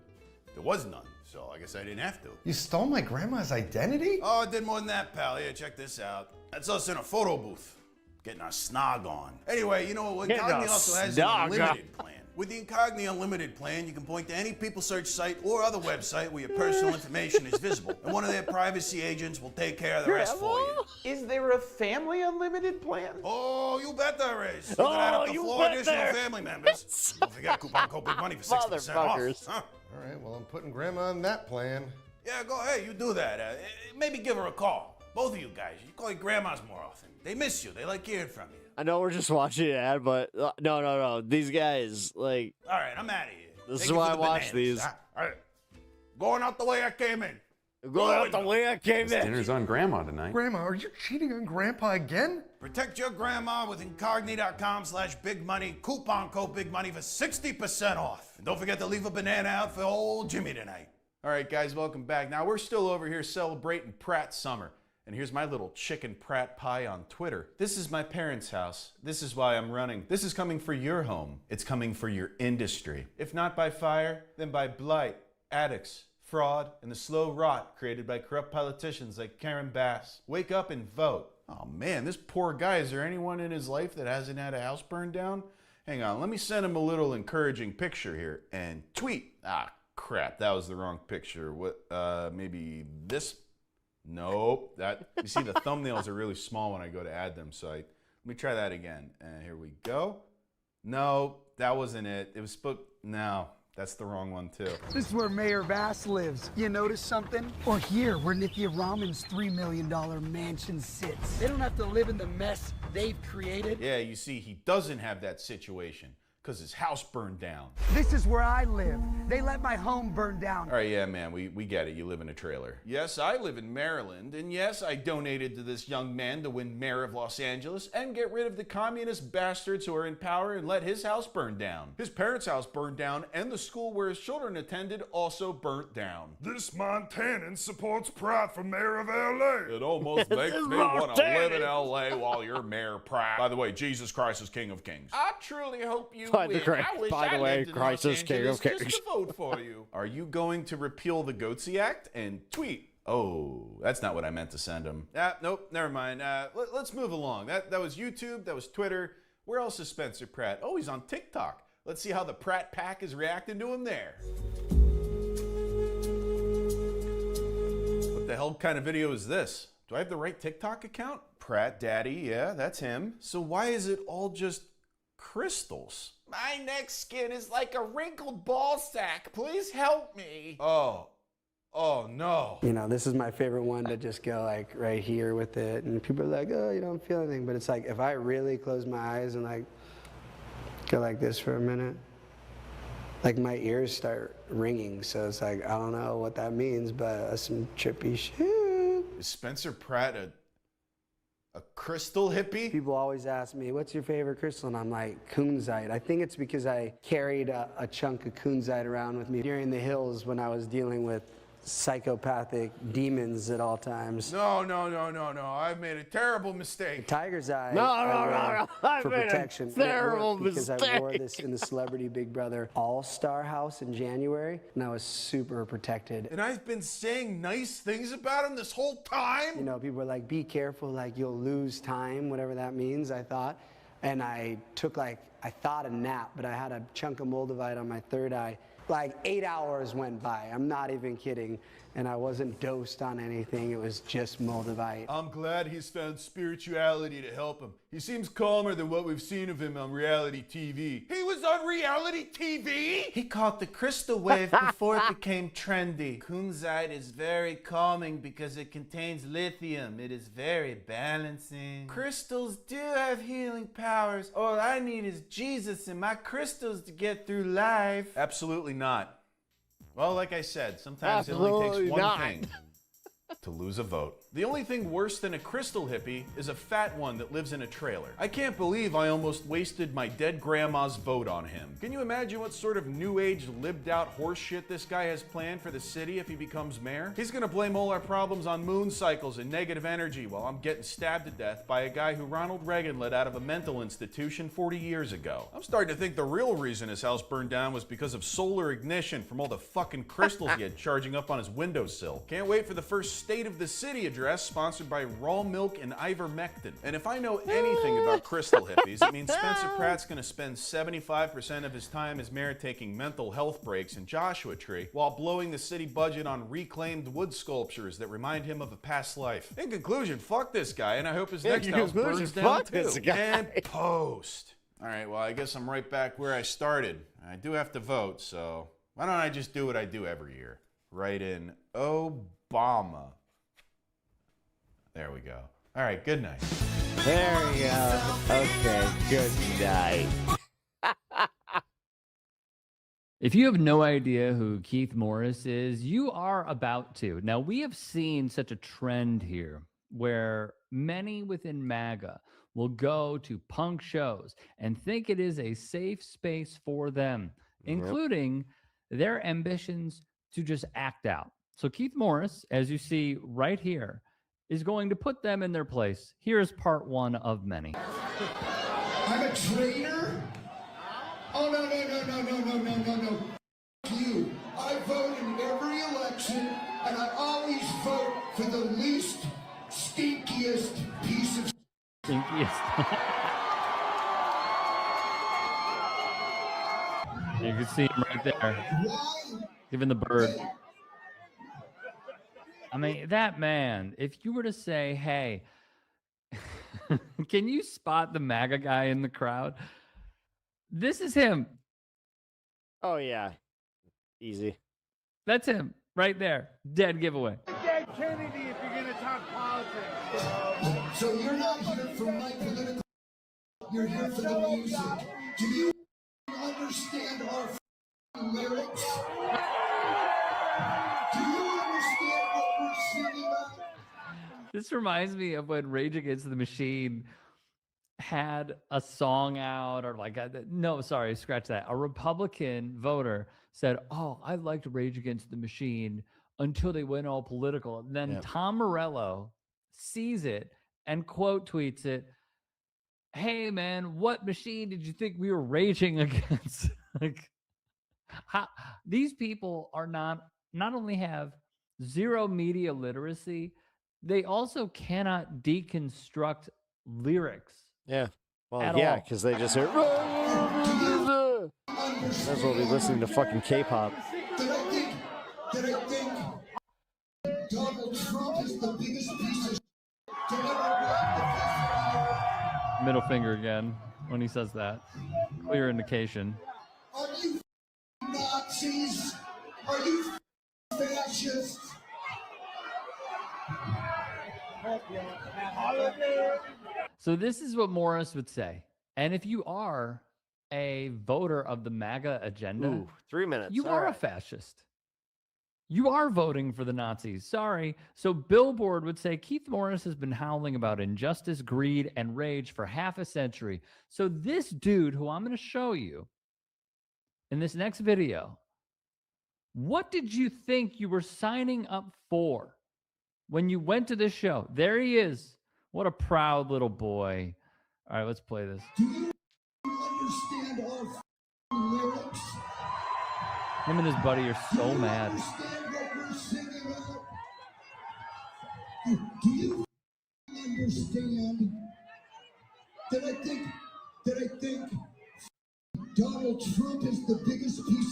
there was none, so I guess I didn't have to. You stole my grandma's identity? Oh, I did more than that, pal. Yeah, check this out. That's us in a photo booth, getting our snog on. Anyway, you know what? Incogni also has an unlimited plan. With the Incogni Unlimited plan, you can point to any people search site or other website where your personal information is visible, and one of their privacy agents will take care of the rest for you. Is there a family unlimited plan? Oh, you bet there is. You can add up to 4 additional family members. Don't forget coupon code Big Money for 60% off. Huh? All right, well, I'm putting Grandma on that plan. Yeah, go ahead, you do that. Maybe give her a call. Both of you guys. You call your grandmas more often. They miss you. They like hearing from you. I know we're just watching an ad, but no. These guys, like... All right, I'm out of here. This Thank is you why for I the watch bananas. these. All right. Going out the way I came in. Going out the way I came in. Dinner's on Grandma tonight. Grandma, are you cheating on Grandpa again? Protect your grandma with incogni.com/bigmoney. Coupon code Big Money for 60% off. And don't forget to leave a banana out for old Jimmy tonight. All right, guys, welcome back. Now, we're still over here celebrating Pratt summer. And here's my little chicken Pratt pie on Twitter. This is my parents' house. This is why I'm running. This is coming for your home. It's coming for your industry. If not by fire, then by blight, addicts, fraud, and the slow rot created by corrupt politicians like Karen Bass. Wake up and vote. Oh man, this poor guy. Is there anyone in his life that hasn't had a house burned down? Hang on, let me send him a little encouraging picture here and tweet. Ah, crap, that was the wrong picture. What, maybe this? Nope. You see, the thumbnails are really small when I go to add them, so let me try that again. And here we go. No, that wasn't it. It was no, that's the wrong one too. This is where Mayor Bass lives. You notice something? Or here, where Nithya Raman's $3 million mansion sits. They don't have to live in the mess they've created. Yeah, you see, he doesn't have that situation because his house burned down. This is where I live. They let my home burn down. All right, yeah, man, we get it. You live in a trailer. Yes, I live in Maryland, and yes, I donated to this young man to win mayor of Los Angeles and get rid of the communist bastards who are in power and let his house burn down. His parents' house burned down, and the school where his children attended also burnt down. This Montanan supports Pratt for mayor of LA. It almost makes me want to live in LA while you're Mayor Pratt. By the way, Jesus Christ is King of Kings. I truly hope you By the way, Christ is King of Kings. Just to vote for you. Are you going to repeal the Goatsy Act and tweet? Oh, that's not what I meant to send him. Nope, never mind. Let's move along. That was YouTube, that was Twitter. Where else is Spencer Pratt? Oh, he's on TikTok. Let's see how the Pratt Pack is reacting to him there. What the hell kind of video is this? Do I have the right TikTok account? Pratt Daddy, yeah, that's him. So why is it all just crystals? My neck skin is like a wrinkled ball sack. Please help me. Oh no. You know, this is my favorite one to just go like right here with it. And people are like, oh, you don't feel anything. But it's like, if I really close my eyes and like go like this for a minute, like my ears start ringing. So it's like, I don't know what that means, but that's some trippy shit. Is Spencer Pratt a crystal hippie? People always ask me, what's your favorite crystal? And I'm like, kunzite. I think it's because I carried a chunk of kunzite around with me during the hills when I was dealing with psychopathic demons at all times. No. I've made a terrible mistake. Tiger's eye. No. For protection. Terrible because mistake. I wore this in the Celebrity Big Brother All-Star House in January, and I was super protected. And I've been saying nice things about him this whole time? You know, people were like, be careful, like you'll lose time, whatever that means, I thought. And I took I thought a nap, but I had a chunk of moldavite on my third eye. Like 8 hours went by, I'm not even kidding, and I wasn't dosed on anything, it was just moldavite. I'm glad he's found spirituality to help him. He seems calmer than what we've seen of him on reality TV. He was on reality TV? He caught the crystal wave before it became trendy. Kunzite is very calming because it contains lithium. It is very balancing. Crystals do have healing powers. All I need is Jesus and my crystals to get through life. Absolutely not. Well, like I said, sometimes it only takes one thing to lose a vote. The only thing worse than a crystal hippie is a fat one that lives in a trailer. I can't believe I almost wasted my dead grandma's vote on him. Can you imagine what sort of new age lived out horseshit this guy has planned for the city if he becomes mayor? He's gonna blame all our problems on moon cycles and negative energy while I'm getting stabbed to death by a guy who Ronald Reagan let out of a mental institution 40 years ago. I'm starting to think the real reason his house burned down was because of solar ignition from all the fucking crystals he had charging up on his windowsill. Can't wait for the first state State of the City address sponsored by raw milk and ivermectin. And if I know anything about crystal hippies, it means Spencer Pratt's going to spend 75% of his time as mayor taking mental health breaks in Joshua Tree while blowing the city budget on reclaimed wood sculptures that remind him of a past life. In conclusion, fuck this guy, and I hope his next house burns down too. And post. All right, well, I guess I'm right back where I started. I do have to vote, so why don't I just do what I do every year? Write in Obama. There we go. All right, good night. There you go. Okay, good night. If you have no idea who Keith Morris is, you are about to. Now, we have seen such a trend here where many within MAGA will go to punk shows and think it is a safe space for them, including their ambitions to just act out. So Keith Morris, as you see right here, is going to put them in their place. Here's part one of many. I'm a traitor? Oh, no. You. I vote in every election, and I always vote for the least stinkiest piece of Stinkiest. You can see him right there. Giving the bird. I mean, that man, if you were to say, hey, can you spot the MAGA guy in the crowd? This is him. Oh, yeah. Easy. That's him right there. Dead giveaway. Dead Kennedy if you're going to talk politics. So you're not here for my political... You're here for the music. Do you understand our lyrics? Do you understand what we're singing about? This reminds me of when Rage Against the Machine had a song out, or like, no, sorry, scratch that. A Republican voter said, oh, I liked Rage Against the Machine until they went all political. And then Tom Morello sees it and quote tweets it, hey, man, what machine did you think we were raging against? Like, these people are not only have zero media literacy, they also cannot deconstruct lyrics. Yeah. Well, yeah, because they just hear. Might as well be listening to fucking K-pop. That I think Donald Trump is the biggest piece of to ever walk the face of the earth. Middle finger again when he says that. Clear indication. Are you Nazis? Are you fascists? So this is what Morris would say. And if you are a voter of the MAGA agenda, Ooh, 3 minutes. You All are right. a fascist. You are voting for the Nazis. Sorry. So Billboard would say Keith Morris has been howling about injustice, greed, and rage for half a century. So this dude, who I'm going to show you in this next video, what did you think you were signing up for when you went to this show? There he is. What a proud little boy. All right, let's play this. Do you understand our lyrics? Him and his buddy are so mad. Understand what we're singing about? Do you understand that I think Donald Trump is the biggest piece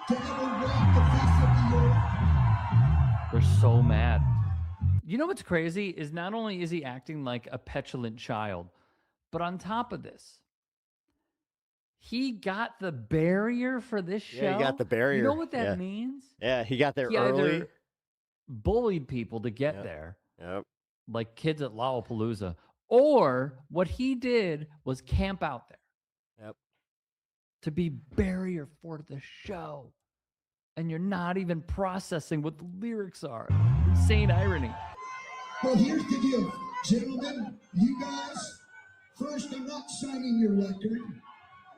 to ever walk the face of the earth? They're so mad. You know what's crazy is not only is he acting like a petulant child, but on top of this, he got the barrier for this show. Yeah, he got the barrier. You know what that means? Yeah, he got there He early. either bullied people to get there, like kids at Lollapalooza, or what he did was camp out there to be barrier for the show. And you're not even processing what the lyrics are. Insane irony. Well, here's the deal, gentlemen, you guys. First, I'm not signing your record.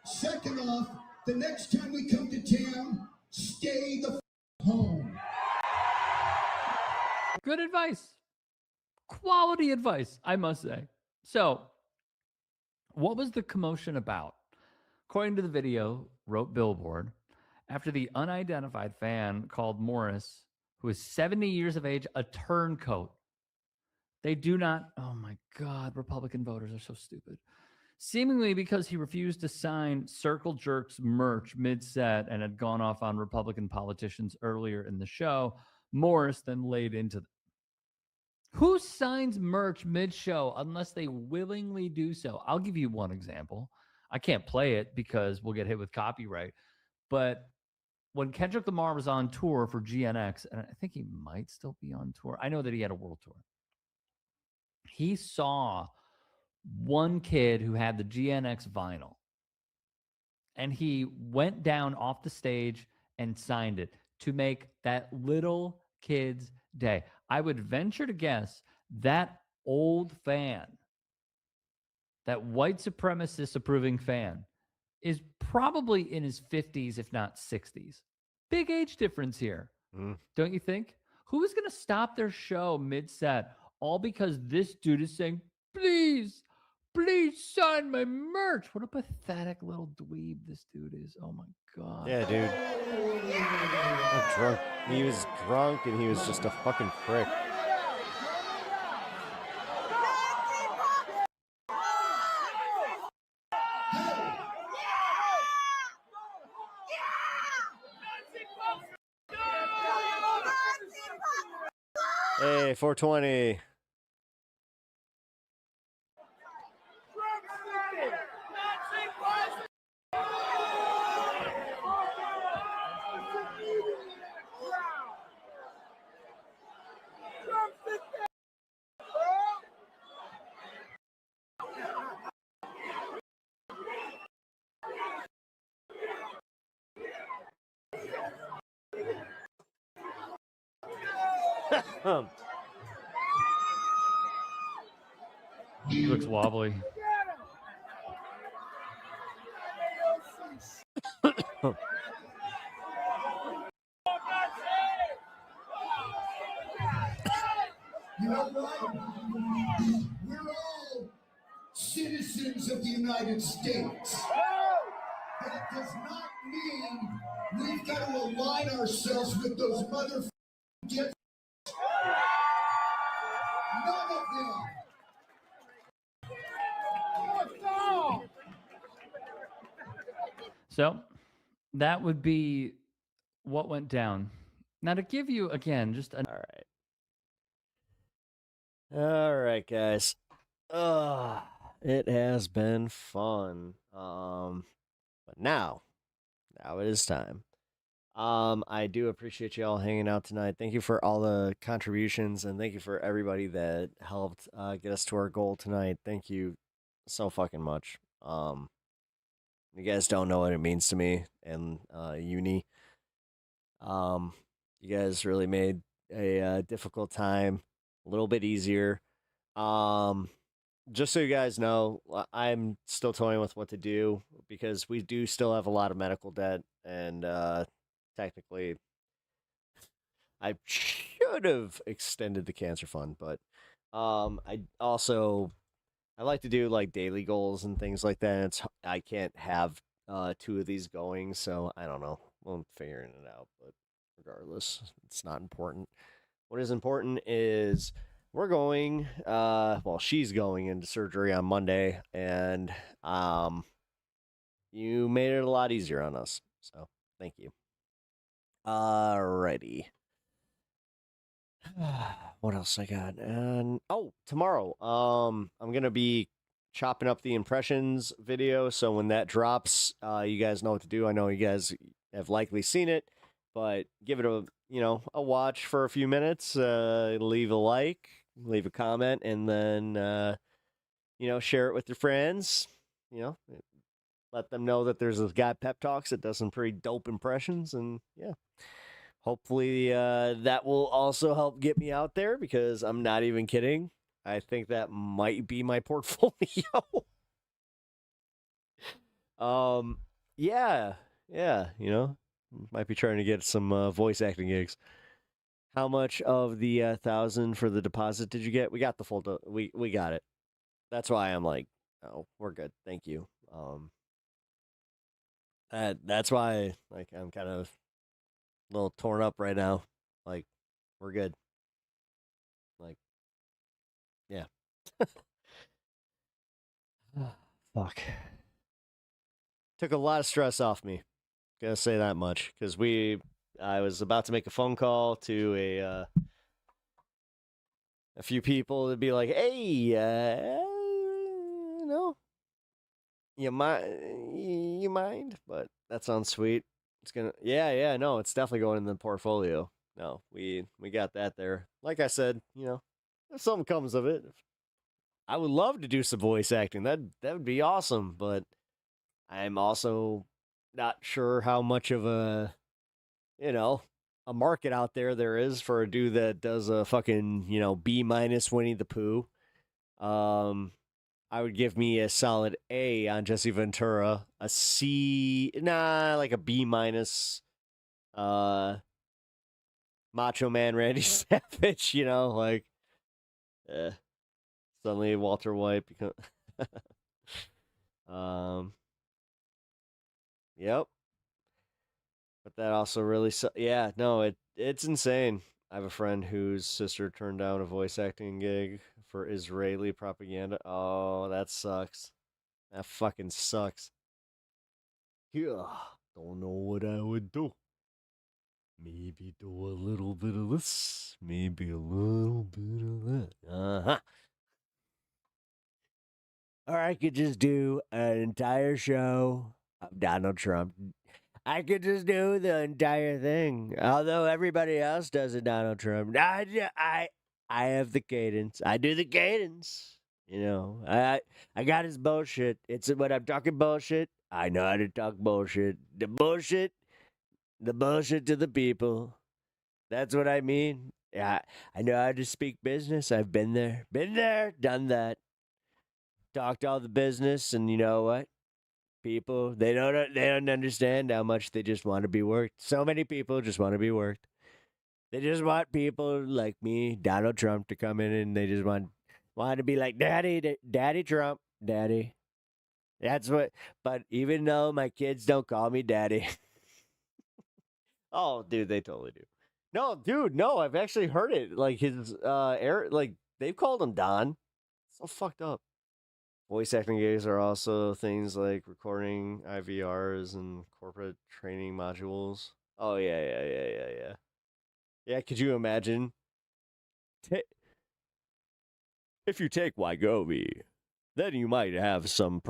Second off, the next time we come to town, stay the home. Good advice. Quality advice, I must say. So, what was the commotion about? According to the video, wrote Billboard, after the unidentified fan called Morris who is 70 years of age, a turncoat. They do not, oh my God, Republican voters are so stupid. Seemingly because he refused to sign Circle Jerks merch mid-set and had gone off on Republican politicians earlier in the show, Morris then laid into who signs merch mid-show unless they willingly do so? I'll give you one example. I can't play it because we'll get hit with copyright. But when Kendrick Lamar was on tour for GNX, and I think he might still be on tour. I know that he had a world tour. He saw one kid who had the GNX vinyl, and he went down off the stage and signed it to make that little kid's day. I would venture to guess that old fan, that white supremacist approving fan, is probably in his 50s, if not 60s. Big age difference here, don't you think? Who is going to stop their show mid-set all because this dude is saying, please sign my merch? What a pathetic little dweeb this dude is. Oh, my God. Yeah, dude. Drunk. He was drunk and he was just a fucking prick. Hey, 420. He looks wobbly. You know what? We're all citizens of the United States. That does not mean we've got to align ourselves with those motherfuckers. None of them. So that would be what went down. Now, to give you, again, just an... All right, guys. It has been fun. But now it is time. I do appreciate you all hanging out tonight. Thank you for all the contributions, and thank you for everybody that helped get us to our goal tonight. Thank you so fucking much. You guys don't know what it means to me and uni. You guys really made a difficult time a little bit easier. Just so you guys know, I'm still toying with what to do because we do still have a lot of medical debt, and technically I should have extended the cancer fund, but I like to do like daily goals and things like that. I can't have 2 of these going, so I don't know. I'm figuring it out, but regardless, it's not important. What is important is we're going, she's going into surgery on Monday, and you made it a lot easier on us, so thank you. Alrighty. What else I got? And tomorrow, I'm gonna be chopping up the impressions video, so when that drops, you guys know what to do. I know you guys have likely seen it, but give it a watch for a few minutes, leave a like, leave a comment, and then share it with your friends. Let them know that there's this guy Pep Talks that does some pretty dope impressions, and yeah. Hopefully that will also help get me out there, because I'm not even kidding. I think that might be my portfolio. Yeah, might be trying to get some voice acting gigs. How much of the 1,000 for the deposit did you get? We got the full. We got it. That's why I'm like, oh, we're good. Thank you. That's why I'm kind of a little torn up right now. Like, We're good. Like, yeah. Fuck. Took a lot of stress off me. Gotta say that much. Because I was about to make a phone call to a few people to be like, hey, no, you mind? But that sounds sweet. It's gonna, yeah, no, it's definitely going in the portfolio. No, we got that there. Like I said, if something comes of it, I would love to do some voice acting. That would be awesome. But I'm also not sure how much of a market out there is for a dude that does a fucking, B- Winnie the Pooh. I would give me a solid A on Jesse Ventura, a C, like a B-, Macho Man Randy Savage, like, suddenly Walter White become, yep. But that also really, yeah, no, it's insane. I have a friend whose sister turned down a voice acting gig for Israeli propaganda. Oh, that sucks. That fucking sucks. Yeah, don't know what I would do. Maybe do a little bit of this, maybe a little bit of that. Uh-huh. Or I could just do an entire show of Donald Trump. I could just do the entire thing. Although everybody else does a Donald Trump. I have the cadence. I do the cadence. I got his bullshit. It's when I'm talking bullshit, I know how to talk bullshit. The bullshit to the people. That's what I mean. Yeah, I know how to speak business. I've been there, done that. Talked all the business, and you know what? People, they don't understand how much they just want to be worked. So many people just want to be worked. They just want people like me, Donald Trump, to come in, and they just want to be like, Daddy Trump, Daddy. That's what. But even though my kids don't call me Daddy, oh, dude, they totally do. No, dude, no, I've actually heard it. Like his like they've called him Don. So fucked up. Voice acting gigs are also things like recording IVRs and corporate training modules. Oh yeah. Yeah, could you imagine? If you take Wegovy, then you might have some.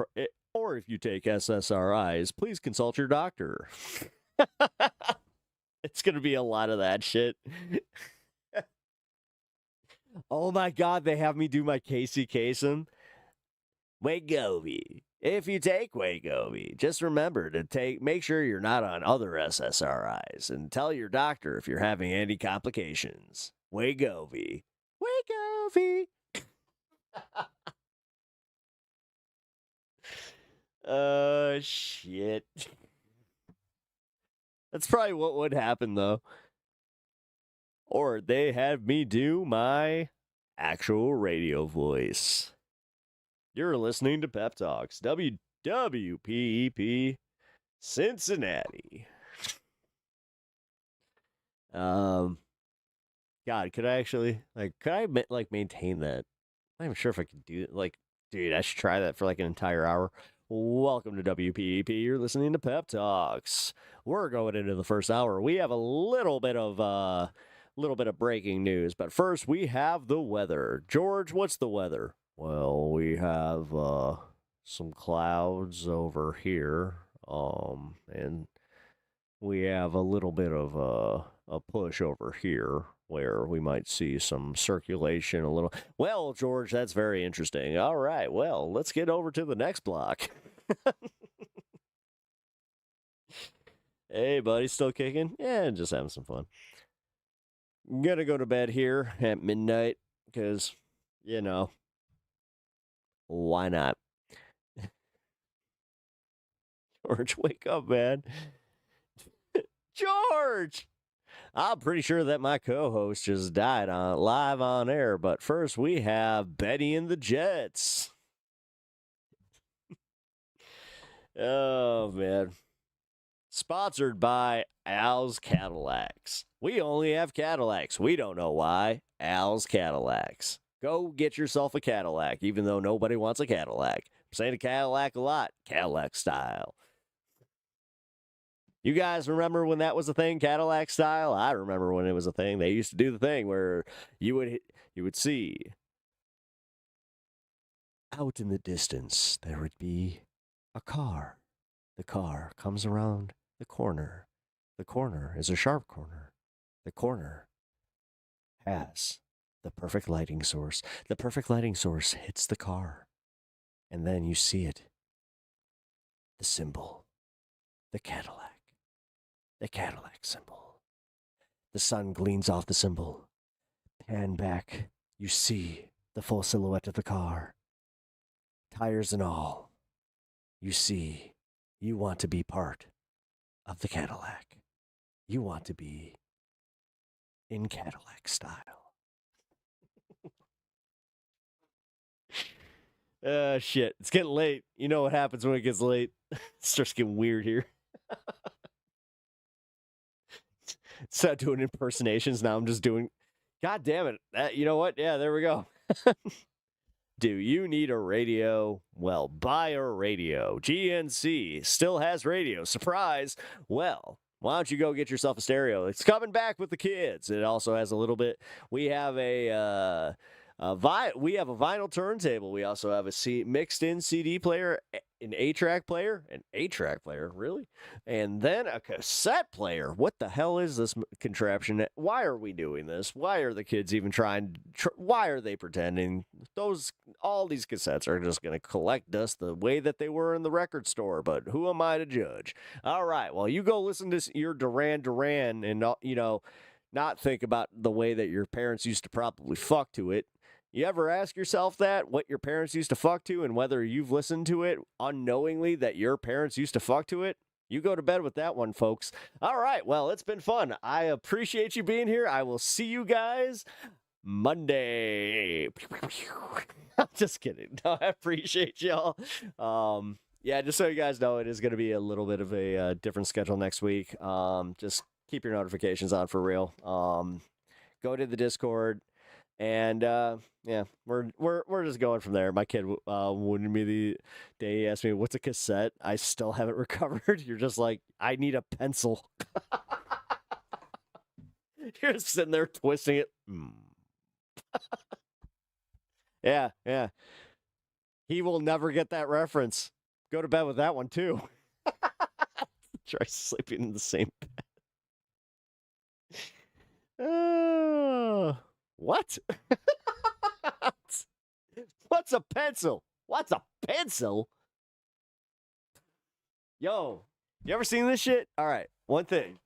Or if you take SSRIs, please consult your doctor. It's gonna be a lot of that shit. Oh my god, they have me do my Casey Kasem. Wegovy. If you take Wegovy, just remember to make sure you're not on other SSRIs and tell your doctor if you're having any complications. Wegovy. Wegovy. Shit. That's probably what would happen, though. Or they have me do my actual radio voice. You're listening to Pep Talks, WWPEP Cincinnati. God, could I actually, maintain that? I'm not even sure if I could do it. Dude, I should try that for an entire hour. Welcome to WPEP. You're listening to Pep Talks. We're going into the first hour. We have a little bit of breaking news, but first we have the weather. George, what's the weather? Well, we have some clouds over here, and we have a little bit of a push over here where we might see some circulation a little. Well, George, that's very interesting. All right, well, let's get over to the next block. Hey, buddy, still kicking? Yeah, just having some fun. I'm gonna go to bed here at midnight because, why not? George, wake up, man. George! I'm pretty sure that my co-host just died live on air, but first we have Betty and the Jets. Oh, man. Sponsored by Al's Cadillacs. We only have Cadillacs. We don't know why. Al's Cadillacs. Go get yourself a Cadillac, even though nobody wants a Cadillac. I'm saying a Cadillac a lot. Cadillac style. You guys remember when that was a thing, Cadillac style? I remember when it was a thing. They used to do the thing where you would see out in the distance there would be a car. The car comes around the corner. The corner is a sharp corner. The corner has the perfect lighting source. The perfect lighting source hits the car. And then you see it. The symbol. The Cadillac. The Cadillac symbol. The sun gleams off the symbol. Pan back. You see the full silhouette of the car. Tires and all. You see, you want to be part of the Cadillac. You want to be in Cadillac style. Shit. It's getting late. You know what happens when it gets late. It starts getting weird here. Instead of doing impersonations, now I'm just doing... God damn it. You know what? Yeah, there we go. Do you need a radio? Well, buy a radio. GNC still has radio. Surprise. Well, why don't you go get yourself a stereo? It's coming back with the kids. It also has a little bit... We have a vinyl turntable. We also have a mixed-in CD player, an 8-track player, really? And then a cassette player. What the hell is this contraption? Why are we doing this? Why are the kids even trying? Why are they pretending? All these cassettes are just going to collect dust the way that they were in the record store, but who am I to judge? All right, well, you go listen to your Duran Duran and, not think about the way that your parents used to probably fuck to it. You ever ask yourself that, what your parents used to fuck to, and whether you've listened to it unknowingly that your parents used to fuck to it? You go to bed with that one, folks. All right, well, it's been fun. I appreciate you being here. I will see you guys Monday. I'm just kidding. No, I appreciate y'all. Yeah, just so you guys know, it is going to be a little bit of a different schedule next week. Just keep your notifications on for real. Go to the Discord. And yeah, we're just going from there. My kid wounded me the day he asked me, "What's a cassette?" I still haven't recovered. You're just like, I need a pencil. You're just sitting there twisting it. Yeah. He will never get that reference. Go to bed with that one too. Try sleeping in the same bed. What? What's a pencil? What's a pencil? Yo, you ever seen this shit? All right, one thing.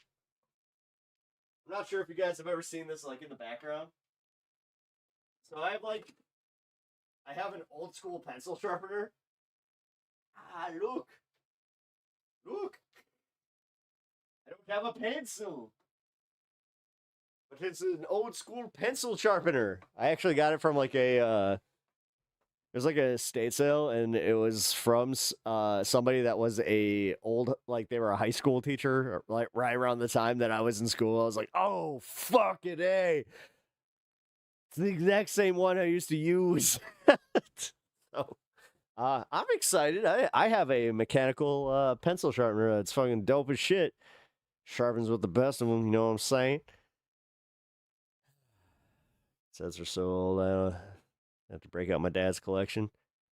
I'm not sure if you guys have ever seen this, like, in the background. So I have an old school pencil sharpener. Look. I don't have a pencil. But it's an old school pencil sharpener. I actually got it from like it was like a estate sale, and it was from somebody that was they were a high school teacher, like right around the time that I was in school. I was like, oh, fuck it, hey. It's the exact same one I used to use. So, I'm excited. I have a mechanical pencil sharpener that's fucking dope as shit. Sharpens with the best of them, you know what I'm saying? Says they're so old, I have to break out my dad's collection.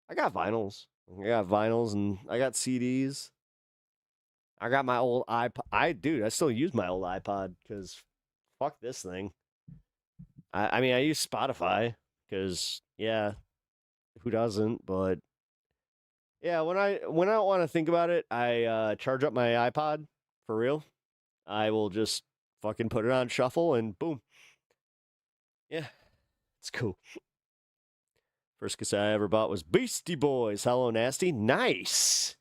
I got vinyls. And I got CDs. I got my old iPod. I still use my old iPod because fuck this thing. I mean, I use Spotify because, yeah, who doesn't? But, yeah, when I don't want to think about it, I charge up my iPod for real. I will just fucking put it on shuffle and boom. Yeah. It's cool. First cassette I ever bought was Beastie Boys, Hello Nasty. Nice.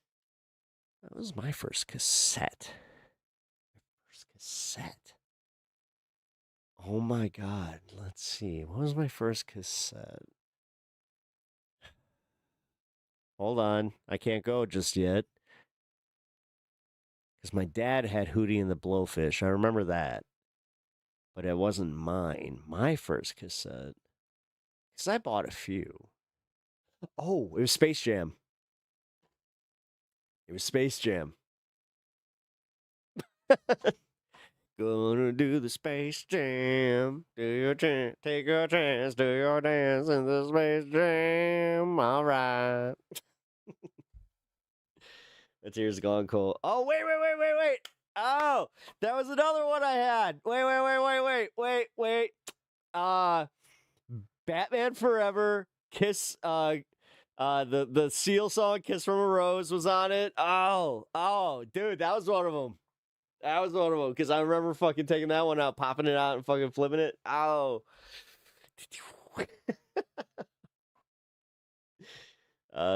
That was my first cassette. Oh my God. Let's see. What was my first cassette? Hold on. I can't go just yet. Because my dad had Hootie and the Blowfish. I remember that. But it wasn't mine. My first cassette. Because I bought a few. Oh, it was Space Jam. It was Space Jam. Gonna do the Space Jam. Do your chance, take your chance, do your dance in the Space Jam. All right. That tear's gone cold. Oh, wait. Oh, that was another one I had. Wait. Batman Forever, Kiss, the Seal song, Kiss from a Rose was on it. Oh, dude, that was one of them. Because I remember fucking taking that one out, popping it out, and fucking flipping it. Oh.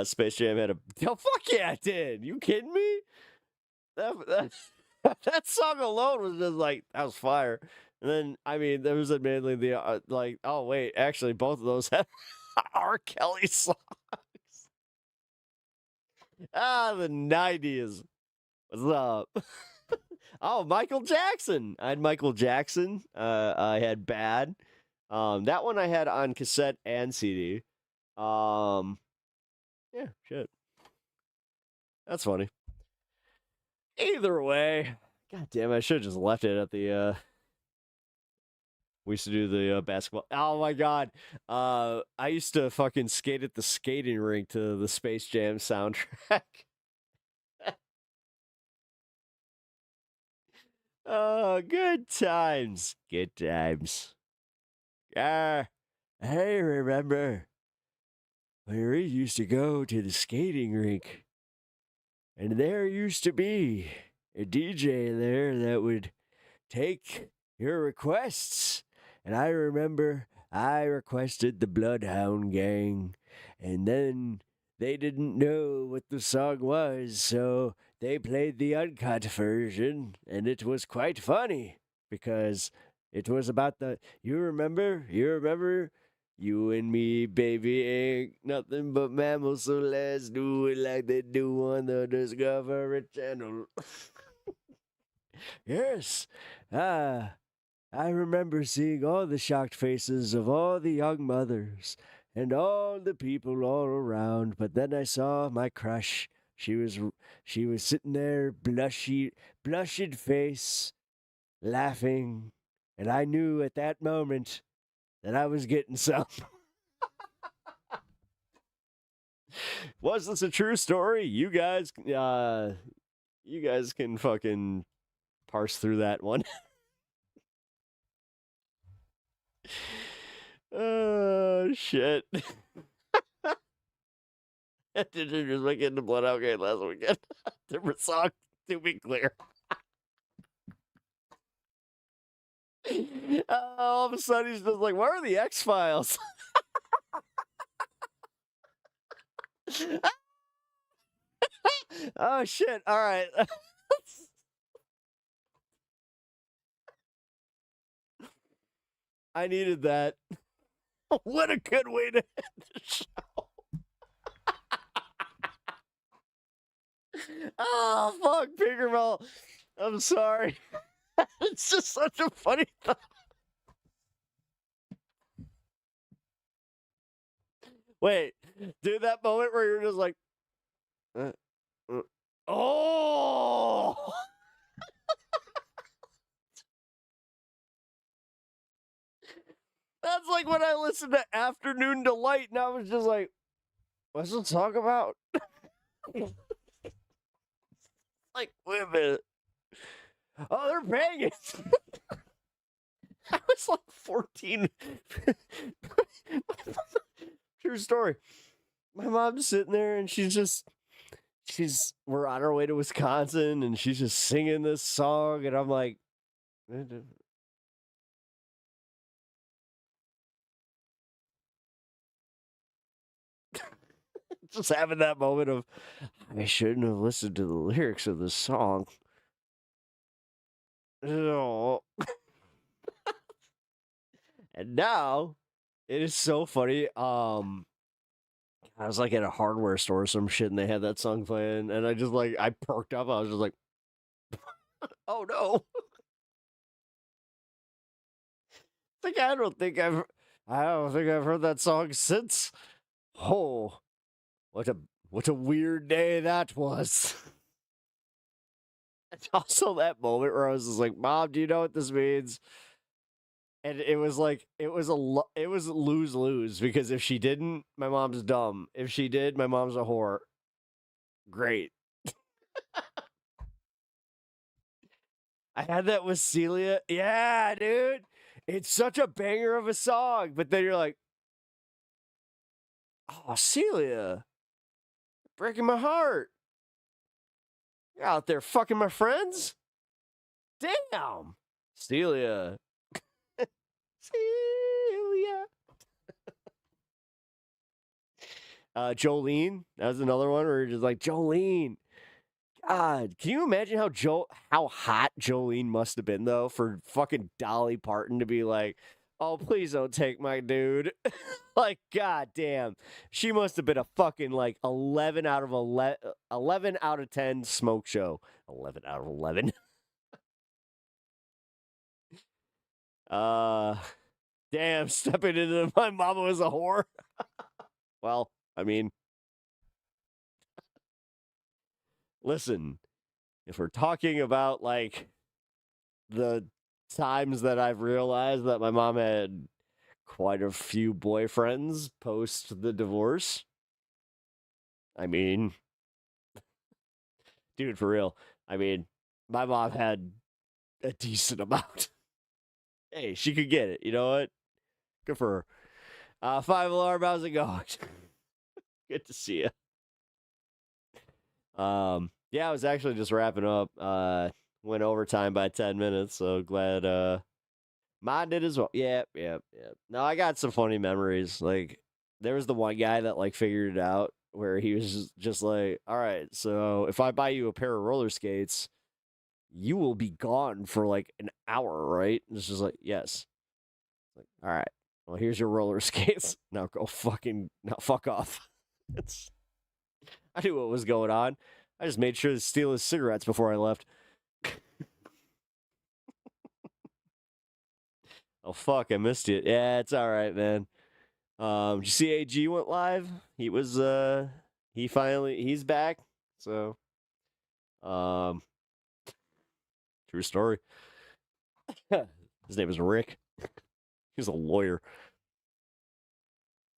Space Jam had a... Oh, fuck yeah, it did. You kidding me? That song alone was just like, that was fire. And then, I mean, there was mainly the, oh, wait, actually, both of those have R. Kelly songs. The 90s. What's up? Oh, Michael Jackson. I had Michael Jackson. I had Bad. That one I had on cassette and CD. Yeah, shit. That's funny. Either way. God damn, I should have just left it at the, we used to do the basketball. Oh my God. I used to fucking skate at the skating rink to the Space Jam soundtrack. Oh, good times. Good times. I remember when we used to go to the skating rink, and there used to be a DJ there that would take your requests. And I remember I requested the Bloodhound Gang, and then they didn't know what the song was, so they played the uncut version, and it was quite funny because it was about you remember? You and me, baby, ain't nothing but mammals, so let's do it like they do on the Discovery Channel. Yes. I remember seeing all the shocked faces of all the young mothers and all the people all around, but then I saw my crush. She was sitting there, blushed face, laughing, and I knew at that moment that I was getting some. Was this a true story? You guys can fucking parse through that one. Oh, shit. Did you just make it into Bloodhound Gang last weekend? Different song, to be clear. All of a sudden, he's just like, where are the X-Files? Oh, shit. All right. I needed that. What a good way to end the show. Oh, fuck, Pinkermel. I'm sorry. It's just such a funny thought. Wait, dude, that moment where you're just like, oh! That's like when I listened to Afternoon Delight, and I was just like, what's the song about? Like, wait a minute. Oh, they're banging. I was like 14. True story. My mom's sitting there and we're on our way to Wisconsin and she's just singing this song and I'm like, just having that moment of, I shouldn't have listened to the lyrics of this song. Oh. And now it is so funny. I was like at a hardware store or some shit and they had that song playing and I perked up. I was just like, Oh no. I don't think I've heard that song since. Oh, what a weird day that was. It's also that moment where I was just like, "Mom, do you know what this means?" And it was like it was lose-lose because if she didn't, my mom's dumb. If she did, my mom's a whore. Great. I had that with Celia. Yeah, dude. It's such a banger of a song, but then you're like, "Oh, Celia, breaking my heart. You're out there fucking my friends? Damn. Celia." Celia. Jolene. That was another one where you're just like, Jolene. God, can you imagine how hot Jolene must have been though for fucking Dolly Parton to be like, "Oh, please don't take my dude." Like, god damn. She must have been a fucking like 11 out of 11 out of 10 smoke show. 11 out of 11. Damn, stepping into my mama was a whore. Well, I mean, listen, if we're talking about like the times that I've realized that my mom had quite a few boyfriends post the divorce, I mean, dude, for real. I mean, my mom had a decent amount. Hey, she could get it. You know what? Good for her. 5 Alarm, how's it going? Good to see you. Yeah, I was actually just wrapping up. Went overtime by 10 minutes, so glad mine did as well. Yeah. No, I got some funny memories. Like, there was the one guy that like figured it out where he was just like, "All right, so if I buy you a pair of roller skates, you will be gone for like an hour, right?" And it's just like, "Yes." Like, all right. Well, here's your roller skates. Now fuck off. I knew what was going on. I just made sure to steal his cigarettes before I left. Oh fuck, I missed it. Yeah, it's all right, man. Did you see AG went live? He's back. So, true story. His name is Rick. He's a lawyer.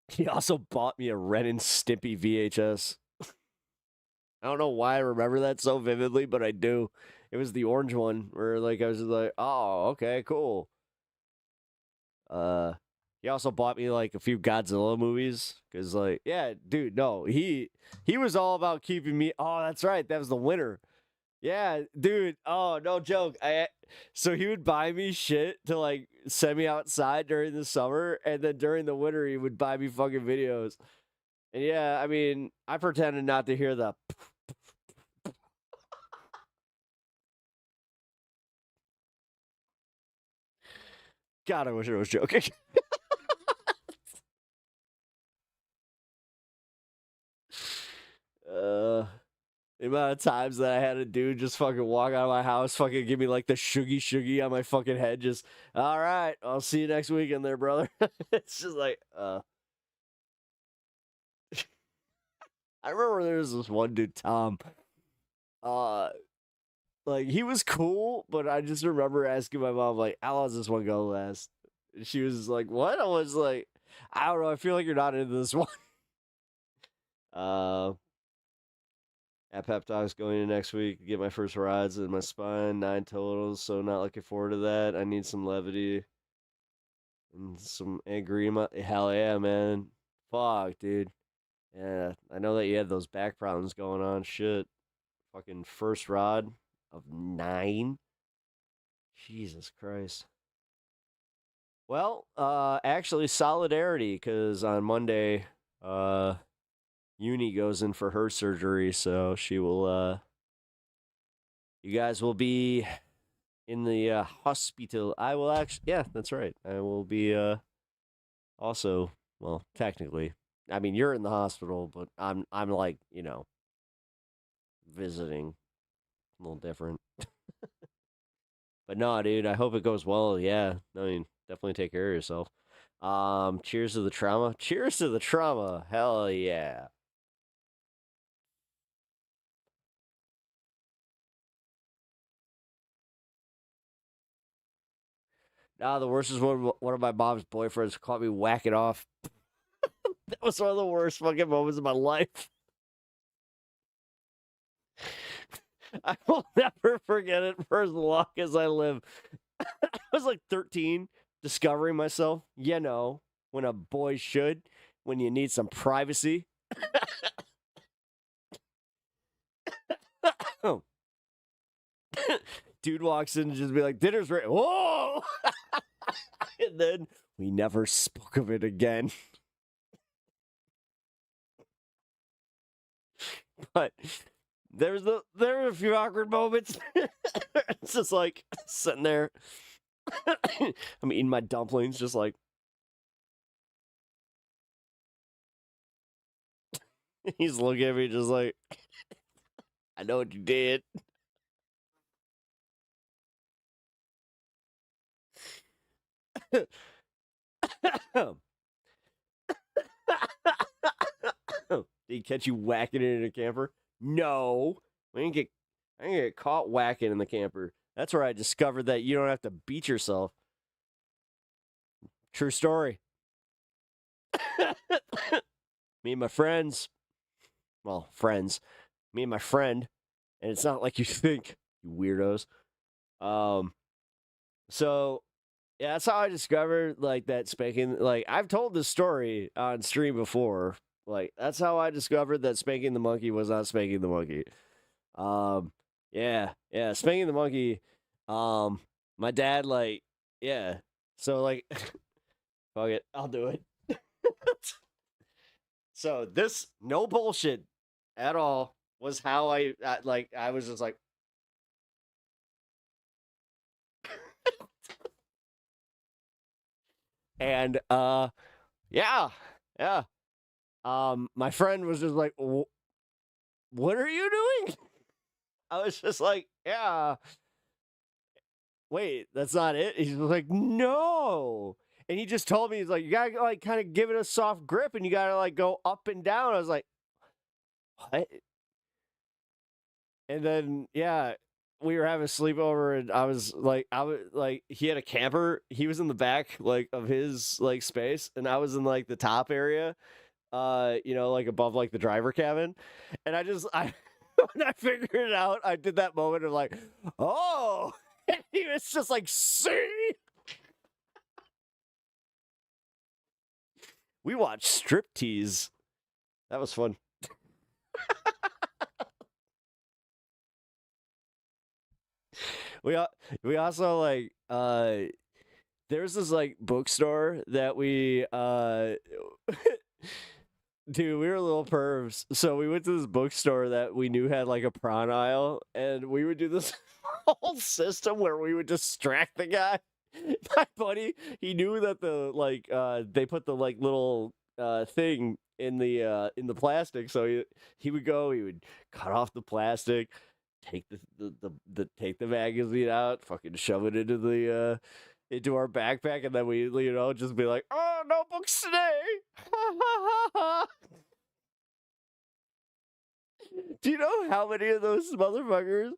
He also bought me a Ren and Stimpy VHS. I don't know why I remember that so vividly, but I do. It was the orange one where like I was just like, "Oh, okay, cool." He also bought me like a few Godzilla movies because, like, yeah, dude, no, he was all about keeping me. Oh, that's right, that was the winter. Yeah, dude. Oh, no joke. So he would buy me shit to like send me outside during the summer, and then during the winter he would buy me fucking videos. And yeah, I mean, I pretended not to hear the. God, I wish I was joking. The amount of times that I had a dude just fucking walk out of my house, fucking give me like the shuggy on my fucking head, just, "All right, I'll see you next weekend there, brother." It's just like, I remember there was this one dude, Tom. Like, he was cool, but I just remember asking my mom, like, "How long does this one go last?" And she was like, "What?" I was like, "I don't know. I feel like you're not into this one." At Pep Talks going in next week, get my first rides in my spine, 9 totals, so not looking forward to that. I need some levity and some agrima. Hell yeah, man. Fuck, dude. Yeah, I know that you had those back problems going on. Shit. Fucking first rod of 9. Jesus Christ. Well, actually, solidarity, because on Monday, Uni goes in for her surgery, so she will, you guys will be in the hospital. I will actually, yeah, that's right. I will be also, well, technically, I mean, you're in the hospital, but I'm like, visiting. A little different. But no, dude, I hope it goes well. Yeah, I mean, definitely take care of yourself. Cheers to the trauma. Cheers to the trauma. Hell yeah. Nah, the worst is when one of my mom's boyfriends caught me whacking off. That was one of the worst fucking moments of my life. I will never forget it for as long as I live. I was like 13, discovering myself, when a boy should, when you need some privacy. Dude walks in and just be like, dinner's ready. Whoa! And then we never spoke of it again. But there were a few awkward moments. It's just like sitting there. I'm eating my dumplings, just like. He's looking at me just like, I know what you did. Did he catch you whacking it in a camper? No. I didn't get caught whacking in the camper. That's where I discovered that you don't have to beat yourself. True story. Me and my friends. Well, friends. Me and my friend. And it's not like you think, you weirdos. So yeah, that's how I discovered like that spanking. Like I've told this story on stream before. Like that's how I discovered that spanking the monkey was not spanking the monkey. Yeah, spanking the monkey. My dad So like, fuck it, I'll do it. So this no bullshit at all was how I was just like. And yeah. My friend was just like, "What are you doing?" I was just like, "Yeah." Wait, that's not it. He's like, "No," and he just told me, he's like, "You gotta like kind of give it a soft grip, and you gotta like go up and down." I was like, "What?" And then we were having a sleepover, and I was like, he had a camper. He was in the back like of his like space, and I was in like the top area, like above like the driver cabin. And I when I figured it out, I did that moment of like, oh, and he was just like, see. We watched striptease. That was fun. We also like there's this like bookstore that we dude, we were little pervs, so we went to this bookstore that we knew had like a prawn aisle, and we would do this whole system where we would distract the guy. My buddy, he knew that the like they put the like little thing in the plastic, so he would cut off the plastic, take the magazine out, fucking shove it into our backpack, and then we just be like, oh, no books today. Do you know how many of those motherfuckers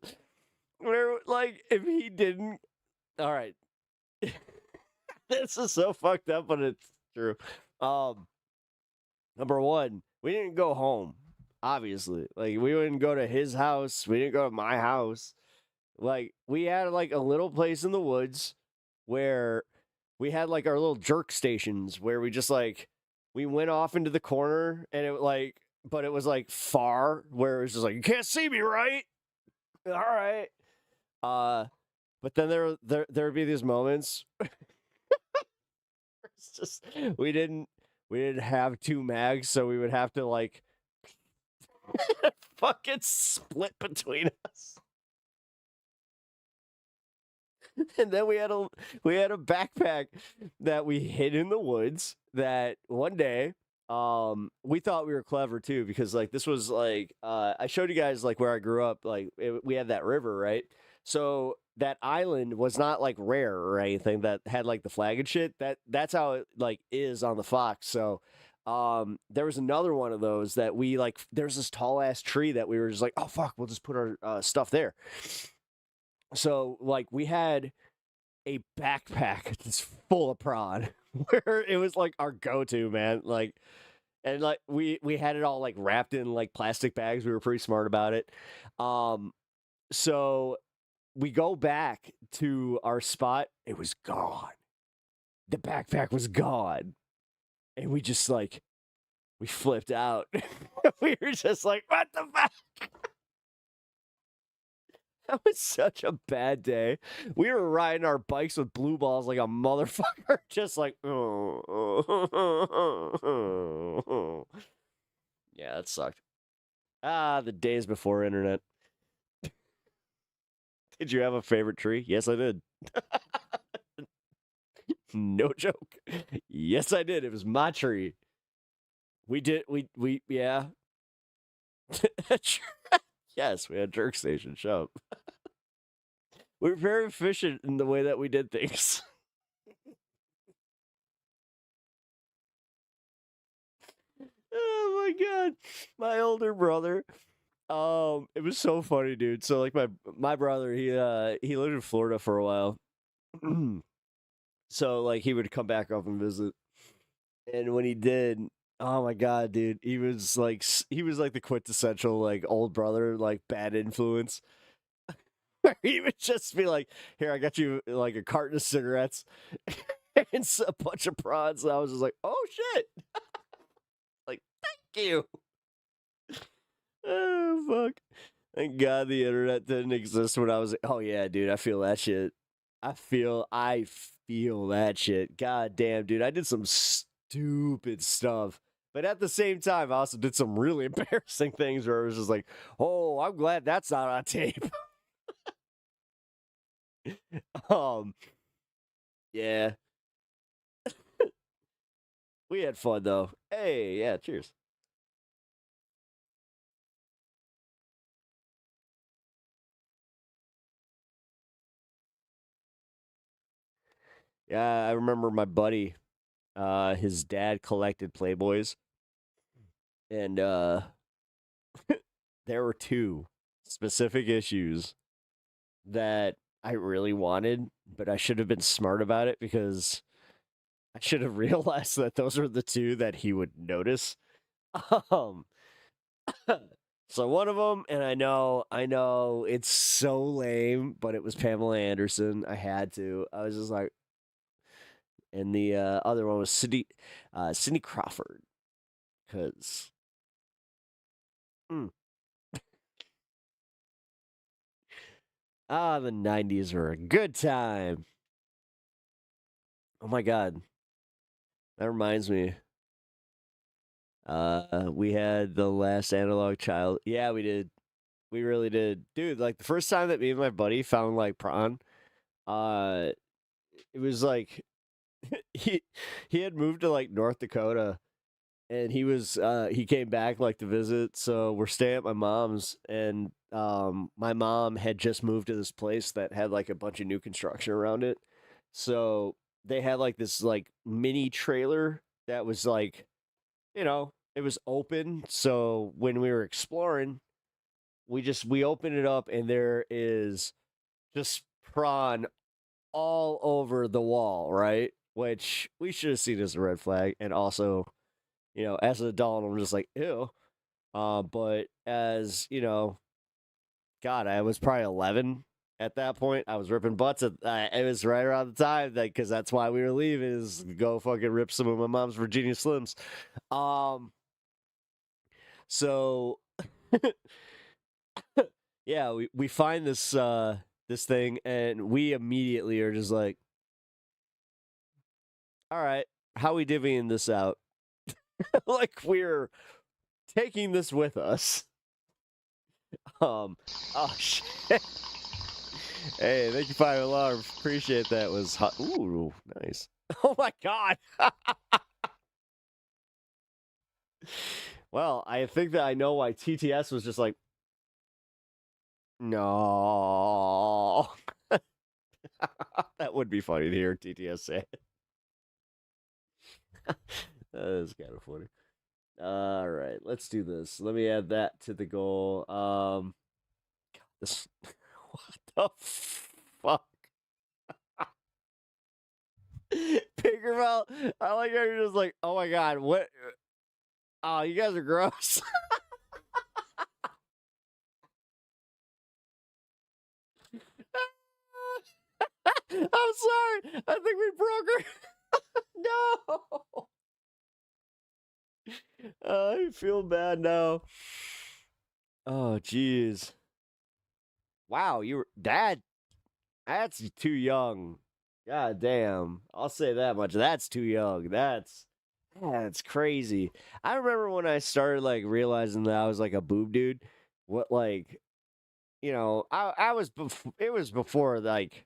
were like, if he didn't, all right. This is so fucked up, but it's true. Number one, we didn't go home. Obviously, like we wouldn't go to his house. We didn't go to my house. Like we had like a little place in the woods where we had like our little jerk stations where we just like we went off into the corner, and but it was like far where it was just like, you can't see me, right? All right. But then there would be these moments. It's just we didn't have two mags, so we would have to like fucking split between us. And then we had a backpack that we hid in the woods that one day we thought we were clever too, because like this was like I showed you guys like where I grew up, like we had that river, right? So that island was not like rare or anything that had like the flag and shit. That's how it like is on the Fox. So there was another one of those that we like, there's this tall ass tree that we were just like, oh fuck, we'll just put our stuff there. So like we had a backpack that's full of prawn where it was like our go-to, man. Like, and like we had it all like wrapped in like plastic bags. We were pretty smart about it. So we go back to our spot. It was gone. The backpack was gone. And we just like, we flipped out. We were just like, what the fuck? That was such a bad day. We were riding our bikes with blue balls like a motherfucker. Just like, oh. Yeah, that sucked. The days before internet. Did you have a favorite tree? Yes, I did. No joke. Yes, I did. It was my tree. Yeah. Yes, we had jerk station. Shut up. We were very efficient in the way that we did things. Oh my god. My older brother. It was so funny, dude. So like my brother, he lived in Florida for a while. So like he would come back up and visit. And when he did, oh my god, dude, he was like the quintessential like old brother, like bad influence. He would just be like, "Here, I got you like a carton of cigarettes and a bunch of prawns." And I was just like, "Oh shit!" Like, thank you. Oh fuck! Thank God the internet didn't exist when I was. Oh yeah, dude, I feel that shit. I feel that shit. God damn, dude, I did some stupid stuff. But at the same time, I also did some really embarrassing things where I was just like, "Oh, I'm glad that's not on tape." Yeah. We had fun though. Hey, yeah, cheers. Yeah, I remember my buddy, his dad collected Playboys, and there were two specific issues that I really wanted, but I should have been smart about it because I should have realized that those are the two that he would notice. Um, so one of them, and I know it's so lame, but it was Pamela Anderson. I had to. I was just like, and the other one was Cindy Crawford, because. The 90s were a good time. Oh my god. That reminds me. We had the last analog child. Yeah, we did. We really did. Dude, like the first time that me and my buddy found like prawn, it was like he had moved to like North Dakota, and he came back like to visit, so we're staying at my mom's, and my mom had just moved to this place that had like a bunch of new construction around it. So they had like this like mini trailer that was like, it was open. So when we were exploring, we opened it up and there is just prawn all over the wall, right? Which we should have seen as a red flag. And also, as an adult, I'm just like, ew. But as, God, I was probably 11 at that point. I was ripping butts. It was right around the time because that's why we were leaving, is go fucking rip some of my mom's Virginia Slims. So yeah, we find this this thing, and we immediately are just like, all right, how we divvying this out? Like we're taking this with us. Oh shit. Hey, thank you, Fire Alarm. Appreciate that. Was hot. Ooh, nice. Oh my god. Well, I think that I know why TTS was just like, no. That would be funny to hear TTS say it. That is kind of funny. All right, let's do this. Let me add that to the goal. This what the fuck? Pinkerville, I like how you're just like, oh my god, what? Oh, you guys are gross. I'm sorry. I think we broke her. No. I feel bad now. Oh, jeez. Wow, you were Dad. That's too young. God damn. I'll say that much. That's too young. That's crazy. I remember when I started like realizing that I was like a boob dude. What like, I was it was before like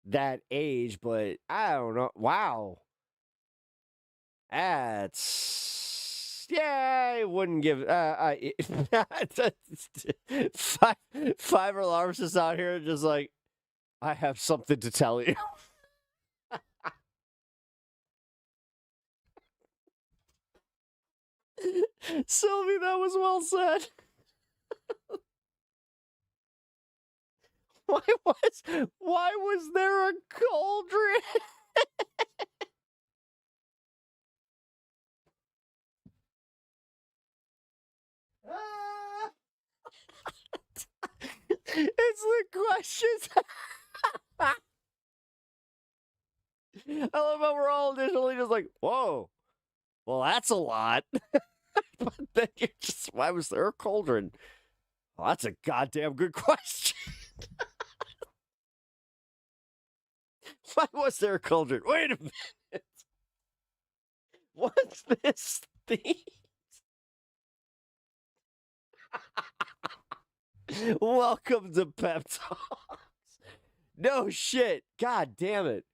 that age, but I don't know. Wow. I wouldn't give five alarmists out here just like I have something to tell you. Sylvie, that was well said. Why was there a cauldron? It's the questions. I love how we're all initially just like, whoa, well, that's a lot. But then you're just, why was there a cauldron? Well, that's a goddamn good question. Why was there a cauldron? Wait a minute. What's this thing? Welcome to Pep Talks. No shit. God damn it.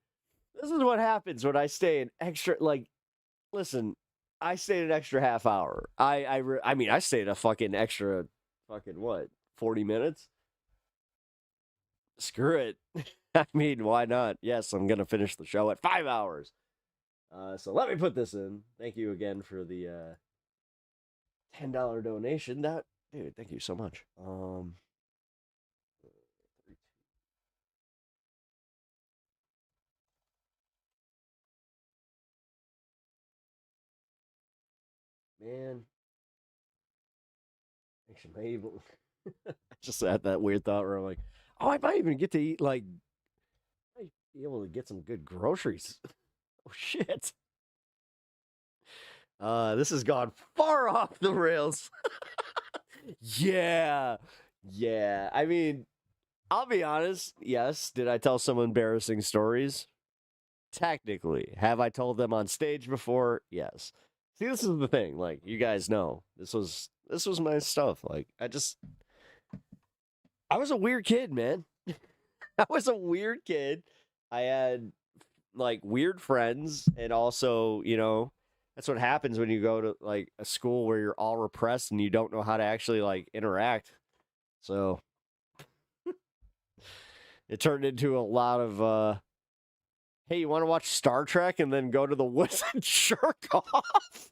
This is what happens when I stay an extra, like, listen, I stayed an extra half hour. I mean, I stayed a fucking extra, what, 40 minutes? Screw it. I mean, why not? Yes, I'm going to finish the show at 5 hours. So let me put this in. Thank you again for the $10 donation. Dude, thank you so much. Man. Actually, maybe I just had that weird thought where I'm like, oh, I might even get to eat, like, I might be able to get some good groceries. Oh, shit. This has gone far off the rails. Yeah. Yeah. I mean, I'll be honest. Yes. Did I tell some embarrassing stories? Technically. Have I told them on stage before? Yes. See, this is the thing. Like, you guys know, this was my stuff. Like, I was a weird kid, man. I was a weird kid. I had like weird friends, and also, that's what happens when you go to like a school where you're all repressed and you don't know how to actually like interact. So it turned into a lot of hey, you want to watch Star Trek and then go to the woods and jerk off?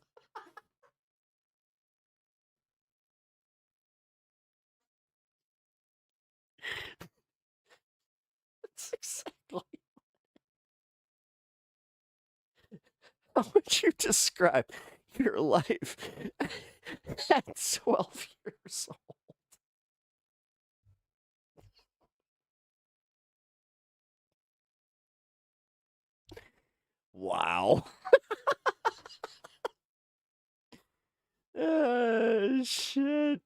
That's exactly. How would you describe your life at 12 years old? Wow. Shit.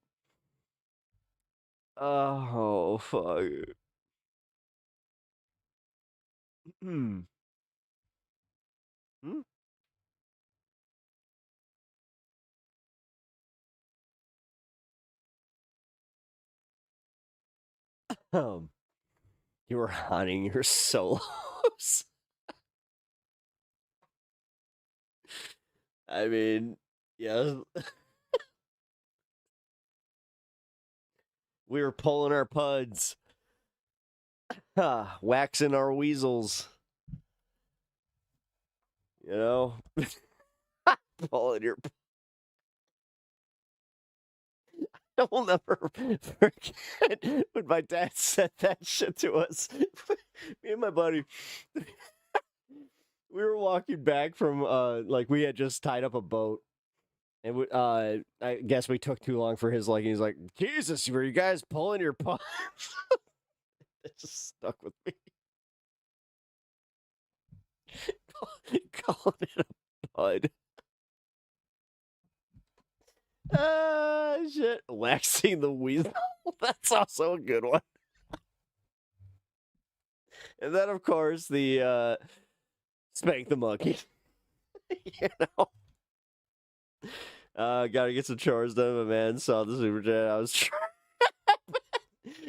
Oh, fuck. Hmm. Hmm? You were hunting your solos. I mean, yeah. We were pulling our puds. Waxing our weasels. You know? Pulling your... I will never forget when my dad said that shit to us. Me and my buddy, we were walking back from, like, we had just tied up a boat. And I guess we took too long for his liking. He's like, Jesus, were you guys pulling your pumps? It just stuck with me. Calling it a bud. Shit. Waxing the weasel. That's also a good one. And then, of course, the spank the monkey. You know? Gotta get some chores done. My man saw the super chat. I was trying.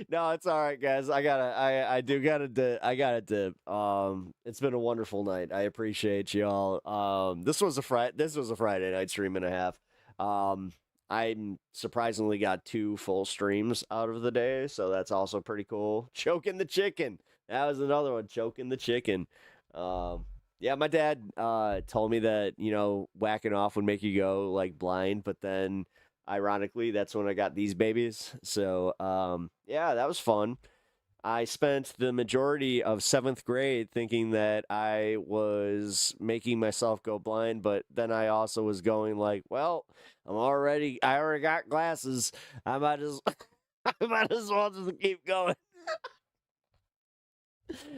No, it's all right, guys. I gotta dip. It's been a wonderful night. I appreciate y'all. This was a Friday night stream and a half. I surprisingly got 2 full streams out of the day, so that's also pretty cool. Choking the chicken. That was another one. Choking the chicken. Yeah, my dad told me that, you know, whacking off would make you go like blind, but then ironically, that's when I got these babies. So, yeah, that was fun. I spent the majority of 7th grade thinking that I was making myself go blind, but then I also was going like, well, I already got glasses. I might as well just keep going.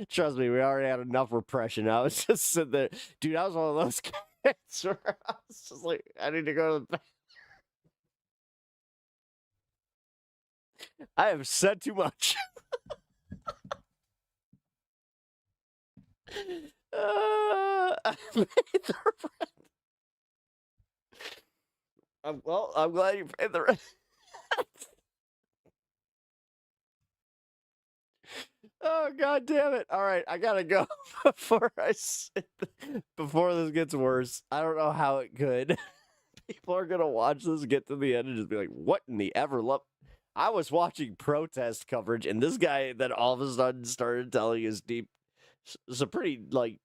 Trust me, we already had enough repression. I was just sitting there. Dude, I was one of those kids where I was just like, I need to go to the bathroom. I have said too much. I made the rent. I'm glad you paid the rent. Oh, God damn it. All right, I gotta go before this gets worse. I don't know how it could. People are gonna watch this, get to the end, and just be like, what in the ever love? I was watching protest coverage, and this guy then all of a sudden started telling his deep... It's a pretty, like...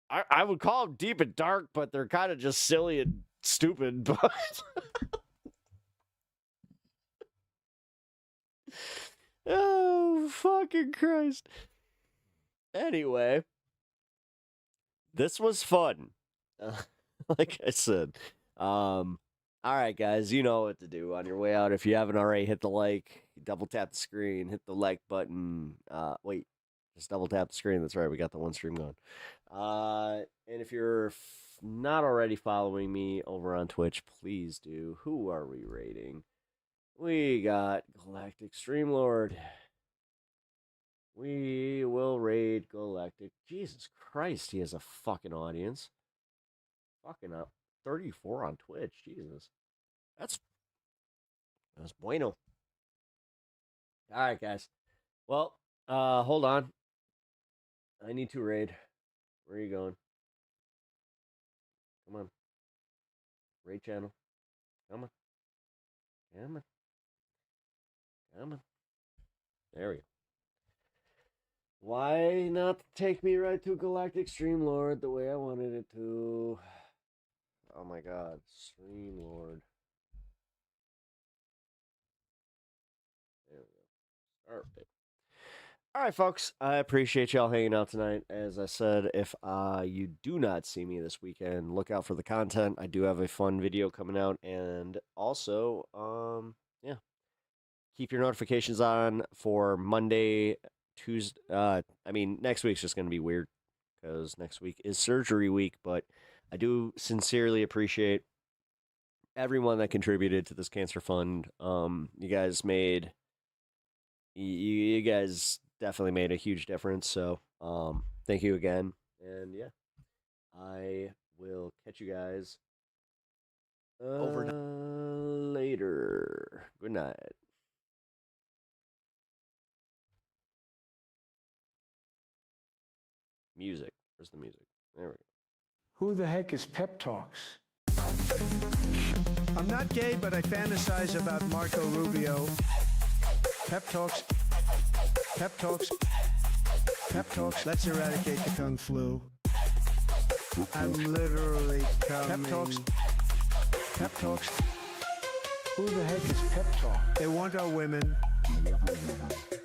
I would call them deep and dark, but they're kind of just silly and stupid, but... Oh, fucking Christ. Anyway, this was fun. Like I said. All right, guys, you know what to do on your way out. If you haven't already, hit the like, double tap the screen, hit the like button. Wait, just double tap the screen. That's right, we got the one stream going. And if you're not already following me over on Twitch, please do. Who are we rating? We got Galactic Streamlord. We will raid Galactic. Jesus Christ, he has a fucking audience. Fucking up. 34 on Twitch. Jesus. That's bueno. Alright, guys. Well, hold on. I need to raid. Where are you going? Come on. Raid channel. Come on. Come on. Come on. There we go. Why not take me right to Galactic Streamlord the way I wanted it to? Oh my God, Streamlord. There we go. Start it. All right, folks. I appreciate y'all hanging out tonight. As I said, if you do not see me this weekend, look out for the content. I do have a fun video coming out, and also, yeah. Keep your notifications on for Monday, Tuesday. Next week's just going to be weird because next week is surgery week, but I do sincerely appreciate everyone that contributed to this cancer fund. You guys definitely made a huge difference. So, thank you again. And yeah, I will catch you guys later. Good night. Music. Where's the music? There we go. Who the heck is Pep Talks? I'm not gay, but I fantasize about Marco Rubio. Pep Talks. Pep Talks. Pep talks. Let's eradicate the Kung flu. I'm literally coming. Pep talks. Pep talks. Who the heck is Pep Talk? They want our women.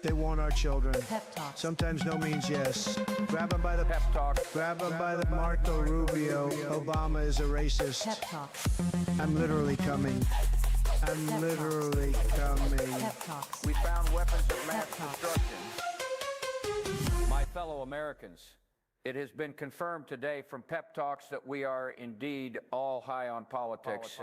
They want our children. Pep talk. Sometimes no means yes. Grab them by the pep talk. Grab them by the Marco Rubio. Obama is a racist. Pep talk. I'm literally coming. I'm literally coming. Pep talks. We found weapons of mass destruction. My fellow Americans, it has been confirmed today from Pep Talks that we are indeed all high on politics.